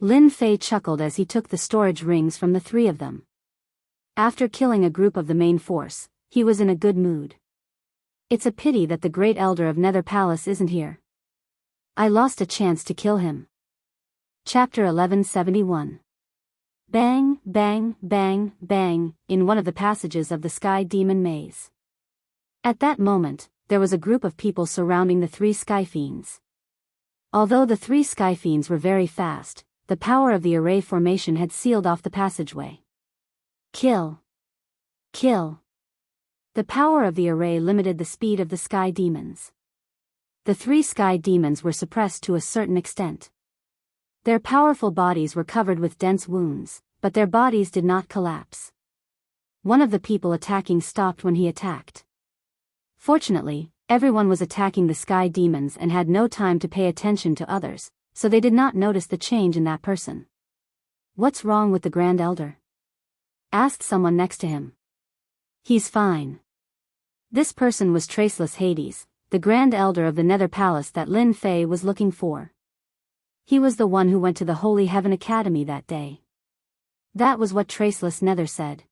Lin Fei chuckled as he took the storage rings from the 3 of them. After killing a group of the main force, he was in a good mood. It's a pity that the great elder of Nether Palace isn't here. I lost a chance to kill him. Chapter 1171. Bang, bang, bang, bang, in one of the passages of the Sky Demon Maze. At that moment, there was a group of people surrounding the 3 Sky Fiends. Although the 3 Sky Fiends were very fast, the power of the array formation had sealed off the passageway. Kill. Kill. The power of the array limited the speed of the Sky Demons. The 3 Sky Demons were suppressed to a certain extent. Their powerful bodies were covered with dense wounds, but their bodies did not collapse. One of the people attacking stopped when he attacked. Fortunately, everyone was attacking the Sky Demons and had no time to pay attention to others, so they did not notice the change in that person. What's wrong with the Grand Elder? Asked someone next to him. He's fine. This person was Traceless Hades, the Grand Elder of the Nether Palace that Lin Fei was looking for. He was the one who went to the Holy Heaven Academy that day. That was what Traceless Nether said.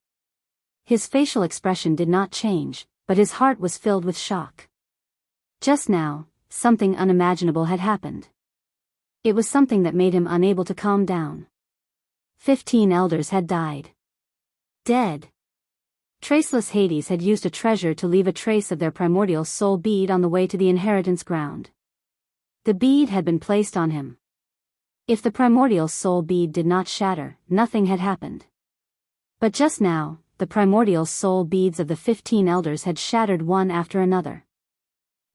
His facial expression did not change, but his heart was filled with shock. Just now, something unimaginable had happened. It was something that made him unable to calm down. 15 elders had died. Dead. Traceless Hades had used a treasure to leave a trace of their primordial soul bead on the way to the inheritance ground. The bead had been placed on him. If the primordial soul bead did not shatter, nothing had happened. But just now, the primordial soul beads of the 15 elders had shattered one after another.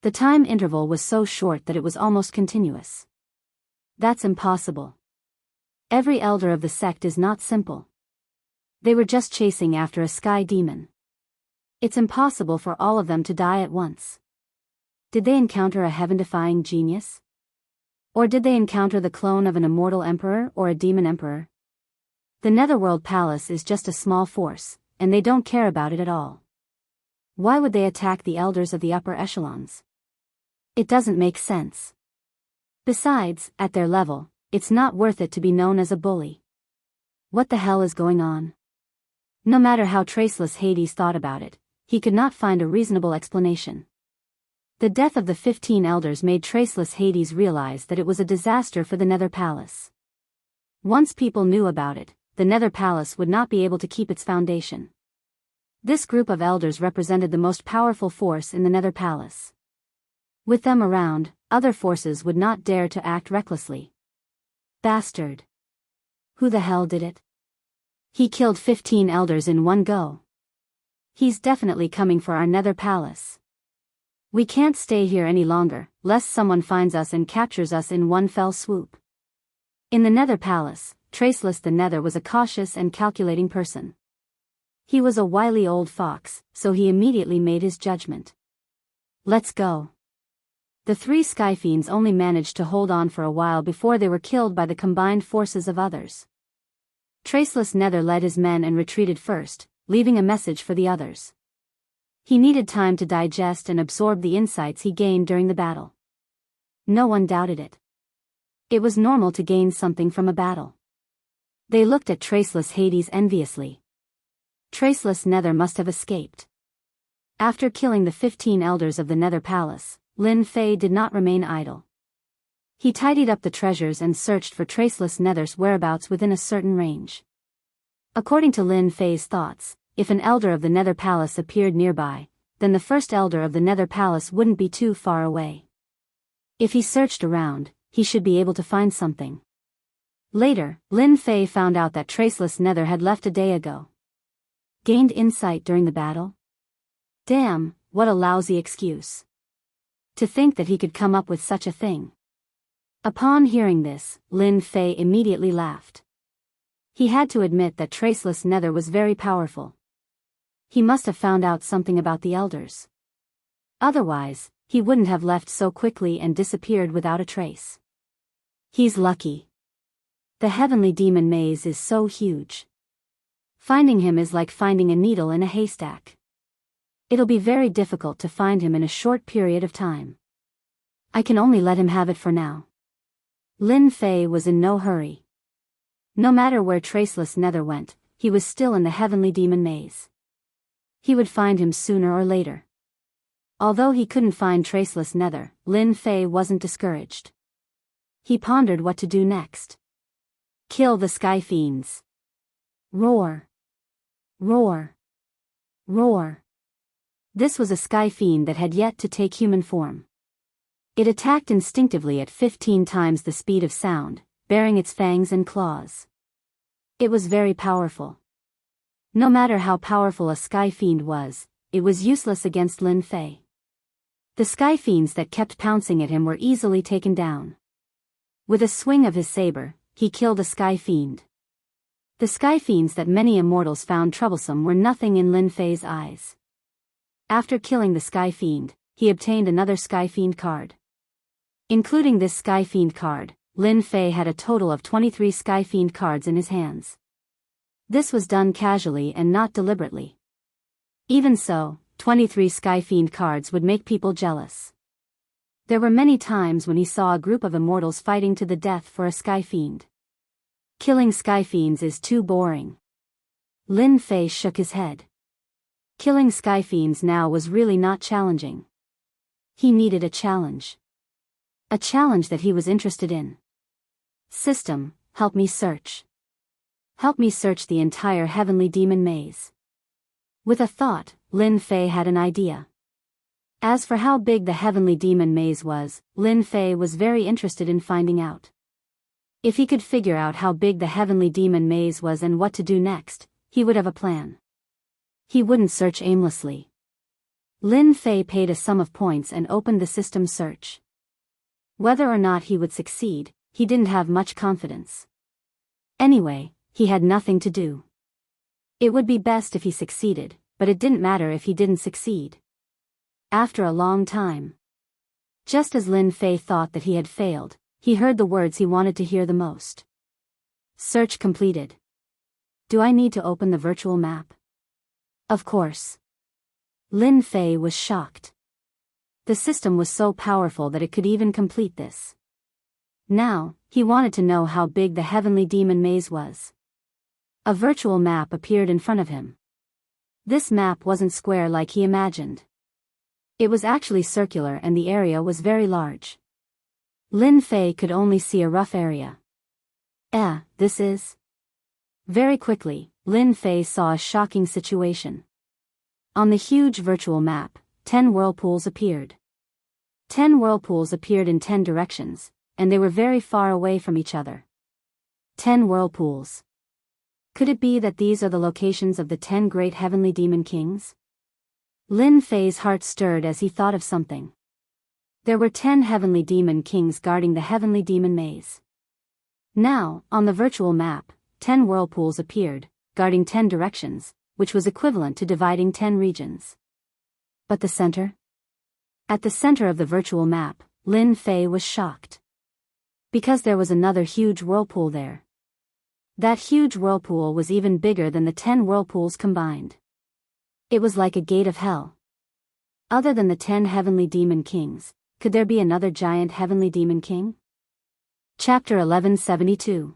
The time interval was so short that it was almost continuous. That's impossible. Every elder of the sect is not simple. They were just chasing after a sky demon. It's impossible for all of them to die at once. Did they encounter a heaven-defying genius? Or did they encounter the clone of an immortal emperor or a demon emperor? The Netherworld Palace is just a small force, and they don't care about it at all. Why would they attack the elders of the upper echelons? It doesn't make sense. Besides, at their level, it's not worth it to be known as a bully. What the hell is going on? No matter how Traceless Hades thought about it, he could not find a reasonable explanation. The death of the 15 elders made Traceless Hades realize that it was a disaster for the Nether Palace. Once people knew about it, the Nether Palace would not be able to keep its foundation. This group of elders represented the most powerful force in the Nether Palace. With them around, other forces would not dare to act recklessly. Bastard. Who the hell did it? He killed 15 elders in one go. He's definitely coming for our Nether Palace. We can't stay here any longer, lest someone finds us and captures us in one fell swoop. In the Nether Palace, Traceless the Nether was a cautious and calculating person. He was a wily old fox, so he immediately made his judgment. Let's go. The 3 Skyfiends only managed to hold on for a while before they were killed by the combined forces of others. Traceless Nether led his men and retreated first, leaving a message for the others. He needed time to digest and absorb the insights he gained during the battle. No one doubted it. It was normal to gain something from a battle. They looked at Traceless Hades enviously. Traceless Nether must have escaped. After killing the 15 elders of the Nether Palace, Lin Fei did not remain idle. He tidied up the treasures and searched for Traceless Nether's whereabouts within a certain range. According to Lin Fei's thoughts, if an elder of the Nether Palace appeared nearby, then the first elder of the Nether Palace wouldn't be too far away. If he searched around, he should be able to find something. Later, Lin Fei found out that Traceless Nether had left a day ago. Gained insight during the battle? Damn, what a lousy excuse. To think that he could come up with such a thing. Upon hearing this, Lin Fei immediately laughed. He had to admit that Traceless Nether was very powerful. He must have found out something about the elders. Otherwise, he wouldn't have left so quickly and disappeared without a trace. He's lucky. The heavenly demon maze is so huge. Finding him is like finding a needle in a haystack. It'll be very difficult to find him in a short period of time. I can only let him have it for now. Lin Fei was in no hurry. No matter where Traceless Nether went, he was still in the heavenly demon maze. He would find him sooner or later. Although he couldn't find Traceless Nether, Lin Fei wasn't discouraged. He pondered what to do next. Kill the Sky Fiends. Roar. Roar. Roar. This was a Sky Fiend that had yet to take human form. It attacked instinctively at 15 times the speed of sound, bearing its fangs and claws. It was very powerful. No matter how powerful a Sky Fiend was, it was useless against Lin Fei. The Sky Fiends that kept pouncing at him were easily taken down. With a swing of his saber, he killed a Sky Fiend. The Sky Fiends that many immortals found troublesome were nothing in Lin Fei's eyes. After killing the Sky Fiend, he obtained another Sky Fiend card. Including this Sky Fiend card, Lin Fei had a total of 23 Sky Fiend cards in his hands. This was done casually and not deliberately. Even so, 23 Sky Fiend cards would make people jealous. There were many times when he saw a group of immortals fighting to the death for a Sky Fiend. Killing Sky Fiends is too boring. Lin Fei shook his head. Killing Sky Fiends now was really not challenging. He needed a challenge. A challenge that he was interested in. System, help me search. Help me search the entire heavenly demon maze. With a thought, Lin Fei had an idea. As for how big the heavenly demon maze was, Lin Fei was very interested in finding out. If he could figure out how big the heavenly demon maze was and what to do next, he would have a plan. He wouldn't search aimlessly. Lin Fei paid a sum of points and opened the system search. Whether or not he would succeed, he didn't have much confidence. Anyway, he had nothing to do. It would be best if he succeeded, but it didn't matter if he didn't succeed. After a long time, just as Lin Fei thought that he had failed, he heard the words he wanted to hear the most. Search completed. Do I need to open the virtual map? Of course. Lin Fei was shocked. The system was so powerful that it could even complete this. Now, he wanted to know how big the heavenly demon maze was. A virtual map appeared in front of him. This map wasn't square like he imagined. It was actually circular and the area was very large. Lin Fei could only see a rough area. This is... Very quickly, Lin Fei saw a shocking situation. On the huge virtual map, 10 whirlpools appeared. 10 whirlpools appeared in 10 directions, and they were very far away from each other. 10 whirlpools. Could it be that these are the locations of the 10 great heavenly demon kings? Lin Fei's heart stirred as he thought of something. There were 10 heavenly demon kings guarding the heavenly demon maze. Now, on the virtual map, 10 whirlpools appeared, guarding 10 directions, which was equivalent to dividing 10 regions. But the center? At the center of the virtual map, Lin Fei was shocked. Because there was another huge whirlpool there. That huge whirlpool was even bigger than the 10 whirlpools combined. It was like a gate of hell. Other than the 10 heavenly demon kings, could there be another giant heavenly demon king? Chapter 1172.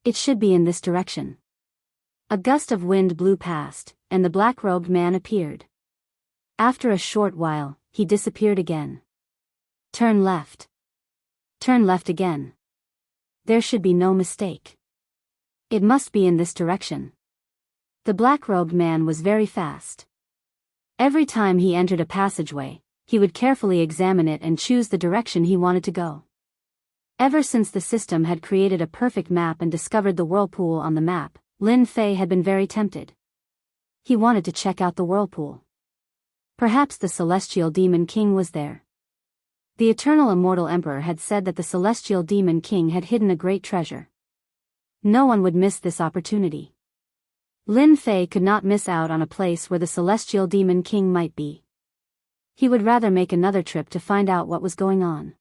It should be in this direction. A gust of wind blew past, and the black-robed man appeared. After a short while, he disappeared again. Turn left. Turn left again. There should be no mistake. It must be in this direction. The black-robed man was very fast. Every time he entered a passageway, he would carefully examine it and choose the direction he wanted to go. Ever since the system had created a perfect map and discovered the whirlpool on the map, Lin Fei had been very tempted. He wanted to check out the whirlpool. Perhaps the celestial demon king was there. The eternal immortal emperor had said that the celestial demon king had hidden a great treasure. No one would miss this opportunity. Lin Fei could not miss out on a place where the celestial demon king might be. He would rather make another trip to find out what was going on.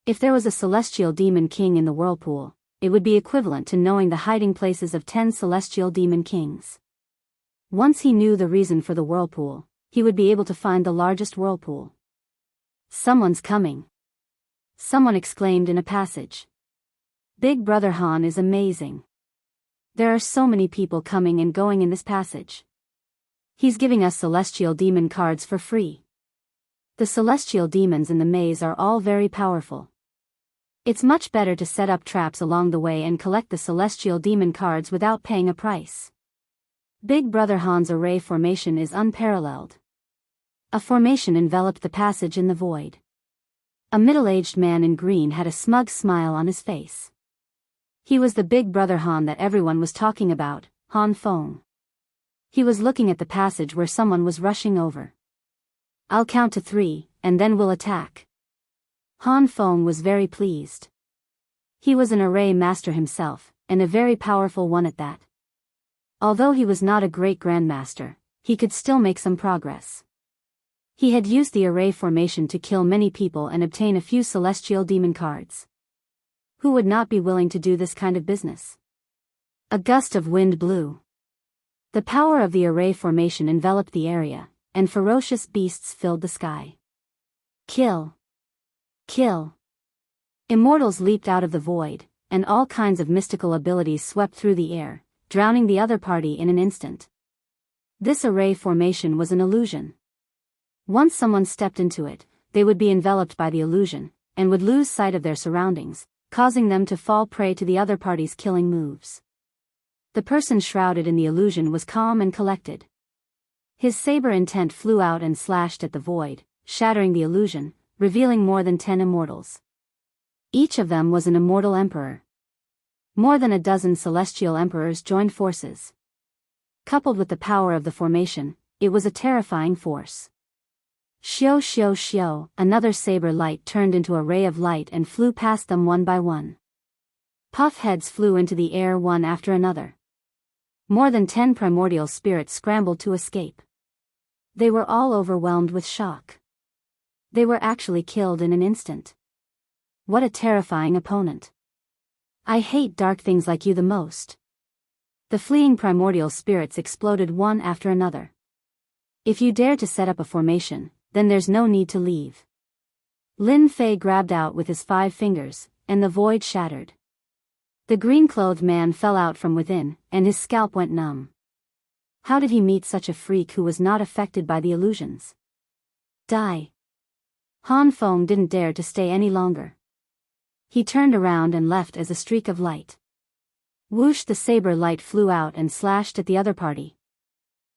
If there was a celestial demon king in the whirlpool, it would be equivalent to knowing the hiding places of 10 celestial demon kings. Once he knew the reason for the whirlpool, he would be able to find the largest whirlpool. Someone's coming. Someone exclaimed in a passage. Big Brother Han is amazing. There are so many people coming and going in this passage. He's giving us celestial demon cards for free. The celestial demons in the maze are all very powerful. It's much better to set up traps along the way and collect the celestial demon cards without paying a price. Big Brother Han's array formation is unparalleled. A formation enveloped the passage in the void. A middle-aged man in green had a smug smile on his face. He was the Big Brother Han that everyone was talking about, Han Feng. He was looking at the passage where someone was rushing over. I'll count to 3, and then we'll attack. Han Feng was very pleased. He was an array master himself, and a very powerful one at that. Although he was not a great grandmaster, he could still make some progress. He had used the array formation to kill many people and obtain a few celestial demon cards. Who would not be willing to do this kind of business? A gust of wind blew. The power of the array formation enveloped the area, and ferocious beasts filled the sky. Kill! Kill! Immortals leaped out of the void, and all kinds of mystical abilities swept through the air, drowning the other party in an instant. This array formation was an illusion. Once someone stepped into it, they would be enveloped by the illusion, and would lose sight of their surroundings, causing them to fall prey to the other party's killing moves. The person shrouded in the illusion was calm and collected. His saber intent flew out and slashed at the void, shattering the illusion, revealing more than 10 immortals. Each of them was an immortal emperor. More than a dozen celestial emperors joined forces. Coupled with the power of the formation, it was a terrifying force. Shio shio shio, another saber light turned into a ray of light and flew past them one by one. Puff heads flew into the air one after another. More than 10 primordial spirits scrambled to escape. They were all overwhelmed with shock. They were actually killed in an instant. What a terrifying opponent. I hate dark things like you the most. The fleeing primordial spirits exploded one after another. If you dare to set up a formation, then there's no need to leave. Lin Fei grabbed out with his 5 fingers, and the void shattered. The green-clothed man fell out from within, and his scalp went numb. How did he meet such a freak who was not affected by the illusions? Die. Han Feng didn't dare to stay any longer. He turned around and left as a streak of light. Whoosh, the saber light flew out and slashed at the other party.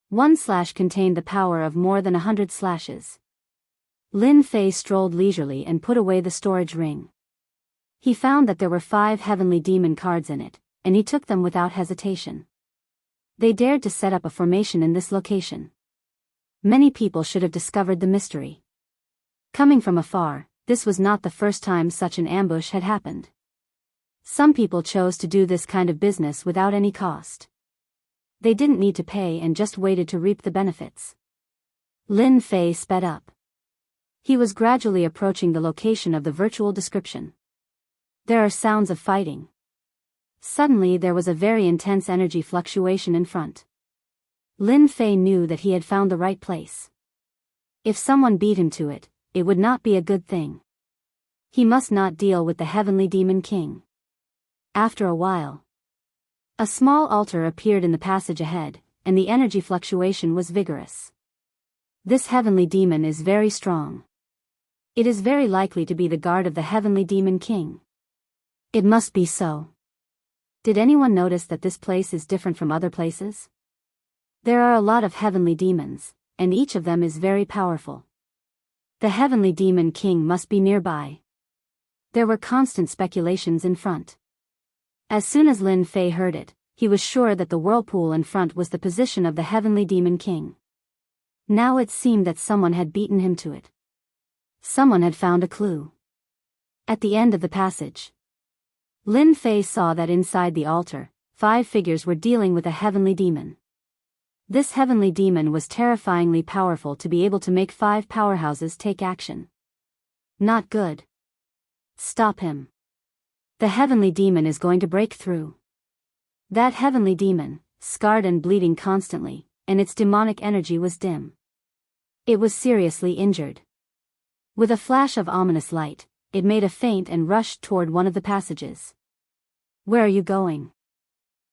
One slash contained the power of more than 100 slashes. Lin Fei strolled leisurely and put away the storage ring. He found that there were 5 heavenly demon cards in it, and he took them without hesitation. They dared to set up a formation in this location. Many people should have discovered the mystery. Coming from afar, this was not the first time such an ambush had happened. Some people chose to do this kind of business without any cost. They didn't need to pay and just waited to reap the benefits. Lin Fei sped up. He was gradually approaching the location of the virtual description. There are sounds of fighting. Suddenly there was a very intense energy fluctuation in front. Lin Fei knew that he had found the right place. If someone beat him to it, it would not be a good thing. He must not deal with the heavenly demon king. After a while, a small altar appeared in the passage ahead, and the energy fluctuation was vigorous. This heavenly demon is very strong. It is very likely to be the guard of the heavenly demon king. It must be so. Did anyone notice that this place is different from other places? There are a lot of heavenly demons, and each of them is very powerful. The heavenly demon king must be nearby. There were constant speculations in front. As soon as Lin Fei heard it, he was sure that the whirlpool in front was the position of the heavenly demon king. Now it seemed that someone had beaten him to it. Someone had found a clue. At the end of the passage, Lin Fei saw that inside the altar, 5 figures were dealing with a heavenly demon. This heavenly demon was terrifyingly powerful to be able to make 5 powerhouses take action. Not good. Stop him. The heavenly demon is going to break through. That heavenly demon, scarred and bleeding constantly, and its demonic energy was dim. It was seriously injured. With a flash of ominous light, it made a feint and rushed toward one of the passages. Where are you going?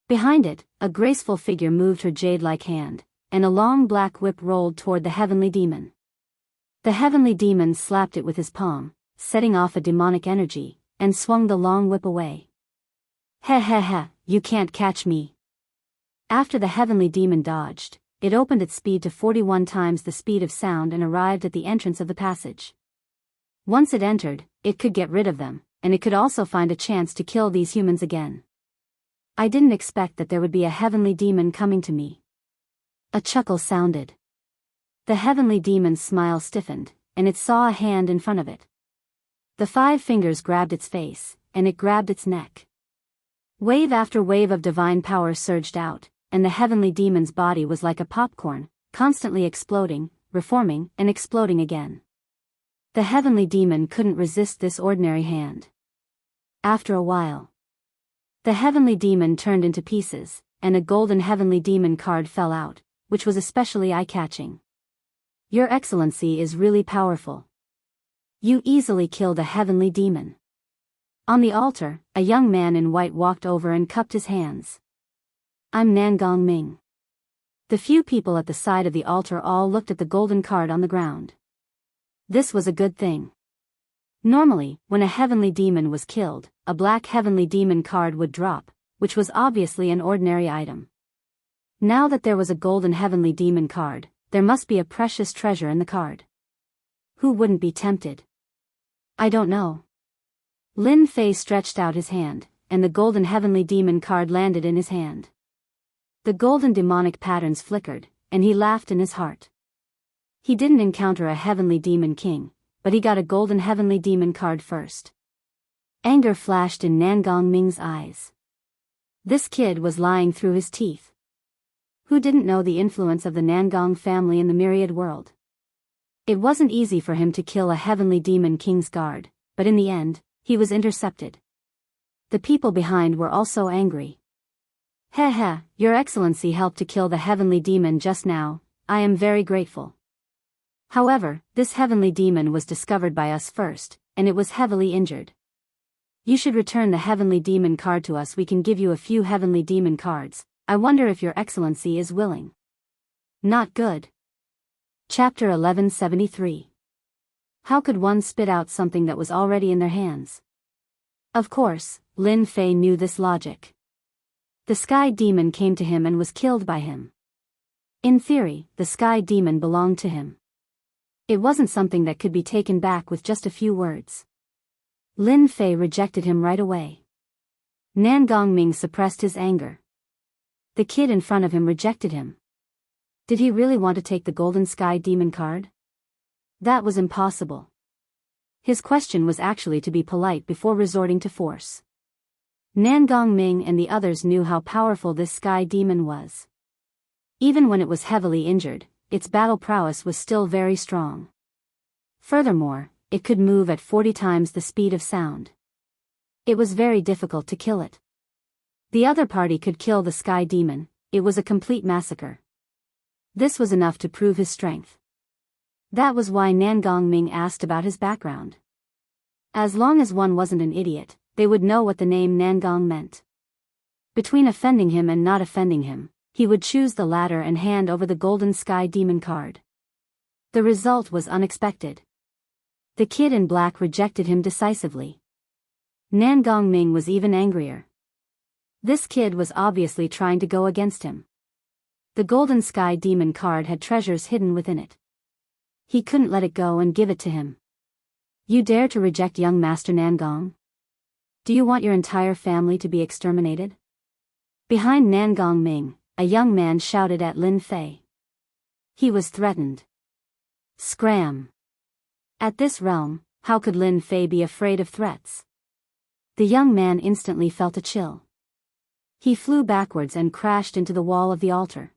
Behind it, a graceful figure moved her jade-like hand, and a long black whip rolled toward the heavenly demon. The heavenly demon slapped it with his palm, setting off a demonic energy, and swung the long whip away. Heh heh heh, you can't catch me. After the heavenly demon dodged, it opened its speed to 41 times the speed of sound and arrived at the entrance of the passage. Once it entered, it could get rid of them, and it could also find a chance to kill these humans again. I didn't expect that there would be a heavenly demon coming to me. A chuckle sounded. The heavenly demon's smile stiffened, and it saw a hand in front of it. The 5 fingers grabbed its face, and it grabbed its neck. Wave after wave of divine power surged out, and the heavenly demon's body was like a popcorn, constantly exploding, reforming, and exploding again. The heavenly demon couldn't resist this ordinary hand. After a while, the heavenly demon turned into pieces, and a golden heavenly demon card fell out, which was especially eye-catching. Your Excellency is really powerful. You easily killed a heavenly demon. On the altar, a young man in white walked over and cupped his hands. I'm Nangong Ming. The few people at the side of the altar all looked at the golden card on the ground. This was a good thing. Normally, when a heavenly demon was killed, a black heavenly demon card would drop, which was obviously an ordinary item. Now that there was a golden heavenly demon card, there must be a precious treasure in the card. Who wouldn't be tempted? I don't know. Lin Fei stretched out his hand, and the golden heavenly demon card landed in his hand. The golden demonic patterns flickered, and he laughed in his heart. He didn't encounter a heavenly demon king, but he got a golden heavenly demon card first. Anger flashed in Nangong Ming's eyes. This kid was lying through his teeth. Who didn't know the influence of the Nangong family in the myriad world? It wasn't easy for him to kill a heavenly demon king's guard, but in the end, he was intercepted. The people behind were also angry. Heh, Your Excellency helped to kill the heavenly demon just now, I am very grateful. However, this heavenly demon was discovered by us first, and it was heavily injured. You should return the heavenly demon card to us. We can give you a few heavenly demon cards. I wonder if Your Excellency is willing. Not good. Chapter 1173. How could one spit out something that was already in their hands? Of course, Lin Fei knew this logic. The sky demon came to him and was killed by him. In theory, the sky demon belonged to him. It wasn't something that could be taken back with just a few words. Lin Fei rejected him right away. Nangong Ming suppressed his anger. The kid in front of him rejected him. Did he really want to take the golden sky demon card? That was impossible. His question was actually to be polite before resorting to force. Nangong Ming and the others knew how powerful this sky demon was. Even when it was heavily injured, its battle prowess was still very strong. Furthermore, it could move at 40 times the speed of sound. It was very difficult to kill it. The other party could kill the sky demon. It was a complete massacre. This was enough to prove his strength. That was why Nangong Ming asked about his background. As long as one wasn't an idiot, they would know what the name Nangong meant. Between offending him and not offending him, he would choose the latter and hand over the golden sky demon card. The result was unexpected. The kid in black rejected him decisively. Nangong Ming was even angrier. This kid was obviously trying to go against him. The golden sky demon card had treasures hidden within it. He couldn't let it go and give it to him. You dare to reject young Master Nangong? Do you want your entire family to be exterminated? Behind Nangong Ming, a young man shouted at Lin Fei. He was threatened. Scram! At this realm, how could Lin Fei be afraid of threats? The young man instantly felt a chill. He flew backwards and crashed into the wall of the altar.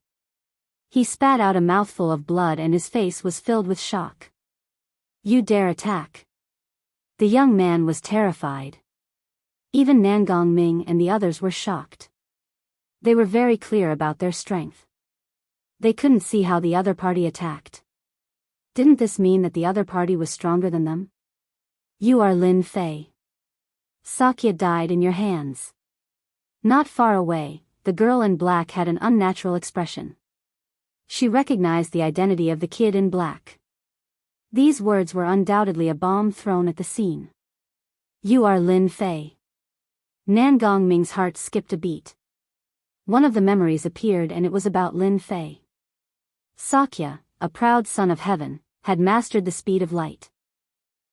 He spat out a mouthful of blood and his face was filled with shock. You dare attack? The young man was terrified. Even Nangong Ming and the others were shocked. They were very clear about their strength. They couldn't see how the other party attacked. Didn't this mean that the other party was stronger than them? You are Lin Fei. Sakya died in your hands. Not far away, the girl in black had an unnatural expression. She recognized the identity of the kid in black. These words were undoubtedly a bomb thrown at the scene. You are Lin Fei. Nangong Ming's heart skipped a beat. One of the memories appeared and it was about Lin Fei. Sakya, a proud son of heaven, had mastered the speed of light.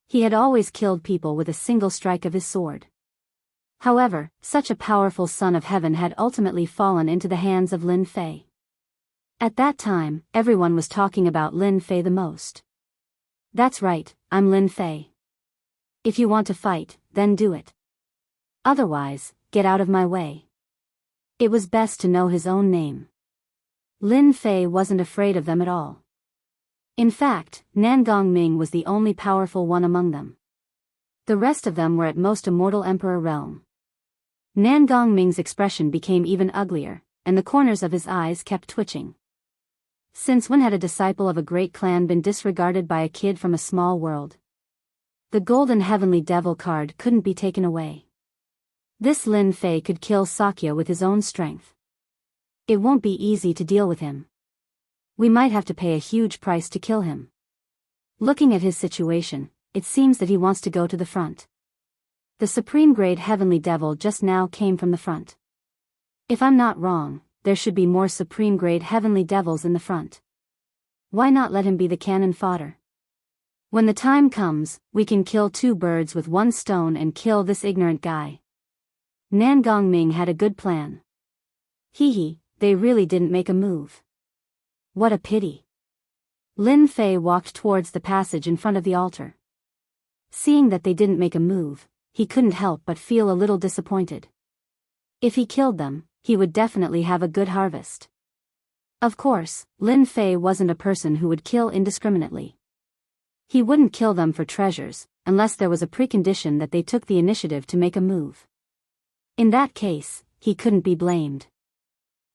He had always killed people with a single strike of his sword. However, such a powerful son of heaven had ultimately fallen into the hands of Lin Fei. At that time, everyone was talking about Lin Fei the most. That's right, I'm Lin Fei. If you want to fight, then do it. Otherwise, get out of my way. It was best to know his own name. Lin Fei wasn't afraid of them at all. In fact, Nangong Ming was the only powerful one among them. The rest of them were at most a mortal emperor realm. Nangong Ming's expression became even uglier, and the corners of his eyes kept twitching. Since when had a disciple of a great clan been disregarded by a kid from a small world? The golden heavenly devil card couldn't be taken away. This Lin Fei could kill Sakya with his own strength. It won't be easy to deal with him. We might have to pay a huge price to kill him. Looking at his situation, it seems that he wants to go to the front. The supreme grade heavenly devil just now came from the front. If I'm not wrong, there should be more supreme grade heavenly devils in the front. Why not let him be the cannon fodder? When the time comes, we can kill 2 birds with 1 stone and kill this ignorant guy. Nan Gongming had a good plan. Hee, they really didn't make a move. What a pity. Lin Fei walked towards the passage in front of the altar. Seeing that they didn't make a move, he couldn't help but feel a little disappointed. If he killed them, he would definitely have a good harvest. Of course, Lin Fei wasn't a person who would kill indiscriminately. He wouldn't kill them for treasures, unless there was a precondition that they took the initiative to make a move. In that case, he couldn't be blamed.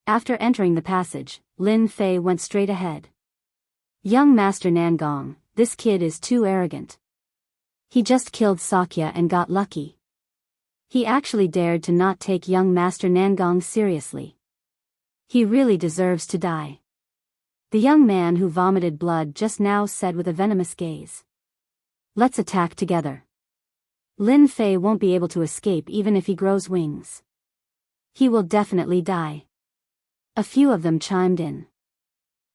After entering the passage, Lin Fei went straight ahead. Young Master Nangong, this kid is too arrogant. He just killed Sakya and got lucky. He actually dared to not take young Master Nangong seriously. He really deserves to die. The young man who vomited blood just now said with a venomous gaze. Let's attack together. Lin Fei won't be able to escape even if he grows wings. He will definitely die. A few of them chimed in.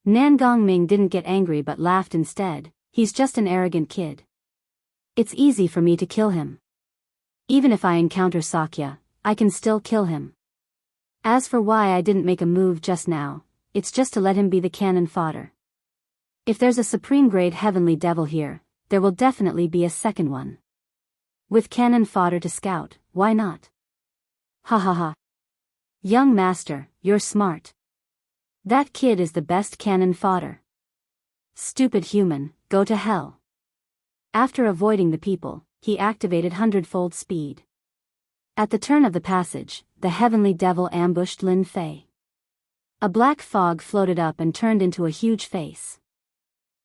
Nan Gongming didn't get angry but laughed instead. He's just an arrogant kid. It's easy for me to kill him. Even if I encounter Sakya, I can still kill him. As for why I didn't make a move just now, it's just to let him be the cannon fodder. If there's a supreme grade heavenly devil here, there will definitely be a second one. With cannon fodder to scout, why not? Ha ha ha. Young master, you're smart. That kid is the best cannon fodder. Stupid human, go to hell. After avoiding the people, he activated 100-fold speed. At the turn of the passage, the heavenly devil ambushed Lin Fei. A black fog floated up and turned into a huge face.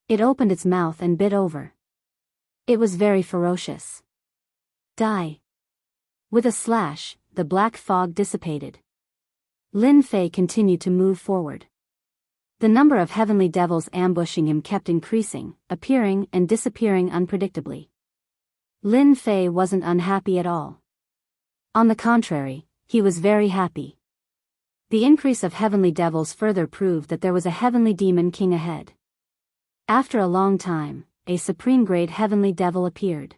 It opened its mouth and bit over. It was very ferocious. Die. With a slash, the black fog dissipated. Lin Fei continued to move forward. The number of heavenly devils ambushing him kept increasing, appearing and disappearing unpredictably. Lin Fei wasn't unhappy at all. On the contrary, he was very happy. The increase of heavenly devils further proved that there was a heavenly demon king ahead. After a long time, a supreme grade heavenly devil appeared.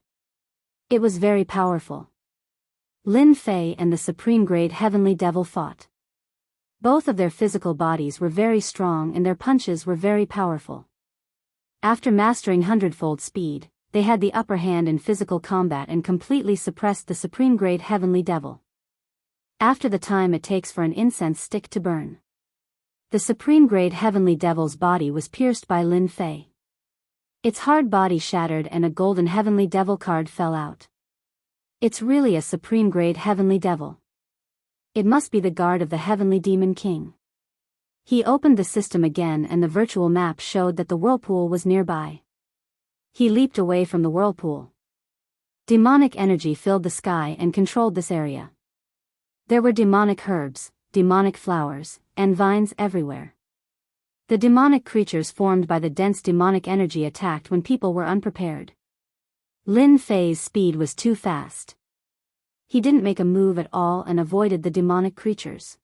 It was very powerful. Lin Fei and the supreme grade heavenly devil fought. Both of their physical bodies were very strong and their punches were very powerful. After mastering 100-fold speed, they had the upper hand in physical combat and completely suppressed the supreme grade heavenly devil. After the time it takes for an incense stick to burn, the supreme grade heavenly devil's body was pierced by Lin Fei. Its hard body shattered and a golden heavenly devil card fell out. It's really a supreme grade heavenly devil. It must be the guard of the heavenly demon king. He opened the system again and the virtual map showed that the whirlpool was nearby. He leaped away from the whirlpool. Demonic energy filled the sky and controlled this area. There were demonic herbs, demonic flowers, and vines everywhere. The demonic creatures formed by the dense demonic energy attacked when people were unprepared. Lin Fei's speed was too fast. He didn't make a move at all and avoided the demonic creatures.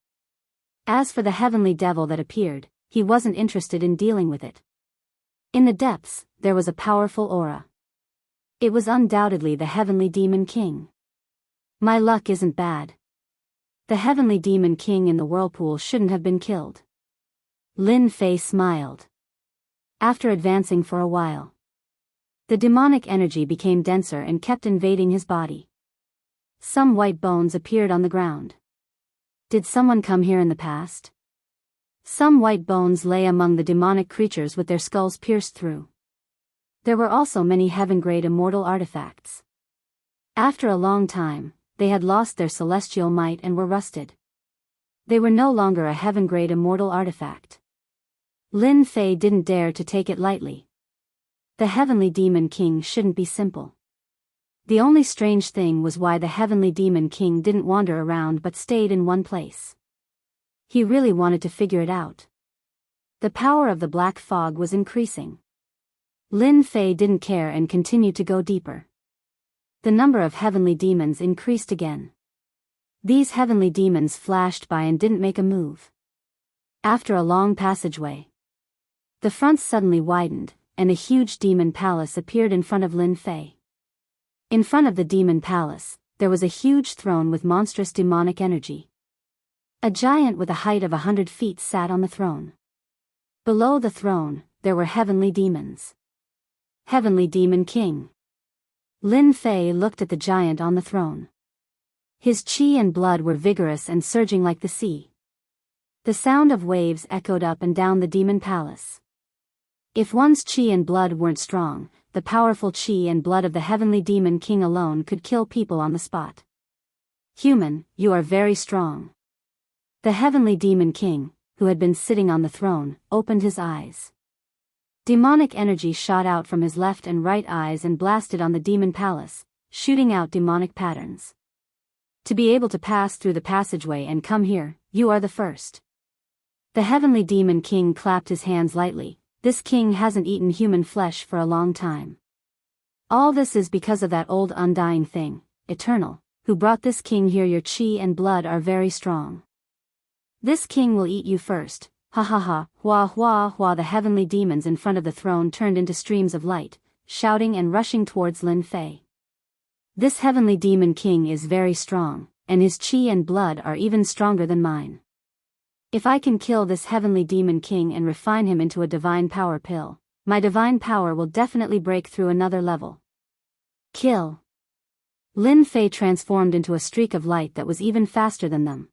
As for the heavenly devil that appeared, he wasn't interested in dealing with it. In the depths, there was a powerful aura. It was undoubtedly the heavenly demon king. My luck isn't bad. The heavenly demon king in the whirlpool shouldn't have been killed. Lin Fei smiled. After advancing for a while, the demonic energy became denser and kept invading his body. Some white bones appeared on the ground. Did someone come here in the past? Some white bones lay among the demonic creatures with their skulls pierced through. There were also many heaven-grade immortal artifacts. After a long time, they had lost their celestial might and were rusted. They were no longer a heaven-grade immortal artifact. Lin Fei didn't dare to take it lightly. The heavenly demon king shouldn't be simple. The only strange thing was why the heavenly demon king didn't wander around but stayed in one place. He really wanted to figure it out. The power of the black fog was increasing. Lin Fei didn't care and continued to go deeper. The number of heavenly demons increased again. These heavenly demons flashed by and didn't make a move. After a long passageway, The front suddenly widened, and a huge demon palace appeared in front of Lin Fei. In front of the demon palace, there was a huge throne with monstrous demonic energy. A giant with a height of 100 feet sat on the throne. Below the throne, there were heavenly demons. Heavenly Demon King. Lin Fei looked at the giant on the throne. His qi and blood were vigorous and surging like the sea. The sound of waves echoed up and down the demon palace. If one's qi and blood weren't strong, the powerful qi and blood of the Heavenly Demon King alone could kill people on the spot. Human, you are very strong. The Heavenly Demon King, who had been sitting on the throne, opened his eyes. Demonic energy shot out from his left and right eyes and blasted on the demon palace, shooting out demonic patterns. To be able to pass through the passageway and come here, you are the first. The Heavenly Demon King clapped his hands lightly. This king hasn't eaten human flesh for a long time. All this is because of that old undying thing, Eternal, who brought this king here. Your qi and blood are very strong. This king will eat you first. Ha ha ha, hua hua hua. The heavenly demons in front of the throne turned into streams of light, shouting and rushing towards Lin Fei. This Heavenly Demon King is very strong, and his qi and blood are even stronger than mine. If I can kill this Heavenly Demon King and refine him into a divine power pill, my divine power will definitely break through another level. Kill. Lin Fei transformed into a streak of light that was even faster than them.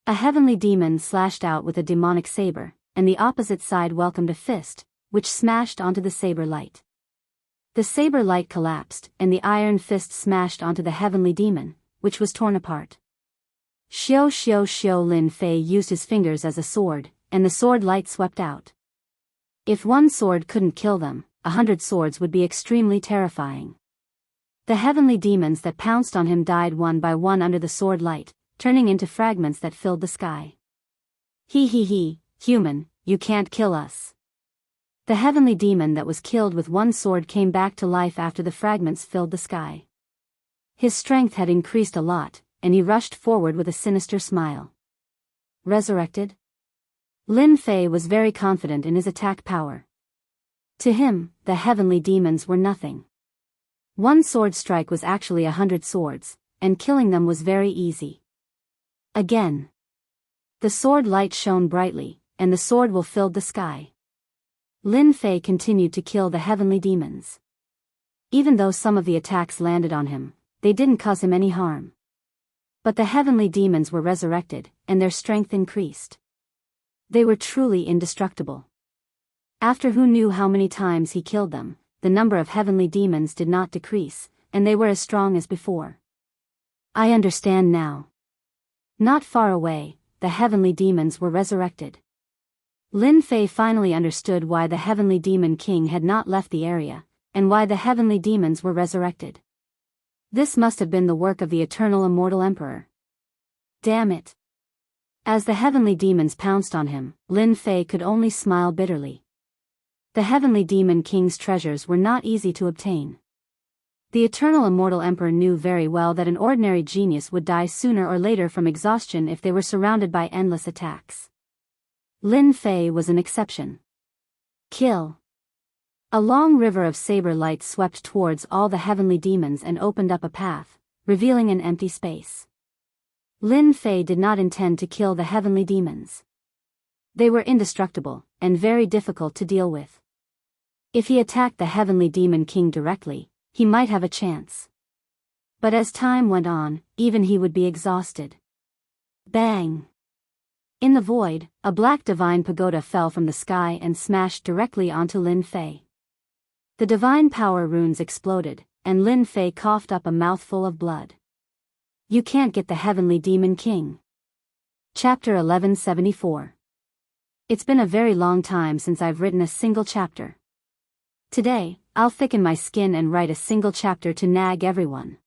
A heavenly demon slashed out with a demonic saber, and the opposite side welcomed a fist, which smashed onto the saber light. The saber light collapsed, and the iron fist smashed onto the heavenly demon, which was torn apart. Xiao xiao xiao. Lin Fei used his fingers as a sword, and the sword light swept out. If one sword couldn't kill them, 100 swords would be extremely terrifying. The heavenly demons that pounced on him died one by one under the sword light, turning into fragments that filled the sky. He, human, you can't kill us. The heavenly demon that was killed with one sword came back to life after the fragments filled the sky. His strength had increased a lot, and he rushed forward with a sinister smile. Resurrected? Lin Fei was very confident in his attack power. To him, the heavenly demons were nothing. One sword strike was actually 100 swords, and killing them was very easy. Again. The sword light shone brightly, and the sword will filled the sky. Lin Fei continued to kill the heavenly demons. Even though some of the attacks landed on him, they didn't cause him any harm. But the heavenly demons were resurrected, and their strength increased. They were truly indestructible. After who knew how many times he killed them, the number of heavenly demons did not decrease, and they were as strong as before. I understand now. Not far away, the heavenly demons were resurrected. Lin Fei finally understood why the Heavenly Demon King had not left the area, and why the heavenly demons were resurrected. This must have been the work of the eternal immortal emperor. Damn it. As the heavenly demons pounced on him, Lin Fei could only smile bitterly. The Heavenly Demon King's treasures were not easy to obtain. The eternal immortal emperor knew very well that an ordinary genius would die sooner or later from exhaustion if they were surrounded by endless attacks. Lin Fei was an exception. Kill. A long river of saber light swept towards all the heavenly demons and opened up a path, revealing an empty space. Lin Fei did not intend to kill the heavenly demons. They were indestructible, and very difficult to deal with. If he attacked the Heavenly Demon King directly, he might have a chance. But as time went on, even he would be exhausted. Bang! In the void, a black divine pagoda fell from the sky and smashed directly onto Lin Fei. The divine power runes exploded, and Lin Fei coughed up a mouthful of blood. You can't get the Heavenly Demon King. Chapter 1174. It's been a very long time since I've written a single chapter. Today, I'll thicken my skin and write a single chapter to nag everyone.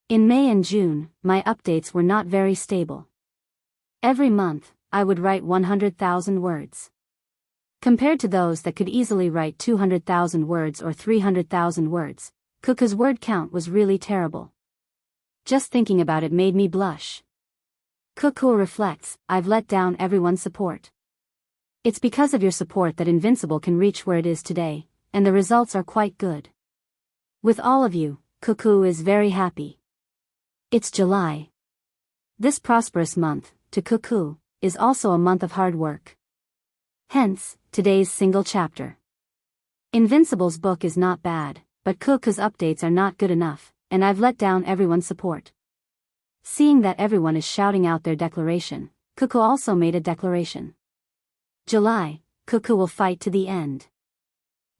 In May and June, my updates were not very stable. Every month, I would write 100,000 words. Compared to those that could easily write 200,000 words or 300,000 words, Kuka's word count was really terrible. Just thinking about it made me blush. Kuku reflects, I've let down everyone's support. It's because of your support that Invincible can reach where it is today, and the results are quite good. With all of you, Cuckoo is very happy. It's July. This prosperous month, to Cuckoo, is also a month of hard work. Hence, today's single chapter. Invincible's book is not bad, but Cuckoo's updates are not good enough, and I've let down everyone's support. Seeing that everyone is shouting out their declaration, Cuckoo also made a declaration. July, Cuckoo will fight to the end.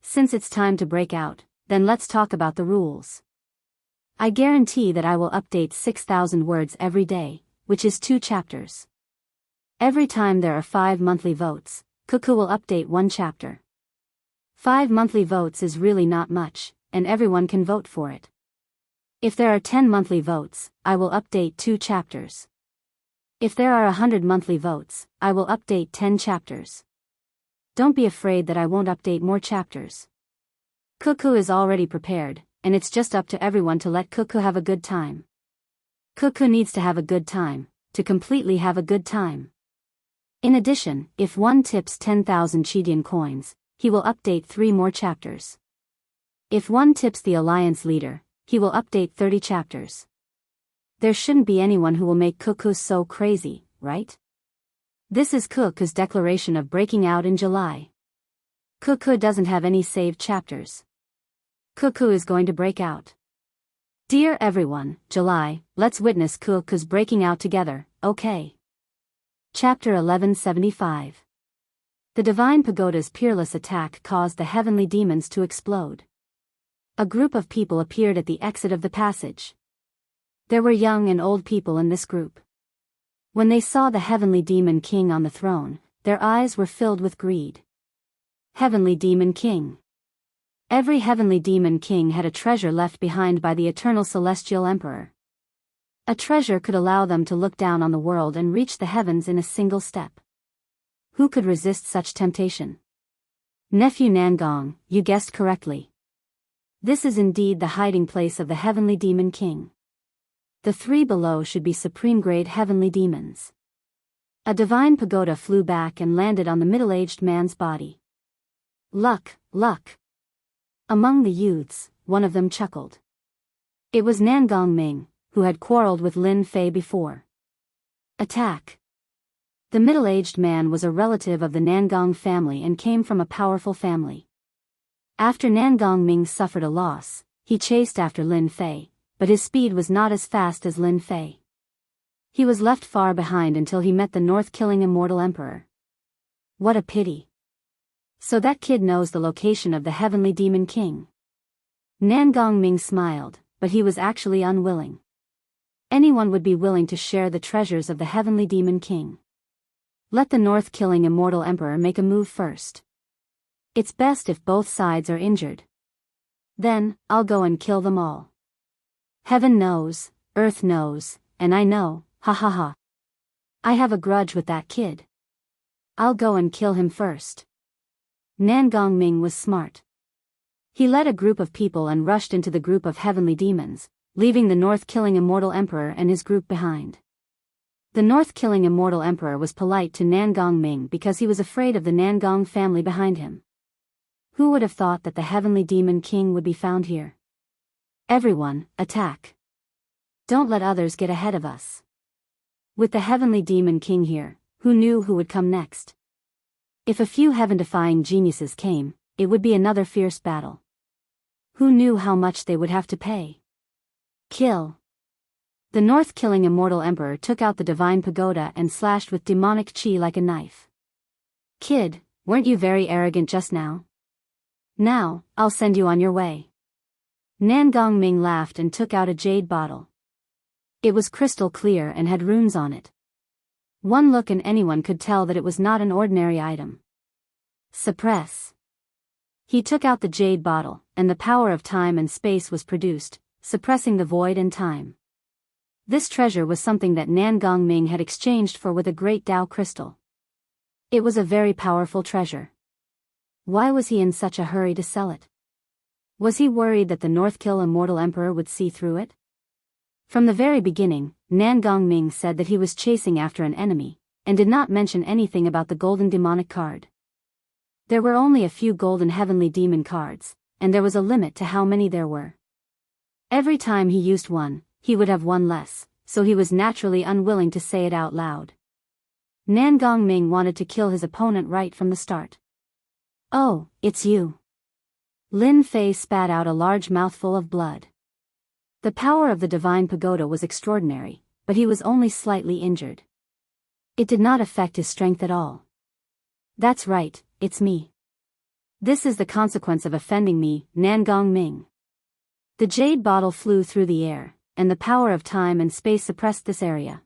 Since it's time to break out, then let's talk about the rules. I guarantee that I will update 6,000 words every day, which is 2 chapters. Every time there are 5 monthly votes, Cuckoo will update 1 chapter. 5 monthly votes is really not much, and everyone can vote for it. If there are 10 monthly votes, I will update 2 chapters. If there are 100 monthly votes, I will update 10 chapters. Don't be afraid that I won't update more chapters. Cuckoo is already prepared, and it's just up to everyone to let Cuckoo have a good time. Cuckoo needs to have a good time, to completely have a good time. In addition, if one tips 10,000 Chidian coins, he will update 3 more chapters. If one tips the Alliance leader, he will update 30 chapters. There shouldn't be anyone who will make Cuckoo so crazy, right? This is Cuckoo's declaration of breaking out in July. Cuckoo doesn't have any saved chapters. Cuckoo is going to break out. Dear everyone, July, let's witness Cuckoo's breaking out together, okay? Chapter 1175. The Divine Pagoda's peerless attack caused the heavenly demons to explode. A group of people appeared at the exit of the passage. There were young and old people in this group. When they saw the heavenly demon king on the throne, their eyes were filled with greed. Heavenly Demon King. Every heavenly demon king had a treasure left behind by the eternal celestial emperor. A treasure could allow them to look down on the world and reach the heavens in a single step. Who could resist such temptation? Nephew Nangong, you guessed correctly. This is indeed the hiding place of the heavenly demon king. The 3 below should be supreme-grade heavenly demons. A divine pagoda flew back and landed on the middle-aged man's body. Luck, luck. Among the youths, one of them chuckled. It was Nangong Ming, who had quarreled with Lin Fei before. Attack. The middle-aged man was a relative of the Nangong family and came from a powerful family. After Nangong Ming suffered a loss, he chased after Lin Fei, but his speed was not as fast as Lin Fei. He was left far behind until he met the north-killing immortal emperor. What a pity. So that kid knows the location of the heavenly demon king. Nangong Ming smiled, but he was actually unwilling. Anyone would be willing to share the treasures of the heavenly demon king. Let the north-killing immortal emperor make a move first. It's best if both sides are injured. Then, I'll go and kill them all. Heaven knows, earth knows, and I know, ha ha ha. I have a grudge with that kid. I'll go and kill him first. Nangong Ming was smart. He led a group of people and rushed into the group of heavenly demons, leaving the north-killing immortal emperor and his group behind. The north-killing immortal emperor was polite to Nangong Ming because he was afraid of the Nangong family behind him. Who would have thought that the heavenly demon king would be found here? Everyone, attack. Don't let others get ahead of us. With the heavenly demon king here, who knew who would come next? If a few heaven-defying geniuses came, it would be another fierce battle. Who knew how much they would have to pay? Kill. The north-killing immortal emperor took out the divine pagoda and slashed with demonic chi like a knife. Kid, weren't you very arrogant just now? Now, I'll send you on your way. Nangong Ming laughed and took out a jade bottle. It was crystal clear and had runes on it. One look and anyone could tell that it was not an ordinary item. Suppress. He took out the jade bottle, and the power of time and space was produced, suppressing the void and time. This treasure was something that Nangong Ming had exchanged for with a great Tao crystal. It was a very powerful treasure. Why was he in such a hurry to sell it? Was he worried that the Northkill Immortal Emperor would see through it? From the very beginning, Nangong Ming said that he was chasing after an enemy, and did not mention anything about the golden demonic card. There were only a few golden heavenly demon cards, and there was a limit to how many there were. Every time he used one, he would have one less, so he was naturally unwilling to say it out loud. Nangong Ming wanted to kill his opponent right from the start. "Oh, it's you." Lin Fei spat out a large mouthful of blood. The power of the divine pagoda was extraordinary, but he was only slightly injured. It did not affect his strength at all. "That's right, it's me. This is the consequence of offending me, Nangong Ming." The jade bottle flew through the air, and the power of time and space suppressed this area.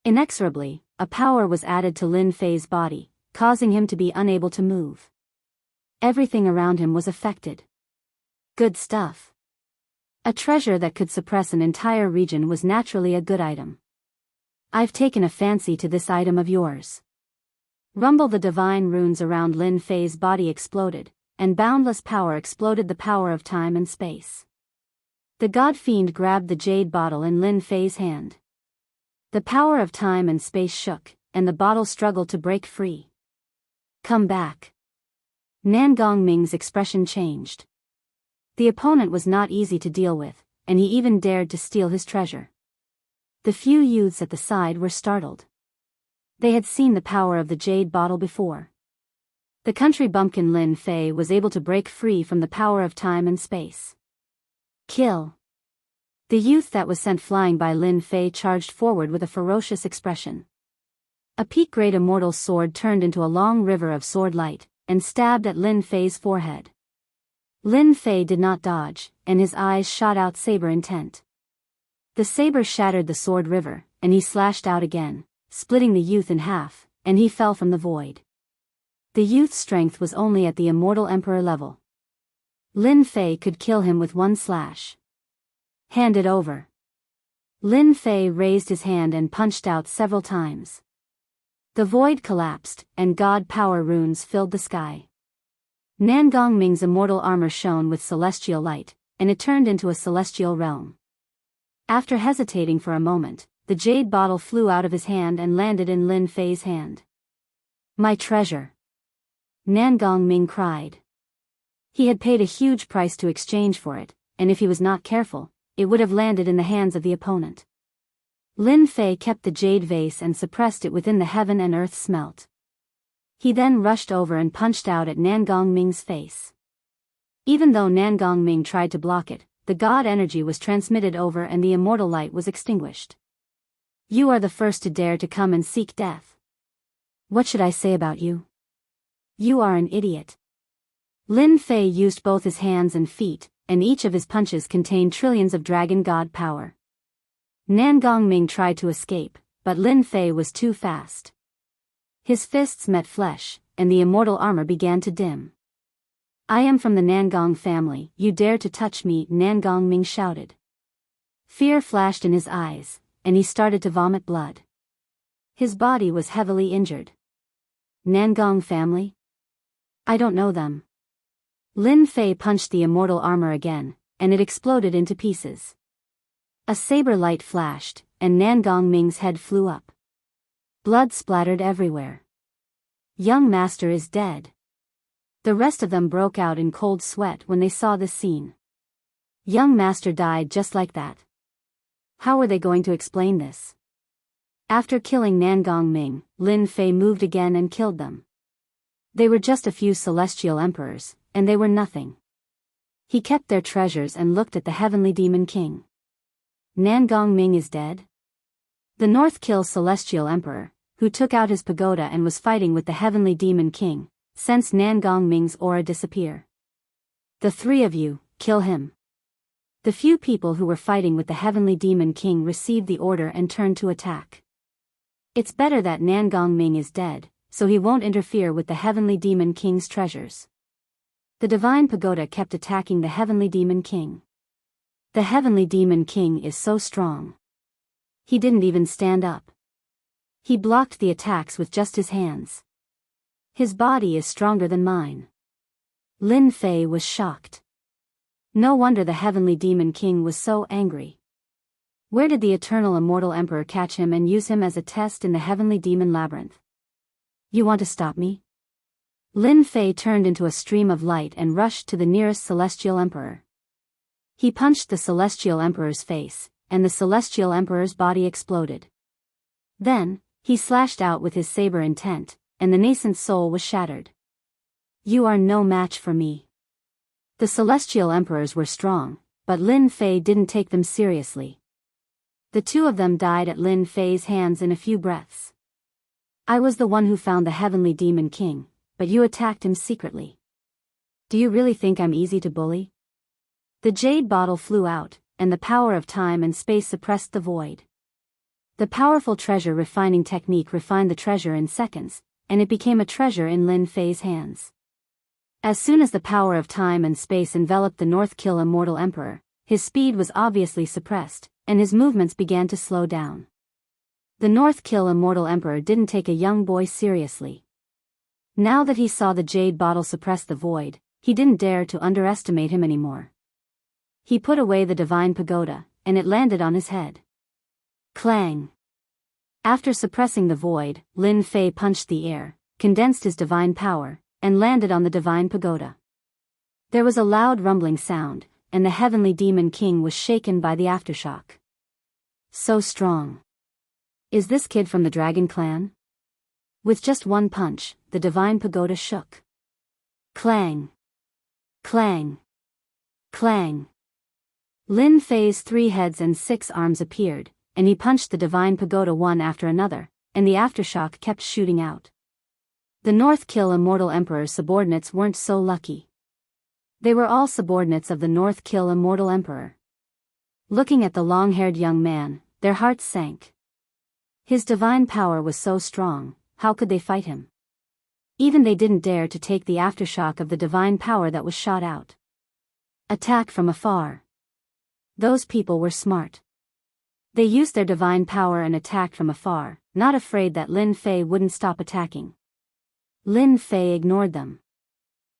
Inexorably, a power was added to Lin Fei's body, causing him to be unable to move. Everything around him was affected. Good stuff. A treasure that could suppress an entire region was naturally a good item. "I've taken a fancy to this item of yours." Rumble. The divine runes around Lin Fei's body exploded, and boundless power exploded, the power of time and space. The god fiend grabbed the jade bottle in Lin Fei's hand. The power of time and space shook, and the bottle struggled to break free. "Come back." Nangong Ming's expression changed. The opponent was not easy to deal with, and he even dared to steal his treasure. The few youths at the side were startled. They had seen the power of the jade bottle before. The country bumpkin Lin Fei was able to break free from the power of time and space. "Kill." The youth that was sent flying by Lin Fei charged forward with a ferocious expression. A peak-grade immortal sword turned into a long river of sword light, and stabbed at Lin Fei's forehead. Lin Fei did not dodge, and his eyes shot out saber intent. The saber shattered the sword river, and he slashed out again, splitting the youth in half, and he fell from the void. The youth's strength was only at the immortal emperor level. Lin Fei could kill him with one slash. "Hand it over." Lin Fei raised his hand and punched out several times. The void collapsed, and god power runes filled the sky. Nangong Ming's immortal armor shone with celestial light, and it turned into a celestial realm. After hesitating for a moment, the jade bottle flew out of his hand and landed in Lin Fei's hand. "My treasure!" Nangong Ming cried. He had paid a huge price to exchange for it, and if he was not careful, it would have landed in the hands of the opponent. Lin Fei kept the jade vase and suppressed it within the heaven and earth smelt. He then rushed over and punched out at Nangong Ming's face. Even though Nangong Ming tried to block it, the god energy was transmitted over and the immortal light was extinguished. "You are the first to dare to come and seek death. What should I say about you? You are an idiot." Lin Fei used both his hands and feet, and each of his punches contained trillions of dragon god power. Nangong Ming tried to escape, but Lin Fei was too fast. His fists met flesh, and the immortal armor began to dim. "I am from the Nangong family, you dare to touch me," Nangong Ming shouted. Fear flashed in his eyes, and he started to vomit blood. His body was heavily injured. "Nangong family? I don't know them." Lin Fei punched the immortal armor again, and it exploded into pieces. A saber light flashed, and Nangong Ming's head flew up. Blood splattered everywhere. "Young master is dead." The rest of them broke out in cold sweat when they saw this scene. Young master died just like that. How were they going to explain this? After killing Nangong Ming, Lin Fei moved again and killed them. They were just a few celestial emperors, and they were nothing. He kept their treasures and looked at the heavenly demon king. Nangong Ming is dead? The North Kill celestial emperor, who took out his pagoda and was fighting with the heavenly demon king, sensed Nangong Ming's aura disappear. "The three of you, kill him." The few people who were fighting with the heavenly demon king received the order and turned to attack. It's better that Nangong Ming is dead, so he won't interfere with the heavenly demon king's treasures. The divine pagoda kept attacking the heavenly demon king. The heavenly demon king is so strong. He didn't even stand up. He blocked the attacks with just his hands. His body is stronger than mine. Lin Fei was shocked. No wonder the heavenly demon king was so angry. Where did the eternal immortal emperor catch him and use him as a test in the heavenly demon labyrinth? "You want to stop me?" Lin Fei turned into a stream of light and rushed to the nearest Celestial Emperor. He punched the Celestial Emperor's face, and the Celestial Emperor's body exploded. Then, he slashed out with his saber intent, and the nascent soul was shattered. You are no match for me. The Celestial Emperors were strong, but Lin Fei didn't take them seriously. The two of them died at Lin Fei's hands in a few breaths. I was the one who found the Heavenly Demon King, but you attacked him secretly. Do you really think I'm easy to bully? The jade bottle flew out, and the power of time and space suppressed the void. The powerful treasure refining technique refined the treasure in seconds, and it became a treasure in Lin Fei's hands. As soon as the power of time and space enveloped the North-Kill Immortal Emperor, his speed was obviously suppressed, and his movements began to slow down. The North-Kill Immortal Emperor didn't take a young boy seriously. Now that he saw the jade bottle suppress the void, he didn't dare to underestimate him anymore. He put away the divine pagoda, and it landed on his head. Clang! After suppressing the void, Lin Fei punched the air, condensed his divine power, and landed on the divine pagoda. There was a loud rumbling sound, and the Heavenly Demon King was shaken by the aftershock. So strong. Is this kid from the Dragon Clan? With just one punch, the divine pagoda shook. Clang! Clang! Clang! Lin Fei's 3 heads and 6 arms appeared, and he punched the divine pagoda one after another, and the aftershock kept shooting out. The North-Kill Immortal Emperor's subordinates weren't so lucky. They were all subordinates of the North-Kill Immortal Emperor. Looking at the long-haired young man, their hearts sank. His divine power was so strong, how could they fight him? Even they didn't dare to take the aftershock of the divine power that was shot out. Attack from afar. Those people were smart. They used their divine power and attacked from afar, not afraid that Lin Fei wouldn't stop attacking. Lin Fei ignored them.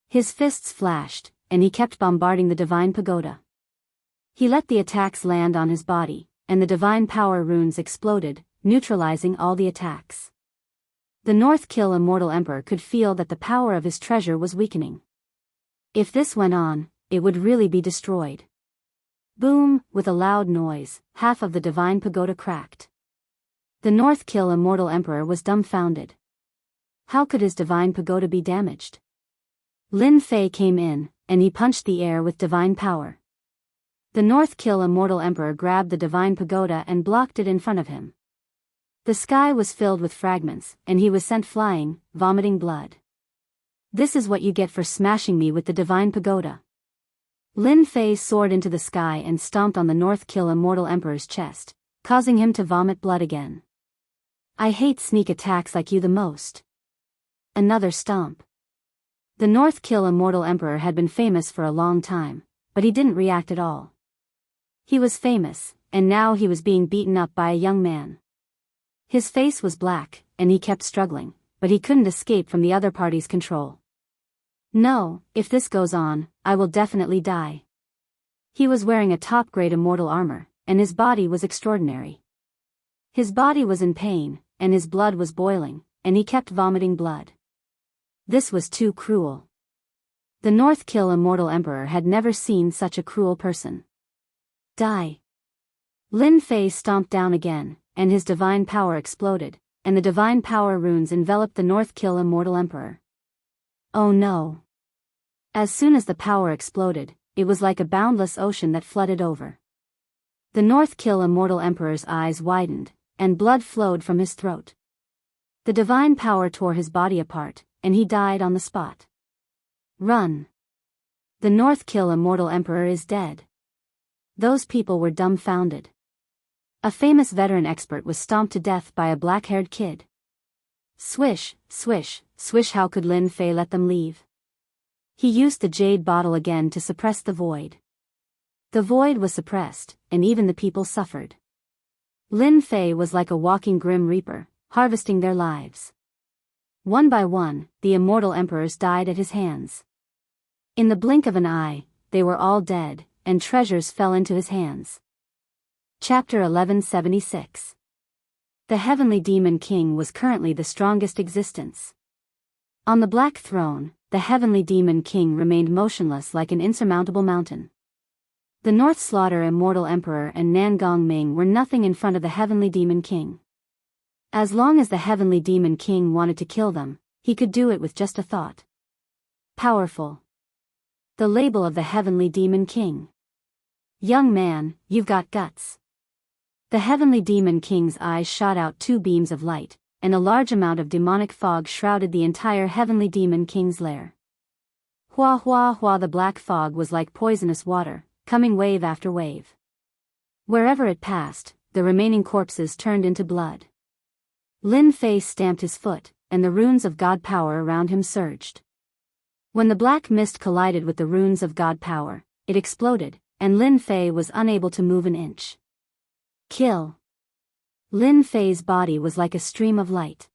His fists flashed, and he kept bombarding the divine pagoda. He let the attacks land on his body, and the divine power runes exploded, neutralizing all the attacks. The North-Kill Immortal Emperor could feel that the power of his treasure was weakening. If this went on, it would really be destroyed. Boom! With a loud noise, half of the divine pagoda cracked. The North-Kill Immortal Emperor was dumbfounded. How could his divine pagoda be damaged? Lin Fei came in, and he punched the air with divine power. The North-Kill Immortal Emperor grabbed the divine pagoda and blocked it in front of him. The sky was filled with fragments, and he was sent flying, vomiting blood. This is what you get for smashing me with the divine pagoda. Lin Fei soared into the sky and stomped on the North-Kill Immortal Emperor's chest, causing him to vomit blood again. I hate sneak attacks like you the most. Another stomp. The North-Kill Immortal Emperor had been famous for a long time, but he didn't react at all. He was famous, and now he was being beaten up by a young man. His face was black, and he kept struggling, but he couldn't escape from the other party's control. No, if this goes on, I will definitely die. He was wearing a top-grade immortal armor, and his body was extraordinary. His body was in pain, and his blood was boiling, and he kept vomiting blood. This was too cruel. The North-Kill Immortal Emperor had never seen such a cruel person. Die. Lin Fei stomped down again, and his divine power exploded, and the divine power runes enveloped the North-Kill Immortal Emperor. Oh no. As soon as the power exploded, it was like a boundless ocean that flooded over. The North-Kill Immortal Emperor's eyes widened, and blood flowed from his throat. The divine power tore his body apart, and he died on the spot. Run. The North-Kill Immortal Emperor is dead. Those people were dumbfounded. A famous veteran expert was stomped to death by a black-haired kid. Swish, swish, swish. How could Lin Fei let them leave? He used the jade bottle again to suppress the void. The void was suppressed, and even the people suffered. Lin Fei was like a walking Grim Reaper, harvesting their lives. One by one, the immortal emperors died at his hands. In the blink of an eye, they were all dead, and treasures fell into his hands. Chapter 1176. The Heavenly Demon King was currently the strongest existence. On the black throne, the heavenly demon king remained motionless like an insurmountable mountain. The North Slaughter Immortal Emperor and Nangong Ming were nothing in front of the heavenly demon king. As long as the heavenly demon king wanted to kill them, he could do it with just a thought. Powerful. The label of the heavenly demon king. Young man, you've got guts. The heavenly demon king's eyes shot out two beams of light, and a large amount of demonic fog shrouded the entire heavenly demon king's lair. Hua hua hua, the black fog was like poisonous water, coming wave after wave. Wherever it passed, the remaining corpses turned into blood. Lin Fei stamped his foot, and the runes of God power around him surged. When the black mist collided with the runes of God power, it exploded, and Lin Fei was unable to move an inch. Kill. Lin Fei's body was like a stream of light.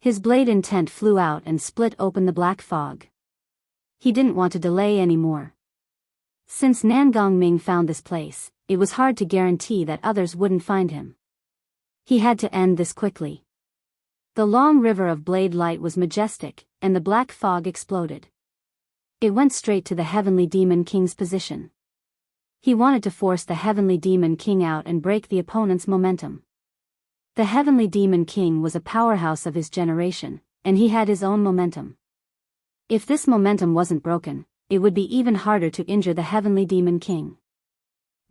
His blade intent flew out and split open the black fog. He didn't want to delay anymore. Since Nangong Ming found this place, it was hard to guarantee that others wouldn't find him. He had to end this quickly. The long river of blade light was majestic, and the black fog exploded. It went straight to the heavenly demon king's position. He wanted to force the heavenly demon king out and break the opponent's momentum. The heavenly demon king was a powerhouse of his generation, and he had his own momentum. If this momentum wasn't broken, it would be even harder to injure the heavenly demon king.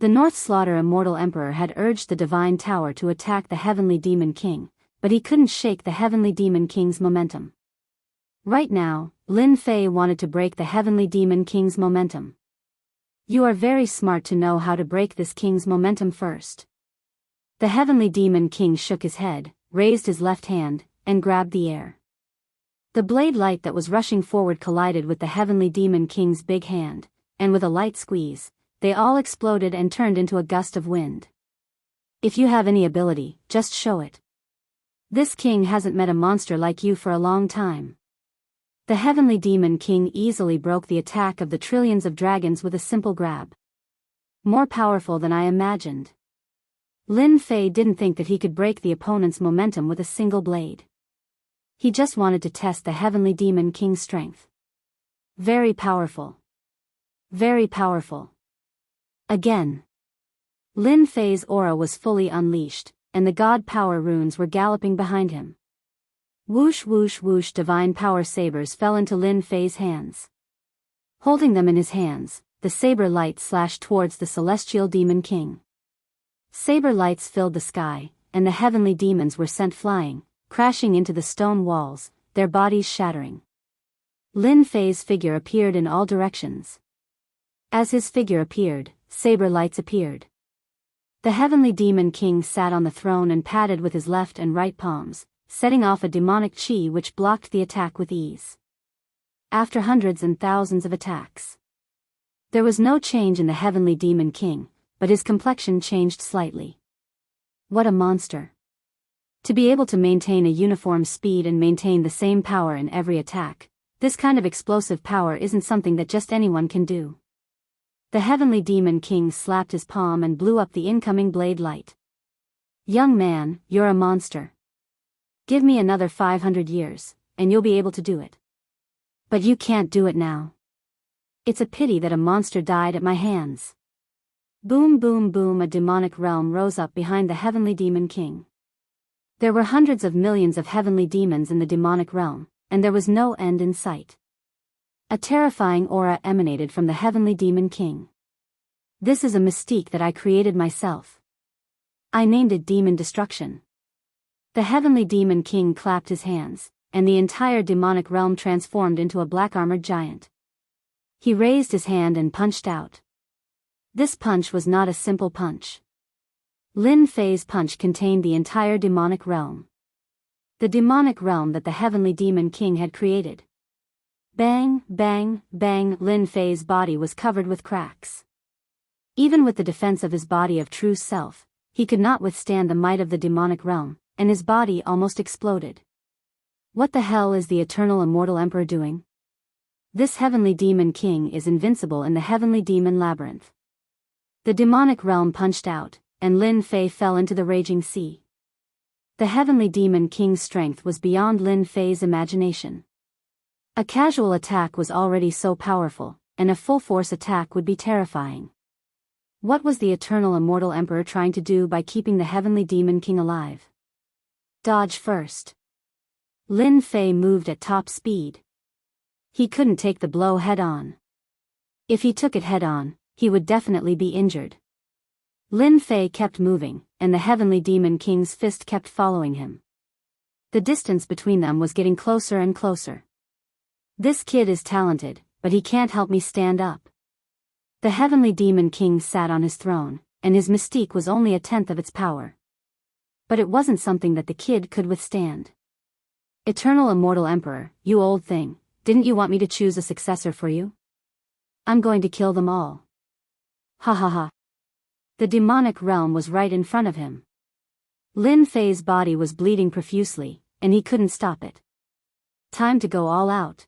The North Slaughter Immortal Emperor had urged the Divine Tower to attack the heavenly demon king, but he couldn't shake the heavenly demon king's momentum. Right now, Lin Fei wanted to break the heavenly demon king's momentum. You are very smart to know how to break this king's momentum first. The heavenly demon king shook his head, raised his left hand, and grabbed the air. The blade light that was rushing forward collided with the heavenly demon king's big hand, and with a light squeeze, they all exploded and turned into a gust of wind. If you have any ability, just show it. This king hasn't met a monster like you for a long time. The heavenly demon king easily broke the attack of the trillions of dragons with a simple grab. More powerful than I imagined. Lin Fei didn't think that he could break the opponent's momentum with a single blade. He just wanted to test the heavenly demon king's strength. Very powerful. Very powerful. Again. Lin Fei's aura was fully unleashed, and the God power runes were galloping behind him. Whoosh whoosh whoosh, divine power sabers fell into Lin Fei's hands. Holding them in his hands, the saber light slashed towards the celestial demon king. Saber lights filled the sky, and the heavenly demons were sent flying, crashing into the stone walls, their bodies shattering. Lin Fei's figure appeared in all directions. As his figure appeared, saber lights appeared. The heavenly demon king sat on the throne and patted with his left and right palms, setting off a demonic chi which blocked the attack with ease. After hundreds and thousands of attacks, there was no change in the heavenly demon king, but his complexion changed slightly. What a monster. To be able to maintain a uniform speed and maintain the same power in every attack, this kind of explosive power isn't something that just anyone can do. The heavenly demon king slapped his palm and blew up the incoming blade light. Young man, you're a monster. Give me another 500 years, and you'll be able to do it. But you can't do it now. It's a pity that a monster died at my hands. Boom boom boom, a demonic realm rose up behind the heavenly demon king. There were hundreds of millions of heavenly demons in the demonic realm, and there was no end in sight. A terrifying aura emanated from the heavenly demon king. This is a mystique that I created myself. I named it Demon Destruction. The heavenly demon king clapped his hands, and the entire demonic realm transformed into a black-armored giant. He raised his hand and punched out. This punch was not a simple punch. Lin Fei's punch contained the entire demonic realm. The demonic realm that the heavenly demon king had created. Bang, bang, bang, Lin Fei's body was covered with cracks. Even with the defense of his body of true self, he could not withstand the might of the demonic realm, and his body almost exploded. What the hell is the eternal immortal emperor doing? This heavenly demon king is invincible in the heavenly demon labyrinth. The demonic realm punched out, and Lin Fei fell into the raging sea. The heavenly demon king's strength was beyond Lin Fei's imagination. A casual attack was already so powerful, and a full-force attack would be terrifying. What was the eternal immortal emperor trying to do by keeping the heavenly demon king alive? Dodge first. Lin Fei moved at top speed. He couldn't take the blow head-on. If he took it head-on, he would definitely be injured. Lin Fei kept moving, and the heavenly demon king's fist kept following him. The distance between them was getting closer and closer. This kid is talented, but he can't help me stand up. The heavenly demon king sat on his throne, and his mystique was only a tenth of its power. But it wasn't something that the kid could withstand. Eternal immortal emperor, you old thing, didn't you want me to choose a successor for you? I'm going to kill them all. Ha ha ha. The demonic realm was right in front of him. Lin Fei's body was bleeding profusely, and he couldn't stop it. Time to go all out.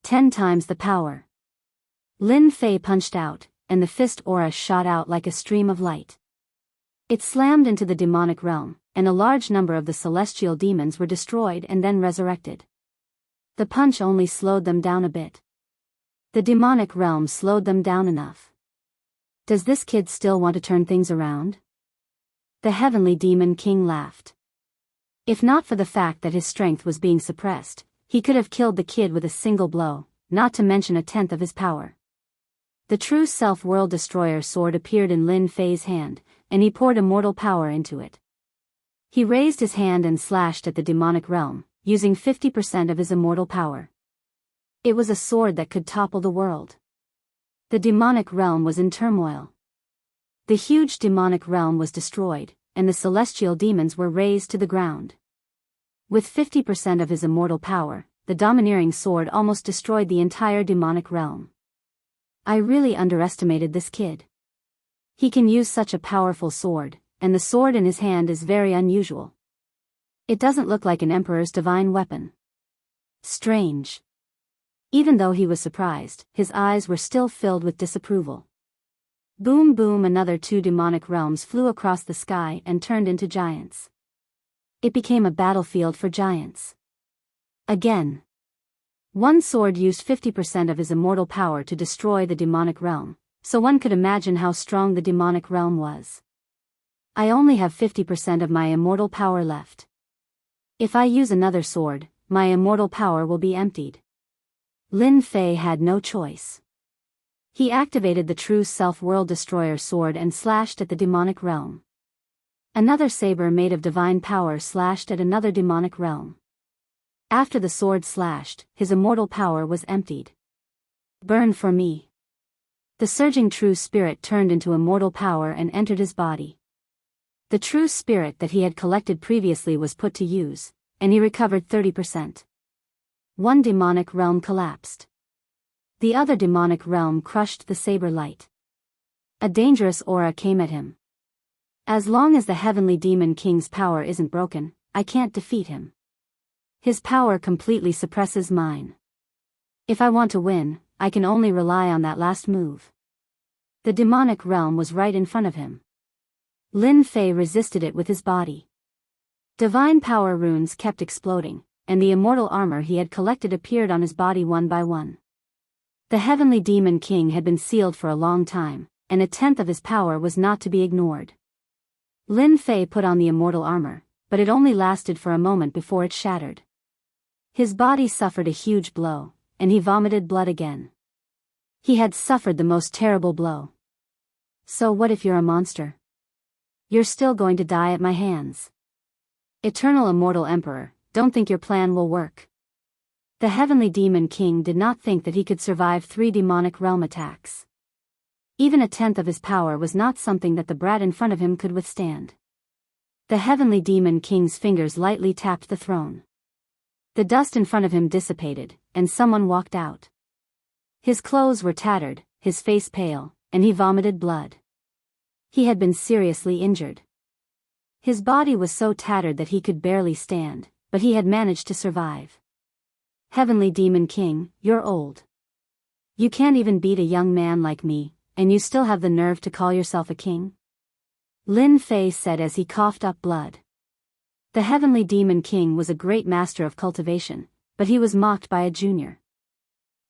10 times the power. Lin Fei punched out, and the fist aura shot out like a stream of light. It slammed into the demonic realm, and a large number of the celestial demons were destroyed and then resurrected. The punch only slowed them down a bit. The demonic realm slowed them down enough. Does this kid still want to turn things around? The heavenly demon king laughed. If not for the fact that his strength was being suppressed, he could have killed the kid with a single blow, not to mention a tenth of his power. The true self-world destroyer sword appeared in Lin Fei's hand, and he poured immortal power into it. He raised his hand and slashed at the demonic realm, using 50% of his immortal power. It was a sword that could topple the world. The demonic realm was in turmoil. The huge demonic realm was destroyed, and the celestial demons were razed to the ground. With 50% of his immortal power, the domineering sword almost destroyed the entire demonic realm. I really underestimated this kid. He can use such a powerful sword, and the sword in his hand is very unusual. It doesn't look like an emperor's divine weapon. Strange. Even though he was surprised, his eyes were still filled with disapproval. Boom boom, another 2 demonic realms flew across the sky and turned into giants. It became a battlefield for giants. Again. One sword used 50% of his immortal power to destroy the demonic realm, so one could imagine how strong the demonic realm was. I only have 50% of my immortal power left. If I use another sword, my immortal power will be emptied. Lin Fei had no choice. He activated the true self-world destroyer sword and slashed at the demonic realm. Another saber made of divine power slashed at another demonic realm. After the sword slashed, his immortal power was emptied. Burn for me. The surging true spirit turned into immortal power and entered his body. The true spirit that he had collected previously was put to use, and he recovered 30%. One demonic realm collapsed. The other demonic realm crushed the saber light. A dangerous aura came at him. As long as the heavenly demon king's power isn't broken, I can't defeat him. His power completely suppresses mine. If I want to win, I can only rely on that last move. The demonic realm was right in front of him. Lin Fei resisted it with his body. Divine power runes kept exploding, and the immortal armor he had collected appeared on his body one by one. The heavenly demon king had been sealed for a long time, and a tenth of his power was not to be ignored. Lin Fei put on the immortal armor, but it only lasted for a moment before it shattered. His body suffered a huge blow, and he vomited blood again. He had suffered the most terrible blow. So what if you're a monster? You're still going to die at my hands. Eternal immortal emperor, don't think your plan will work. The heavenly demon king did not think that he could survive 3 demonic realm attacks. Even a tenth of his power was not something that the brat in front of him could withstand. The heavenly demon king's fingers lightly tapped the throne. The dust in front of him dissipated, and someone walked out. His clothes were tattered, his face pale, and he vomited blood. He had been seriously injured. His body was so tattered that he could barely stand, but he had managed to survive. Heavenly Demon King, you're old. You can't even beat a young man like me, and you still have the nerve to call yourself a king? Lin Fei said as he coughed up blood. The Heavenly Demon King was a great master of cultivation, but he was mocked by a junior.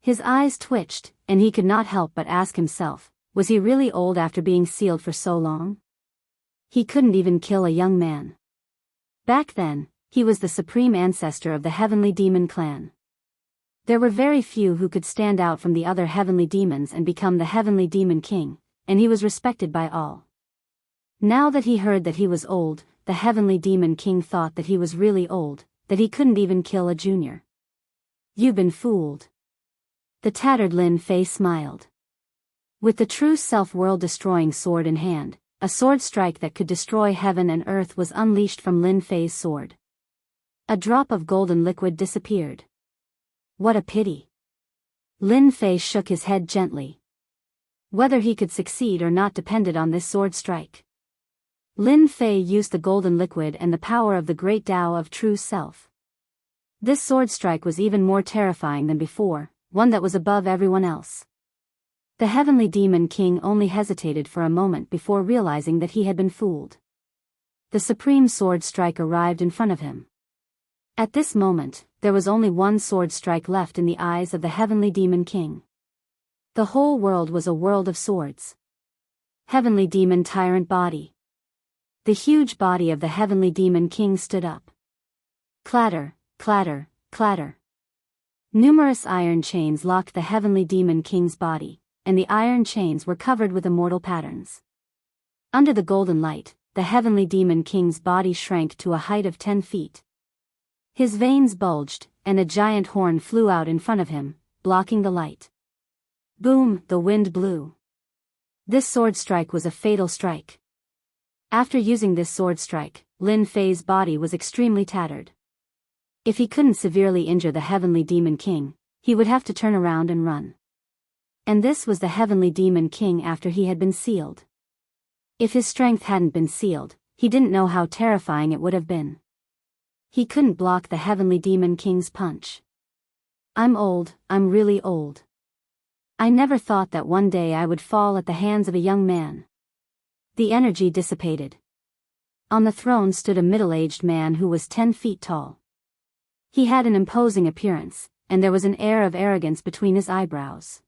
His eyes twitched, and he could not help but ask himself, was he really old after being sealed for so long? He couldn't even kill a young man. Back then, he was the supreme ancestor of the heavenly demon clan. There were very few who could stand out from the other heavenly demons and become the heavenly demon king, and he was respected by all. Now that he heard that he was old, the heavenly demon king thought that he was really old, that he couldn't even kill a junior. You've been fooled. The tattered Lin Fei smiled. With the true self world-destroying sword in hand, a sword strike that could destroy heaven and earth was unleashed from Lin Fei's sword. A drop of golden liquid disappeared. What a pity. Lin Fei shook his head gently. Whether he could succeed or not depended on this sword strike. Lin Fei used the golden liquid and the power of the great Tao of true self. This sword strike was even more terrifying than before, one that was above everyone else. The heavenly demon king only hesitated for a moment before realizing that he had been fooled. The supreme sword strike arrived in front of him. At this moment, there was only one sword strike left in the eyes of the heavenly demon king. The whole world was a world of swords. Heavenly demon tyrant body. The huge body of the heavenly demon king stood up. Clatter, clatter, clatter. Numerous iron chains locked the heavenly demon king's body, and the iron chains were covered with immortal patterns. Under the golden light, the heavenly demon king's body shrank to a height of 10 feet. His veins bulged, and a giant horn flew out in front of him, blocking the light. Boom, the wind blew. This sword strike was a fatal strike. After using this sword strike, Lin Fei's body was extremely tattered. If he couldn't severely injure the heavenly demon king, he would have to turn around and run. And this was the heavenly demon king after he had been sealed. If his strength hadn't been sealed, he didn't know how terrifying it would have been. He couldn't block the heavenly demon king's punch. I'm old, I'm really old. I never thought that one day I would fall at the hands of a young man. The energy dissipated. On the throne stood a middle-aged man who was 10 feet tall. He had an imposing appearance, and there was an air of arrogance between his eyebrows.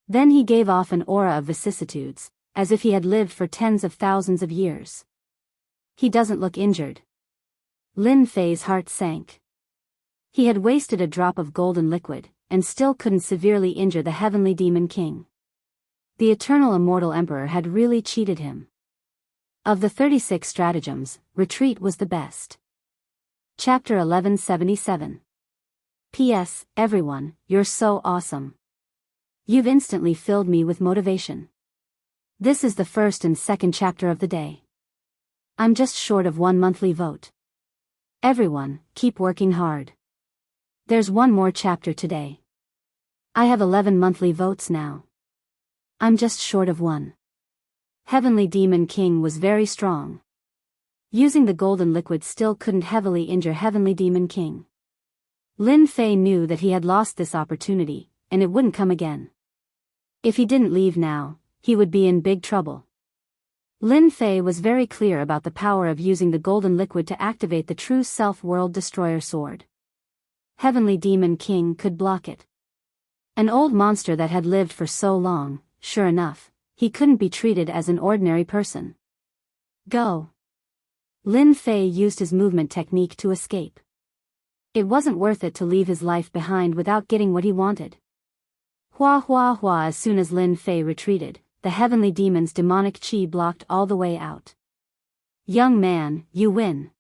Then he gave off an aura of vicissitudes, as if he had lived for tens of thousands of years. He doesn't look injured. Lin Fei's heart sank. He had wasted a drop of golden liquid, and still couldn't severely injure the heavenly demon king. The eternal immortal emperor had really cheated him. Of the 36 stratagems, retreat was the best. Chapter 1177. P.S. Everyone, you're so awesome. You've instantly filled me with motivation. This is the first and second chapter of the day. I'm just short of 1 monthly vote. Everyone, keep working hard. There's one more chapter today. I have 11 monthly votes now. I'm just short of 1. Heavenly Demon King was very strong. Using the golden liquid still couldn't heavily injure Heavenly Demon King. Lin Fei knew that he had lost this opportunity, and it wouldn't come again. If he didn't leave now, he would be in big trouble. Lin Fei was very clear about the power of using the golden liquid to activate the true self-world destroyer sword. Heavenly Demon King could block it. An old monster that had lived for so long, sure enough, he couldn't be treated as an ordinary person. Go. Lin Fei used his movement technique to escape. It wasn't worth it to leave his life behind without getting what he wanted. Hua hua hua. As soon as Lin Fei retreated, the heavenly demon's demonic chi blocked all the way out. Young man, you win.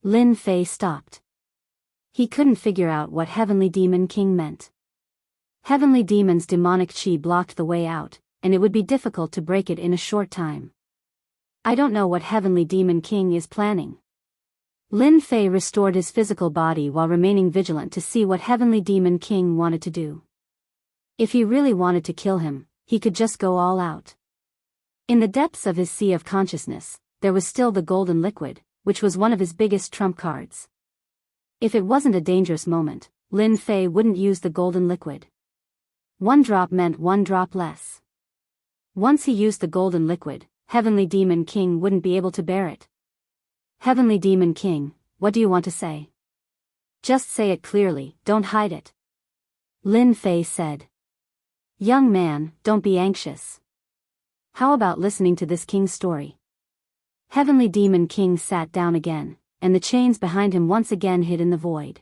Lin Fei stopped. He couldn't figure out what Heavenly Demon King meant. Heavenly Demon's demonic chi blocked the way out, and it would be difficult to break it in a short time. I don't know what Heavenly Demon King is planning. Lin Fei restored his physical body while remaining vigilant to see what Heavenly Demon King wanted to do. If he really wanted to kill him, he could just go all out. In the depths of his sea of consciousness, there was still the golden liquid, which was one of his biggest trump cards. If it wasn't a dangerous moment, Lin Fei wouldn't use the golden liquid. 1 drop meant 1 drop less. Once he used the golden liquid, Heavenly Demon King wouldn't be able to bear it. Heavenly Demon King, what do you want to say? Just say it clearly, don't hide it. Lin Fei said. Young man, don't be anxious. How about listening to this king's story? Heavenly Demon King sat down again, and the chains behind him once again hid in the void.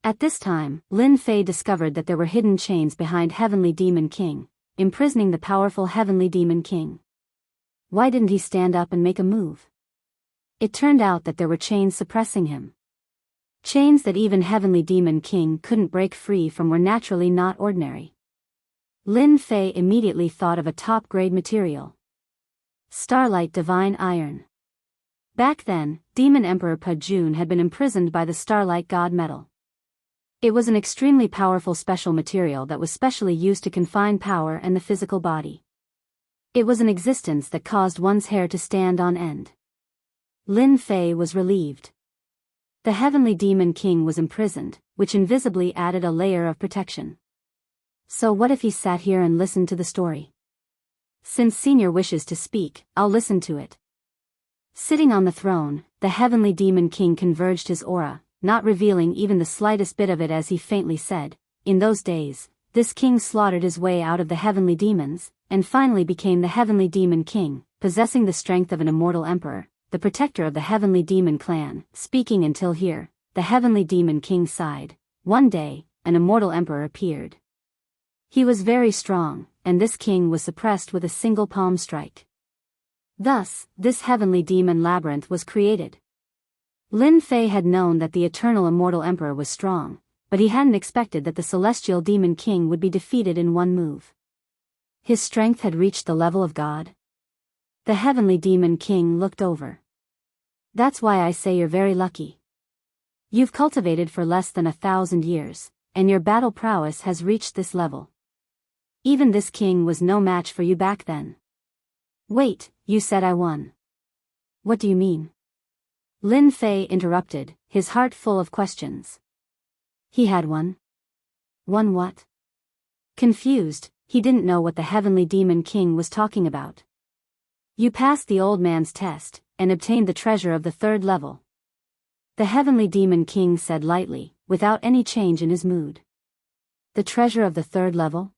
At this time, Lin Fei discovered that there were hidden chains behind Heavenly Demon King, imprisoning the powerful Heavenly Demon King. Why didn't he stand up and make a move? It turned out that there were chains suppressing him. Chains that even Heavenly Demon King couldn't break free from were naturally not ordinary. Lin Fei immediately thought of a top-grade material. Starlight Divine Iron. Back then, Demon Emperor Pa Jun had been imprisoned by the Starlight God Metal. It was an extremely powerful special material that was specially used to confine power and the physical body. It was an existence that caused one's hair to stand on end. Lin Fei was relieved. The Heavenly Demon King was imprisoned, which invisibly added a layer of protection. So what if he sat here and listened to the story? Since Senior wishes to speak, I'll listen to it. Sitting on the throne, the Heavenly Demon King converged his aura, not revealing even the slightest bit of it as he faintly said, in those days, this king slaughtered his way out of the heavenly demons, and finally became the Heavenly Demon King, possessing the strength of an immortal emperor, the protector of the Heavenly Demon clan. Speaking until here, the Heavenly Demon King sighed. One day, an immortal emperor appeared. He was very strong, and this king was suppressed with a single palm strike. Thus, this heavenly demon labyrinth was created. Lin Fei had known that the eternal immortal emperor was strong, but he hadn't expected that the celestial demon king would be defeated in one move. His strength had reached the level of God. The heavenly demon king looked over. That's why I say you're very lucky. You've cultivated for less than 1,000 years, and your battle prowess has reached this level. Even this king was no match for you back then. Wait, you said I won. What do you mean? Lin Fei interrupted, his heart full of questions. He had won? Won what? Confused, he didn't know what the Heavenly Demon King was talking about. You passed the old man's test, and obtained the treasure of the 3rd level. The Heavenly Demon King said lightly, without any change in his mood. The treasure of the 3rd level?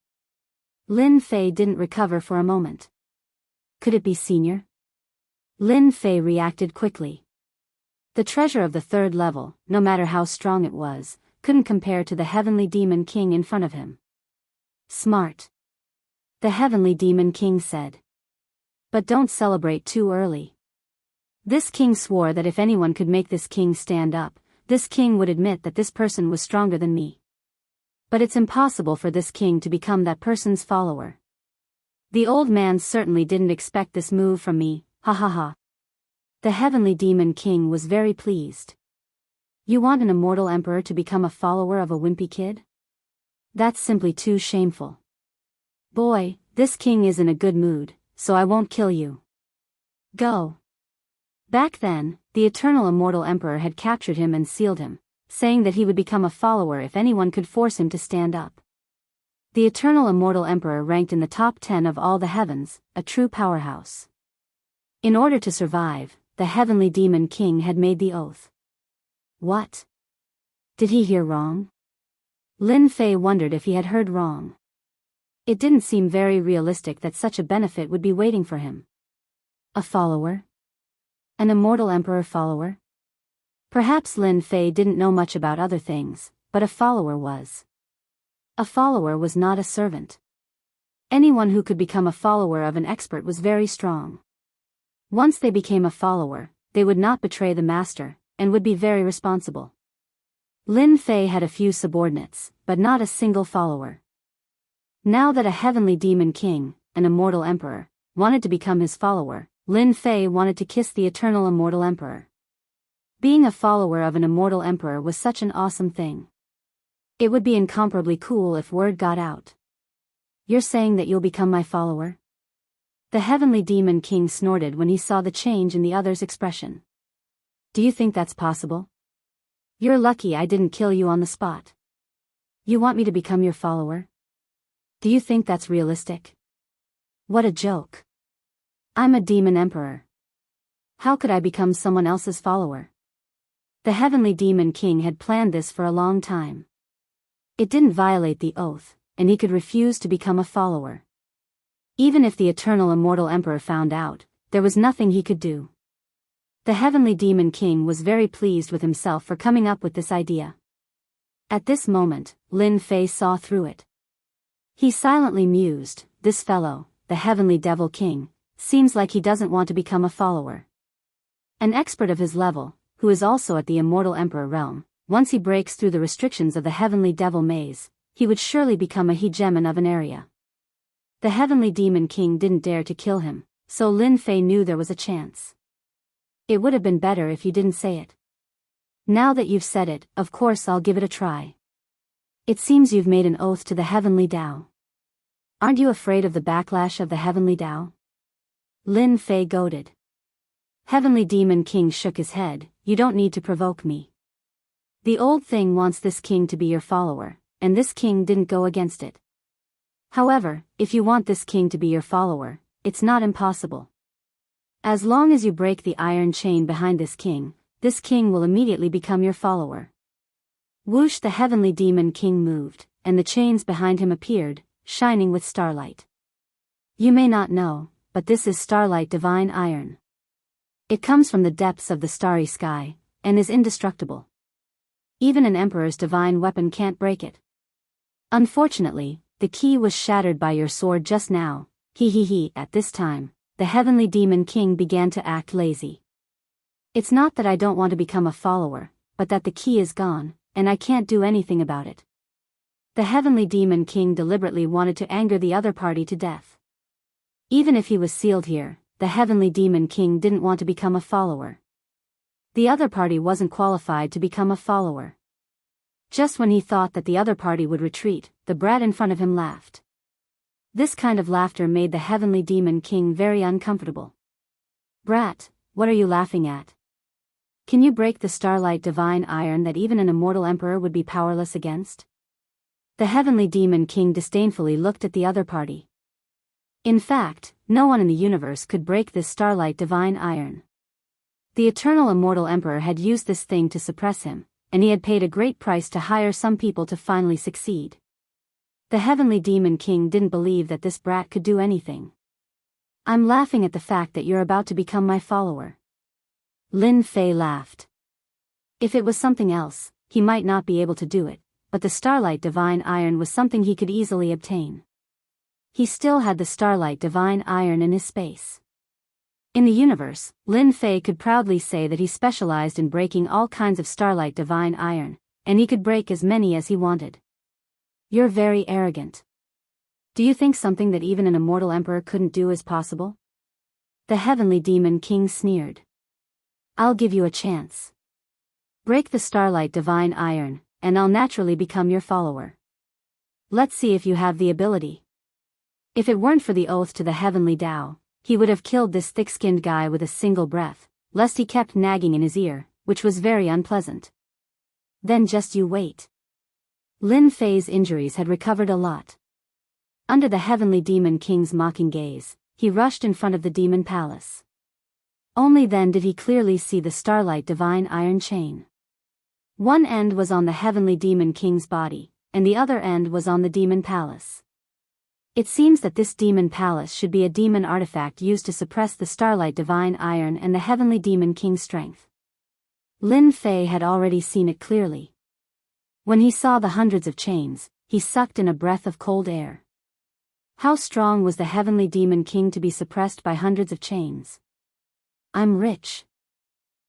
Lin Fei didn't recover for a moment. Could it be Senior? Lin Fei reacted quickly. The treasure of the 3rd level, no matter how strong it was, couldn't compare to the Heavenly Demon King in front of him. Smart. The Heavenly Demon King said. But don't celebrate too early. This king swore that if anyone could make this king stand up, this king would admit that this person was stronger than me. But it's impossible for this king to become that person's follower. The old man certainly didn't expect this move from me, ha ha ha. The Heavenly Demon King was very pleased. You want an immortal emperor to become a follower of a wimpy kid? That's simply too shameful. Boy, this king is in a good mood, so I won't kill you. Go. Back then, the eternal immortal emperor had captured him and sealed him, saying that he would become a follower if anyone could force him to stand up. The eternal immortal emperor ranked in the top 10 of all the heavens, a true powerhouse. In order to survive, the Heavenly Demon King had made the oath. What? Did he hear wrong? Lin Fei wondered if he had heard wrong. It didn't seem very realistic that such a benefit would be waiting for him. A follower? An immortal emperor follower? Perhaps Lin Fei didn't know much about other things, but a follower was. A follower was not a servant. Anyone who could become a follower of an expert was very strong. Once they became a follower, they would not betray the master, and would be very responsible. Lin Fei had a few subordinates, but not a single follower. Now that a heavenly demon king, an immortal emperor, wanted to become his follower, Lin Fei wanted to kiss the eternal immortal emperor. Being a follower of an immortal emperor was such an awesome thing. It would be incomparably cool if word got out. You're saying that you'll become my follower? The heavenly demon king snorted when he saw the change in the other's expression. Do you think that's possible? You're lucky I didn't kill you on the spot. You want me to become your follower? Do you think that's realistic? What a joke. I'm a demon emperor. How could I become someone else's follower? The Heavenly Demon King had planned this for a long time. It didn't violate the oath, and he could refuse to become a follower. Even if the eternal immortal emperor found out, there was nothing he could do. The Heavenly Demon King was very pleased with himself for coming up with this idea. At this moment, Lin Fei saw through it. He silently mused, this fellow, the Heavenly Devil King, seems like he doesn't want to become a follower. An expert of his level, who is also at the immortal emperor realm, once he breaks through the restrictions of the Heavenly Devil Maze, he would surely become a hegemon of an area. The Heavenly Demon King didn't dare to kill him, so Lin Fei knew there was a chance. It would have been better if you didn't say it. Now that you've said it, of course I'll give it a try. It seems you've made an oath to the Heavenly Tao. Aren't you afraid of the backlash of the Heavenly Tao? Lin Fei goaded. Heavenly Demon King shook his head, you don't need to provoke me. The old thing wants this king to be your follower, and this king didn't go against it. However, if you want this king to be your follower, it's not impossible. As long as you break the iron chain behind this king will immediately become your follower. Whoosh, the Heavenly Demon King moved, and the chains behind him appeared, shining with starlight. You may not know, but this is starlight divine iron. It comes from the depths of the starry sky, and is indestructible. Even an emperor's divine weapon can't break it. Unfortunately, the key was shattered by your sword just now, At this time, the Heavenly Demon King began to act lazy. It's not that I don't want to become a follower, but that the key is gone, and I can't do anything about it. The Heavenly Demon King deliberately wanted to anger the other party to death. Even if he was sealed here, the Heavenly Demon King didn't want to become a follower. The other party wasn't qualified to become a follower. Just when he thought that the other party would retreat, the brat in front of him laughed. This kind of laughter made the Heavenly Demon King very uncomfortable. Brat, what are you laughing at? Can you break the starlight divine iron that even an immortal emperor would be powerless against? The Heavenly Demon King disdainfully looked at the other party. In fact, no one in the universe could break this starlight divine iron. The eternal immortal emperor had used this thing to suppress him, and he had paid a great price to hire some people to finally succeed. The Heavenly Demon King didn't believe that this brat could do anything. I'm laughing at the fact that you're about to become my follower. Lin Fei laughed. If it was something else, he might not be able to do it, but the starlight divine iron was something he could easily obtain. He still had the starlight divine iron in his space. In the universe, Lin Fei could proudly say that he specialized in breaking all kinds of starlight divine iron, and he could break as many as he wanted. You're very arrogant. Do you think something that even an immortal emperor couldn't do is possible? The Heavenly Demon King sneered. I'll give you a chance. Break the starlight divine iron, and I'll naturally become your follower. Let's see if you have the ability. If it weren't for the oath to the Heavenly Tao, he would have killed this thick-skinned guy with a single breath, lest he kept nagging in his ear, which was very unpleasant. Then just you wait. Lin Fei's injuries had recovered a lot. Under the Heavenly Demon King's mocking gaze, he rushed in front of the demon palace. Only then did he clearly see the starlight divine iron chain. One end was on the Heavenly Demon King's body, and the other end was on the demon palace. It seems that this demon palace should be a demon artifact used to suppress the starlight divine iron and the Heavenly Demon King's strength. Lin Fei had already seen it clearly. When he saw the hundreds of chains, he sucked in a breath of cold air. How strong was the Heavenly Demon King to be suppressed by hundreds of chains? I'm rich.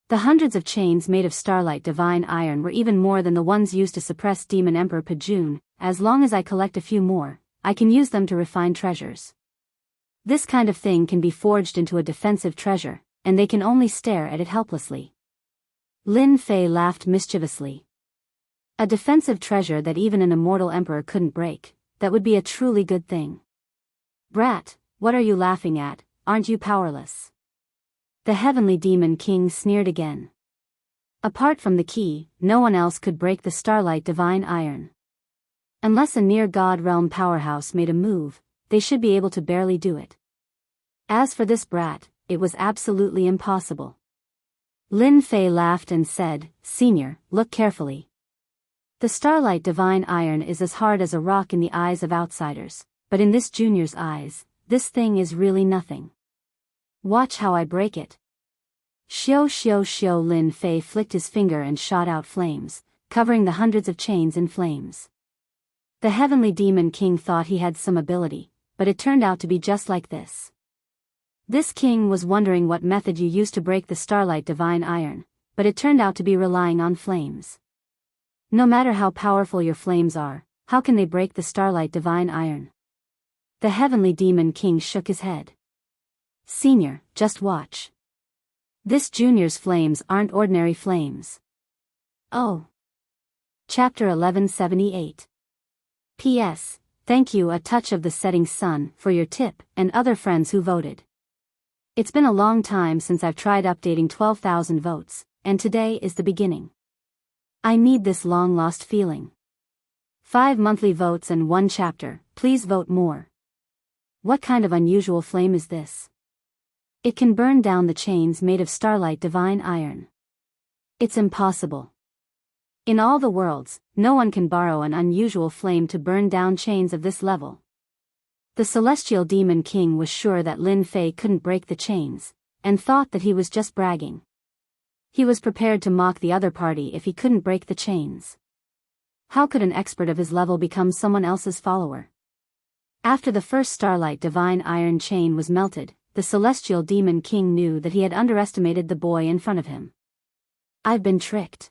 The hundreds of chains made of starlight divine iron were even more than the ones used to suppress Demon Emperor Pajun. As long as I collect a few more, I can use them to refine treasures. This kind of thing can be forged into a defensive treasure, and they can only stare at it helplessly. Lin Fei laughed mischievously. A defensive treasure that even an immortal emperor couldn't break, that would be a truly good thing. Brat, what are you laughing at, aren't you powerless? The Heavenly Demon King sneered again. Apart from the key, no one else could break the starlight divine iron. Unless a near-god realm powerhouse made a move, they should be able to barely do it. As for this brat, it was absolutely impossible. Lin Fei laughed and said, "Senior, look carefully. The Starlight Divine Iron is as hard as a rock in the eyes of outsiders, but in this junior's eyes, this thing is really nothing. Watch how I break it." Xiao xiao xiao. Lin Fei flicked his finger and shot out flames, covering the hundreds of chains in flames. The Heavenly Demon King thought he had some ability, but it turned out to be just like this. This king was wondering what method you used to break the Starlight Divine Iron, but it turned out to be relying on flames. No matter how powerful your flames are, how can they break the Starlight Divine Iron? The Heavenly Demon King shook his head. "Senior, just watch. This junior's flames aren't ordinary flames." Oh. Chapter 1178. P.S. Thank you A Touch of the Setting Sun for your tip and other friends who voted. It's been a long time since I've tried updating 12,000 votes, and today is the beginning. I need this long-lost feeling. 5 monthly votes and 1 chapter, please vote more. What kind of unusual flame is this? It can burn down the chains made of Starlight Divine Iron. It's impossible. In all the worlds, no one can borrow an unusual flame to burn down chains of this level. The Celestial Demon King was sure that Lin Fei couldn't break the chains, and thought that he was just bragging. He was prepared to mock the other party if he couldn't break the chains. How could an expert of his level become someone else's follower? After the first Starlight Divine Iron chain was melted, the Celestial Demon King knew that he had underestimated the boy in front of him. I've been tricked.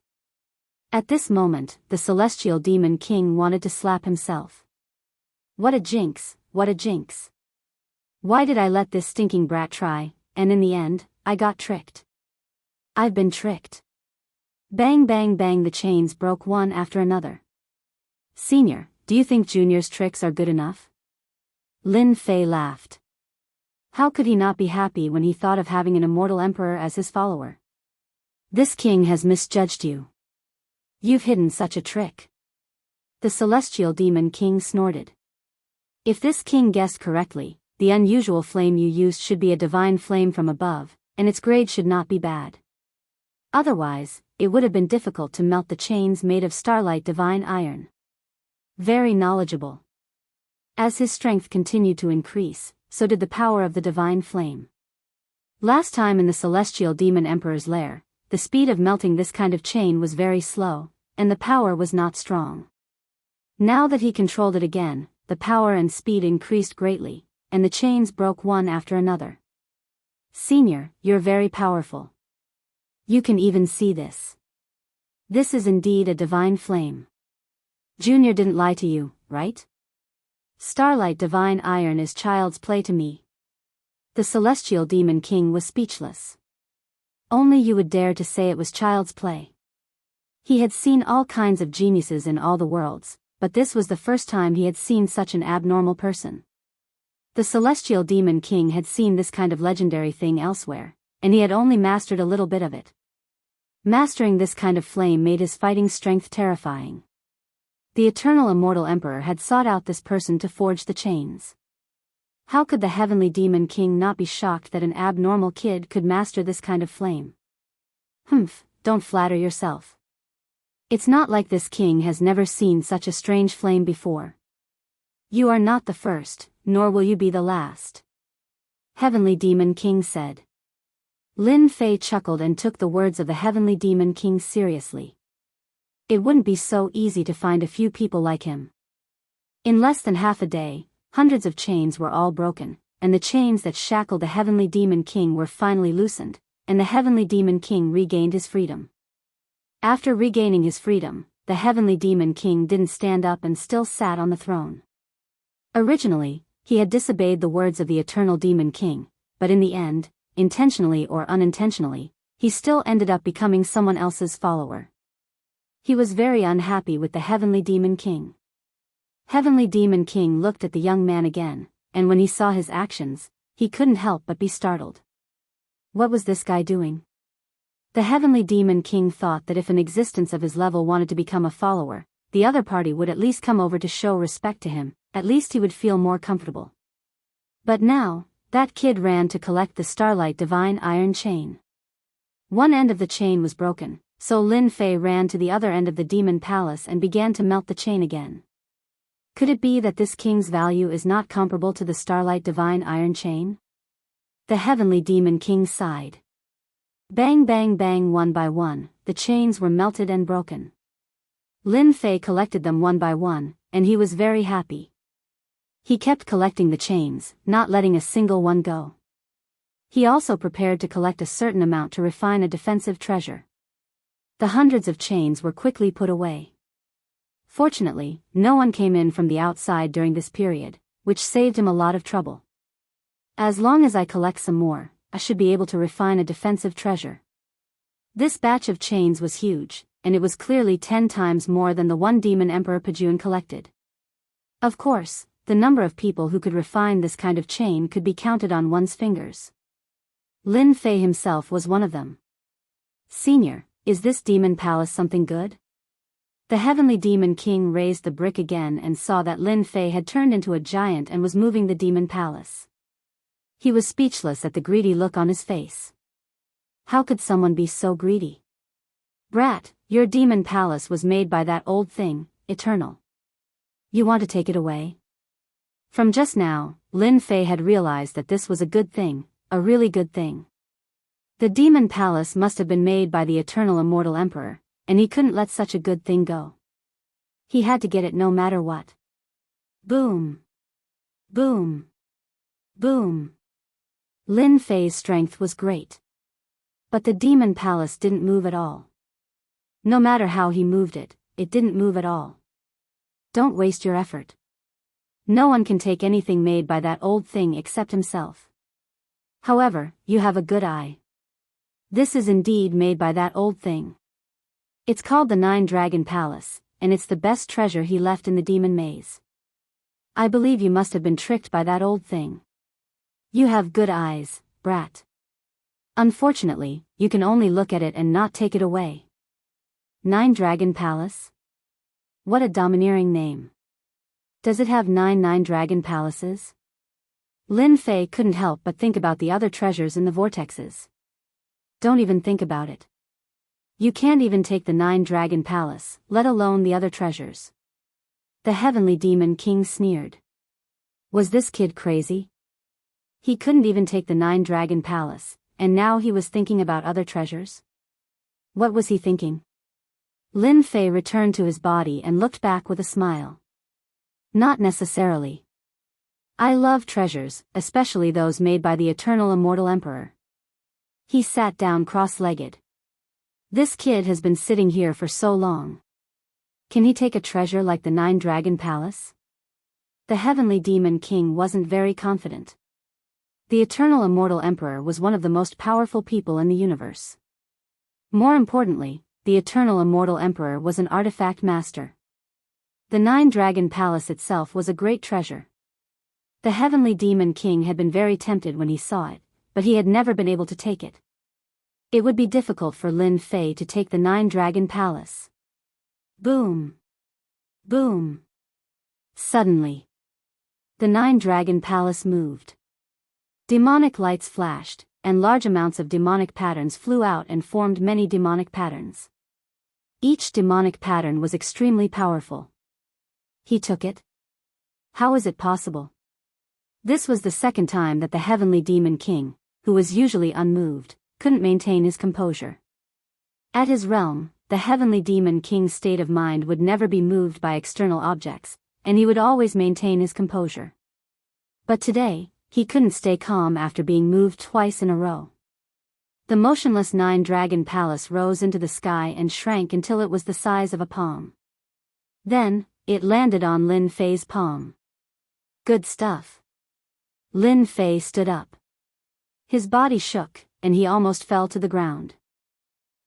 At this moment, the Celestial Demon King wanted to slap himself. What a jinx, what a jinx. Why did I let this stinking brat try, and in the end, I got tricked. I've been tricked. Bang bang bang, the chains broke one after another. Senior, do you think Junior's tricks are good enough? Lin Fei laughed. How could he not be happy when he thought of having an immortal emperor as his follower? This king has misjudged you. You've hidden such a trick. The Celestial Demon King snorted. If this king guessed correctly, the unusual flame you used should be a divine flame from above, and its grade should not be bad. Otherwise, it would have been difficult to melt the chains made of Starlight Divine Iron. Very knowledgeable. As his strength continued to increase, so did the power of the divine flame. Last time in the Celestial Demon Emperor's lair, the speed of melting this kind of chain was very slow, and the power was not strong. Now that he controlled it again, the power and speed increased greatly, and the chains broke one after another. Senior, you're very powerful. You can even see this. This is indeed a divine flame. Junior didn't lie to you, right? Starlight Divine Iron is child's play to me. The Celestial Demon King was speechless. Only you would dare to say it was child's play. He had seen all kinds of geniuses in all the worlds, but this was the first time he had seen such an abnormal person. The Celestial Demon King had seen this kind of legendary thing elsewhere, and he had only mastered a little bit of it. Mastering this kind of flame made his fighting strength terrifying. The Eternal Immortal Emperor had sought out this person to forge the chains. How could the Heavenly Demon King not be shocked that an abnormal kid could master this kind of flame? Humph, don't flatter yourself. It's not like this king has never seen such a strange flame before. You are not the first, nor will you be the last. Heavenly Demon King said. Lin Fei chuckled and took the words of the Heavenly Demon King seriously. It wouldn't be so easy to find a few people like him. In less than half a day, hundreds of chains were all broken, and the chains that shackled the Heavenly Demon King were finally loosened, and the Heavenly Demon King regained his freedom. After regaining his freedom, the Heavenly Demon King didn't stand up and still sat on the throne. Originally, he had disobeyed the words of the Eternal Demon King, but in the end, intentionally or unintentionally, he still ended up becoming someone else's follower. He was very unhappy with the Heavenly Demon King. Heavenly Demon King looked at the young man again, and when he saw his actions, he couldn't help but be startled. What was this guy doing? The Heavenly Demon King thought that if an existence of his level wanted to become a follower, the other party would at least come over to show respect to him, at least he would feel more comfortable. But now, that kid ran to collect the Starlight Divine Iron chain. One end of the chain was broken, so Lin Fei ran to the other end of the demon palace and began to melt the chain again. Could it be that this king's value is not comparable to the Starlight Divine Iron Chain? The heavenly demon king sighed. Bang bang bang, one by one, the chains were melted and broken. Lin Fei collected them one by one, and he was very happy. He kept collecting the chains, not letting a single one go. He also prepared to collect a certain amount to refine a defensive treasure. The hundreds of chains were quickly put away. Fortunately, no one came in from the outside during this period, which saved him a lot of trouble. As long as I collect some more, I should be able to refine a defensive treasure. This batch of chains was huge, and it was clearly 10 times more than the one demon Emperor Pajun collected. Of course, the number of people who could refine this kind of chain could be counted on one's fingers. Lin Fei himself was one of them. Senior, is this demon palace something good? The heavenly demon king raised the brick again and saw that Lin Fei had turned into a giant and was moving the demon palace. He was speechless at the greedy look on his face. How could someone be so greedy? Brat, your demon palace was made by that old thing, Eternal. You want to take it away? From just now, Lin Fei had realized that this was a good thing, a really good thing. The demon palace must have been made by the eternal immortal emperor, and he couldn't let such a good thing go. He had to get it no matter what. Boom! Boom! Boom! Lin Fei's strength was great. But the demon palace didn't move at all. No matter how he moved it, it didn't move at all. Don't waste your effort. No one can take anything made by that old thing except himself. However, you have a good eye. This is indeed made by that old thing. It's called the Nine Dragon Palace, and it's the best treasure he left in the demon maze. I believe you must have been tricked by that old thing. You have good eyes, brat. Unfortunately, you can only look at it and not take it away. Nine Dragon Palace? What a domineering name. Does it have nine dragon palaces? Lin Fei couldn't help but think about the other treasures in the vortexes. Don't even think about it. You can't even take the Nine Dragon Palace, let alone the other treasures. The heavenly demon king sneered. Was this kid crazy? He couldn't even take the Nine Dragon Palace, and now he was thinking about other treasures? What was he thinking? Lin Fei returned to his body and looked back with a smile. Not necessarily. I love treasures, especially those made by the eternal immortal emperor. He sat down cross-legged. This kid has been sitting here for so long. Can he take a treasure like the Nine Dragon Palace? The heavenly demon king wasn't very confident. The eternal immortal emperor was one of the most powerful people in the universe. More importantly, the eternal immortal emperor was an artifact master. The Nine Dragon Palace itself was a great treasure. The heavenly demon king had been very tempted when he saw it, but he had never been able to take it. It would be difficult for Lin Fei to take the Nine Dragon Palace. Boom! Boom! Suddenly, the Nine Dragon Palace moved. Demonic lights flashed, and large amounts of demonic patterns flew out and formed many demonic patterns. Each demonic pattern was extremely powerful. He took it? How is it possible? This was the second time that the heavenly demon king, who was usually unmoved, couldn't maintain his composure. At his realm, the heavenly demon king's state of mind would never be moved by external objects, and he would always maintain his composure. But today, he couldn't stay calm after being moved twice in a row. The motionless Nine Dragon Palace rose into the sky and shrank until it was the size of a palm. Then, it landed on Lin Fei's palm. Good stuff. Lin Fei stood up. His body shook, and he almost fell to the ground.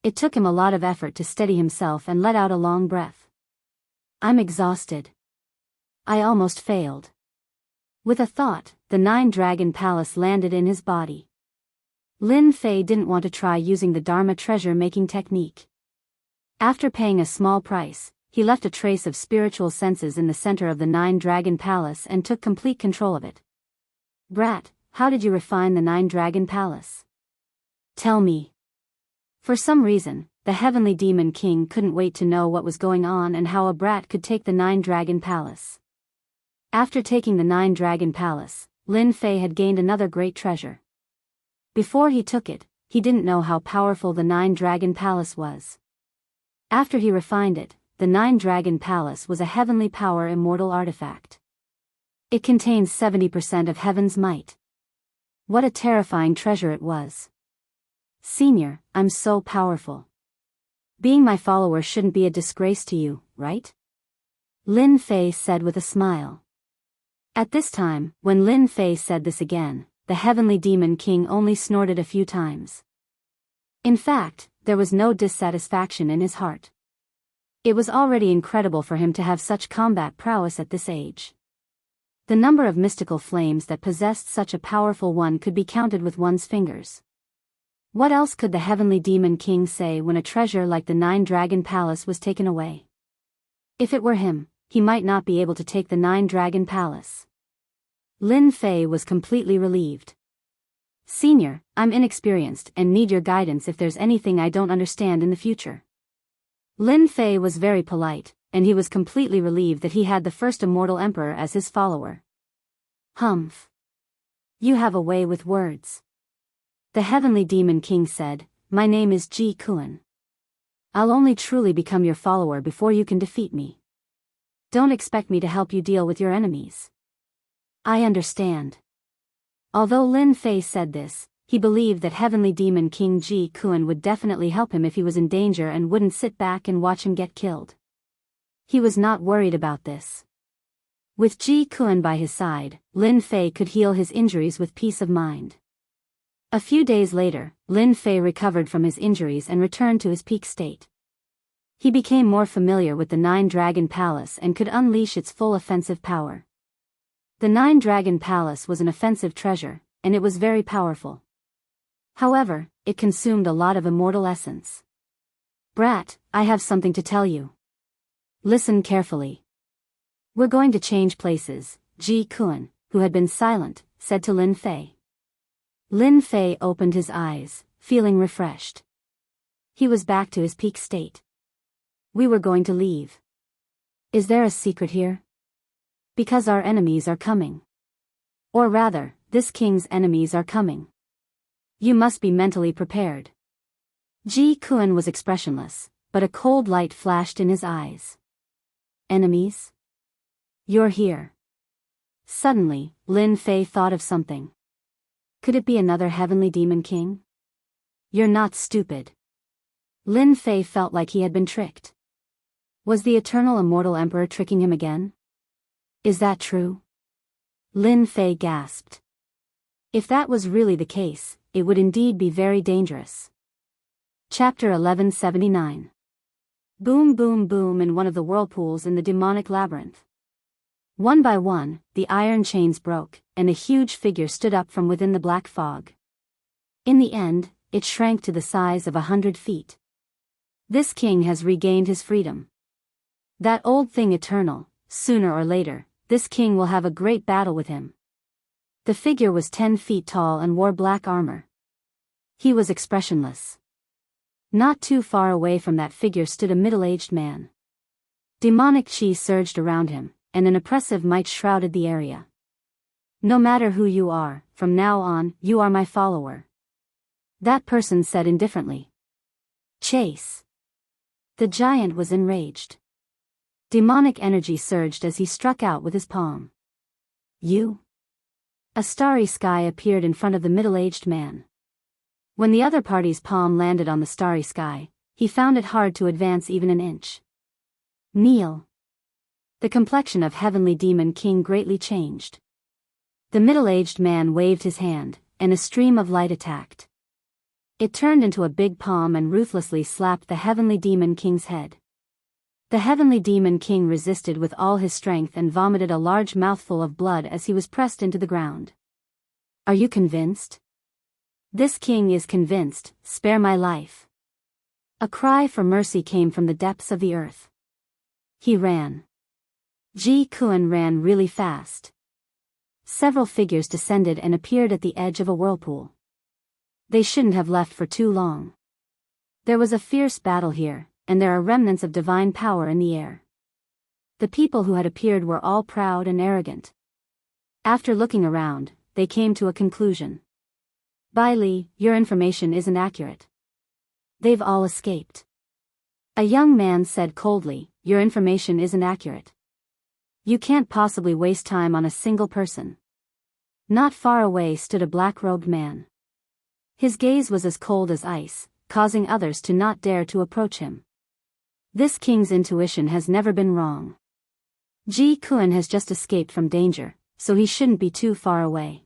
It took him a lot of effort to steady himself and let out a long breath. I'm exhausted. I almost failed. With a thought, the Nine Dragon Palace landed in his body. Lin Fei didn't want to try using the Dharma treasure-making technique. After paying a small price, he left a trace of spiritual senses in the center of the Nine Dragon Palace and took complete control of it. Brat, how did you refine the Nine Dragon Palace? Tell me. For some reason, the Heavenly Demon King couldn't wait to know what was going on and how a brat could take the 9-Dragon Palace. After taking the 9-Dragon Palace, Lin Fei had gained another great treasure. Before he took it, he didn't know how powerful the 9-Dragon Palace was. After he refined it, the 9-Dragon Palace was a heavenly power immortal artifact. It contains 70% of heaven's might. What a terrifying treasure it was. Senior, I'm so powerful. Being my follower shouldn't be a disgrace to you, right? Lin Fei said with a smile. At this time, when Lin Fei said this again, the Heavenly Demon King only snorted a few times. In fact, there was no dissatisfaction in his heart. It was already incredible for him to have such combat prowess at this age. The number of mystical flames that possessed such a powerful one could be counted with one's fingers. What else could the Heavenly Demon King say when a treasure like the 9-Dragon Palace was taken away? If it were him, he might not be able to take the 9-Dragon Palace. Lin Fei was completely relieved. Senior, I'm inexperienced and need your guidance if there's anything I don't understand in the future. Lin Fei was very polite, and he was completely relieved that he had the first immortal emperor as his follower. Humph. You have a way with words. The Heavenly Demon King said, My name is Ji Kuan. I'll only truly become your follower before you can defeat me. Don't expect me to help you deal with your enemies. I understand. Although Lin Fei said this, he believed that Heavenly Demon King Ji Kuan would definitely help him if he was in danger and wouldn't sit back and watch him get killed. He was not worried about this. With Ji Kuan by his side, Lin Fei could heal his injuries with peace of mind. A few days later, Lin Fei recovered from his injuries and returned to his peak state. He became more familiar with the 9-Dragon Palace and could unleash its full offensive power. The 9-Dragon Palace was an offensive treasure, and it was very powerful. However, it consumed a lot of immortal essence. Brat, I have something to tell you. Listen carefully. We're going to change places, Ji Kuan, who had been silent, said to Lin Fei. Lin Fei opened his eyes, feeling refreshed. He was back to his peak state. We were going to leave. Is there a secret here? Because our enemies are coming. Or rather, this king's enemies are coming. You must be mentally prepared. Ji Kuan was expressionless, but a cold light flashed in his eyes. Enemies? You're here. Suddenly, Lin Fei thought of something. Could it be another Heavenly Demon King? You're not stupid. Lin Fei felt like he had been tricked. Was the Eternal Immortal Emperor tricking him again? Is that true? Lin Fei gasped. If that was really the case, it would indeed be very dangerous. Chapter 1179. Boom boom boom in one of the whirlpools in the demonic labyrinth. One by one, the iron chains broke, and a huge figure stood up from within the black fog. In the end, it shrank to the size of 100 feet. This king has regained his freedom. That old thing Eternal, sooner or later, this king will have a great battle with him. The figure was 10 feet tall and wore black armor. He was expressionless. Not too far away from that figure stood a middle-aged man. Demonic chi surged around him, and an oppressive might shrouded the area. No matter who you are, from now on, you are my follower. That person said indifferently. Chase. The giant was enraged. Demonic energy surged as he struck out with his palm. You? A starry sky appeared in front of the middle-aged man. When the other party's palm landed on the starry sky, he found it hard to advance even an inch. Kneel. The complexion of Heavenly Demon King greatly changed. The middle-aged man waved his hand, and a stream of light attacked. It turned into a big palm and ruthlessly slapped the Heavenly Demon King's head. The Heavenly Demon King resisted with all his strength and vomited a large mouthful of blood as he was pressed into the ground. Are you convinced? This king is convinced, spare my life. A cry for mercy came from the depths of the earth. He ran. Ji Kuan ran really fast. Several figures descended and appeared at the edge of a whirlpool. They shouldn't have left for too long. There was a fierce battle here, and there are remnants of divine power in the air. The people who had appeared were all proud and arrogant. After looking around, they came to a conclusion. Bailey, your information isn't accurate. They've all escaped. A young man said coldly, your information isn't accurate. You can't possibly waste time on a single person. Not far away stood a black-robed man. His gaze was as cold as ice, causing others to not dare to approach him. This king's intuition has never been wrong. Ji Kun has just escaped from danger, so he shouldn't be too far away.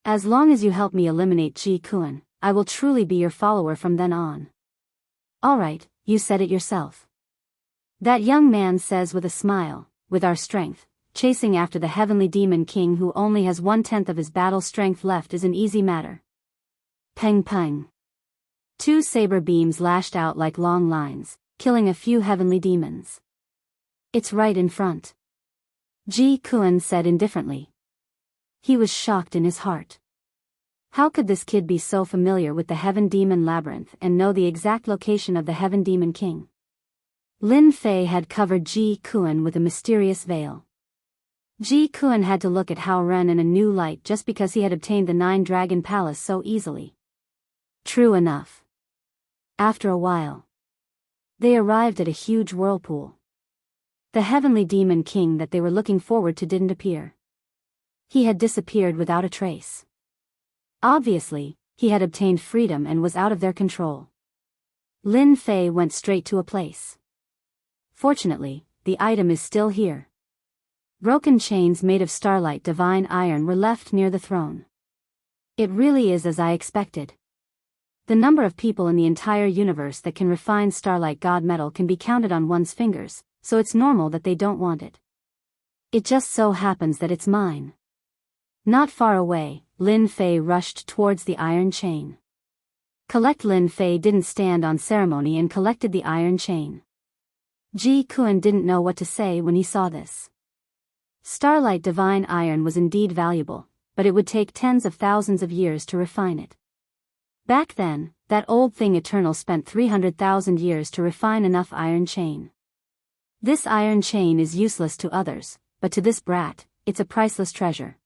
As long as you help me eliminate Ji Kun, I will truly be your follower from then on. Alright, you said it yourself. That young man says with a smile, with our strength, chasing after the heavenly demon king who only has 1/10 of his battle strength left is an easy matter. Peng peng. 2 saber beams lashed out like long lines, killing a few heavenly demons. It's right in front. Ji Kun said indifferently. He was shocked in his heart. How could this kid be so familiar with the Heaven Demon Labyrinth and know the exact location of the Heaven Demon King? Lin Fei had covered Ji Kun with a mysterious veil. Ji Kun had to look at Hao Ren in a new light just because he had obtained the 9-Dragon Palace so easily. True enough. After a while, they arrived at a huge whirlpool. The Heavenly Demon King that they were looking forward to didn't appear. He had disappeared without a trace. Obviously, he had obtained freedom and was out of their control. Lin Fei went straight to a place. Fortunately, the item is still here. Broken chains made of starlight divine iron were left near the throne. It really is as I expected. The number of people in the entire universe that can refine starlight god metal can be counted on one's fingers, so it's normal that they don't want it. It just so happens that it's mine. Not far away, Lin Fei rushed towards the iron chain. Lin Fei didn't stand on ceremony and collected the iron chain. Ji Kun didn't know what to say when he saw this. Starlight divine iron was indeed valuable, but it would take tens of thousands of years to refine it. Back then, that old thing Eternal spent 300,000 years to refine enough iron chain. This iron chain is useless to others, but to this brat, it's a priceless treasure.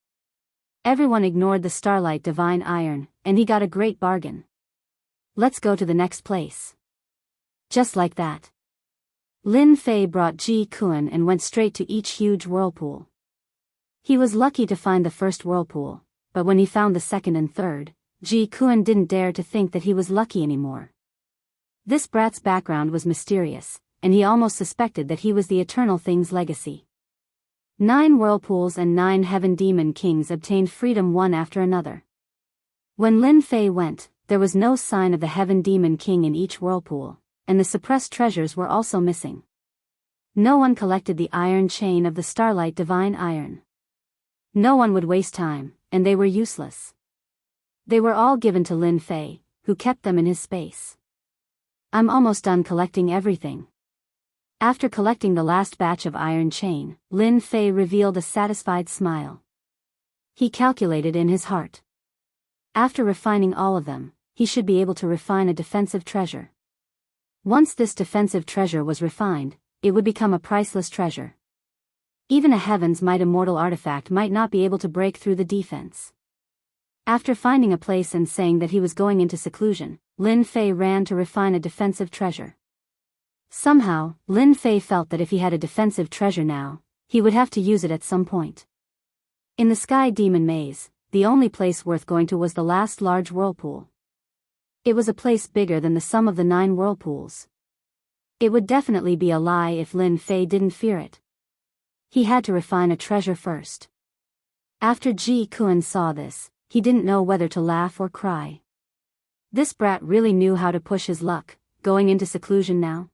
Everyone ignored the starlight divine iron, and he got a great bargain. Let's go to the next place. Just like that. Lin Fei brought Ji Kun and went straight to each huge whirlpool. He was lucky to find the first whirlpool, but when he found the second and third, Ji Kun didn't dare to think that he was lucky anymore. This brat's background was mysterious, and he almost suspected that he was the Eternal Thing's legacy. 9 whirlpools and 9 heaven demon kings obtained freedom one after another. When Lin Fei went, there was no sign of the heaven demon king in each whirlpool, and the suppressed treasures were also missing. No one collected the iron chain of the starlight divine iron. No one would waste time, and they were useless. They were all given to Lin Fei, who kept them in his space. I'm almost done collecting everything. After collecting the last batch of iron chain, Lin Fei revealed a satisfied smile. He calculated in his heart. After refining all of them, he should be able to refine a defensive treasure. Once this defensive treasure was refined, it would become a priceless treasure. Even a Heaven's Might immortal artifact might not be able to break through the defense. After finding a place and saying that he was going into seclusion, Lin Fei ran to refine a defensive treasure. Somehow, Lin Fei felt that if he had a defensive treasure now, he would have to use it at some point. In the Sky Demon Maze, the only place worth going to was the last large whirlpool. It was a place bigger than the sum of the 9 whirlpools. It would definitely be a lie if Lin Fei didn't fear it. He had to refine a treasure first. After Ji Kun saw this, he didn't know whether to laugh or cry. This brat really knew how to push his luck, going into seclusion now.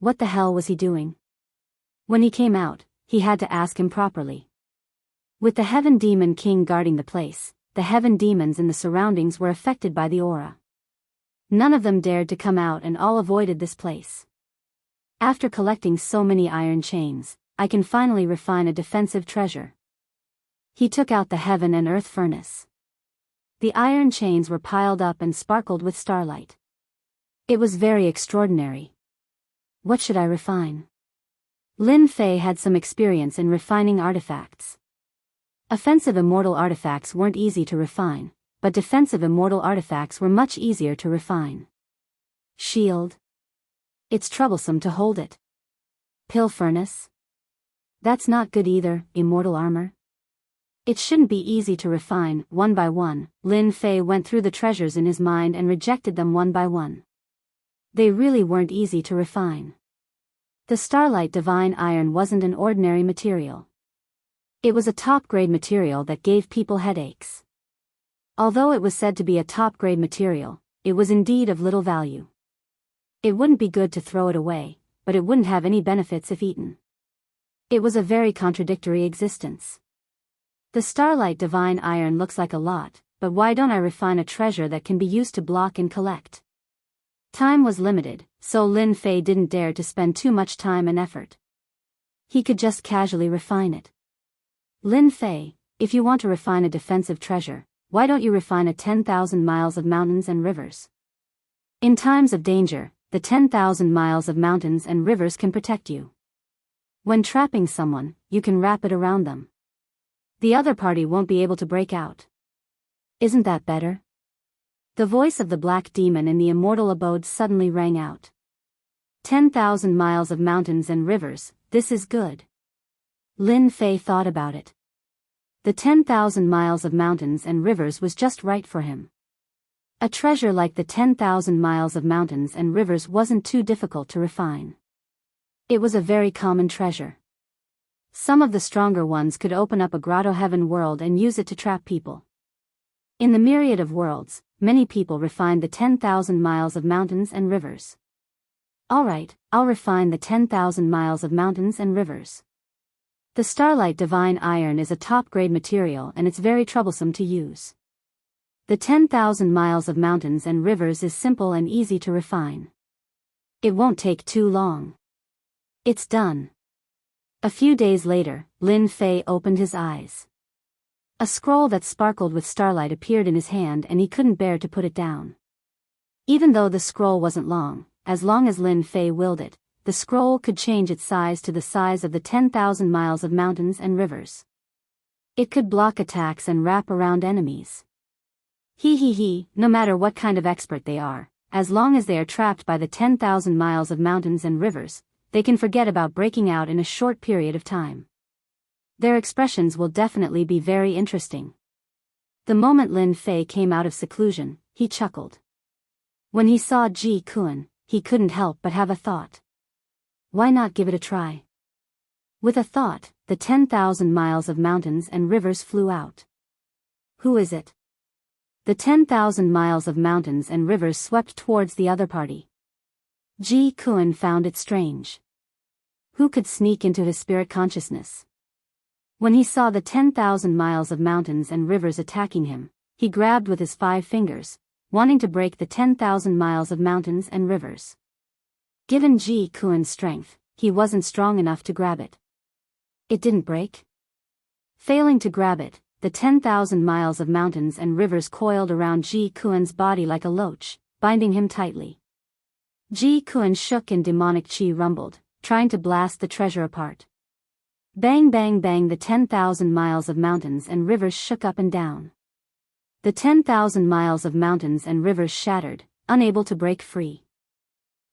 What the hell was he doing? When he came out, he had to ask him properly. With the Heaven Demon King guarding the place, the heaven demons in the surroundings were affected by the aura. None of them dared to come out and all avoided this place. After collecting so many iron chains, I can finally refine a defensive treasure. He took out the heaven and earth furnace. The iron chains were piled up and sparkled with starlight. It was very extraordinary. What should I refine? Lin Fei had some experience in refining artifacts. Offensive immortal artifacts weren't easy to refine, but defensive immortal artifacts were much easier to refine. Shield. It's troublesome to hold it. Pill furnace. That's not good either. Immortal armor. It shouldn't be easy to refine. One by one, Lin Fei went through the treasures in his mind and rejected them one by one. They really weren't easy to refine. The Starlight Divine Iron wasn't an ordinary material. It was a top-grade material that gave people headaches. Although it was said to be a top-grade material, it was indeed of little value. It wouldn't be good to throw it away, but it wouldn't have any benefits if eaten. It was a very contradictory existence. The Starlight Divine Iron looks like a lot, but why don't I refine a treasure that can be used to block and collect? Time was limited, so Lin Fei didn't dare to spend too much time and effort. He could just casually refine it. Lin Fei, if you want to refine a defensive treasure, why don't you refine a 10,000 miles of mountains and rivers? In times of danger, the 10,000 miles of mountains and rivers can protect you. When trapping someone, you can wrap it around them. The other party won't be able to break out. Isn't that better? The voice of the black demon in the immortal abode suddenly rang out. 10,000 miles of mountains and rivers, this is good. Lin Fei thought about it. The 10,000 miles of mountains and rivers was just right for him. A treasure like the 10,000 miles of mountains and rivers wasn't too difficult to refine. It was a very common treasure. Some of the stronger ones could open up a grotto heaven world and use it to trap people. In the myriad of worlds, many people refined the 10,000 miles of mountains and rivers. Alright, I'll refine the 10,000 miles of mountains and rivers. The Starlight Divine Iron is a top-grade material and it's very troublesome to use. The 10,000 miles of mountains and rivers is simple and easy to refine. It won't take too long. It's done. A few days later, Lin Fei opened his eyes. A scroll that sparkled with starlight appeared in his hand and he couldn't bear to put it down. Even though the scroll wasn't long as Lin Fei willed it, the scroll could change its size to the size of the 10,000 miles of mountains and rivers. It could block attacks and wrap around enemies. No matter what kind of expert they are, as long as they are trapped by the 10,000 miles of mountains and rivers, they can forget about breaking out in a short period of time. Their expressions will definitely be very interesting. The moment Lin Fei came out of seclusion, he chuckled. When he saw Ji Kun, he couldn't help but have a thought. Why not give it a try? With a thought, the 10,000 miles of mountains and rivers flew out. Who is it? The 10,000 miles of mountains and rivers swept towards the other party. Ji Kun found it strange. Who could sneak into his spirit consciousness? When he saw the 10,000 miles of mountains and rivers attacking him, he grabbed with his 5 fingers, wanting to break the 10,000 miles of mountains and rivers. Given Ji Kun's strength, he wasn't strong enough to grab it. It didn't break. Failing to grab it, the 10,000 miles of mountains and rivers coiled around Ji Kun's body like a loach, binding him tightly. Ji Kun shook and demonic chi rumbled, trying to blast the treasure apart. Bang bang bang, the 10,000 miles of mountains and rivers shook up and down. The 10,000 miles of mountains and rivers shattered, unable to break free.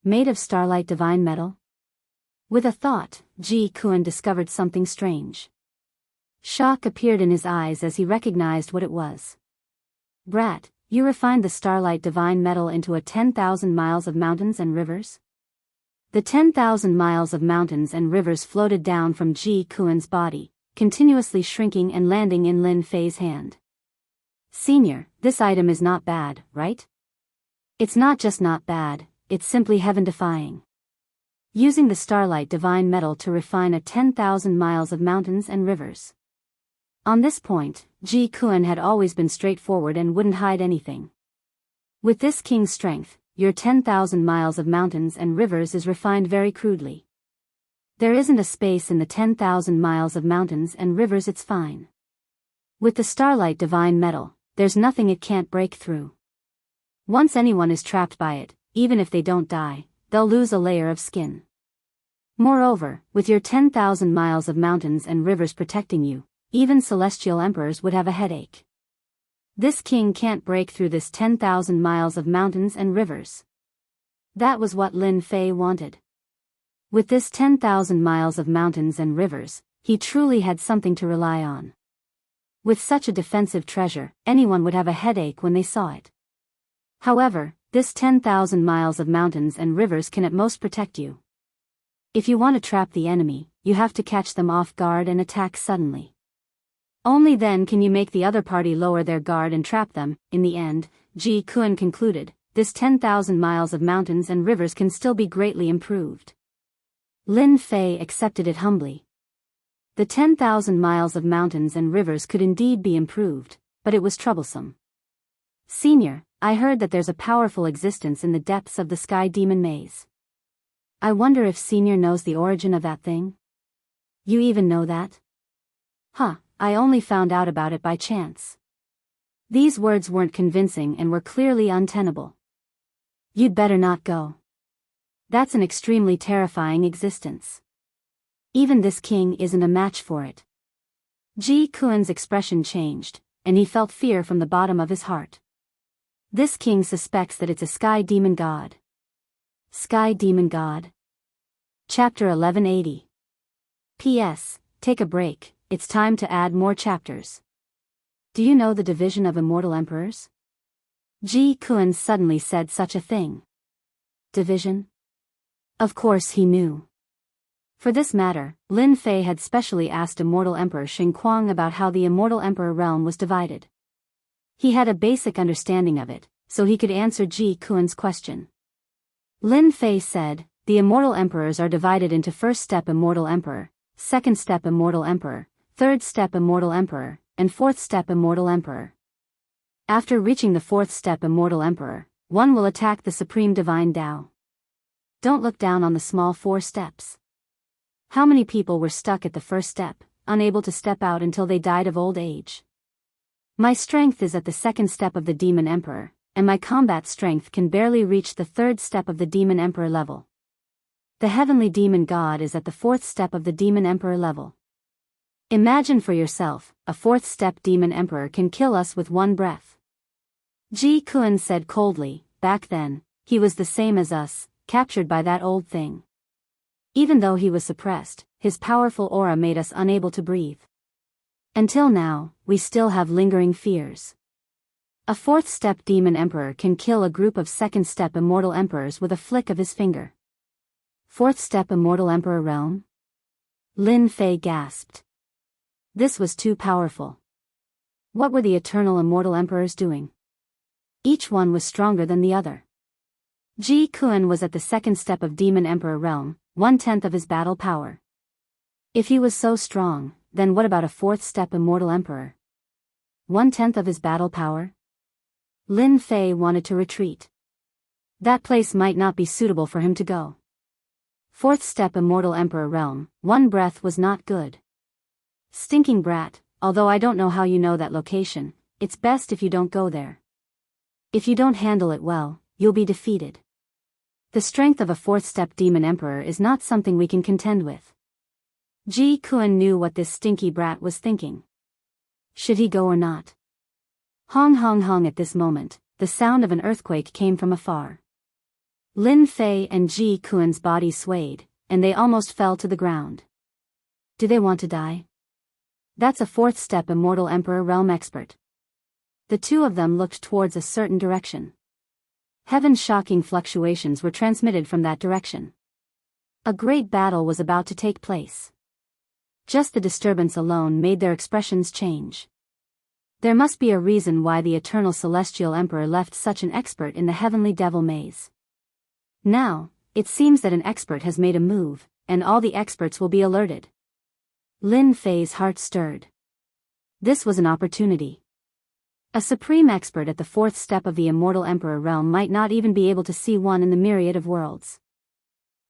Made of starlight divine metal? With a thought, Ji Kun discovered something strange. Shock appeared in his eyes as he recognized what it was. Brat, you refined the starlight divine metal into a 10,000 miles of mountains and rivers? The 10,000 miles of mountains and rivers floated down from Ji Kun's body, continuously shrinking and landing in Lin Fei's hand. Senior, this item is not bad, right? It's not just not bad, it's simply heaven-defying. Using the starlight divine metal to refine a 10,000 miles of mountains and rivers. On this point, Ji Kun had always been straightforward and wouldn't hide anything. With this king's strength, your 10,000 miles of mountains and rivers is refined very crudely. There isn't a space in the 10,000 miles of mountains and rivers, it's fine. With the starlight divine metal, there's nothing it can't break through. Once anyone is trapped by it, even if they don't die, they'll lose a layer of skin. Moreover, with your 10,000 miles of mountains and rivers protecting you, even celestial emperors would have a headache. This king can't break through this 10,000 miles of mountains and rivers. That was what Lin Fei wanted. With this 10,000 miles of mountains and rivers, he truly had something to rely on. With such a defensive treasure, anyone would have a headache when they saw it. However, this 10,000 miles of mountains and rivers can at most protect you. If you want to trap the enemy, you have to catch them off guard and attack suddenly. Only then can you make the other party lower their guard and trap them. In the end, Ji Kun concluded, this 10,000 miles of mountains and rivers can still be greatly improved. Lin Fei accepted it humbly. The 10,000 miles of mountains and rivers could indeed be improved, but it was troublesome. Senior, I heard that there's a powerful existence in the depths of the Sky Demon Maze. I wonder if Senior knows the origin of that thing? You even know that? Huh, I only found out about it by chance. These words weren't convincing and were clearly untenable. You'd better not go. That's an extremely terrifying existence. Even this king isn't a match for it. Ji Kun's expression changed, and he felt fear from the bottom of his heart. This king suspects that it's a sky demon god. Sky demon god. Chapter 1180. P.S. Take a break, it's time to add more chapters. Do you know the division of immortal emperors? Ji Kun suddenly said such a thing. Division? Of course he knew. For this matter, Lin Fei had specially asked Immortal Emperor Xing Kuang about how the Immortal Emperor realm was divided. He had a basic understanding of it, so he could answer Ji Kun's question. Lin Fei said, the Immortal Emperors are divided into First Step Immortal Emperor, Second Step Immortal Emperor, Third Step Immortal Emperor, and Fourth Step Immortal Emperor. After reaching the Fourth Step Immortal Emperor, one will attack the Supreme Divine Tao. Don't look down on the small 4 steps. How many people were stuck at the first step, unable to step out until they died of old age? My strength is at the second step of the Demon Emperor, and my combat strength can barely reach the third step of the Demon Emperor level. The Heavenly Demon God is at the fourth step of the Demon Emperor level. Imagine for yourself, a fourth step Demon Emperor can kill us with one breath. Ji Kun said coldly, back then, he was the same as us, captured by that old thing. Even though he was suppressed, his powerful aura made us unable to breathe. Until now, we still have lingering fears. A fourth step Demon Emperor can kill a group of second step Immortal Emperors with a flick of his finger. Fourth step Immortal Emperor realm? Lin Fei gasped. This was too powerful. What were the eternal Immortal Emperors doing? Each one was stronger than the other. Ji Kun was at the second step of Demon Emperor realm, 1/10 of his battle power. If he was so strong, then what about a fourth step Immortal Emperor? 1/10 of his battle power? Lin Fei wanted to retreat. That place might not be suitable for him to go. Fourth step Immortal Emperor realm, 1 breath was not good. Stinking brat, although I don't know how you know that location, it's best if you don't go there. If you don't handle it well, you'll be defeated. The strength of a fourth step Demon Emperor is not something we can contend with. Ji Kun knew what this stinky brat was thinking. Should he go or not? Hong hong hong at this moment, the sound of an earthquake came from afar. Lin Fei and Ji Kun's body swayed, and they almost fell to the ground. Do they want to die? That's a fourth step Immortal Emperor realm expert. The two of them looked towards a certain direction. Heaven's shocking fluctuations were transmitted from that direction. A great battle was about to take place. Just the disturbance alone made their expressions change. There must be a reason why the Eternal Celestial Emperor left such an expert in the Heavenly Devil Maze. Now, it seems that an expert has made a move, and all the experts will be alerted. Lin Fei's heart stirred. This was an opportunity. A supreme expert at the fourth step of the Immortal Emperor realm might not even be able to see one in the myriad of worlds.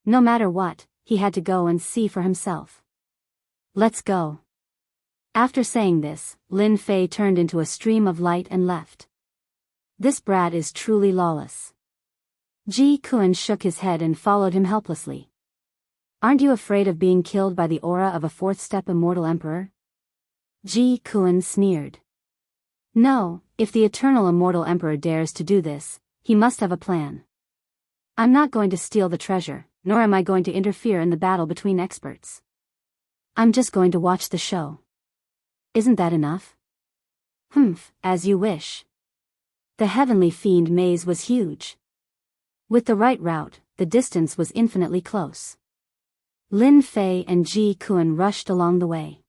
No matter what, he had to go and see for himself. Let's go. After saying this, Lin Fei turned into a stream of light and left. This brat is truly lawless. Ji Kun shook his head and followed him helplessly. Aren't you afraid of being killed by the aura of a fourth-step immortal emperor? Ji Kun sneered. No, if the eternal immortal emperor dares to do this, he must have a plan. I'm not going to steal the treasure, nor am I going to interfere in the battle between experts. I'm just going to watch the show. Isn't that enough? Humph, as you wish. The heavenly fiend maze was huge. With the right route, the distance was infinitely close. Lin Fei and Ji Kun rushed along the way.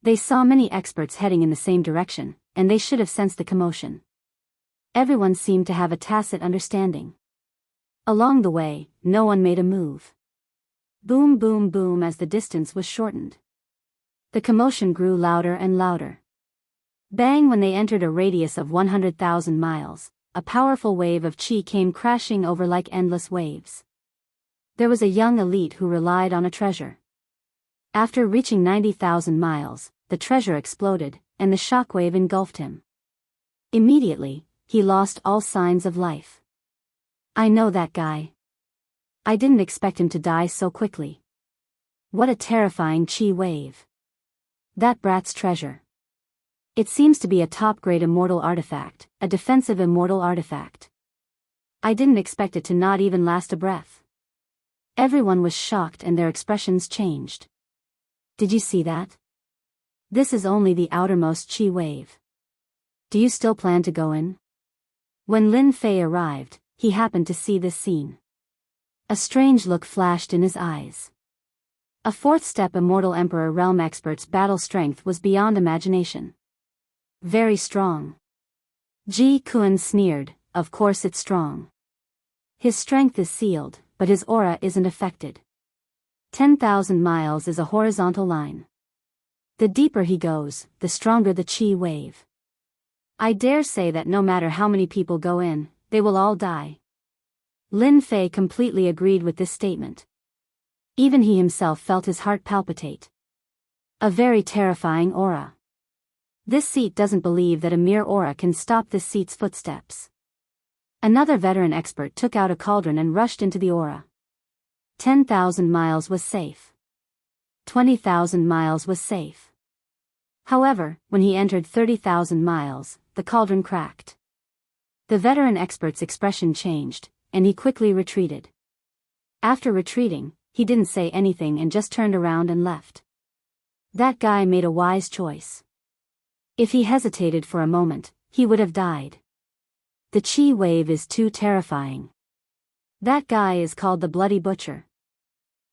They saw many experts heading in the same direction, and they should have sensed the commotion. Everyone seemed to have a tacit understanding. Along the way, no one made a move. Boom, boom, boom as the distance was shortened. The commotion grew louder and louder. Bang! When they entered a radius of 100,000 miles, a powerful wave of chi came crashing over like endless waves. There was a young elite who relied on a treasure. After reaching 90,000 miles, the treasure exploded, and the shockwave engulfed him. Immediately, he lost all signs of life. I know that guy. I didn't expect him to die so quickly. What a terrifying chi wave. That brat's treasure. It seems to be a top-grade immortal artifact, a defensive immortal artifact. I didn't expect it to not even last a breath. Everyone was shocked and their expressions changed. Did you see that? This is only the outermost chi wave. Do you still plan to go in? When Lin Fei arrived, he happened to see this scene. A strange look flashed in his eyes. A fourth-step immortal emperor realm expert's battle strength was beyond imagination. Very strong. Ji Kun sneered, of course it's strong. His strength is sealed, but his aura isn't affected. 10,000 miles is a horizontal line. The deeper he goes, the stronger the chi wave. I dare say that no matter how many people go in, they will all die. Lin Fei completely agreed with this statement. Even he himself felt his heart palpitate. A very terrifying aura. This seat doesn't believe that a mere aura can stop this seat's footsteps. Another veteran expert took out a cauldron and rushed into the aura. 10,000 miles was safe. 20,000 miles was safe. However, when he entered 30,000 miles, the cauldron cracked. The veteran expert's expression changed, and he quickly retreated. After retreating, he didn't say anything and just turned around and left. That guy made a wise choice. If he hesitated for a moment, he would have died. The chi wave is too terrifying. That guy is called the Bloody Butcher.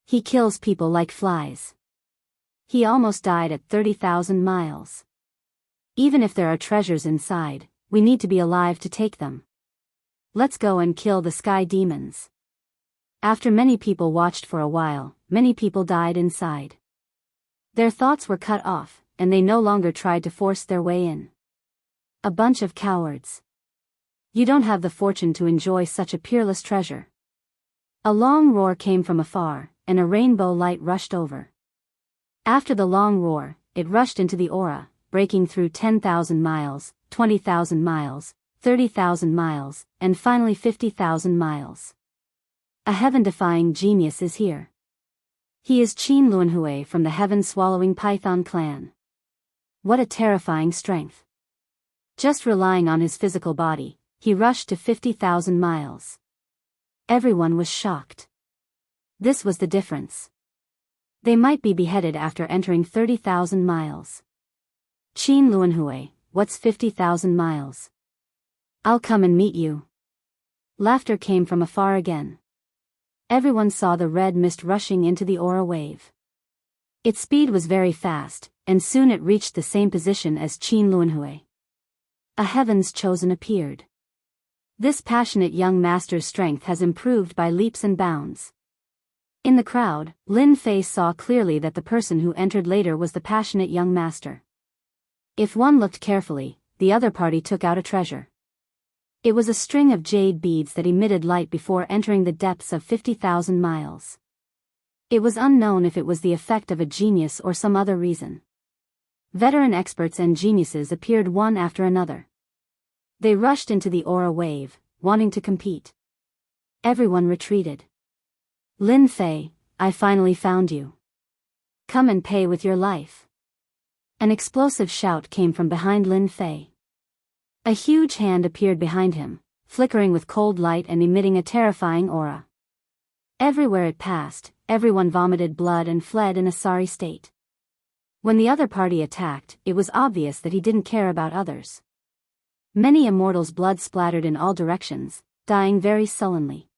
He kills people like flies. He almost died at 30,000 miles. Even if there are treasures inside, we need to be alive to take them. Let's go and kill the sky demons. After many people watched for a while, many people died inside. Their thoughts were cut off, and they no longer tried to force their way in. A bunch of cowards. You don't have the fortune to enjoy such a peerless treasure. A long roar came from afar, and a rainbow light rushed over. After the long roar, it rushed into the aura, breaking through 10,000 miles, 20,000 miles, 30,000 miles, and finally 50,000 miles. A heaven-defying genius is here. He is Qin Luanhui from the heaven-swallowing Python clan. What a terrifying strength. Just relying on his physical body, he rushed to 50,000 miles. Everyone was shocked. This was the difference. They might be beheaded after entering 30,000 miles. Qin Luanhui, what's 50,000 miles? I'll come and meet you. Laughter came from afar again. Everyone saw the red mist rushing into the aura wave. Its speed was very fast, and soon it reached the same position as Qin Luanhui. A heaven's chosen appeared. This passionate young master's strength has improved by leaps and bounds. In the crowd, Lin Fei saw clearly that the person who entered later was the passionate young master. If one looked carefully, the other party took out a treasure. It was a string of jade beads that emitted light before entering the depths of 50,000 miles. It was unknown if it was the effect of a genius or some other reason. Veteran experts and geniuses appeared one after another. They rushed into the aura wave, wanting to compete. Everyone retreated. Lin Fei, I finally found you. Come and pay with your life. An explosive shout came from behind Lin Fei. A huge hand appeared behind him, flickering with cold light and emitting a terrifying aura. Everywhere it passed, everyone vomited blood and fled in a sorry state. When the other party attacked, it was obvious that he didn't care about others. Many immortals' blood splattered in all directions, dying very sullenly.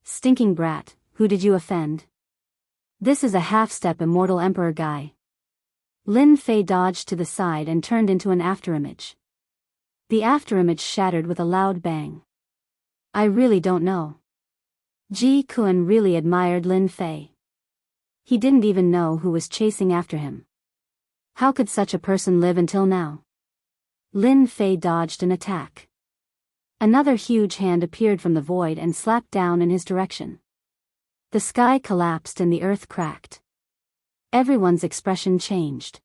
Stinking brat, who did you offend? This is a half-step immortal emperor guy. Lin Fei dodged to the side and turned into an afterimage. The afterimage shattered with a loud bang. I really don't know. Ji Kun really admired Lin Fei. He didn't even know who was chasing after him. How could such a person live until now? Lin Fei dodged an attack. Another huge hand appeared from the void and slapped down in his direction. The sky collapsed and the earth cracked. Everyone's expression changed.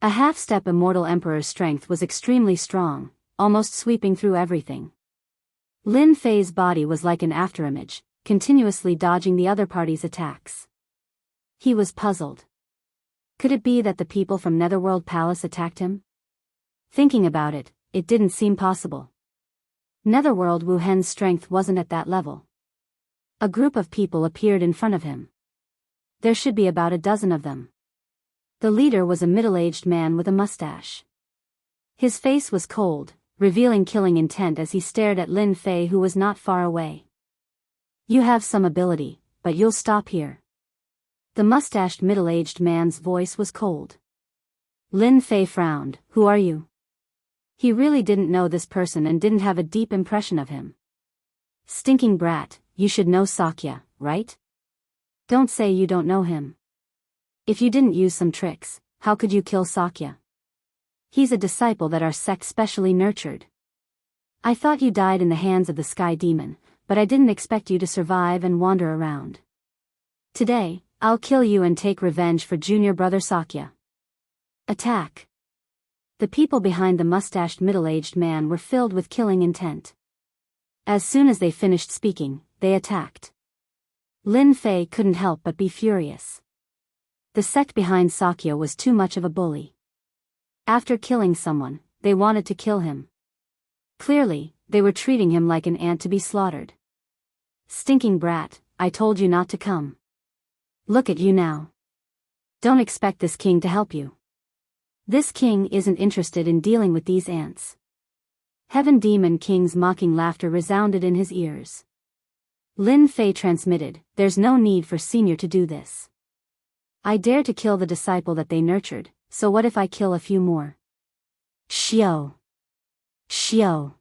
A half-step immortal emperor's strength was extremely strong, almost sweeping through everything. Lin Fei's body was like an afterimage, continuously dodging the other party's attacks. He was puzzled. Could it be that the people from Netherworld Palace attacked him? Thinking about it, it didn't seem possible. Netherworld Wuhen's strength wasn't at that level. A group of people appeared in front of him. There should be about a dozen of them. The leader was a middle-aged man with a mustache. His face was cold, revealing killing intent as he stared at Lin Fei, who was not far away. You have some ability, but you'll stop here. The mustached middle-aged man's voice was cold. Lin Fei frowned. Who are you? He really didn't know this person and didn't have a deep impression of him. Stinking brat, you should know Sakya, right? Don't say you don't know him. If you didn't use some tricks, how could you kill Sakya? He's a disciple that our sect specially nurtured. I thought you died in the hands of the Sky Demon, but I didn't expect you to survive and wander around. Today, I'll kill you and take revenge for junior brother Sakya. Attack. The people behind the mustached middle-aged man were filled with killing intent. As soon as they finished speaking, they attacked. Lin Fei couldn't help but be furious. The sect behind Sakya was too much of a bully. After killing someone, they wanted to kill him. Clearly, they were treating him like an ant to be slaughtered. Stinking brat, I told you not to come. Look at you now. Don't expect this king to help you. This king isn't interested in dealing with these ants. Heaven Demon King's mocking laughter resounded in his ears. Lin Fei transmitted, there's no need for Senior to do this. I dare to kill the disciple that they nurtured, so what if I kill a few more? Xiao. Xiao.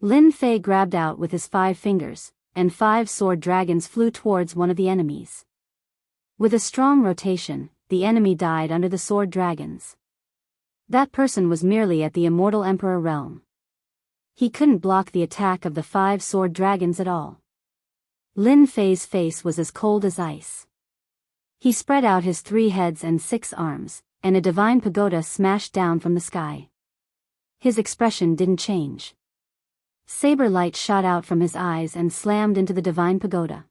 Lin Fei grabbed out with his 5 fingers, and 5 sword dragons flew towards one of the enemies. With a strong rotation, the enemy died under the sword dragons. That person was merely at the Immortal Emperor realm. He couldn't block the attack of the 5 sword dragons at all. Lin Fei's face was as cold as ice. He spread out his 3 heads and 6 arms, and a divine pagoda smashed down from the sky. His expression didn't change. Saber light shot out from his eyes and slammed into the divine pagoda.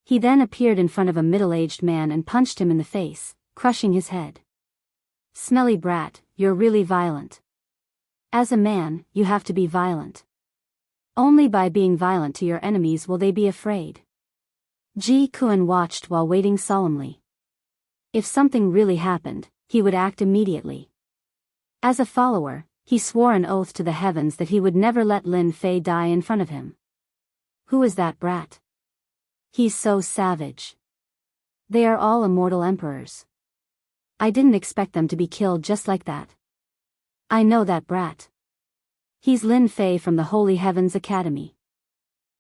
He then appeared in front of a middle-aged man and punched him in the face, crushing his head. Smelly brat, you're really violent. As a man, you have to be violent. Only by being violent to your enemies will they be afraid. Ji Kun watched while waiting solemnly. If something really happened, he would act immediately. As a follower, he swore an oath to the heavens that he would never let Lin Fei die in front of him. Who is that brat? He's so savage. They are all immortal emperors. I didn't expect them to be killed just like that. I know that brat. He's Lin Fei from the Holy Heavens Academy.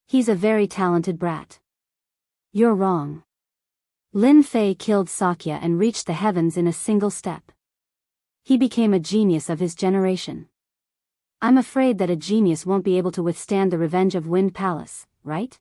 He's a very talented brat. You're wrong. Lin Fei killed Sakya and reached the heavens in a single step. He became a genius of his generation. I'm afraid that a genius won't be able to withstand the revenge of Wind Palace, right?